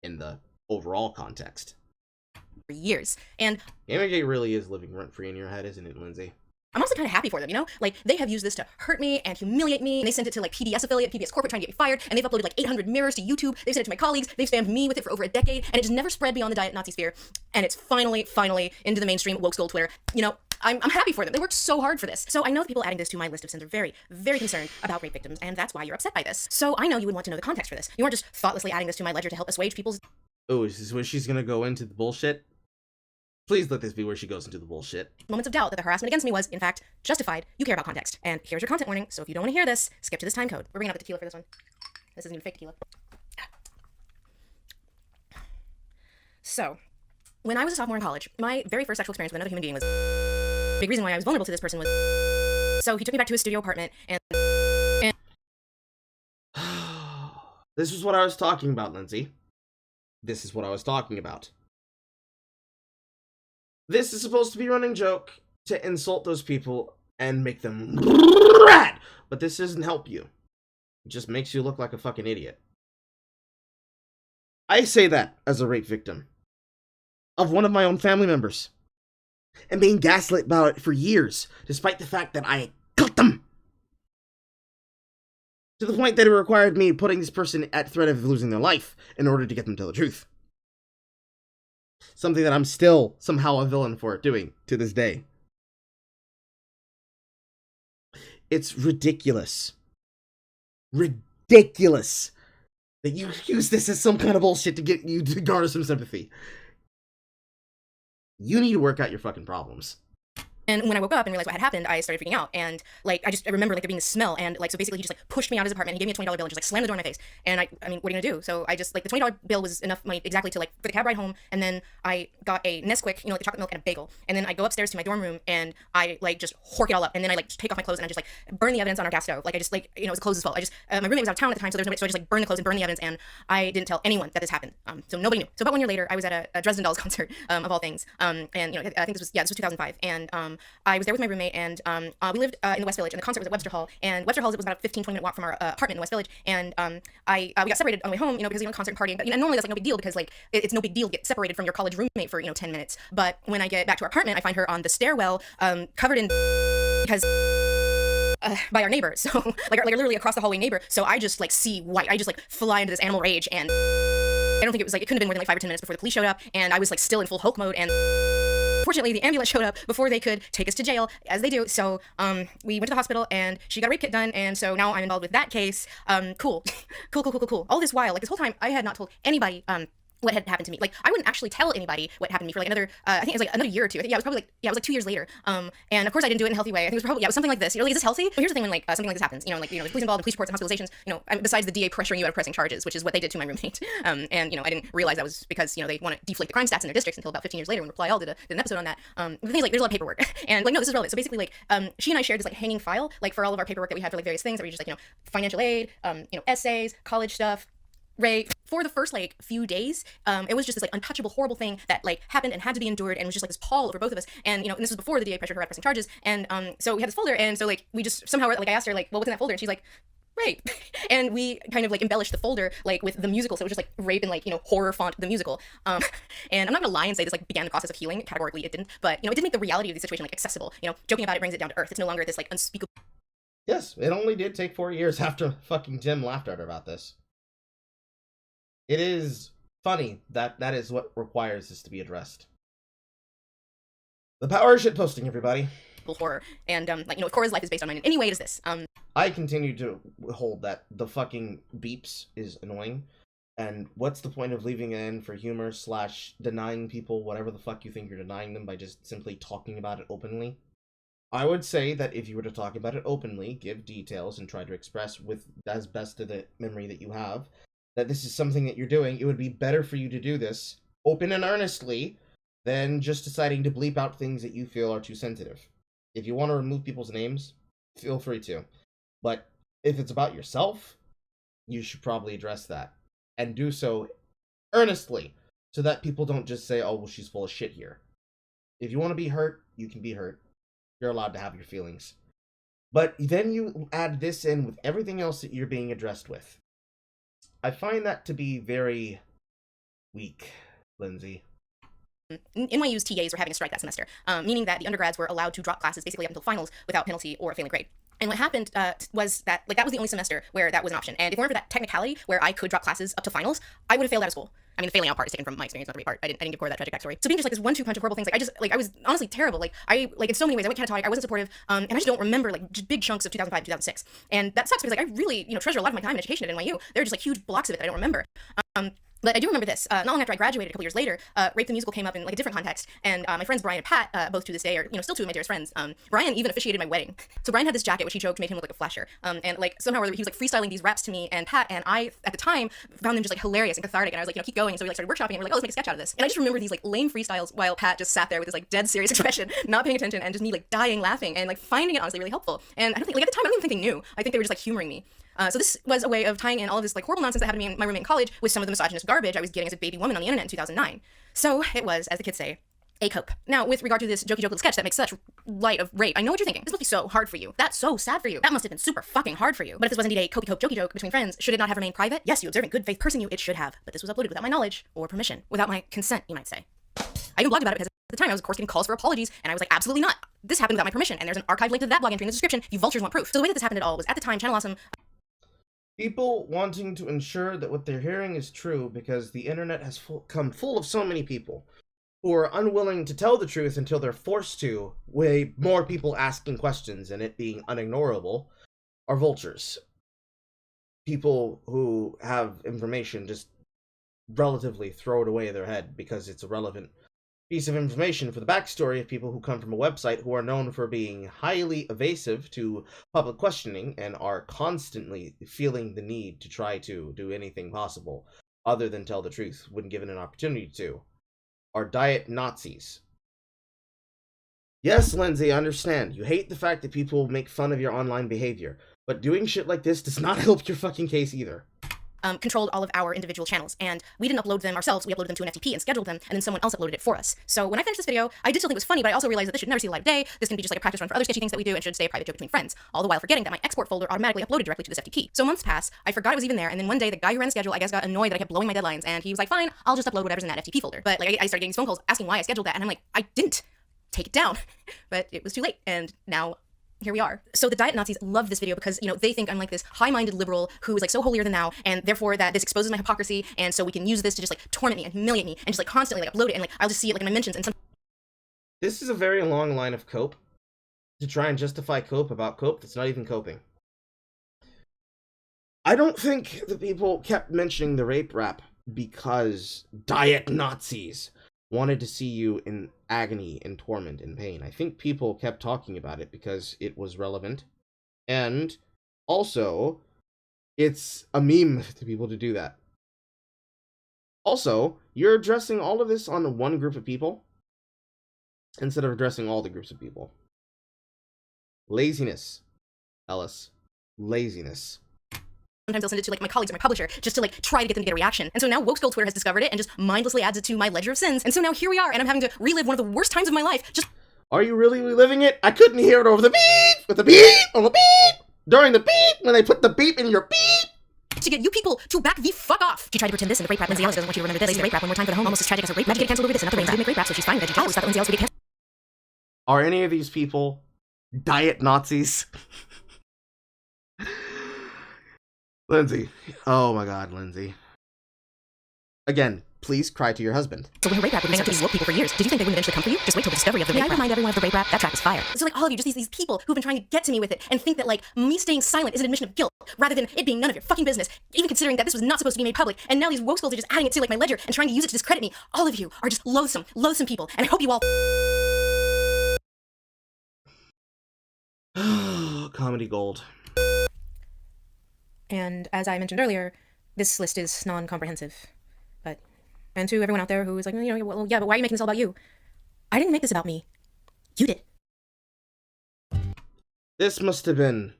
Speaker 1: in the overall context.
Speaker 2: For years. And
Speaker 1: Gamergate really is living rent free in your head, isn't it, Lindsay?
Speaker 2: I'm also kind of happy for them, you know? Like, they have used this to hurt me and humiliate me, and they sent it to, like, PDS affiliate, PBS corporate, trying to get me fired, and they've uploaded, like, 800 mirrors to YouTube, they've sent it to my colleagues, they've spammed me with it for over a decade, and it just never spread beyond the diet Nazi sphere, and it's finally into the mainstream woke school Twitter. You know, I'm happy for them. They worked so hard for this. So I know the people adding this to my list of sins are very, very concerned about rape victims, and that's why you're upset by this. So I know you would want to know the context for this. You aren't just thoughtlessly adding this to my ledger to help assuage people's...
Speaker 1: Oh, is this where she's gonna go into the bullshit? Please let this be where she goes into the bullshit.
Speaker 2: moments of doubt that the harassment against me was, in fact, justified. You care about context. And here's your content warning, so if you don't want to hear this, skip to this time code. We're bringing up the tequila for this one. This isn't even fake tequila. So, when I was a sophomore in college, my very first sexual experience with another human being was... The big reason why I was vulnerable to this person was... So he took me back to his studio apartment, and...
Speaker 1: This is what I was talking about, Lindsay. This is what I was talking about. This is supposed to be a running joke to insult those people and make them rad, but this doesn't help you. It just makes you look like a fucking idiot. I say that as a rape victim of one of my own family members and being gaslit about it for years, despite the fact that I cut them to the point that it required me putting this person at threat of losing their life in order to get them to tell the truth. Something that I'm still somehow a villain for doing to this day. It's ridiculous. Ridiculous that you use this as some kind of bullshit to get you to garner some sympathy. You need to work out your fucking problems.
Speaker 2: And when I woke up and realized what had happened, I started freaking out. And, like, I remember, like, there being this smell. And, like, so basically he just, like, pushed me out of his apartment. He gave me a $20 bill and just, like, slammed the door in my face. And I mean, what are you gonna do? So I just, like, the $20 bill was enough money exactly to, like, for the cab ride home. And then I got a Nesquik, you know, like, the chocolate milk and a bagel. And then I go upstairs to my dorm room and I, like, just hork it all up. And then I, like, just take off my clothes and I just, like, burn the evidence on our gas stove. Like, I just, like, you know, it was the clothes' fault. My roommate was out of town at the time, so there's nobody, so I just, like, burned the clothes and burned the evidence. And I didn't tell anyone that this happened. So nobody knew. So about 1 year later, I was at a Dresden Dolls concert, of all things. And, you know, I think this was 2005. And I was there with my roommate, and we lived in the West Village, and the concert was at Webster Hall. And Webster Hall was about a 15-20 minute walk from our apartment in the West Village. And we got separated on the way home, you know, because, you know, concert and partying. But, you know, normally that's, like, no big deal because, like, it's no big deal to get separated from your college roommate for, you know, 10 minutes. But when I get back to our apartment, I find her on the stairwell, covered in because by our neighbor. So, like literally across the hallway neighbor. So I just, like, see white. I just, like, fly into this animal rage, and I don't think it was, like, it couldn't have been more than, like, 5 or 10 minutes before the police showed up, and I was, like, still in full Hulk mode, and fortunately, the ambulance showed up before they could take us to jail, as they do. So, we went to the hospital, and she got a rape kit done, and so now I'm involved with that case. Cool. Cool. All this while, like, this whole time, I had not told anybody, what had happened to me. Like, I wouldn't actually tell anybody what happened to me for, like, another, I think it was, like, another year or two. I think, it was like 2 years later. And of course I didn't do it in a healthy way. I think it was probably, it was something like this. You know, like, is this healthy? But here's the thing when, like, something like this happens, you know, like, you know, the police involved, the police reports and hospitalizations, you know, besides the DA pressuring you out of pressing charges, which is what they did to my roommate. And, you know, I didn't realize that was because, you know, they want to deflate the crime stats in their districts until about 15 years later when Reply All did an episode on that. The thing is, like, there's a lot of paperwork. And, like, no, this is relevant. So basically, like, she and I shared this, like, hanging file, like, for all of our paperwork that we had for, like, various things that were just, like, you know, financial aid, you know, essays, college stuff, rape. For the first, like, few days, it was just this, like, untouchable, horrible thing that, like, happened and had to be endured, and it was just, like, this pall over both of us. And, you know, and this was before the DA pressured her out pressing charges. And so we had this folder, and so, like, we just somehow, like, I asked her, like, well, what's in that folder? And she's like, rape. And we kind of, like, embellished the folder, like, with the musical, so it was just, like, rape and, like, you know, horror font, the musical. And I'm not gonna lie and say this, like, began the process of healing. Categorically, it didn't. But, you know, it did make the reality of the situation, like, accessible. You know, joking about it brings it down to earth. It's no longer this, like, unspeakable.
Speaker 1: Yes, it only did take 4 years after fucking Jim laughed at her about this. It is funny that that is what requires this to be addressed. The power of shitposting, everybody.
Speaker 2: Horror. And, like, you know, if Cora's life is based on mine in any way, it is this.
Speaker 1: I continue to hold that the fucking beeps is annoying. And what's the point of leaving it in for humor / denying people whatever the fuck you think you're denying them by just simply talking about it openly? I would say that if you were to talk about it openly, give details, and try to express with as best of the memory that you have, that this is something that you're doing, it would be better for you to do this open and earnestly than just deciding to bleep out things that you feel are too sensitive. If you want to remove people's names, feel free to. But if it's about yourself, you should probably address that and do so earnestly so that people don't just say, oh, well, she's full of shit here. If you want to be hurt, you can be hurt. You're allowed to have your feelings. But then you add this in with everything else that you're being addressed with. I find that to be very weak, Lindsey.
Speaker 11: NYU's TAs were having a strike that semester, meaning that the undergrads were allowed to drop classes basically up until finals without penalty or a failing grade. And what happened was that, like, that was the only semester where that was an option. And if it weren't for that technicality where I could drop classes up to finals, I would have failed out of school. I mean, the failing out part is taken from my experience, not the great part. I didn't give Cora that tragic backstory. So being just like this 1-2 punch of horrible things, I was honestly terrible. Like, in so many ways, I went catatonic, I wasn't supportive, and I just don't remember, like, just big chunks of 2005, 2006. And that sucks because, like, I really, treasure a lot of my time in education at NYU. There are just, like, huge blocks of it that I don't remember. But I do remember this. Not long after I graduated, a couple years later, Rape the Musical came up in like a different context, and my friends Brian and Pat, both to this day, are still two of my dearest friends. Brian even officiated my wedding. So Brian had this jacket which he joked made him look like a flasher, and like somehow or other he was like freestyling these raps to me and Pat, and I at the time found them just like hilarious and cathartic, and I was like, keep going. So we like started workshopping, and we're like, oh, let's make a sketch out of this. And I just remember these like lame freestyles while Pat just sat there with this like dead serious expression, not paying attention, and just me like dying laughing and like finding it honestly really helpful. And I don't think like at the time I don't even think they knew. I think they were just like humoring me. So this was a way of tying in all of this like horrible nonsense that happened to me and my roommate in college with some of the misogynist garbage I was getting as a baby woman on the internet in 2009. So it was, as the kids say, a cope. Now, with regard to this jokey joke little sketch that makes such light of rape, I know what you're thinking. This must be so hard for you. That's so sad for you. That must have been super fucking hard for you. But if this was indeed a copey cope jokey joke between friends, should it not have remained private? Yes, you observant, good faith person you, it should have. But this was uploaded without my knowledge or permission. Without my consent, you might say. I even blogged about it because at the time I was of course getting calls for apologies, and I was like, absolutely not. This happened without my permission, and there's an archive link to that blog entry in the description. You vultures want proof. So the way that this happened at all was at the time Channel Awesome.
Speaker 1: People wanting to ensure that what they're hearing is true because the internet has come full of so many people who are unwilling to tell the truth until they're forced to, way more people asking questions and it being unignorable, are vultures. People who have information just relatively throw it away their head because it's a relevant piece of information for the backstory of people who come from a website who are known for being highly evasive to public questioning and are constantly feeling the need to try to do anything possible other than tell the truth when given an opportunity to, are diet Nazis. Yes, Lindsey, I understand. You hate the fact that people make fun of your online behavior, but doing shit like this does not help your fucking case either.
Speaker 11: Controlled all of our individual channels, and we didn't upload them ourselves. We uploaded them to an FTP and scheduled them, and then someone else uploaded it for us. So when I finished this video, I did still think it was funny, but I also realized that this should never see the light of day. This can be just like a practice run for other sketchy things that we do and should stay a private joke between friends, all the while forgetting that my export folder automatically uploaded directly to this FTP. So months pass, I forgot it was even there, and then one day the guy who ran the schedule, I guess, got annoyed that I kept blowing my deadlines, and he was like, fine, I'll just upload whatever's in that FTP folder. But like I started getting these phone calls asking why I scheduled that, and I'm like, I didn't take it down. But it was too late, and now here we are. So the diet Nazis love this video because, they think I'm like this high-minded liberal who is like so holier than thou, and therefore that this exposes my hypocrisy, and so we can use this to just like torment me and humiliate me and just like constantly like upload it, and like I'll just see it like in my mentions and some.
Speaker 1: This is a very long line of cope to try and justify cope about cope that's not even coping. I don't think the people kept mentioning the rape rap because diet Nazis wanted to see you in agony and torment and pain. I think people kept talking about it because it was relevant. And also, it's a meme to people to do that. Also, you're addressing all of this on one group of people instead of addressing all the groups of people. Laziness, Ellis. Laziness.
Speaker 11: Sometimes I'll send it to like my colleagues or my publisher just to like try to get them to get a reaction. And so now Woke Skull Twitter has discovered it and just mindlessly adds it to my ledger of sins. And so now here we are, and I'm having to relive one of the worst times of my life. Just
Speaker 1: Are you really reliving it? I couldn't hear it over the beep, with the beep, on the beep, during the beep, when they put the beep in your beep.
Speaker 11: To get you people to back the fuck off. She tried to pretend this in the rape rap. Lindsey Ellis doesn't want you to remember this. The rape rap one more time for the home. Almost as tragic as a rape. Not to get canceled over this. Enough to make rape rap, so she's fine. Veggie Ellis thought Lindsey Ellis would get canceled.
Speaker 1: Are any of these people diet Nazis? Lindsey. Oh my god, Lindsey. Again, please cry to your husband.
Speaker 11: So when her rape rap would make up to these woke people for years, did you think they wouldn't eventually come for you? Just wait till the discovery of the rape rap. May I remind everyone of the rape rap? That track is fire. So like all of you, just these people who've been trying to get to me with it and think that like me staying silent is an admission of guilt, rather than it being none of your fucking business, even considering that this was not supposed to be made public, and now these woke skulls are just adding it to like my ledger and trying to use it to discredit me. All of you are just loathsome, loathsome people, and I hope you all
Speaker 1: Comedy gold.
Speaker 11: And as I mentioned earlier, this list is non-comprehensive. And to everyone out there who is like, well, yeah, but why are you making this all about you? I didn't make this about me. You did.
Speaker 1: This must have been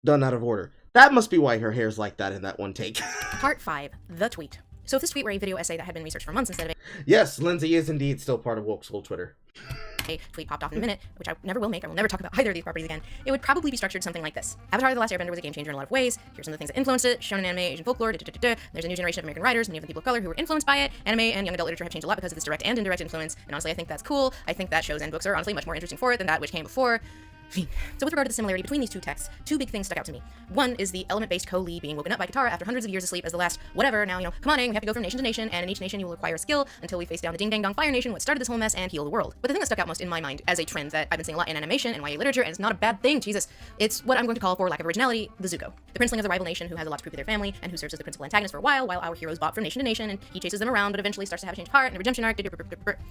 Speaker 1: done out of order. That must be why her hair's like that in that one take.
Speaker 11: Part 5, the tweet. So if this tweet were a video essay that had been researched for months instead of
Speaker 1: Yes, Lindsey is indeed still part of Woke School Twitter.
Speaker 11: a tweet popped off in a minute, which I never will make, I will never talk about either of these properties again, it would probably be structured something like this. Avatar: The Last Airbender was a game changer in a lot of ways. Here's some of the things that influenced it. Shonen anime, Asian folklore, There's a new generation of American writers, many of them people of color, who were influenced by it. Anime and young adult literature have changed a lot because of this direct and indirect influence, and honestly I think that's cool. I think that shows and books are honestly much more interesting for it than that which came before. So with regard to the similarity between these two texts, two big things stuck out to me. One is the element-based Ko-Lee being woken up by Katara after hundreds of years of sleep as the last whatever, now, come on in, we have to go from nation to nation, and in each nation you will acquire a skill until we face down the Ding-Dang-Dong Fire Nation, what started this whole mess, and heal the world. But the thing that stuck out most in my mind as a trend that I've been seeing a lot in animation and YA literature, and it's not a bad thing, Jesus, it's what I'm going to call, for lack of originality, the Zuko. The princeling of the rival nation who has a lot to prove to their family, and who serves as the principal antagonist for a while our heroes bop from nation to nation, and he chases them around, but eventually starts to have a change of heart and a redemption arc.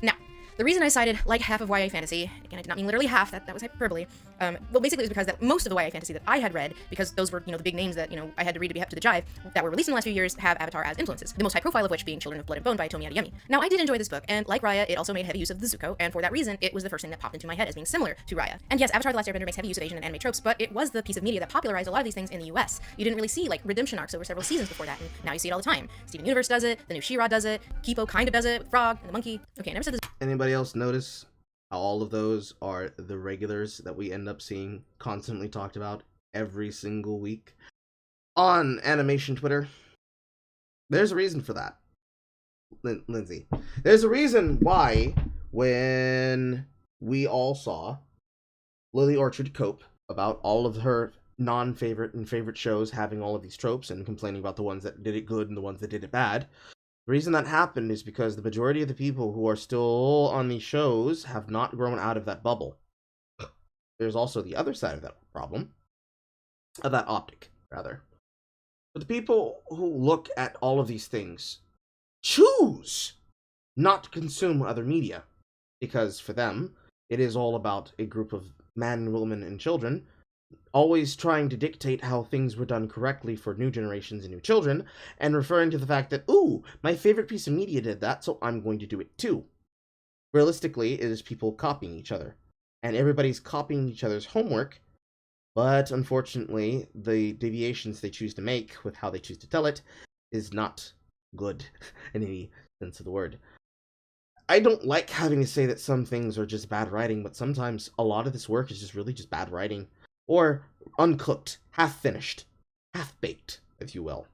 Speaker 11: Now, the reason I cited like half of YA fantasy, again I did not mean literally half, that was hyperbole, well basically it was because that most of the YA fantasy that I had read, because those were, the big names that, I had to read to be up to the jive, that were released in the last few years, have Avatar as influences, the most high profile of which being Children of Blood and Bone by Tomi Adeyemi. Now I did enjoy this book, and like Raya, it also made heavy use of the Zuko, and for that reason, it was the first thing that popped into my head as being similar to Raya. And yes, Avatar: The Last Airbender makes heavy use of Asian and anime tropes, but it was the piece of media that popularized a lot of these things in the US. You didn't really see, like, redemption arcs over several seasons before that, and now you see it all the time. Steven Universe does it, the new She-Ra does it, Kipo kind of does it, with Frog, and the monkey. Okay, I never said this.
Speaker 1: Anybody else notice how all of those are the regulars that we end up seeing constantly talked about every single week on animation Twitter? There's a reason for that, Lindsey. There's a reason why when we all saw Lily Orchard cope about all of her non-favorite and favorite shows having all of these tropes and complaining about the ones that did it good and the ones that did it bad, the reason that happened is because the majority of the people who are still on these shows have not grown out of that bubble. There's also the other side of that problem, of that optic, rather. But the people who look at all of these things choose not to consume other media, because for them, it is all about a group of men, women, and children always trying to dictate how things were done correctly for new generations and new children, and referring to the fact that, ooh, my favorite piece of media did that, so I'm going to do it too. Realistically, it is people copying each other, and everybody's copying each other's homework, but unfortunately, the deviations they choose to make with how they choose to tell it is not good in any sense of the word. I don't like having to say that some things are just bad writing, but sometimes a lot of this work is just really just bad writing. Or uncooked, half-finished, half-baked, if you will.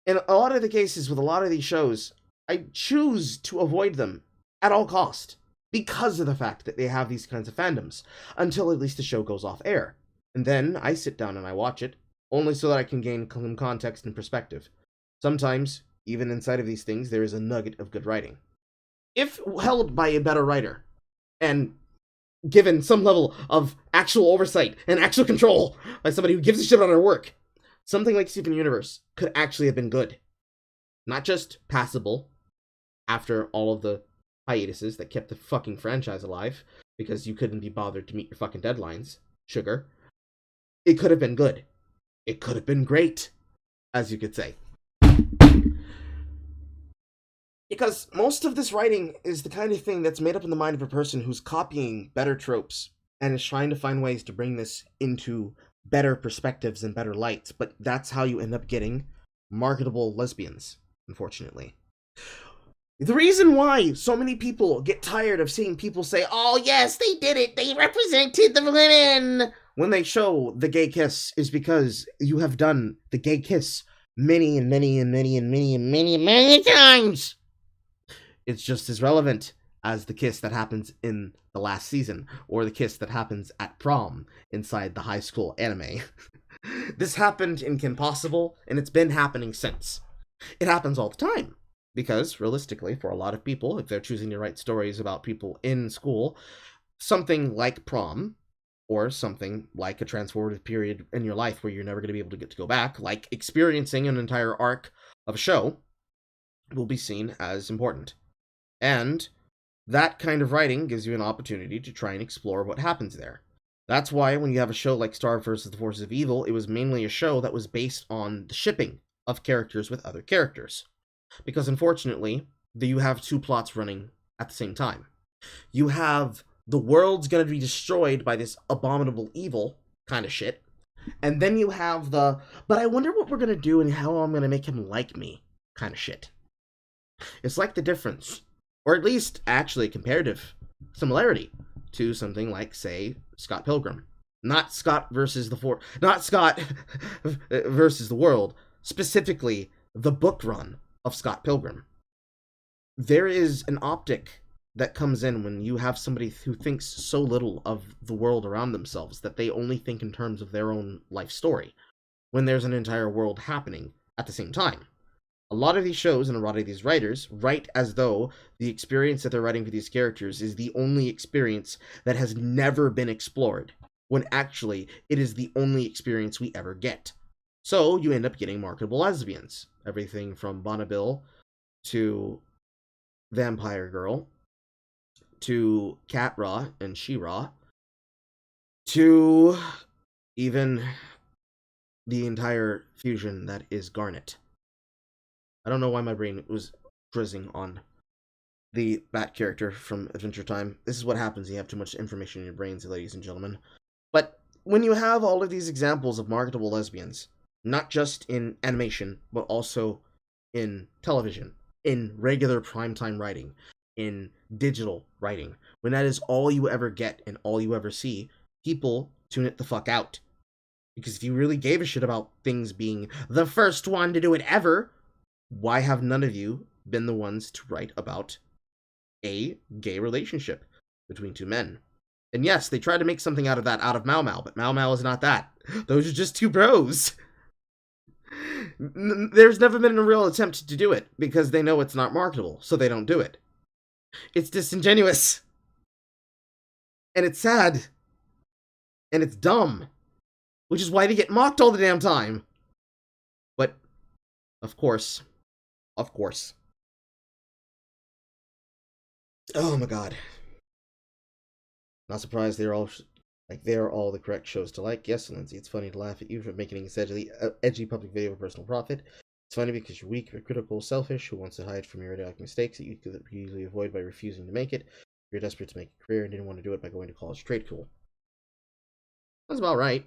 Speaker 1: In a lot of the cases with a lot of these shows, I choose to avoid them at all cost because of the fact that they have these kinds of fandoms, until at least the show goes off air. And then I sit down and I watch it, only so that I can gain some context and perspective. Sometimes, even inside of these things, there is a nugget of good writing. If held by a better writer, and given some level of actual oversight and actual control by somebody who gives a shit on her work, something like Steven Universe could actually have been good. Not just passable, after all of the hiatuses that kept the fucking franchise alive, because you couldn't be bothered to meet your fucking deadlines, sugar. It could have been good. It could have been great, as you could say. Because most of this writing is the kind of thing that's made up in the mind of a person who's copying better tropes and is trying to find ways to bring this into better perspectives and better lights, but that's how you end up getting marketable lesbians, unfortunately. The reason why so many people get tired of seeing people say, oh yes, they did it, they represented the women, when they show the gay kiss, is because you have done the gay kiss many and many and many and many and many and many times. It's just as relevant as the kiss that happens in the last season, or the kiss that happens at prom inside the high school anime. This happened in Kim Possible, and it's been happening since. It happens all the time, because realistically, for a lot of people, if they're choosing to write stories about people in school, something like prom, or something like a transformative period in your life where you're never going to be able to get to go back, like experiencing an entire arc of a show, will be seen as important. And that kind of writing gives you an opportunity to try and explore what happens there. That's why when you have a show like Star vs. the Forces of Evil, it was mainly a show that was based on the shipping of characters with other characters. Because unfortunately, you have two plots running at the same time. You have the world's going to be destroyed by this abominable evil kind of shit. And then you have the, but I wonder what we're going to do and how I'm going to make him like me kind of shit. It's like the difference, or at least actually comparative similarity to something like, say, Scott Pilgrim. Not Scott versus the world, specifically the book run of Scott Pilgrim. There is an optic that comes in when you have somebody who thinks so little of the world around themselves that they only think in terms of their own life story, when there's an entire world happening at the same time. A lot of these shows and a lot of these writers write as though the experience that they're writing for these characters is the only experience that has never been explored, when actually it is the only experience we ever get. So you end up getting marketable lesbians. Everything from Bonneville to Vampire Girl to Cat Ra and She-Ra to even the entire fusion that is Garnet. I don't know why my brain was frizzing on the Bat character from Adventure Time. This is what happens when you have too much information in your brains, ladies and gentlemen. But when you have all of these examples of marketable lesbians, not just in animation, but also in television, in regular primetime writing, in digital writing, when that is all you ever get and all you ever see, people tune it the fuck out. Because if you really gave a shit about things being the first one to do it ever, why have none of you been the ones to write about a gay relationship between two men? And yes, they tried to make something out of that out of Mau Mau, but Mau Mau is not that. Those are just two bros. There's never been a real attempt to do it, because they know it's not marketable, so they don't do it. It's disingenuous. And it's sad. And it's dumb. Which is why they get mocked all the damn time. But, of course. Oh my god. Not surprised they're all the correct shows to like. Yes, Lindsay, it's funny to laugh at you for making an edgy public video of personal profit. It's funny because you're weak, you're critical, selfish, who wants to hide from your idiotic mistakes that you could easily avoid by refusing to make it. You're desperate to make a career and didn't want to do it by going to college trade school. That's about right.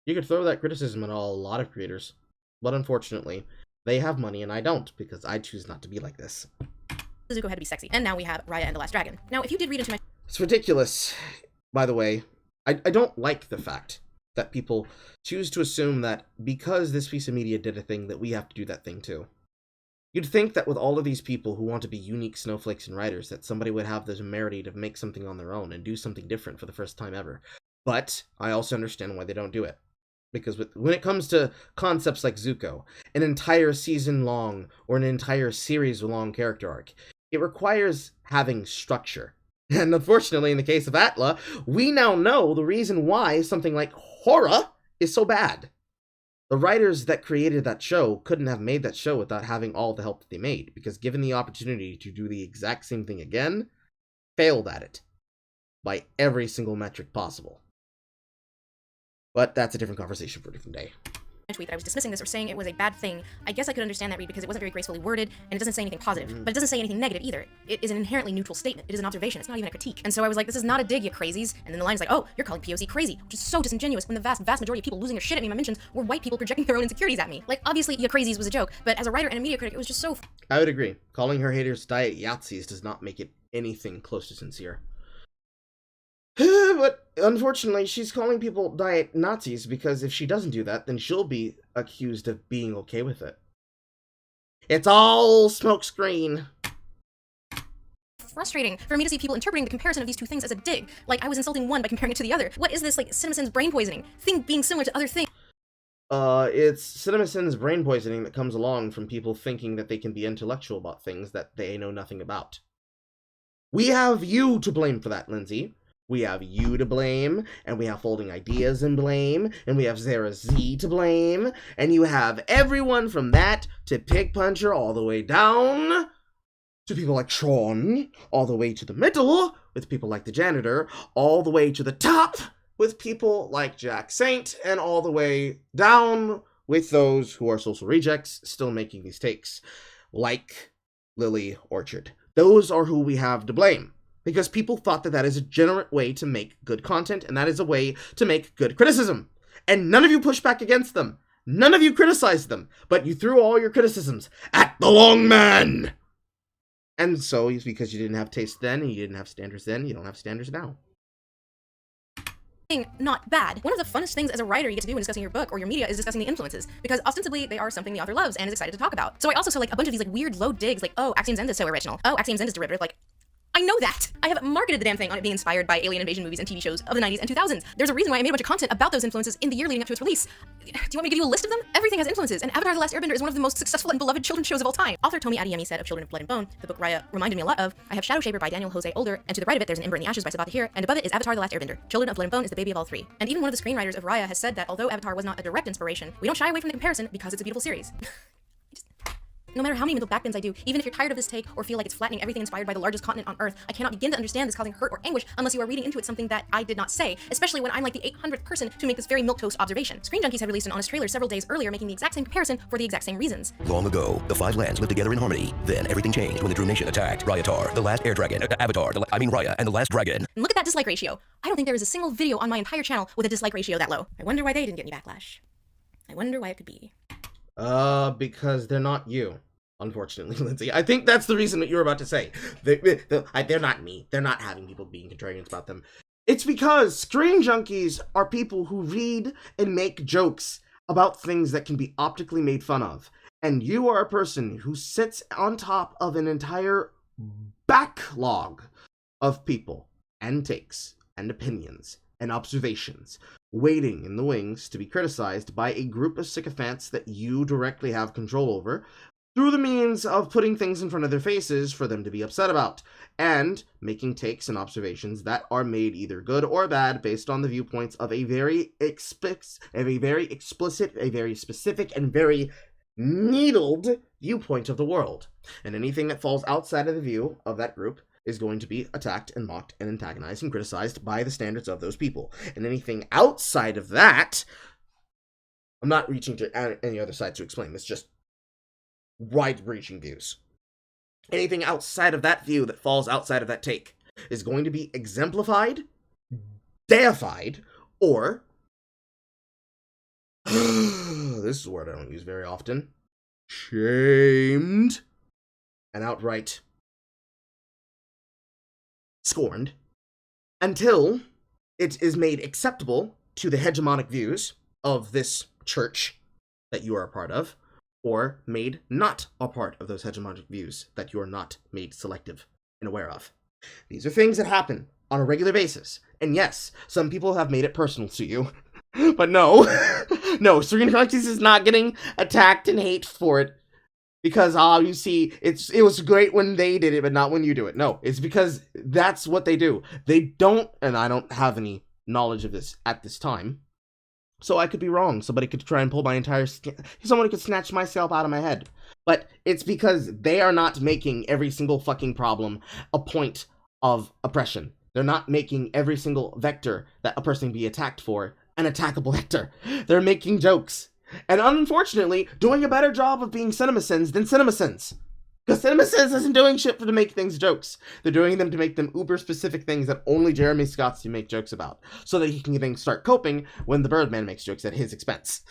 Speaker 1: You could throw that criticism at a lot of creators, but unfortunately, they have money and I don't, because I choose not to be like this.
Speaker 11: Zuko had to be sexy. And now we have Raya and the Last Dragon. Now, if you did read into my...
Speaker 1: It's ridiculous, by the way. I don't like the fact that people choose to assume that because this piece of media did a thing that we have to do that thing too. You'd think that with all of these people who want to be unique snowflakes and writers, that somebody would have the temerity to make something on their own and do something different for the first time ever. But I also understand why they don't do it. Because when it comes to concepts like Zuko, an entire season-long or an entire series-long character arc, it requires having structure. And unfortunately, in the case of Atla, we now know the reason why something like Hora is so bad. The writers that created that show couldn't have made that show without having all the help that they made, because given the opportunity to do the exact same thing again, failed at it by every single metric possible. But that's a different conversation for a different day.
Speaker 11: Tweet that I was dismissing this or saying it was a bad thing, I guess I could understand that read because it wasn't very gracefully worded and it doesn't say anything positive, but it doesn't say anything negative either. It is an inherently neutral statement. It is an observation. It's not even a critique. And so I was like, this is not a dig, you crazies. And then the line is like, oh, you're calling POC crazy, which is so disingenuous when the vast majority of people losing their shit at me in my mentions were white people projecting their own insecurities at me. Like, obviously, you crazies was a joke, but as a writer and a media critic, it was just so...
Speaker 1: I would agree. Calling her haters diet Yahtzees does not make it anything close to sincere. But unfortunately, she's calling people diet Nazis because if she doesn't do that, then she'll be accused of being okay with it. It's all smokescreen.
Speaker 11: Frustrating for me to see people interpreting the comparison of these two things as a dig. Like I was insulting one by comparing it to the other. What is this, like, CinemaSins brain poisoning? Thing being similar to other things.
Speaker 1: It's CinemaSins brain poisoning that comes along from people thinking that they can be intellectual about things that they know nothing about. We have you to blame for that, Lindsay. We have you to blame, and we have Folding Ideas and blame, and we have Zara Z to blame, and you have everyone from that to Pig Puncher all the way down to people like Sean, all the way to the middle with people like the janitor, all the way to the top with people like Jack Saint, and all the way down with those who are social rejects still making these takes, like Lily Orchard. Those are who we have to blame. Because people thought that that is a generate way to make good content, and that is a way to make good criticism. And none of you pushed back against them. None of you criticized them, but you threw all your criticisms at the long man. And so it's because you didn't have taste then, and you didn't have standards then, you don't have standards now.
Speaker 11: Not bad. One of the funnest things as a writer you get to do when discussing your book or your media is discussing the influences, because ostensibly they are something the author loves and is excited to talk about. So I also saw like a bunch of these like weird low digs, like, oh, Axiom's End is so original. Oh, Axiom's End is derivative. Like, I know that. I have marketed the damn thing on it being inspired by alien invasion movies and TV shows of the 90s and 2000s. There's a reason why I made a bunch of content about those influences in the year leading up to its release. Do you want me to give you a list of them? Everything has influences, and Avatar: The Last Airbender is one of the most successful and beloved children's shows of all time. Author Tomi Adeyemi said of Children of Blood and Bone, the book Raya reminded me a lot of, I have Shadow Shaper by Daniel Jose Older, and to the right of it there's an Ember in the Ashes by Sabata Here, and above it is Avatar: The Last Airbender. Children of Blood and Bone is the baby of all three. And even one of the screenwriters of Raya has said that although Avatar was not a direct inspiration, we don't shy away from the comparison because it's a beautiful series. No matter how many mental backbends I do, even if you're tired of this take or feel like it's flattening everything inspired by the largest continent on Earth, I cannot begin to understand this causing hurt or anguish unless you are reading into it something that I did not say, especially when I'm like the 800th person to make this very milquetoast observation. Screen Junkies had released an honest trailer several days earlier making the exact same comparison for the exact same reasons.
Speaker 9: Long ago, the five lands lived together in harmony. Then everything changed when the Dream Nation attacked Ryatar, the last air dragon, Raya, and the last dragon.
Speaker 11: And look at that dislike ratio. I don't think there is a single video on my entire channel with a dislike ratio that low. I wonder why they didn't get any backlash. I wonder why it could be.
Speaker 1: Because they're not you. Unfortunately, Lindsay. I think that's the reason that you were about to say. They're not me. They're not having people being contrarians about them. It's because Screen Junkies are people who read and make jokes about things that can be optically made fun of. And you are a person who sits on top of an entire backlog of people and takes and opinions and observations waiting in the wings to be criticized by a group of sycophants that you directly have control over, through the means of putting things in front of their faces for them to be upset about, and making takes and observations that are made either good or bad based on the viewpoints of a very explicit, a very specific, and very needled viewpoint of the world. And anything that falls outside of the view of that group is going to be attacked and mocked and antagonized and criticized by the standards of those people. And anything outside of that, I'm not reaching to any other side to explain this, just wide-reaching views. Anything outside of that view that falls outside of that take is going to be exemplified, deified, or this is a word I don't use very often, shamed, and outright scorned, until it is made acceptable to the hegemonic views of this church that you are a part of, or made not a part of those hegemonic views that you are not made selective and aware of. These are things that happen on a regular basis. And yes, some people have made it personal to you. But no, no, Serena Collections is not getting attacked and hate for it. Because, you see, it was great when they did it, but not when you do it. No, it's because that's what they do. They don't, and I don't have any knowledge of this at this time, so I could be wrong. Somebody could try and pull my entire someone could snatch my scalp out of my head. But it's because they are not making every single fucking problem a point of oppression. They're not making every single vector that a person be attacked for an attackable vector. They're making jokes. And unfortunately, doing a better job of being CinemaSins than CinemaSins. Because CinemaSins isn't doing shit to make things jokes. They're doing them to make them uber-specific things that only Jeremy Scott's can make jokes about. So that he can then start coping when the Birdman makes jokes at his expense.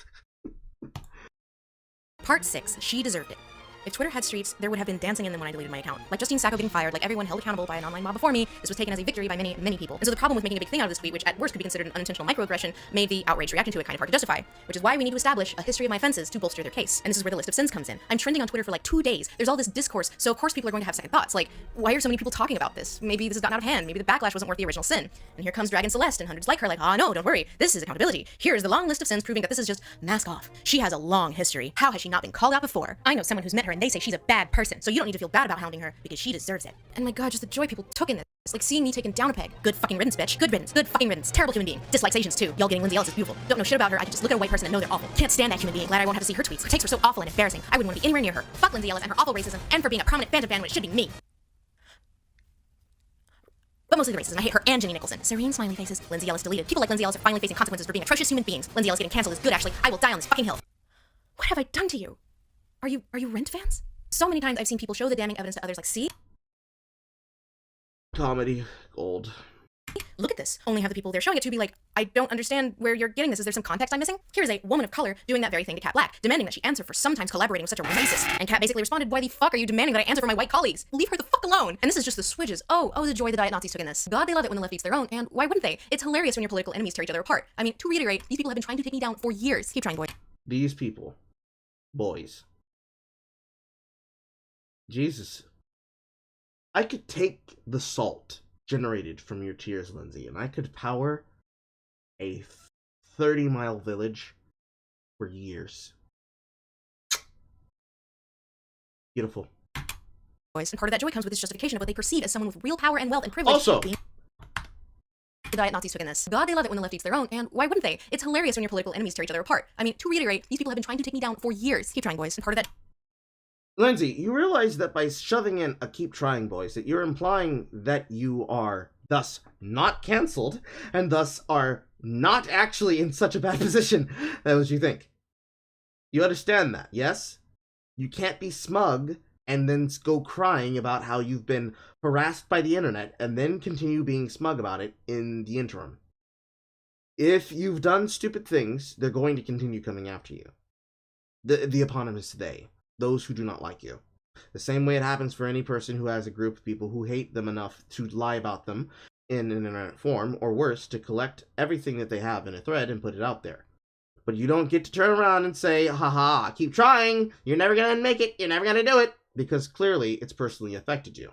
Speaker 11: Part 6. She deserved it. If Twitter had streets, there would have been dancing in them when I deleted my account. Like Justine Sacco getting fired, like everyone held accountable by an online mob before me, this was taken as a victory by many, many people. And so the problem with making a big thing out of this tweet, which at worst could be considered an unintentional microaggression, made the outraged reaction to it kind of hard to justify. Which is why we need to establish a history of my offenses to bolster their case. And this is where the list of sins comes in. I'm trending on Twitter for like 2 days. There's all this discourse, so of course people are going to have second thoughts. Like, why are so many people talking about this? Maybe this has gotten out of hand. Maybe the backlash wasn't worth the original sin. And here comes Dragon Celeste and hundreds like her like, no, don't worry. This is accountability. Here is the long list of sins proving that this is just mask off. She has a long history. How has she not been called out before? I know someone who's met her and they say she's a bad person, so you don't need to feel bad about hounding her because she deserves it. And my god, just the joy people took in this. It's like seeing me taken down a peg. Good fucking riddance, bitch. Good riddance. Good fucking riddance. Terrible human being. Dislikes Asians too. Y'all getting Lindsey Ellis is beautiful. Don't know shit about her. I can just look at a white person and know they're awful. Can't stand that human being. Glad I won't have to see her tweets. Her takes were so awful and embarrassing. I wouldn't want to be anywhere near her. Fuck Lindsey Ellis and her awful racism, and for being a prominent phantom fan when it should be me. But mostly the racism. I hate her and Jenny Nicholson. Serene smiley faces. Lindsey Ellis deleted. People like Lindsey Ellis are finally facing consequences for being atrocious human beings. Lindsey Ellis getting canceled is good, Ashley. I will die on this fucking hill. What have I done to you? Are you Rent fans? So many times I've seen people show the damning evidence to others like, see?
Speaker 1: Comedy gold.
Speaker 11: Look at this. Only have the people they're showing it to be like, I don't understand where you're getting this. Is there some context I'm missing? Here's a woman of color doing that very thing to Kat Black, demanding that she answer for sometimes collaborating with such a racist. And Kat basically responded, why the fuck are you demanding that I answer for my white colleagues? Leave her the fuck alone. And this is just the switches. Oh, the joy the diet Nazis took in this. God, they love it when the left eats their own, and why wouldn't they? It's hilarious when your political enemies tear each other apart. I mean, to reiterate, these people have been trying to take me down for years. Keep trying, boy.
Speaker 1: These people. Boys. Jesus. I could take the salt generated from your tears, Lindsey, and I could power a 30-mile village for years. Beautiful.
Speaker 11: Boys, and part of that joy comes with this justification of what they perceive as someone with real power and wealth and privilege.
Speaker 1: Also,
Speaker 11: the diet Nazis took in this. God, they love it when the left eats their own, and why wouldn't they? It's hilarious when your political enemies tear each other apart. I mean, to reiterate, these people have been trying to take me down for years. Keep trying, boys, and part of that...
Speaker 1: Lindsey, you realize that by shoving in a keep trying, boys, that you're implying that you are thus not cancelled, and thus are not actually in such a bad position as you think. You understand that, yes? You can't be smug and then go crying about how you've been harassed by the internet and then continue being smug about it in the interim. If you've done stupid things, they're going to continue coming after you. The eponymous they. Those who do not like you. The same way it happens for any person who has a group of people who hate them enough to lie about them in an internet form, or worse, to collect everything that they have in a thread and put it out there. But you don't get to turn around and say, haha, keep trying, you're never gonna make it, you're never gonna do it, because clearly it's personally affected you.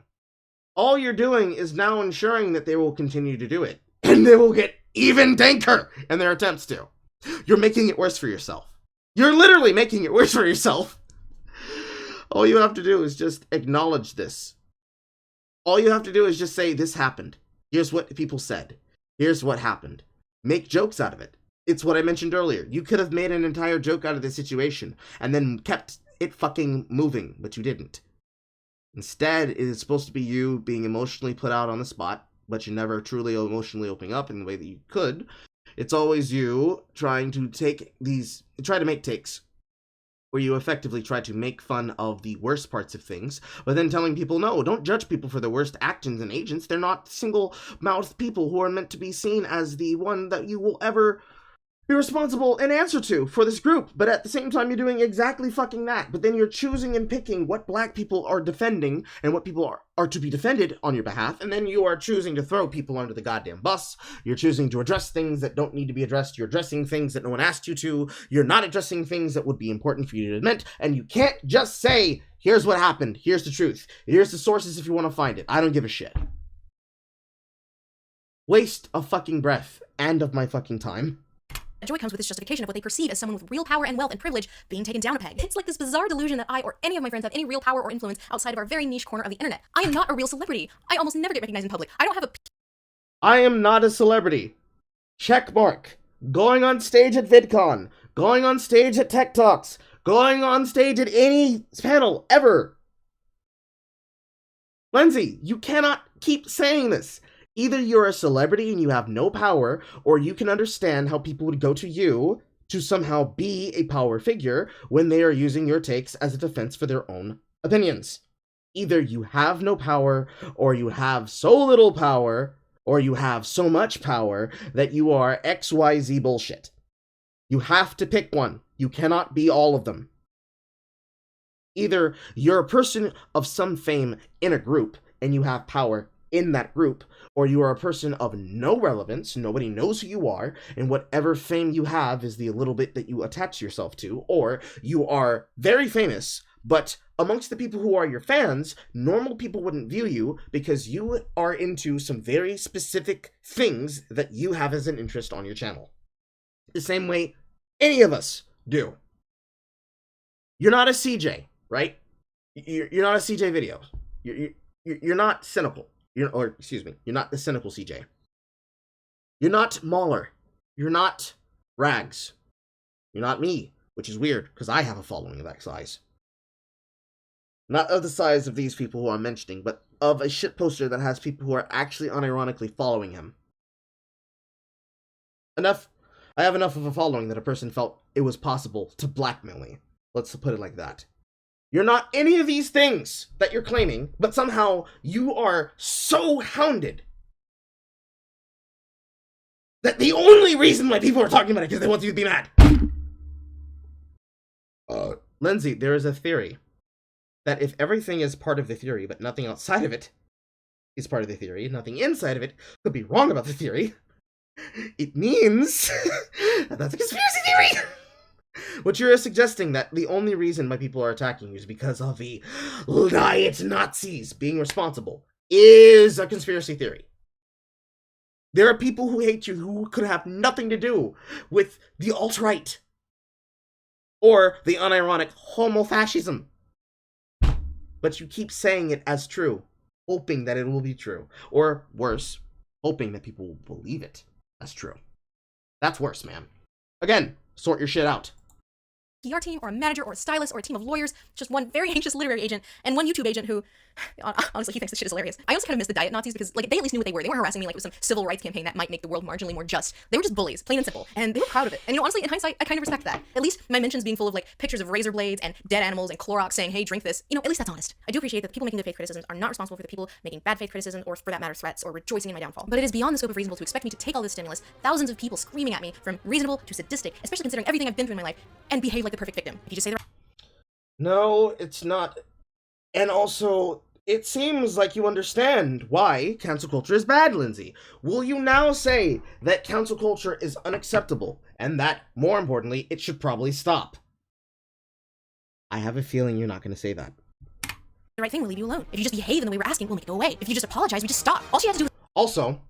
Speaker 1: All you're doing is now ensuring that they will continue to do it, and they will get even danker in their attempts to. You're making it worse for yourself. You're literally making it worse for yourself. All you have to do is just acknowledge this. All you have to do is just say, this happened. Here's what people said. Here's what happened. Make jokes out of it. It's what I mentioned earlier. You could have made an entire joke out of this situation and then kept it fucking moving, but you didn't. Instead, it is supposed to be you being emotionally put out on the spot, but you're never truly emotionally opening up in the way that you could. It's always you trying to make takes where you effectively try to make fun of the worst parts of things, but then telling people, no, don't judge people for their worst actions and agents. They're not single-mouthed people who are meant to be seen as the one that you will ever be responsible and answer to for this group. But at the same time, you're doing exactly fucking that. But then you're choosing and picking what black people are defending and what people are to be defended on your behalf, and then you are choosing to throw people under the goddamn bus. You're choosing to address things that don't need to be addressed. You're addressing things that no one asked you to. You're not addressing things that would be important for you to admit, and you can't just say, here's what happened, here's the truth, here's the sources if you want to find it. I don't give a shit. Waste of fucking breath and of my fucking time.
Speaker 11: Joy comes with this justification of what they perceive as someone with real power and wealth and privilege being taken down a peg. It's like this bizarre delusion that I or any of my friends have any real power or influence outside of our very niche corner of the internet. I am not a real celebrity. I almost never get recognized in public. I don't have a...
Speaker 1: I am not a celebrity. Check mark. Going on stage at VidCon. Going on stage at Tech Talks. Going on stage at any panel ever. Lindsey, you cannot keep saying this. Either you're a celebrity and you have no power, or you can understand how people would go to you to somehow be a power figure when they are using your takes as a defense for their own opinions. Either you have no power, or you have so little power, or you have so much power that you are XYZ bullshit. You have to pick one. You cannot be all of them. Either you're a person of some fame in a group and you have power in that group, or you are a person of no relevance, nobody knows who you are, and whatever fame you have is the little bit that you attach yourself to, or you are very famous, but amongst the people who are your fans, normal people wouldn't view you because you are into some very specific things that you have as an interest on your channel. The same way any of us do. You're not a CJ, right? You're not a CJ video. You're not cynical. You're not the cynical CJ. You're not Mahler. You're not Rags. You're not me, which is weird, because I have a following of that size. Not of the size of these people who I'm mentioning, but of a shitposter that has people who are actually unironically following him. I have enough of a following that a person felt it was possible to blackmail me. Let's put it like that. You're not any of these things that you're claiming, but somehow you are so hounded that the only reason why people are talking about it is because they want you to be mad. Lindsey, there is a theory that if everything is part of the theory, but nothing outside of it is part of the theory, nothing inside of it could be wrong about the theory, it means that's a conspiracy theory! What you're suggesting that the only reason why people are attacking you is because of the diet Nazis being responsible is a conspiracy theory. There are people who hate you who could have nothing to do with the alt-right or the unironic homo-fascism. But you keep saying it as true, hoping that it will be true. Or worse, hoping that people will believe it as true. That's worse, man. Again, sort your shit out.
Speaker 11: PR team or a manager or a stylist or a team of lawyers, just one very anxious literary agent and one YouTube agent who, honestly, he thinks this shit is hilarious. I also kind of miss the diet Nazis because, like, they at least knew what they were. They weren't harassing me like it was some civil rights campaign that might make the world marginally more just. They were just bullies, plain and simple, and they were proud of it. And, you know, honestly, in hindsight, I kind of respect that. At least my mentions being full of, like, pictures of razor blades and dead animals and Clorox saying, hey, drink this, you know, at least that's honest. I do appreciate that the people making good faith criticisms are not responsible for the people making bad faith criticisms or, for that matter, threats or rejoicing in my downfall. But it is beyond the scope of reasonable to expect me to take all this stimulus, thousands of people screaming at me, from reasonable to sadistic, especially considering everything I've been through in my life, and behave like the perfect victim. If you just say the
Speaker 1: No, it's not. And also, it seems like you understand why cancel culture is bad, Lindsey. Will you now say that cancel culture is unacceptable, and that, more importantly, it should probably stop? I have a feeling you're not going to say that.
Speaker 11: right thing, we'll leave you alone. If you just behave in the way we're asking, we'll make it go away. If you just apologize, we just stop. All she has to do is...
Speaker 1: Also,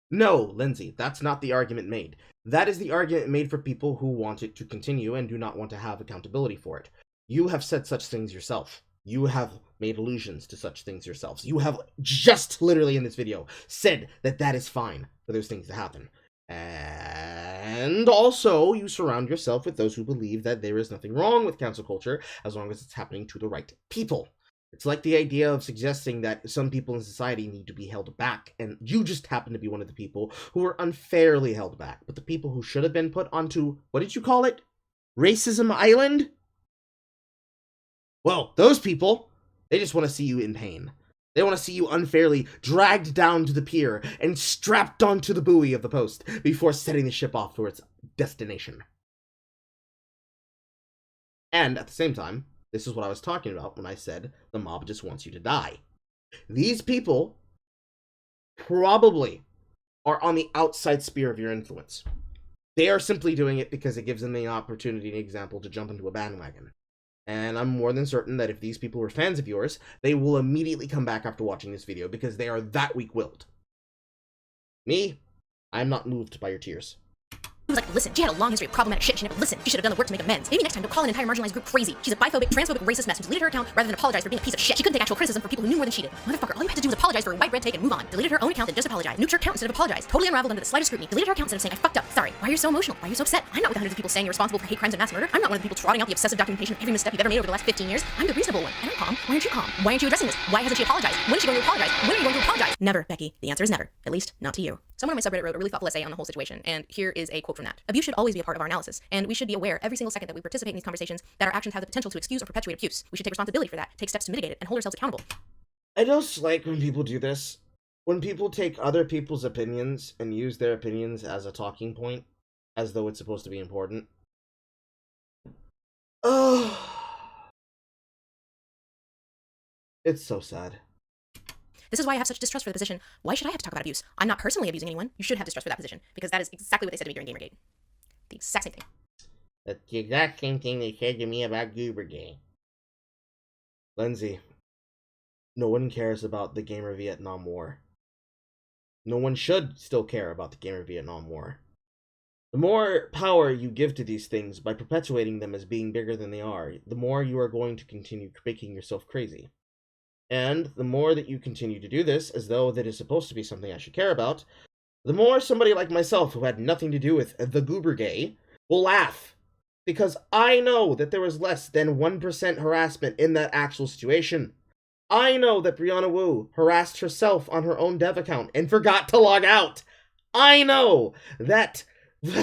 Speaker 1: no, Lindsey, that's not the argument made. That is the argument made for people who want it to continue and do not want to have accountability for it. You have said such things yourself. You have made allusions to such things yourselves. You have just literally in this video said that that is fine for those things to happen. And also, you surround yourself with those who believe that there is nothing wrong with cancel culture as long as it's happening to the right people. It's like the idea of suggesting that some people in society need to be held back, and you just happen to be one of the people who were unfairly held back. But the people who should have been put onto, what did you call it? Racism Island? Well, those people, they just want to see you in pain. They want to see you unfairly dragged down to the pier and strapped onto the buoy of the post before setting the ship off for its destination. And at the same time, this is what I was talking about when I said the mob just wants you to die. These people probably are on the outside sphere of your influence. They are simply doing it because it gives them the opportunity and example to jump into a bandwagon. And I'm more than certain that if these people were fans of yours, they will immediately come back after watching this video because they are that weak-willed. Me, I'm not moved by your tears.
Speaker 11: He was like, listen, she had a long history of problematic shit. She never listened. She should have done the work to make amends. Maybe next time don't call an entire marginalized group crazy. She's a biphobic, transphobic, racist mess who deleted her account rather than apologize for being a piece of shit. She couldn't take actual criticism from people who knew more than she did. Motherfucker, all you had to do was apologize for her white red take and move on. Deleted her own account and just apologized. Nuked her account instead of apologize. Totally unraveled under the slightest scrutiny. Deleted her account instead of saying, I fucked up. Sorry. Why are you so emotional? Why are you so upset? I'm not with the hundreds of people saying you're responsible for hate crimes and mass murder. I'm not one of the people trotting out the obsessive documentation of every misstep you've ever made over the last 15 years. I'm the reasonable one. And I'm calm. Why aren't you calm? Why aren't you addressing this? Why hasn't she apologized? When is she going to apologize? When are you going to apologize? Never, Becky. The answer is never. At least, not to you. Someone on my subreddit wrote a really thoughtful essay on the whole situation, and here is a quote from that. Abuse should always be a part of our analysis, and we should be aware every single second that we participate in these conversations that our actions have the potential to excuse or perpetuate abuse. We should take responsibility for that, take steps to mitigate it, and hold ourselves accountable.
Speaker 1: I just like when people do this. When people take other people's opinions and use their opinions as a talking point, as though it's supposed to be important. Oh, it's so sad.
Speaker 11: This is why I have such distrust for the position. Why should I have to talk about abuse? I'm not personally abusing anyone. You should have distrust for that position, because that is exactly what they said to me during Gamergate. The exact same thing.
Speaker 1: That's the exact same thing they said to me about Goobergate. Lindsey, no one cares about the Gamer Vietnam War. No one should still care about the Gamer Vietnam War. The more power you give to these things by perpetuating them as being bigger than they are, the more you are going to continue making yourself crazy. And the more that you continue to do this, as though that is supposed to be something I should care about, the more somebody like myself, who had nothing to do with the Goobergay, will laugh. Because I know that there was less than 1% harassment in that actual situation. I know that Brianna Wu harassed herself on her own dev account and forgot to log out. I know that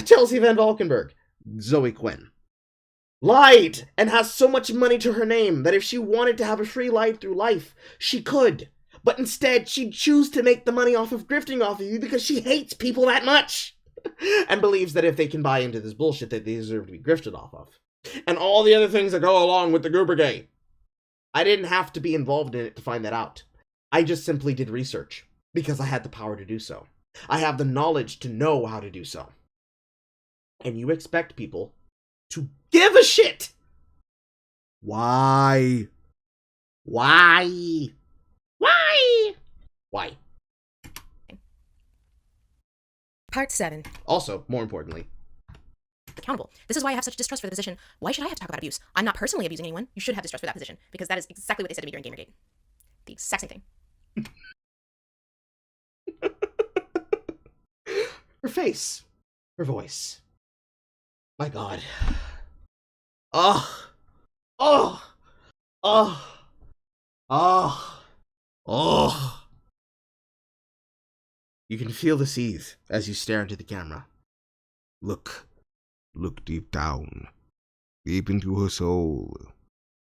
Speaker 1: Chelsea Van Valkenburg, Zoe Quinn, lied, and has so much money to her name that if she wanted to have a free ride through life, she could. But instead, she'd choose to make the money off of grifting off of you because she hates people that much. And believes that if they can buy into this bullshit, that they deserve to be grifted off of. And all the other things that go along with the goober gay. I didn't have to be involved in it to find that out. I just simply did research because I had the power to do so. I have the knowledge to know how to do so. And you expect people to give a shit. Why? Why? Why? Why?
Speaker 11: Part 7.
Speaker 1: Also, more importantly,
Speaker 11: accountable. This is why I have such distrust for the position. Why should I have to talk about abuse? I'm not personally abusing anyone. You should have distrust for that position, because that is exactly what they said to me during Gamergate. The exact same thing.
Speaker 1: her face, her voice. My God. Oh. Oh. Oh. Oh. Oh. You can feel the seethe as you stare into the camera. Look deep down, deep into her soul.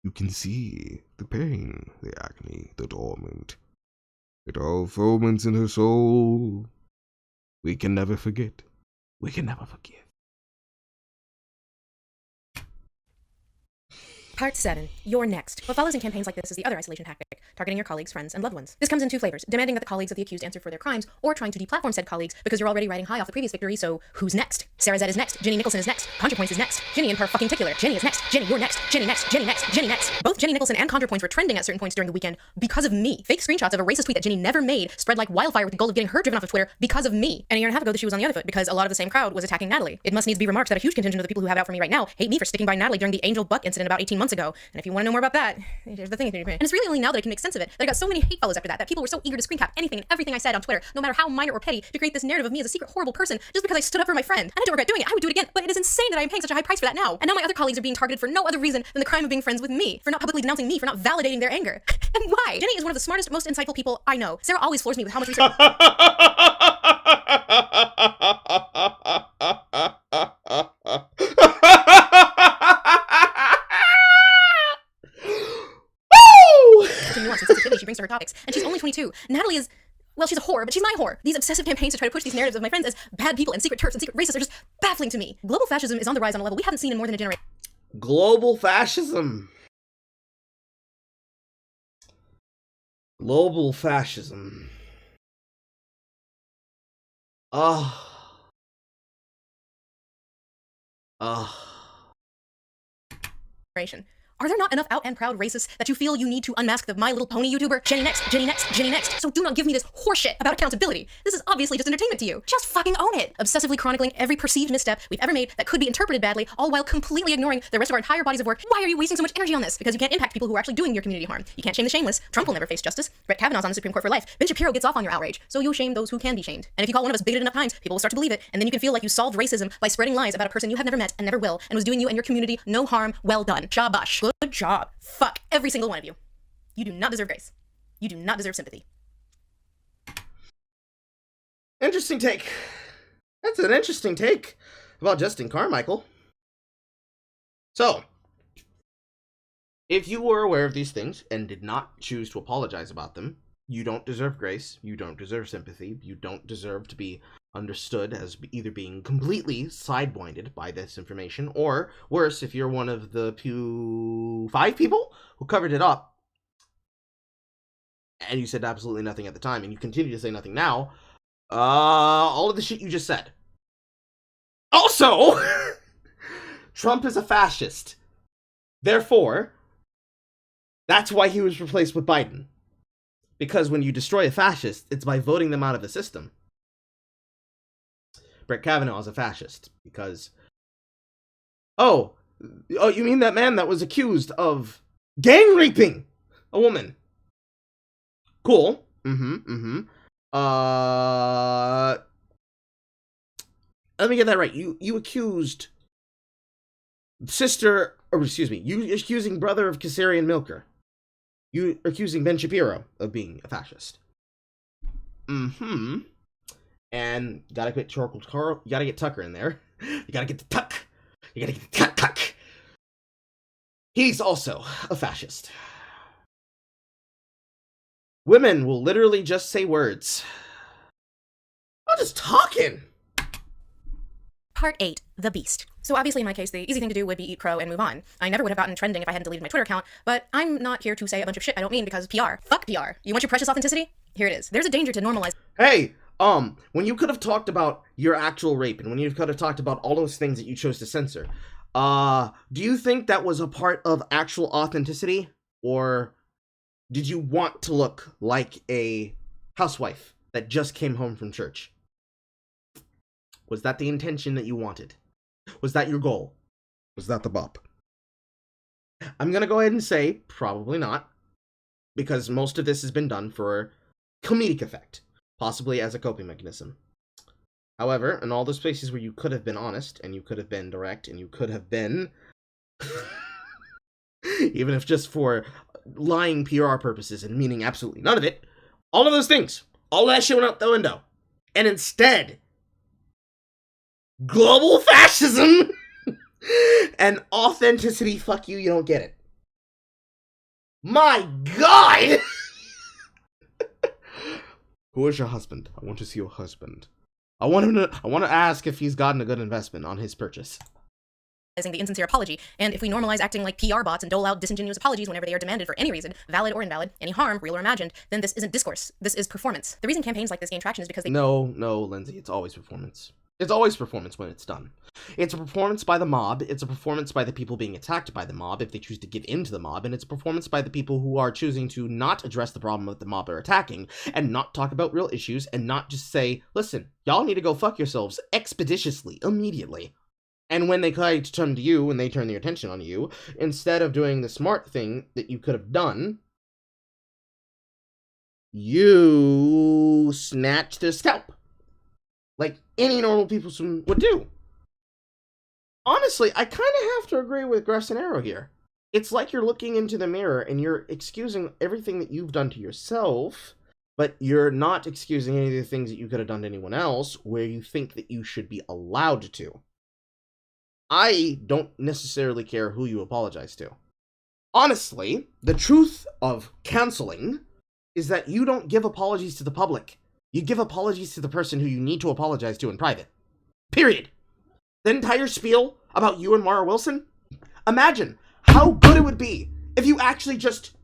Speaker 1: You can see the pain, the agony, the torment. It all foments in her soul. We can never forget. We can never forgive.
Speaker 11: Part 7. You're next. What follows in campaigns like this is the other isolation tactic, targeting your colleagues, friends, and loved ones. This comes in 2 flavors, demanding that the colleagues of the accused answer for their crimes, or trying to deplatform said colleagues because you're already riding high off the previous victory, so who's next? Sarah Z is next, Jenny Nicholson is next, ContraPoints is next, Jenny in particular, Jenny is next, Jenny you're next, Jenny next, Jenny next, Jenny next. Both Jenny Nicholson and ContraPoints were trending at certain points during the weekend because of me. Fake screenshots of a racist tweet that Jenny never made spread like wildfire with the goal of getting her driven off of Twitter because of me. And a year and a half ago, the shoe was on the other foot because a lot of the same crowd was attacking Natalie. It must needs be remarked that a huge contingent of the people who have it out for me right now hate me for sticking by Natalie during the Angel Buck incident about 18 months ago. And if you want to know more about that, here's the thing. And it's really only now that I can make sense of it that I got so many hate follows after that people were so eager to screen cap anything and everything I said on Twitter, no matter how minor or petty, to create this narrative of me as a secret horrible person just because I stood up for my friend. And I don't regret doing it. I would do it again. But it is insane that I am paying such a high price for that now. And now my other colleagues are being targeted for no other reason than the crime of being friends with me, for not publicly denouncing me, for not validating their anger. And why? Jenny is one of the smartest, most insightful people I know. Sarah always floors me with how much research. Nuance and sensitivity she brings to her topics, and she's only 22. Natalie is, well, she's a whore, but she's my whore. These obsessive campaigns to try to push these narratives of my friends as bad people and secret turfs and secret racists are just baffling to me. Global fascism is on the rise on a level we haven't seen in more than a generation.
Speaker 1: Global fascism. Global fascism.
Speaker 11: Are there not enough out and proud racists that you feel you need to unmask the My Little Pony YouTuber? Jenny next, Jenny next, Jenny next. So do not give me this horseshit about accountability. This is obviously just entertainment to you. Just fucking own it. Obsessively chronicling every perceived misstep we've ever made that could be interpreted badly, all while completely ignoring the rest of our entire bodies of work. Why are you wasting so much energy on this? Because you can't impact people who are actually doing your community harm. You can't shame the shameless. Trump will never face justice. Brett Kavanaugh's on the Supreme Court for life. Ben Shapiro gets off on your outrage. So you'll shame those who can be shamed. And if you call one of us bigoted enough times, people will start to believe it, and then you can feel like you solved racism by spreading lies about a person you have never met and never will, and was doing you and your community no harm. Well done. Shabash. Good job. Fuck every single one of you. You do not deserve grace. You do not deserve sympathy.
Speaker 1: Interesting take. That's an interesting take about Justin Carmichael. So, if you were aware of these things and did not choose to apologize about them, you don't deserve grace, you don't deserve sympathy, you don't deserve to be understood as either being completely sideblinded by this information, or worse, if you're one of the 5 people who covered it up, and you said absolutely nothing at the time, and you continue to say nothing now, all of the shit you just said. Also, Trump is a fascist. Therefore, that's why he was replaced with Biden. Because when you destroy a fascist, it's by voting them out of the system. Brett Kavanaugh is a fascist because... Oh, you mean that man that was accused of gang raping a woman? Cool. Let me get that right. You accused you accusing brother of Kassarian Milker. You accusing Ben Shapiro of being a fascist. And you gotta get Carl. You gotta get Tucker in there. You gotta get the Tuck. You gotta get the Tuck. He's also a fascist. Women will literally just say words. I'm just talking.
Speaker 11: Part 8, The Beast. So obviously in my case, the easy thing to do would be eat crow and move on. I never would have gotten trending if I hadn't deleted my Twitter account, but I'm not here to say a bunch of shit I don't mean because PR. Fuck PR. You want your precious authenticity? Here it is. There's a danger to normalize.
Speaker 1: Hey, when you could have talked about your actual rape and when you could have talked about all those things that you chose to censor, do you think that was a part of actual authenticity? Or did you want to look like a housewife that just came home from church? Was that the intention that you wanted? Was that your goal? Was that the bop? I'm gonna go ahead and say, probably not. Because most of this has been done for comedic effect. Possibly as a coping mechanism. However, in all those places where you could have been honest, and you could have been direct, and you could have been... even if just for lying PR purposes and meaning absolutely none of it, all of those things, all that shit went out the window. And instead... global fascism and authenticity, fuck you, you don't get it. My God! Who is your husband? I want to see your husband. I want to ask if he's gotten a good investment on his purchase.
Speaker 11: The insincere apology, and if we normalize acting like PR bots and dole out disingenuous apologies whenever they are demanded for any reason, valid or invalid, any harm, real or imagined, then this isn't discourse. This is performance. The reason campaigns like this gain traction is because they—
Speaker 1: No, Lindsay, it's always performance. It's always performance when it's done. It's a performance by the mob, it's a performance by the people being attacked by the mob if they choose to give in to the mob, and it's a performance by the people who are choosing to not address the problem that the mob are attacking, and not talk about real issues, and not just say, listen, y'all need to go fuck yourselves expeditiously, immediately. And when they try to turn to you, and they turn their attention on you, instead of doing the smart thing that you could have done, you snatch their scalp. Like any normal person would do. Honestly, I kind of have to agree with Grassinero here. It's like you're looking into the mirror and you're excusing everything that you've done to yourself, but you're not excusing any of the things that you could have done to anyone else where you think that you should be allowed to. I don't necessarily care who you apologize to. Honestly, the truth of canceling is that you don't give apologies to the public. You give apologies to the person who you need to apologize to in private. Period. The entire spiel about you and Mara Wilson? Imagine how good it would be if you actually just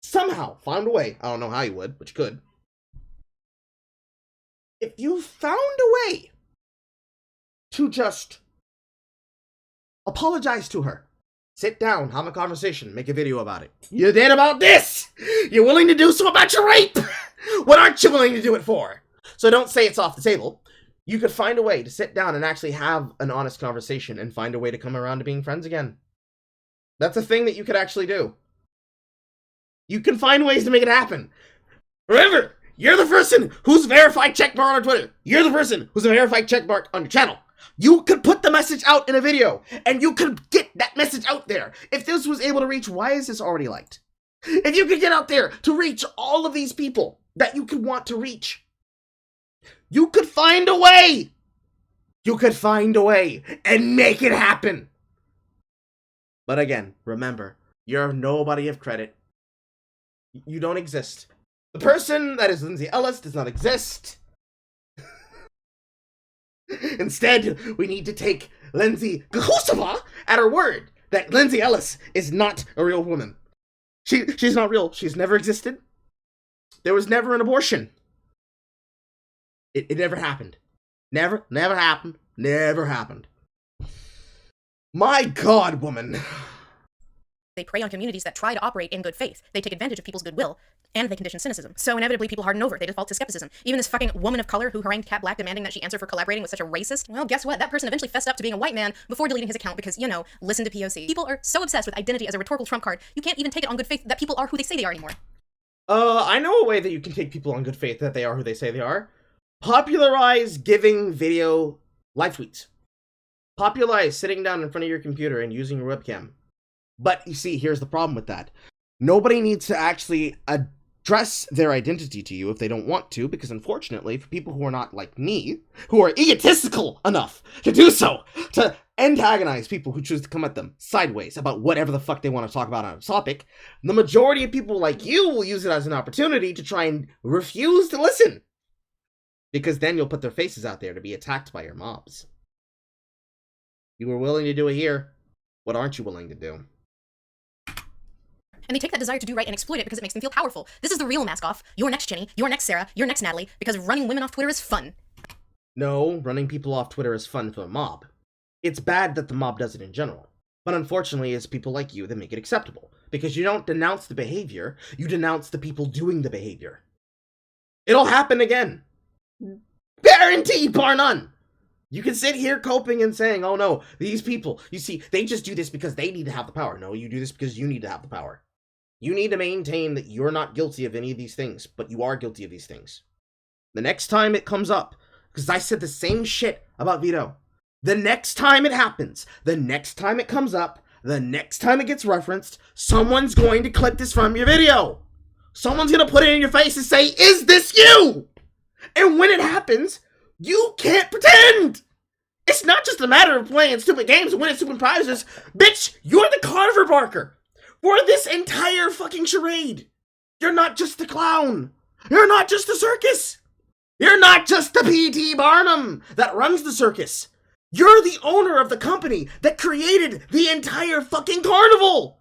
Speaker 1: somehow found a way. I don't know how you would, but you could. If you found a way to just apologize to her. Sit down, have a conversation, make a video about it. You did about this! You're willing to do so about your rape! What aren't you willing to do it for? So don't say it's off the table. You could find a way to sit down and actually have an honest conversation and find a way to come around to being friends again. That's a thing that you could actually do. You can find ways to make it happen. Remember, you're the person who's verified checkmark on Twitter. You're the person who's a verified checkmark on your channel. You could put the message out in a video, and you could get that message out there. If this was able to reach, why is this already liked? If you could get out there to reach all of these people that you could want to reach, you could find a way. You could find a way and make it happen. But again, remember, you're nobody of credit. You don't exist. The person that is Lindsey Ellis does not exist. Instead, we need to take Lindsey Gahusova at her word that Lindsey Ellis is not a real woman. She's not real. She's never existed. There was never an abortion. It never happened. Never happened. Never happened. My God, woman.
Speaker 11: They prey on communities that try to operate in good faith. They take advantage of people's goodwill, and they condition cynicism. So inevitably, people harden over. They default to skepticism. Even this fucking woman of color who harangued Cat Black demanding that she answer for collaborating with such a racist, well, guess what? That person eventually fessed up to being a white man before deleting his account because, you know, listen to POC. People are so obsessed with identity as a rhetorical trump card, you can't even take it on good faith that people are who they say they are anymore.
Speaker 1: I know a way that you can take people on good faith that they are who they say they are. Popularize giving video live tweets. Popularize sitting down in front of your computer and using your webcam. But you see, here's the problem with that. Nobody needs to actually address their identity to you if they don't want to, because unfortunately, for people who are not like me, who are egotistical enough to do so, to antagonize people who choose to come at them sideways about whatever the fuck they want to talk about on a topic, the majority of people like you will use it as an opportunity to try and refuse to listen. Because then you'll put their faces out there to be attacked by your mobs. You were willing to do it here. What aren't you willing to do?
Speaker 11: And they take that desire to do right and exploit it because it makes them feel powerful. This is the real mask off. Your next Jenny, your next Sarah, your next Natalie, because running women off Twitter is fun.
Speaker 1: No, running people off Twitter is fun for the mob. It's bad that the mob does it in general. But unfortunately, it's people like you that make it acceptable. Because you don't denounce the behavior, you denounce the people doing the behavior. It'll happen again. Guaranteed, bar none. You can sit here coping and saying, oh no, these people, you see, they just do this because they need to have the power. No, you do this because you need to have the power. You need to maintain that you're not guilty of any of these things, but you are guilty of these things. The next time it comes up, because I said the same shit about Vito, the next time it happens, the next time it comes up, the next time it gets referenced, someone's going to clip this from your video. Someone's going to put it in your face and say, is this you? And when it happens, you can't pretend. It's not just a matter of playing stupid games and winning stupid prizes. Bitch, you're the carver barker for this entire fucking charade. You're not just the clown. You're not just the circus. You're not just the P.T. Barnum that runs the circus. You're the owner of the company that created the entire fucking carnival.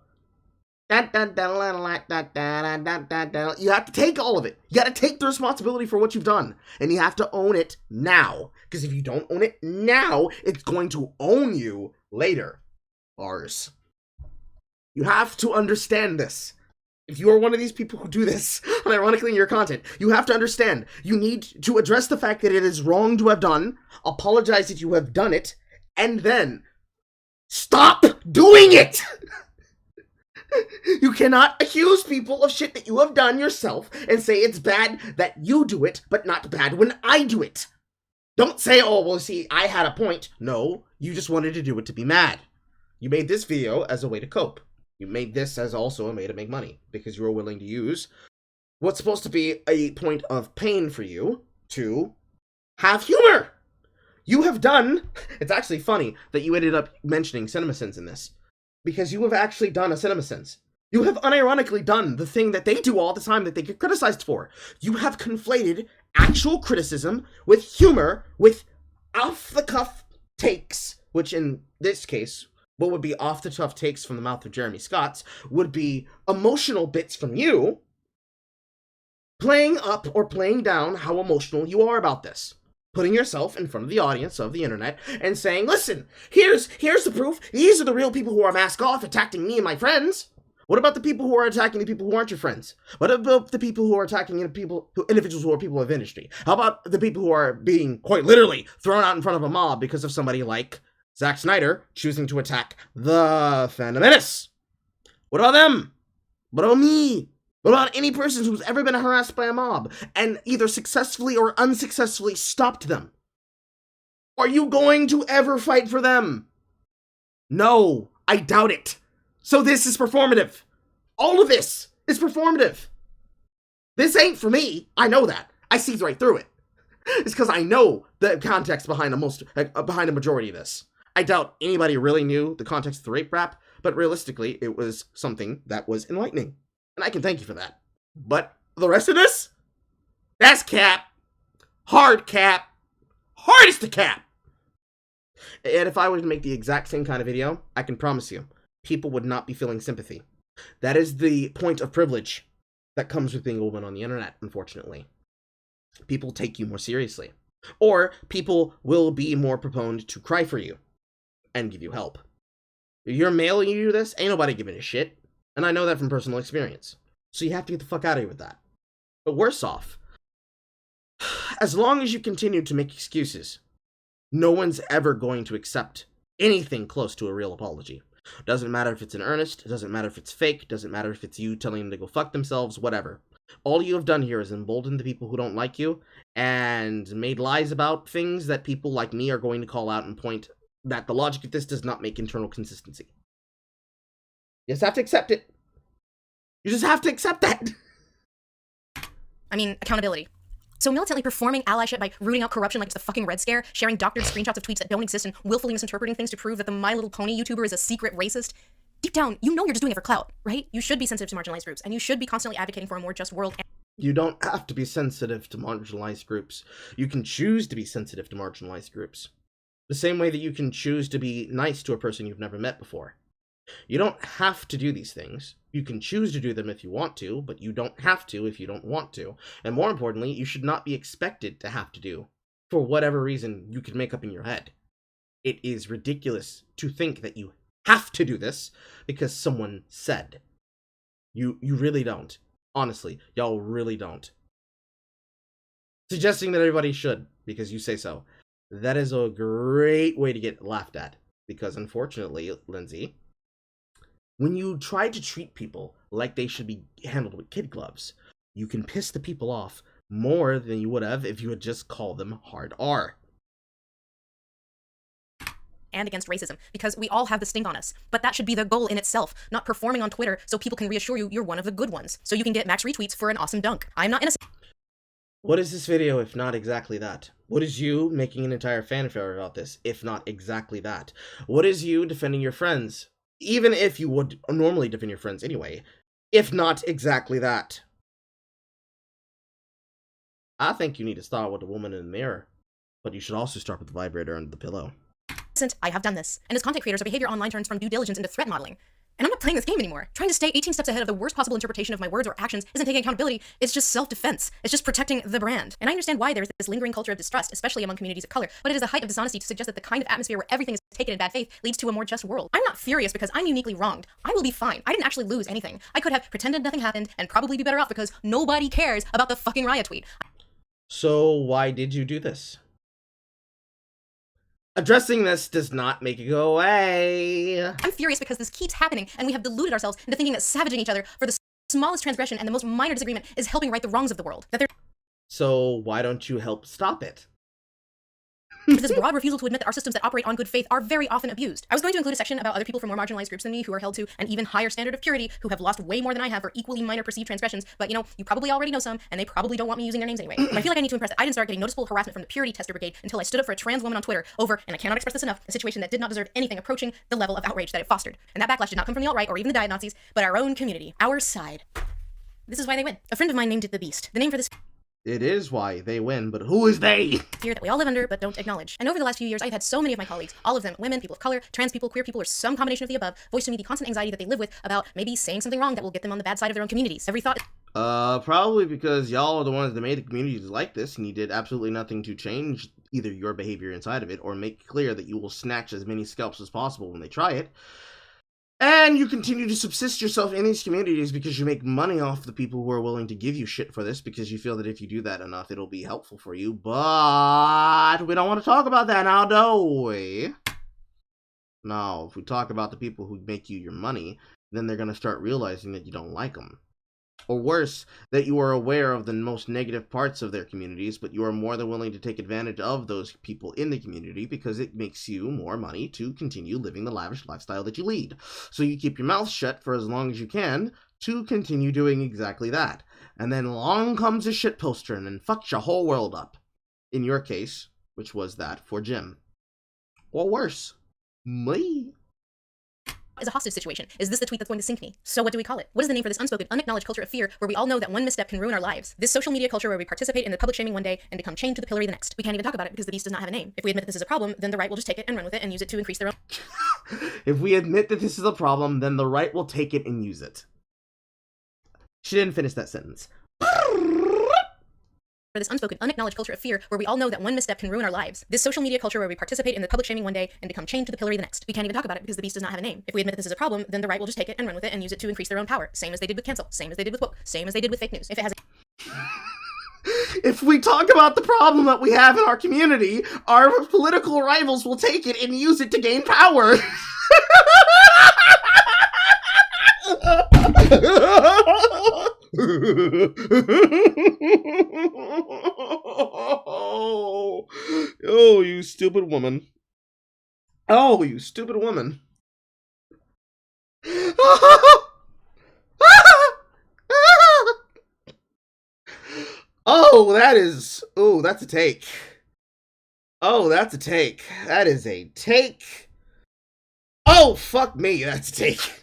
Speaker 1: You have to take all of it. You got to take the responsibility for what you've done. And you have to own it now. Because if you don't own it now, it's going to own you later. Bars. You have to understand this. If you are one of these people who do this, unironically in your content, you have to understand. You need to address the fact that it is wrong to have done, apologize that you have done it, and then stop doing it! You cannot accuse people of shit that you have done yourself and say it's bad that you do it, but not bad when I do it. Don't say, oh, well, see, I had a point. No, you just wanted to do it to be mad. You made this video as a way to cope. You made this as also a way to make money because you were willing to use what's supposed to be a point of pain for you to have humor. You have done, it's actually funny that you ended up mentioning CinemaSins in this. Because you have actually done a CinemaSins. You have unironically done the thing that they do all the time that they get criticized for. You have conflated actual criticism with humor, with off-the-cuff takes, which in this case, what would be off-the-cuff takes from the mouth of Jeremy Scott would be emotional bits from you, playing up or playing down how emotional you are about this. Putting yourself in front of the audience of the internet and saying, listen, here's the proof. These are the real people who are mask off attacking me and my friends. What about the people who are attacking the people who aren't your friends? What about the people who are attacking individuals who are people of industry? How about the people who are being quite literally thrown out in front of a mob because of somebody like Zack Snyder choosing to attack the Phantom Menace? What about them? What about me? What about any person who's ever been harassed by a mob and either successfully or unsuccessfully stopped them? Are you going to ever fight for them? No, I doubt it. So this is performative. All of this is performative. This ain't for me. I know that. I see right through it. It's because I know the context behind a majority of this. I doubt anybody really knew the context of the rape rap, but realistically, it was something that was enlightening. And I can thank you for that. But the rest of this? That's cap. Hard cap. Hardest to cap. And if I were to make the exact same kind of video, I can promise you, people would not be feeling sympathy. That is the point of privilege that comes with being a woman on the internet, unfortunately. People take you more seriously. Or people will be more proponed to cry for you and give you help. If you're male and you do this, ain't nobody giving a shit. And I know that from personal experience. So you have to get the fuck out of here with that. But worse off, as long as you continue to make excuses, no one's ever going to accept anything close to a real apology. Doesn't matter if it's in earnest, doesn't matter if it's fake, doesn't matter if it's you telling them to go fuck themselves, whatever. All you have done here is emboldened the people who don't like you and made lies about things that people like me are going to call out and point that the logic of this does not make internal consistency. You just have to accept it. You just have to accept that.
Speaker 11: I mean, accountability. So militantly performing allyship by rooting out corruption like it's the fucking Red Scare, sharing doctored screenshots of tweets that don't exist, and willfully misinterpreting things to prove that the My Little Pony YouTuber is a secret racist. Deep down, you know you're just doing it for clout, right? You should be sensitive to marginalized groups, and you should be constantly advocating for a more just world.
Speaker 1: You don't have to be sensitive to marginalized groups. You can choose to be sensitive to marginalized groups. The same way that you can choose to be nice to a person you've never met before. You don't have to do these things. You can choose to do them if you want to, but you don't have to if you don't want to. And more importantly, you should not be expected to have to do, for whatever reason you can make up in your head. It is ridiculous to think that you have to do this because someone said. You really don't. Honestly, y'all really don't. Suggesting that everybody should, because you say so. That is a great way to get laughed at. Because unfortunately, Lindsey, when you try to treat people like they should be handled with kid gloves, you can piss the people off more than you would have if you had just called them hard R.
Speaker 11: And against racism, because we all have the stink on us. But that should be the goal in itself, not performing on Twitter so people can reassure you you're one of the good ones, so you can get max retweets for an awesome dunk. I'm not innocent.
Speaker 1: What is this video if not exactly that? What is you making an entire fanfare about this if not exactly that? What is you defending your friends, even if you would normally defend your friends anyway, if not exactly that? I think you need to start with the woman in the mirror, but you should also start with the vibrator under the pillow.
Speaker 11: I have done this. And as content creators, our behavior online turns from due diligence into threat modeling. And I'm not playing this game anymore. Trying to stay 18 steps ahead of the worst possible interpretation of my words or actions isn't taking accountability, it's just self-defense. It's just protecting the brand. And I understand why there's this lingering culture of distrust, especially among communities of color, but it is a height of dishonesty to suggest that the kind of atmosphere where everything is taken in bad faith leads to a more just world. I'm not furious because I'm uniquely wronged. I will be fine. I didn't actually lose anything. I could have pretended nothing happened and probably be better off because nobody cares about the fucking riot tweet.
Speaker 1: So why did you do this? Addressing this does not make it go away.
Speaker 11: I'm furious because this keeps happening, and we have deluded ourselves into thinking that savaging each other for the smallest transgression and the most minor disagreement is helping right the wrongs of the world.
Speaker 1: So why don't you help stop it?
Speaker 11: This broad refusal to admit that our systems that operate on good faith are very often abused. I was going to include a section about other people from more marginalized groups than me who are held to an even higher standard of purity, who have lost way more than I have for equally minor perceived transgressions, but you know, you probably already know some, and they probably don't want me using their names anyway. But I feel like I need to impress that I didn't start getting noticeable harassment from the purity tester brigade until I stood up for a trans woman on Twitter over, and I cannot express this enough, a situation that did not deserve anything approaching the level of outrage that it fostered. And that backlash did not come from the alt-right or even the diet Nazis, but our own community, our side. This is why they win. A friend of mine named it the Beast. The name for this
Speaker 1: It is why they win, but who is they?
Speaker 11: fear that we all live under but don't acknowledge. And over the last few years, I've had so many of my colleagues, all of them women, people of color, trans people, queer people, or some combination of the above, voice to me the constant anxiety that they live with about maybe saying something wrong that will get them on the bad side of their own communities. Every thought
Speaker 1: Probably because y'all are the ones that made the communities like this, and you did absolutely nothing to change either your behavior inside of it, or make clear that you will snatch as many scalps as possible when they try it. And you continue to subsist yourself in these communities because you make money off the people who are willing to give you shit for this, because you feel that if you do that enough, it'll be helpful for you. But we don't want to talk about that now, do we? No, if we talk about the people who make you your money, then they're going to start realizing that you don't like them. Or worse, that you are aware of the most negative parts of their communities, but you are more than willing to take advantage of those people in the community because it makes you more money to continue living the lavish lifestyle that you lead. So you keep your mouth shut for as long as you can to continue doing exactly that. And then along comes a shitposter and then fucks your whole world up. In your case, which was that for Jim. Or worse, me.
Speaker 11: is a hostage situation. Is this the tweet that's going to sink me? So what do we call it? What is the name for this unspoken, unacknowledged culture of fear where we all know that one misstep can ruin our lives? This social media culture where we participate in the public shaming one day and become chained to the pillory the next. We can't even talk about it because the beast does not have a name. If we admit that this is a problem, then the right will just take it and run with it and use it to increase their own.
Speaker 1: If we admit that this is a problem, then the right will take it and use it. She didn't finish that sentence.
Speaker 11: For this unspoken, unacknowledged culture of fear where we all know that one misstep can ruin our lives. This social media culture where we participate in the public shaming one day and become chained to the pillory the next. We can't even talk about it because the beast does not have a name. If we admit that this is a problem, then the right will just take it and run with it and use it to increase their own power. Same as they did with cancel. Same as they did with woke. Same as they did with fake news. If it has
Speaker 1: If we talk about the problem that we have in our community, our political rivals will take it and use it to gain power. Oh, you stupid woman. Oh, you stupid woman. Oh, that is... Ooh, that's a take. Oh, that's a take. That is a take. Oh, fuck me, that's a take.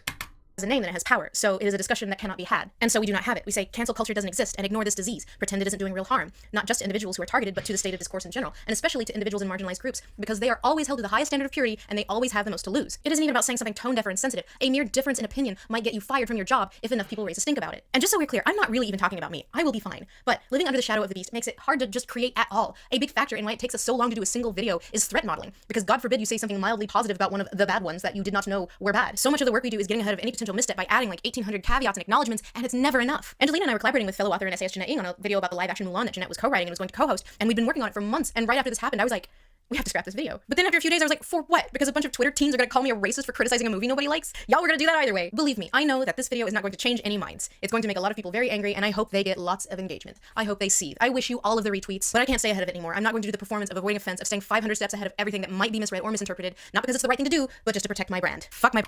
Speaker 11: Has a name and it has power, so it is a discussion that cannot be had. And so we do not have it. We say cancel culture doesn't exist and ignore this disease. Pretend it isn't doing real harm, not just to individuals who are targeted, but to the state of discourse in general, and especially to individuals in marginalized groups, because they are always held to the highest standard of purity and they always have the most to lose. It isn't even about saying something tone deaf or insensitive. A mere difference in opinion might get you fired from your job if enough people raise a stink about it. And just so we're clear, I'm not really even talking about me. I will be fine. But living under the shadow of the beast makes it hard to just create at all. A big factor in why it takes us so long to do a single video is threat modeling, because God forbid you say something mildly positive about one of the bad ones that you did not know were bad. So much of the work we do is getting ahead of any potential misstep by adding like 1,800 caveats and acknowledgements, and it's never enough. Angelina and I were collaborating with fellow author and essayist Jeanette Ng on a video about the live-action Mulan that Jeanette was co-writing and was going to co-host, and we'd been working on it for months, and right after this happened, I was like, we have to scrap this video. But then after a few days, I was like, for what? Because a bunch of Twitter teens are gonna call me a racist for criticizing a movie nobody likes? Y'all were gonna do that either way. Believe me, I know that this video is not going to change any minds. It's going to make a lot of people very angry, and I hope they get lots of engagement. I hope they seethe. I wish you all of the retweets, but I can't stay ahead of it anymore. I'm not going to do the performance of avoiding offense, of staying 500 steps ahead of everything that might be misread or misinterpreted, not because it's the right thing to do, but just to protect my brand. Fuck my...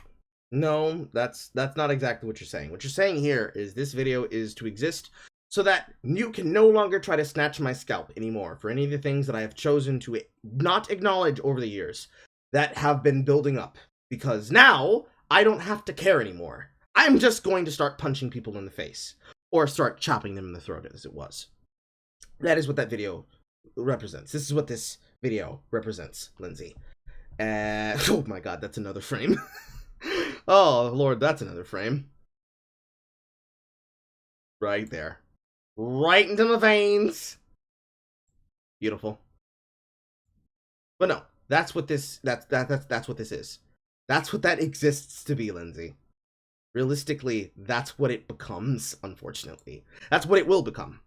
Speaker 1: No, that's not exactly what you're saying. What you're saying here is this video is to exist so that you can no longer try to snatch my scalp anymore for any of the things that I have chosen to not acknowledge over the years that have been building up. Because now, I don't have to care anymore. I'm just going to start punching people in the face. Or start chopping them in the throat, as it was. That is what that video represents. This is what this video represents, Lindsey. Oh my god, that's another frame. Oh, Lord, that's another frame. Right there. Right into the veins. Beautiful. But no, that's what this that's what this is. That's what that exists to be, Lindsey. Realistically, that's what it becomes, unfortunately. That's what it will become.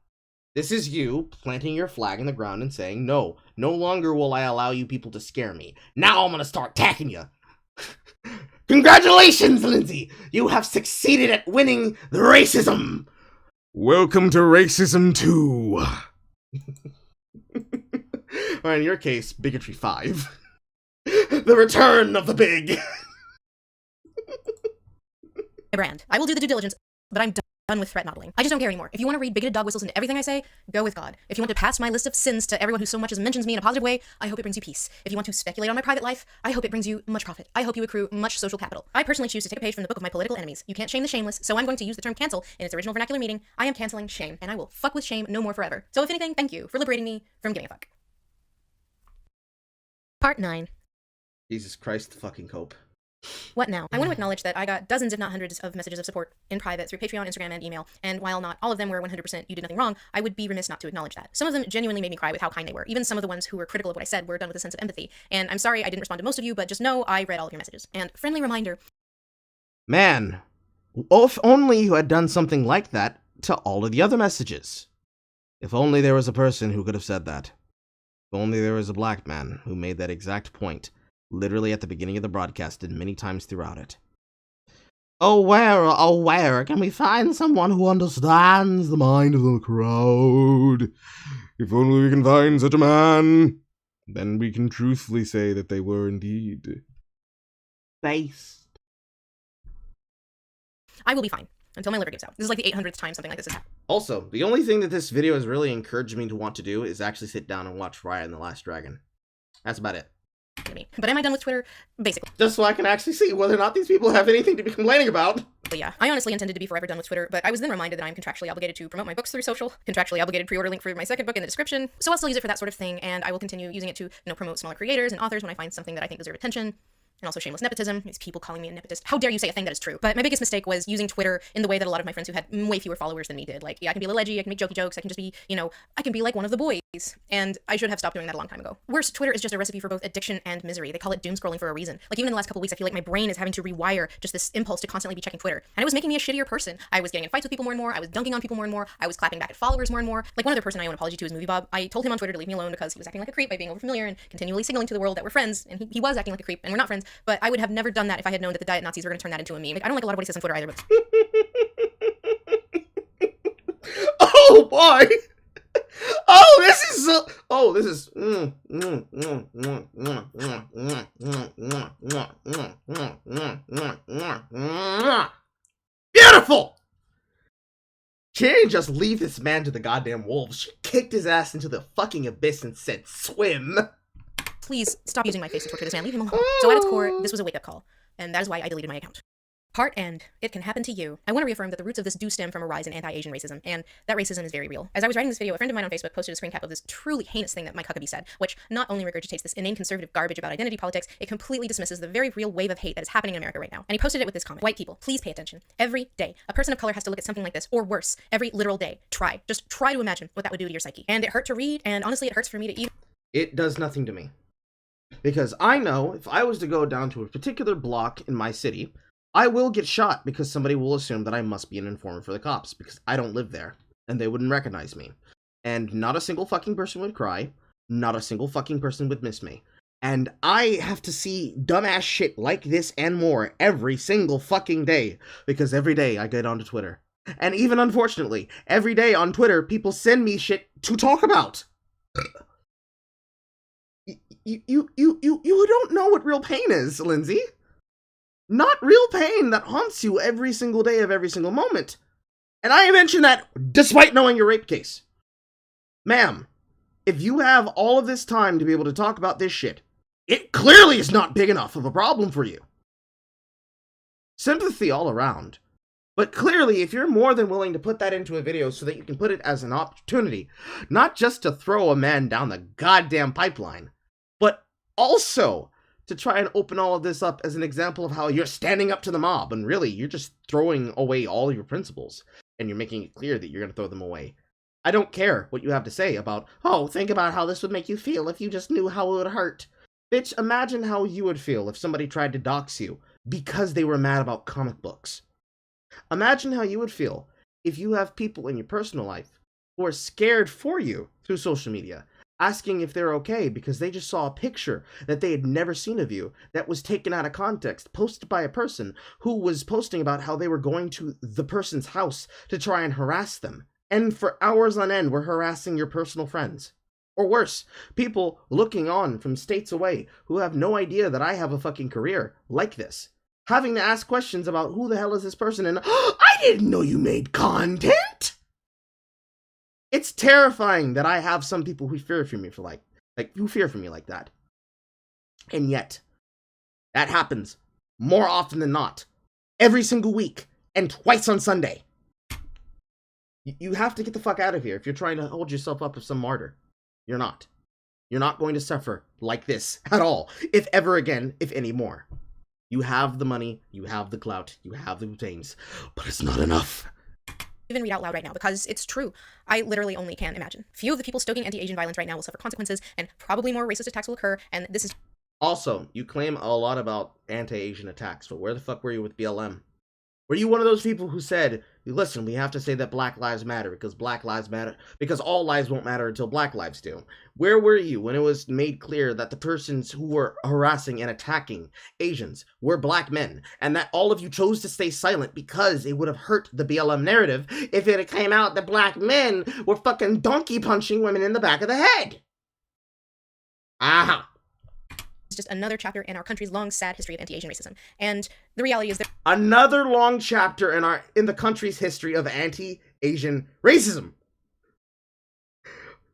Speaker 1: This is you planting your flag in the ground and saying, no, no longer will I allow you people to scare me. Now I'm gonna start attacking you. Congratulations, Lindsey! You have succeeded at winning the racism! Welcome to Racism 2! Or in your case, Bigotry 5. The return of the big!
Speaker 11: brand. I will do the due diligence, but I'm done with threat modeling. I just don't care anymore. If you want to read bigoted dog whistles into everything I say, go with God. If you want to pass my list of sins to everyone who so much as mentions me in a positive way, I hope it brings you peace. If you want to speculate on my private life, I hope it brings you much profit. I hope you accrue much social capital. I personally choose to take a page from the book of my political enemies. You can't shame the shameless, so I'm going to use the term cancel in its original vernacular meaning. I am canceling shame, and I will fuck with shame no more forever. So if anything, thank you for liberating me from giving a fuck. Part 9.
Speaker 1: Jesus Christ, fucking cope.
Speaker 11: What now? I want to acknowledge that I got dozens, if not hundreds, of messages of support in private through Patreon, Instagram, and email, and while not all of them were 100% you did nothing wrong, I would be remiss not to acknowledge that. Some of them genuinely made me cry with how kind they were. Even some of the ones who were critical of what I said were done with a sense of empathy, and I'm sorry I didn't respond to most of you, but just know I read all of your messages. And friendly reminder...
Speaker 1: Man, if only you had done something like that to all of the other messages. If only there was a person who could have said that. If only there was a black man who made that exact point. Literally at the beginning of the broadcast and many times throughout it. Oh, where can we find someone who understands the mind of the crowd? If only we can find such a man, then we can truthfully say that they were indeed based.
Speaker 11: I will be fine until my liver gives out. This is like the 800th time something like this has happened.
Speaker 1: Also, the only thing that this video has really encouraged me to want to do is actually sit down and watch Raya and the Last Dragon. That's about it.
Speaker 11: Me. But am I done with Twitter? Basically.
Speaker 1: Just so I can actually see whether or not these people have anything to be complaining about.
Speaker 11: But yeah, I honestly intended to be forever done with Twitter, but I was then reminded that I'm contractually obligated to promote my books through social, contractually obligated pre-order link for my second book in the description, so I'll still use it for that sort of thing, and I will continue using it to, promote smaller creators and authors when I find something that I think deserve attention. And also shameless nepotism. These people calling me a nepotist. How dare you say a thing that is true? But my biggest mistake was using Twitter in the way that a lot of my friends who had way fewer followers than me did. Like, yeah, I can be a little edgy, I can make jokey jokes, I can just be, I can be like one of the boys. And I should have stopped doing that a long time ago. Worse, Twitter is just a recipe for both addiction and misery. They call it doom scrolling for a reason. Like, even in the last couple weeks, I feel like my brain is having to rewire just this impulse to constantly be checking Twitter. And it was making me a shittier person. I was getting in fights with people more and more, I was dunking on people more and more, I was clapping back at followers more and more. Like, one other person I owe an apology to is Movie Bob. I told him on Twitter to leave me alone because he was acting like a creep by being overfamiliar and continually signaling to the world that we're friends, and he was acting like a creep, and we're not friends, but I would have never done that if I had known that the diet Nazis were going to turn that into a meme. Like, I don't like a lot of what he says on Twitter either, but...
Speaker 1: Oh boy! Oh, this is beautiful! She didn't just leave this man to the goddamn wolves. She kicked his ass into the fucking abyss and said, swim.
Speaker 11: Please stop using my face to torture this man. Leave him alone. So at its core, this was a wake-up call, and that is why I deleted my account. Part and it can happen to you. I want to reaffirm that the roots of this do stem from a rise in anti-Asian racism, and that racism is very real. As I was writing this video, a friend of mine on Facebook posted a screen cap of this truly heinous thing that Mike Huckabee said, which not only regurgitates this inane conservative garbage about identity politics, it completely dismisses the very real wave of hate that is happening in America right now. And he posted it with this comment: white people, please pay attention. Every day, a person of color has to look at something like this, or worse, every literal day. Just try to imagine what that would do to your psyche. And it hurt to read, and honestly, it hurts for me to eat.
Speaker 1: It does nothing to me. Because I know if I was to go down to a particular block in my city, I will get shot because somebody will assume that I must be an informant for the cops because I don't live there and they wouldn't recognize me. And not a single fucking person would cry. Not a single fucking person would miss me. And I have to see dumbass shit like this and more every single fucking day because every day I get onto Twitter. And even unfortunately, every day on Twitter, people send me shit to talk about. You don't know what real pain is, Lindsey. Not real pain that haunts you every single day of every single moment. And I mention that despite knowing your rape case. Ma'am, if you have all of this time to be able to talk about this shit, it clearly is not big enough of a problem for you. Sympathy all around. But clearly, if you're more than willing to put that into a video so that you can put it as an opportunity, not just to throw a man down the goddamn pipeline, but also to try and open all of this up as an example of how you're standing up to the mob, and really, you're just throwing away all your principles, and you're making it clear that you're going to throw them away. I don't care what you have to say about, oh, think about how this would make you feel if you just knew how it would hurt. Bitch, imagine how you would feel if somebody tried to dox you because they were mad about comic books. Imagine how you would feel if you have people in your personal life who are scared for you through social media, asking if they're okay because they just saw a picture that they had never seen of you that was taken out of context, posted by a person who was posting about how they were going to the person's house to try and harass them. And for hours on end, were harassing your personal friends. Or worse, people looking on from states away who have no idea that I have a fucking career like this. Having to ask questions about who the hell is this person and, I didn't know you made content! It's terrifying that I have some people who fear for me who fear for me like that. And yet, that happens more often than not, every single week, and twice on Sunday. You have to get the fuck out of here if you're trying to hold yourself up as some martyr. You're not. You're not going to suffer like this at all, if ever again, if any more. You have the money, you have the clout, you have the routines, but it's not enough.
Speaker 11: Even read out loud right now because it's true. I literally only can imagine. Few of the people stoking anti-Asian violence right now will suffer consequences, and probably more racist attacks will occur, and this is...
Speaker 1: Also, you claim a lot about anti-Asian attacks, but where the fuck were you with BLM? Were you one of those people who said, listen, we have to say that Black Lives Matter because Black Lives Matter, because all lives won't matter until Black lives do? Where were you when it was made clear that the persons who were harassing and attacking Asians were black men, and that all of you chose to stay silent because it would have hurt the BLM narrative if it came out that black men were fucking donkey punching women in the back of the head? Aha!
Speaker 11: It's just another chapter in our country's long, sad history of anti-Asian racism. And the reality is that
Speaker 1: another long chapter in the country's history of anti-Asian racism.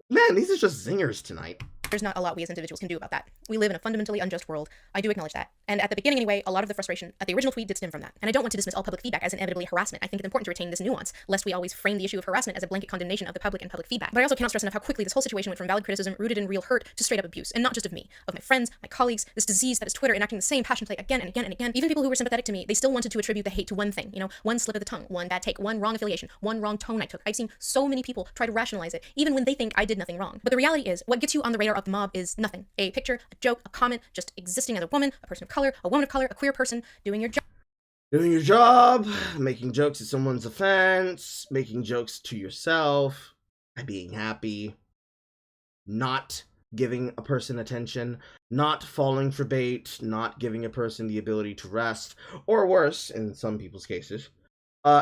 Speaker 1: Man, these are just zingers tonight.
Speaker 11: there's not a lot we as individuals can do about that. We live in a fundamentally unjust world. I do acknowledge that. And at the beginning anyway, a lot of the frustration at the original tweet did stem from that. And I don't want to dismiss all public feedback as inevitably harassment. I think it's important to retain this nuance, lest we always frame the issue of harassment as a blanket condemnation of the public and public feedback. But I also cannot stress enough how quickly this whole situation went from valid criticism rooted in real hurt to straight up abuse. And not just of me, of my friends, my colleagues, this disease that is Twitter enacting the same passion play again and again and again. Even people who were sympathetic to me, they still wanted to attribute the hate to one thing, one slip of the tongue, one bad take, one wrong affiliation, one wrong tone I took. I've seen so many people try to rationalize it, even when they think I did nothing wrong. But the reality is, what gets you on the radar of the mob is nothing. A picture, a joke, a comment, just existing as a woman, a person of color, a woman of color, a queer person, doing your job.
Speaker 1: Doing your job, making jokes at someone's offense, making jokes to yourself, being happy, not giving a person attention, not falling for bait, not giving a person the ability to rest, or worse, in some people's cases,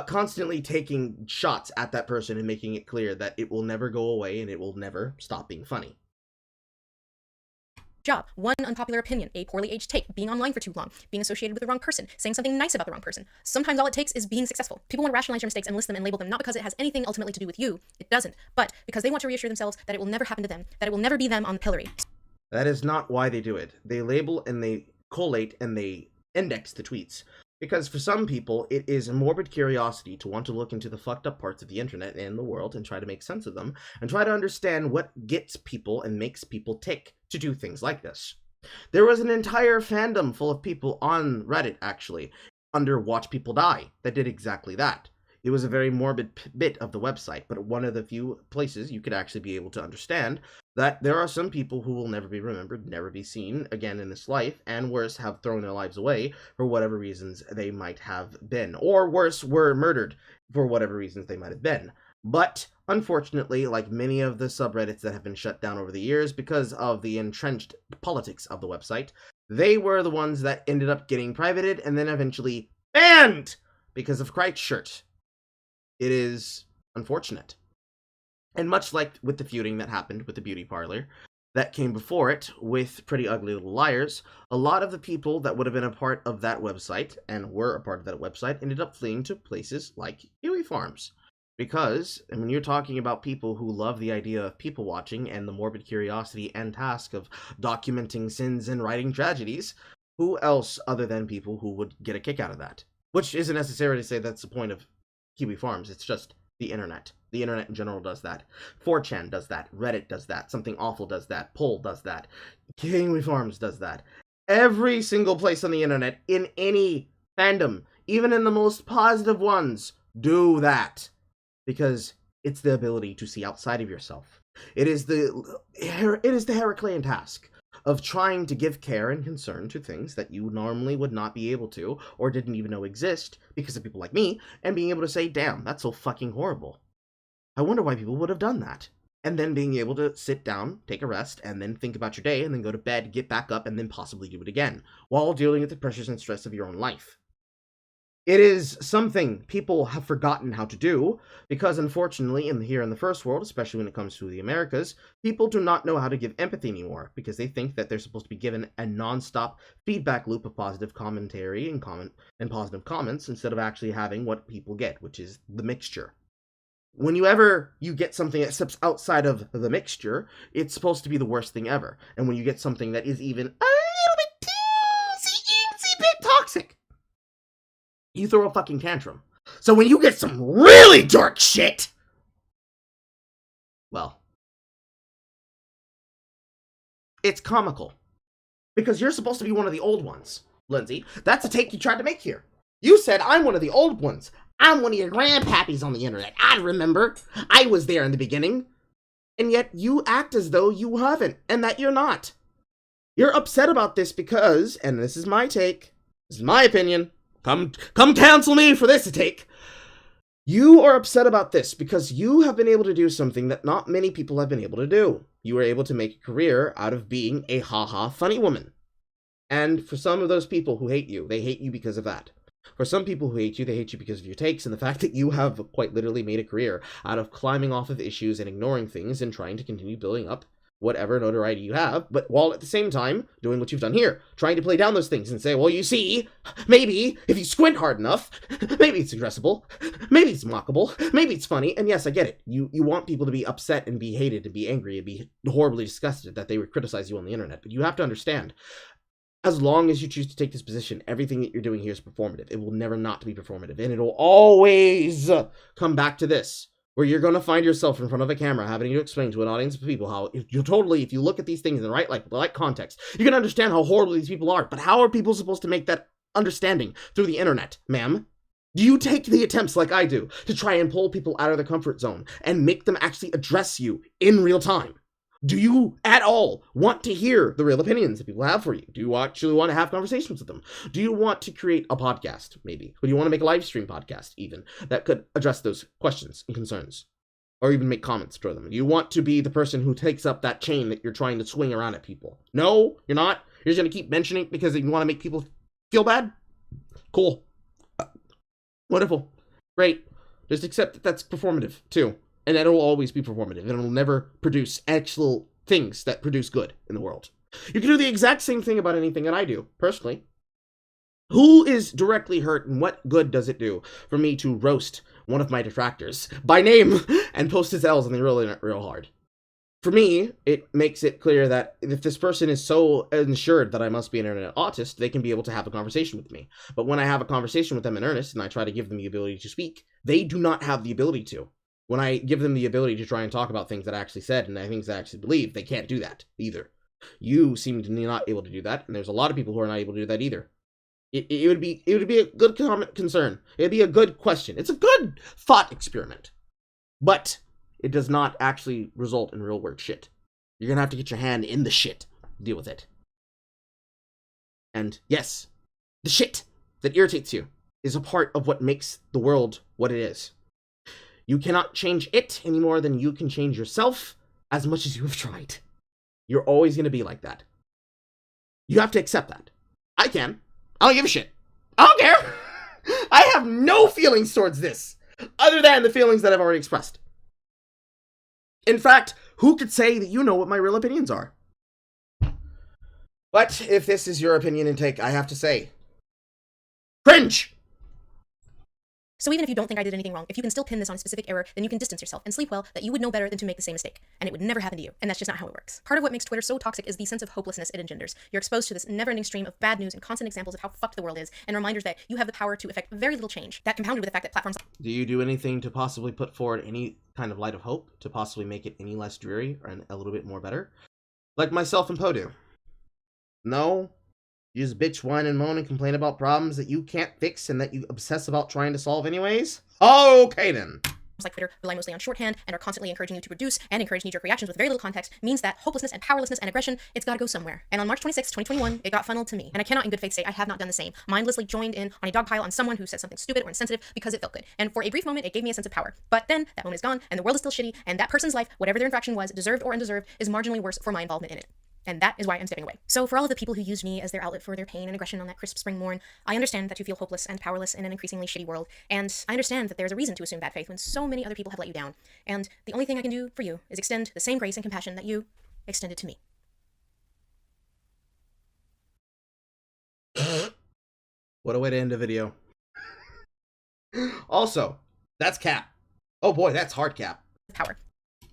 Speaker 1: constantly taking shots at that person and making it clear that it will never go away and it will never stop being funny.
Speaker 11: job, one unpopular opinion, a poorly aged take, being online for too long, being associated with the wrong person, saying something nice about the wrong person. Sometimes all it takes is being successful. People want to rationalize your mistakes and list them and label them, not because it has anything ultimately to do with you. It doesn't. But because they want to reassure themselves that it will never happen to them, that it will never be them on the pillory.
Speaker 1: That is not why they do it. They label and they collate and they index the tweets. Because for some people, it is a morbid curiosity to want to look into the fucked up parts of the internet and the world and try to make sense of them, and try to understand what gets people and makes people tick to do things like this. There was an entire fandom full of people on Reddit, actually, under Watch People Die, that did exactly that. It was a very morbid bit of the website, but one of the few places you could actually be able to understand that there are some people who will never be remembered, never be seen again in this life, and worse, have thrown their lives away for whatever reasons they might have been. Or worse, were murdered for whatever reasons they might have been. But, unfortunately, like many of the subreddits that have been shut down over the years because of the entrenched politics of the website, they were the ones that ended up getting privated and then eventually banned because of Christchurch. It is unfortunate. And much like with the feuding that happened with the beauty parlor that came before it with Pretty Ugly Little Liars, a lot of the people that would have been a part of that website and were a part of that website ended up fleeing to places like Kiwi Farms. Because, and when you're talking about people who love the idea of people watching and the morbid curiosity and task of documenting sins and writing tragedies, who else other than people who would get a kick out of that? Which isn't necessarily to say that's the point of Kiwi Farms, it's just the internet. The internet in general does that. 4chan does that. Reddit does that. Something Awful does that. Poll does that. Kiwi Farms does that. Every single place on the internet, in any fandom, even in the most positive ones, do that. Because it's the ability to see outside of yourself. It is the Heraclean task of trying to give care and concern to things that you normally would not be able to, or didn't even know exist, because of people like me, and being able to say, damn, that's so fucking horrible. I wonder why people would have done that. And then being able to sit down, take a rest, and then think about your day, and then go to bed, get back up, and then possibly do it again, while dealing with the pressures and stress of your own life. It is something people have forgotten how to do, because unfortunately, here in the first world, especially when it comes to the Americas, people do not know how to give empathy anymore, because they think that they're supposed to be given a non-stop feedback loop of positive commentary and positive comments, instead of actually having what people get, which is the mixture. When you get something that steps outside of the mixture, it's supposed to be the worst thing ever. And when you get something that is even a little bit teensy bit toxic, you throw a fucking tantrum. So when you get some really dark shit, well, it's comical. Because you're supposed to be one of the old ones, Lindsey. That's a take you tried to make here. You said, I'm one of the old ones. I'm one of your grandpappies on the internet. I remember. I was there in the beginning. And yet you act as though you haven't, and that you're not. You're upset about this because, and this is my take, this is my opinion, come cancel me for this take. You are upset about this because you have been able to do something that not many people have been able to do. You were able to make a career out of being a ha-ha funny woman. And for some of those people who hate you, they hate you because of that. For some people who hate you, they hate you because of your takes and the fact that you have quite literally made a career out of climbing off of issues and ignoring things and trying to continue building up whatever notoriety you have, but while at the same time doing what you've done here, trying to play down those things and say, well, you see, maybe if you squint hard enough, maybe it's addressable, maybe it's mockable, maybe it's funny, and yes, I get it. You want people to be upset and be hated and be angry and be horribly disgusted that they would criticize you on the internet, but you have to understand, as long as you choose to take this position, everything that you're doing here is performative. It will never not be performative, and it'll always come back to this, where you're going to find yourself in front of a camera having to explain to an audience of people how, if you look at these things in the right context, you can understand how horrible these people are. But how are people supposed to make that understanding through the internet, ma'am? Do you take the attempts like I do to try and pull people out of their comfort zone and make them actually address you in real time? Do you at all want to hear the real opinions that people have for you? Do you actually want to have conversations with them? Do you want to create a podcast, maybe? Or do you want to make a live stream podcast, even, that could address those questions and concerns? Or even make comments for them? Do you want to be the person who takes up that chain that you're trying to swing around at people? No, you're not? You're just going to keep mentioning it because you want to make people feel bad? Cool. Wonderful. Great. Just accept that that's performative, too. And that will always be performative, and it will never produce actual things that produce good in the world. You can do the exact same thing about anything that I do, personally. Who is directly hurt, and what good does it do for me to roast one of my detractors by name and post his L's on the internet real hard? For me, it makes it clear that if this person is so ensured that I must be an internet autist, they can be able to have a conversation with me. But when I have a conversation with them in earnest and I try to give them the ability to speak, they do not have the ability to. When I give them the ability to try and talk about things that I actually said and things I actually believe, they can't do that either. You seem to be not able to do that, and there's a lot of people who are not able to do that either. It would be a good concern. It'd be a good question. It's a good thought experiment. But it does not actually result in real world shit. You're gonna have to get your hand in the shit to deal with it. And yes, the shit that irritates you is a part of what makes the world what it is. You cannot change it any more than you can change yourself as much as you have tried. You're always gonna be like that. You have to accept that. I can. I don't give a shit. I don't care. I have no feelings towards this, other than the feelings that I've already expressed. In fact, who could say that you know what my real opinions are? But if this is your opinion and take, I have to say, cringe!
Speaker 11: So even if you don't think I did anything wrong, if you can still pin this on a specific error, then you can distance yourself and sleep well that you would know better than to make the same mistake. And it would never happen to you. And that's just not how it works. Part of what makes Twitter so toxic is the sense of hopelessness it engenders. You're exposed to this never-ending stream of bad news and constant examples of how fucked the world is, and reminders that you have the power to affect very little change. That compounded with the fact that platforms...
Speaker 1: Do you do anything to possibly put forward any kind of light of hope, to possibly make it any less dreary and a little bit more better? Like myself and Poe do. No? You just bitch, whine, and moan and complain about problems that you can't fix and that you obsess about trying to solve anyways? Okay then.
Speaker 11: Like Twitter rely mostly on shorthand and are constantly encouraging you to produce and encourage knee-jerk reactions with very little context means that hopelessness and powerlessness and aggression, it's gotta go somewhere. And on March 26, 2021, it got funneled to me. And I cannot in good faith say I have not done the same. Mindlessly joined in on a dogpile on someone who said something stupid or insensitive because it felt good. And for a brief moment, it gave me a sense of power. But then, that moment is gone, and the world is still shitty, and that person's life, whatever their infraction was, deserved or undeserved, is marginally worse for my involvement in it. And that is why I'm stepping away. So for all of the people who used me as their outlet for their pain and aggression on that crisp spring morn, I understand that you feel hopeless and powerless in an increasingly shitty world, and I understand that there's a reason to assume bad faith when so many other people have let you down. And the only thing I can do for you is extend the same grace and compassion that you extended to me.
Speaker 1: What a way to end a video. Also, that's cap. Oh boy, that's hard cap.
Speaker 11: Power.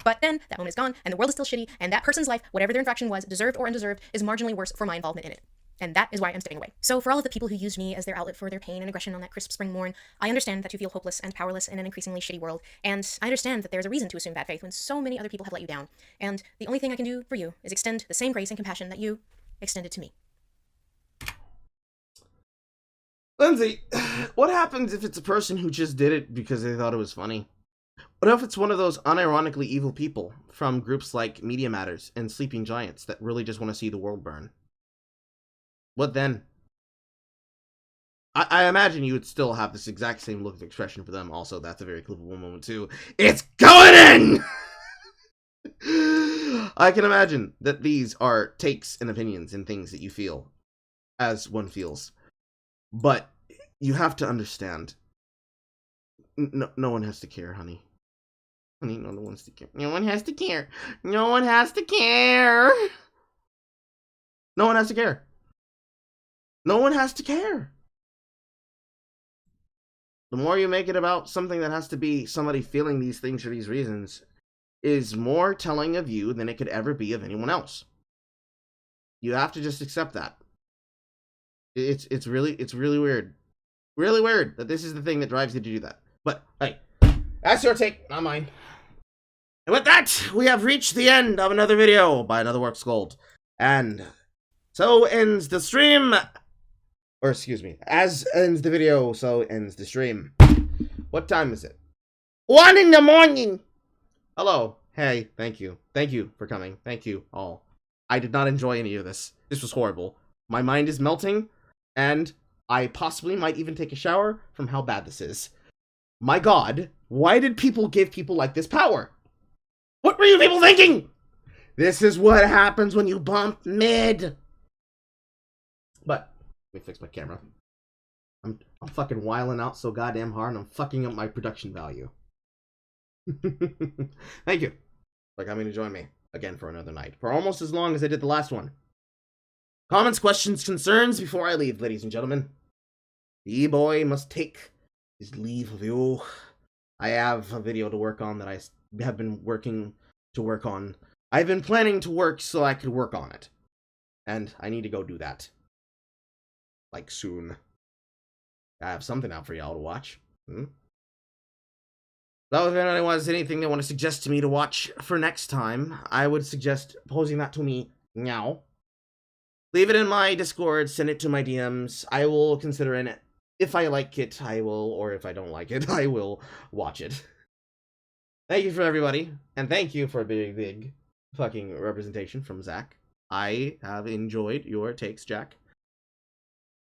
Speaker 11: But then, that moment is gone, and the world is still shitty, and that person's life, whatever their infraction was, deserved or undeserved, is marginally worse for my involvement in it. And that is why I'm stepping away. So for all of the people who used me as their outlet for their pain and aggression on that crisp spring morn, I understand that you feel hopeless and powerless in an increasingly shitty world, and I understand that there's a reason to assume bad faith when so many other people have let you down. And the only thing I can do for you is extend the same grace and compassion that you extended to me.
Speaker 1: Lindsey, what happens if it's a person who just did it because they thought it was funny? What if it's one of those unironically evil people from groups like Media Matters and Sleeping Giants that really just want to see the world burn? What then? I imagine you would still have this exact same look of expression for them. Also, that's a very clippable moment too. It's going in! I can imagine that these are takes and opinions and things that you feel as one feels. But you have to understand, no one has to care, honey. Honey, no one has to care. No one has to care. No one has to care. No one has to care. No one has to care. The more you make it about something that has to be somebody feeling these things for these reasons is more telling of you than it could ever be of anyone else. You have to just accept that. It's really weird. Really weird that this is the thing that drives you to do that. But hey, that's your take, not mine. And with that, we have reached the end of another video by Another Works Gold. And so ends the stream. Or excuse me, as ends the video, so ends the stream. What time is it? 1 in the morning! Hello. Hey, thank you. Thank you for coming. Thank you all. I did not enjoy any of this. This was horrible. My mind is melting, and I possibly might even take a shower from how bad this is. My god, why did people give people like this power? What were you people thinking? This is what happens when you bump mid. But let me fix my camera. I'm fucking wiling out so goddamn hard, and I'm fucking up my production value. Thank you for coming to join me again for another night. For almost as long as I did the last one. Comments, questions, concerns before I leave, ladies and gentlemen. The E-boy must take his leave of you. I have a video to work on that I have been working to work on. I've been planning to work so I could work on it. And I need to go do that. Like, soon. I have something out for y'all to watch. So if anyone has anything they want to suggest to me to watch for next time, I would suggest posing that to me now. Leave it in my Discord, send it to my DMs. I will consider it. If I like it, I will, or if I don't like it, I will watch it. Thank you for everybody, and thank you for a big fucking representation from Zach. I have enjoyed your takes, Jack.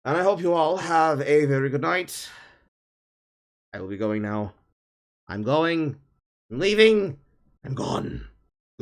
Speaker 1: And I hope you all have a very good night. I will be going now. I'm going. I'm leaving. I'm gone.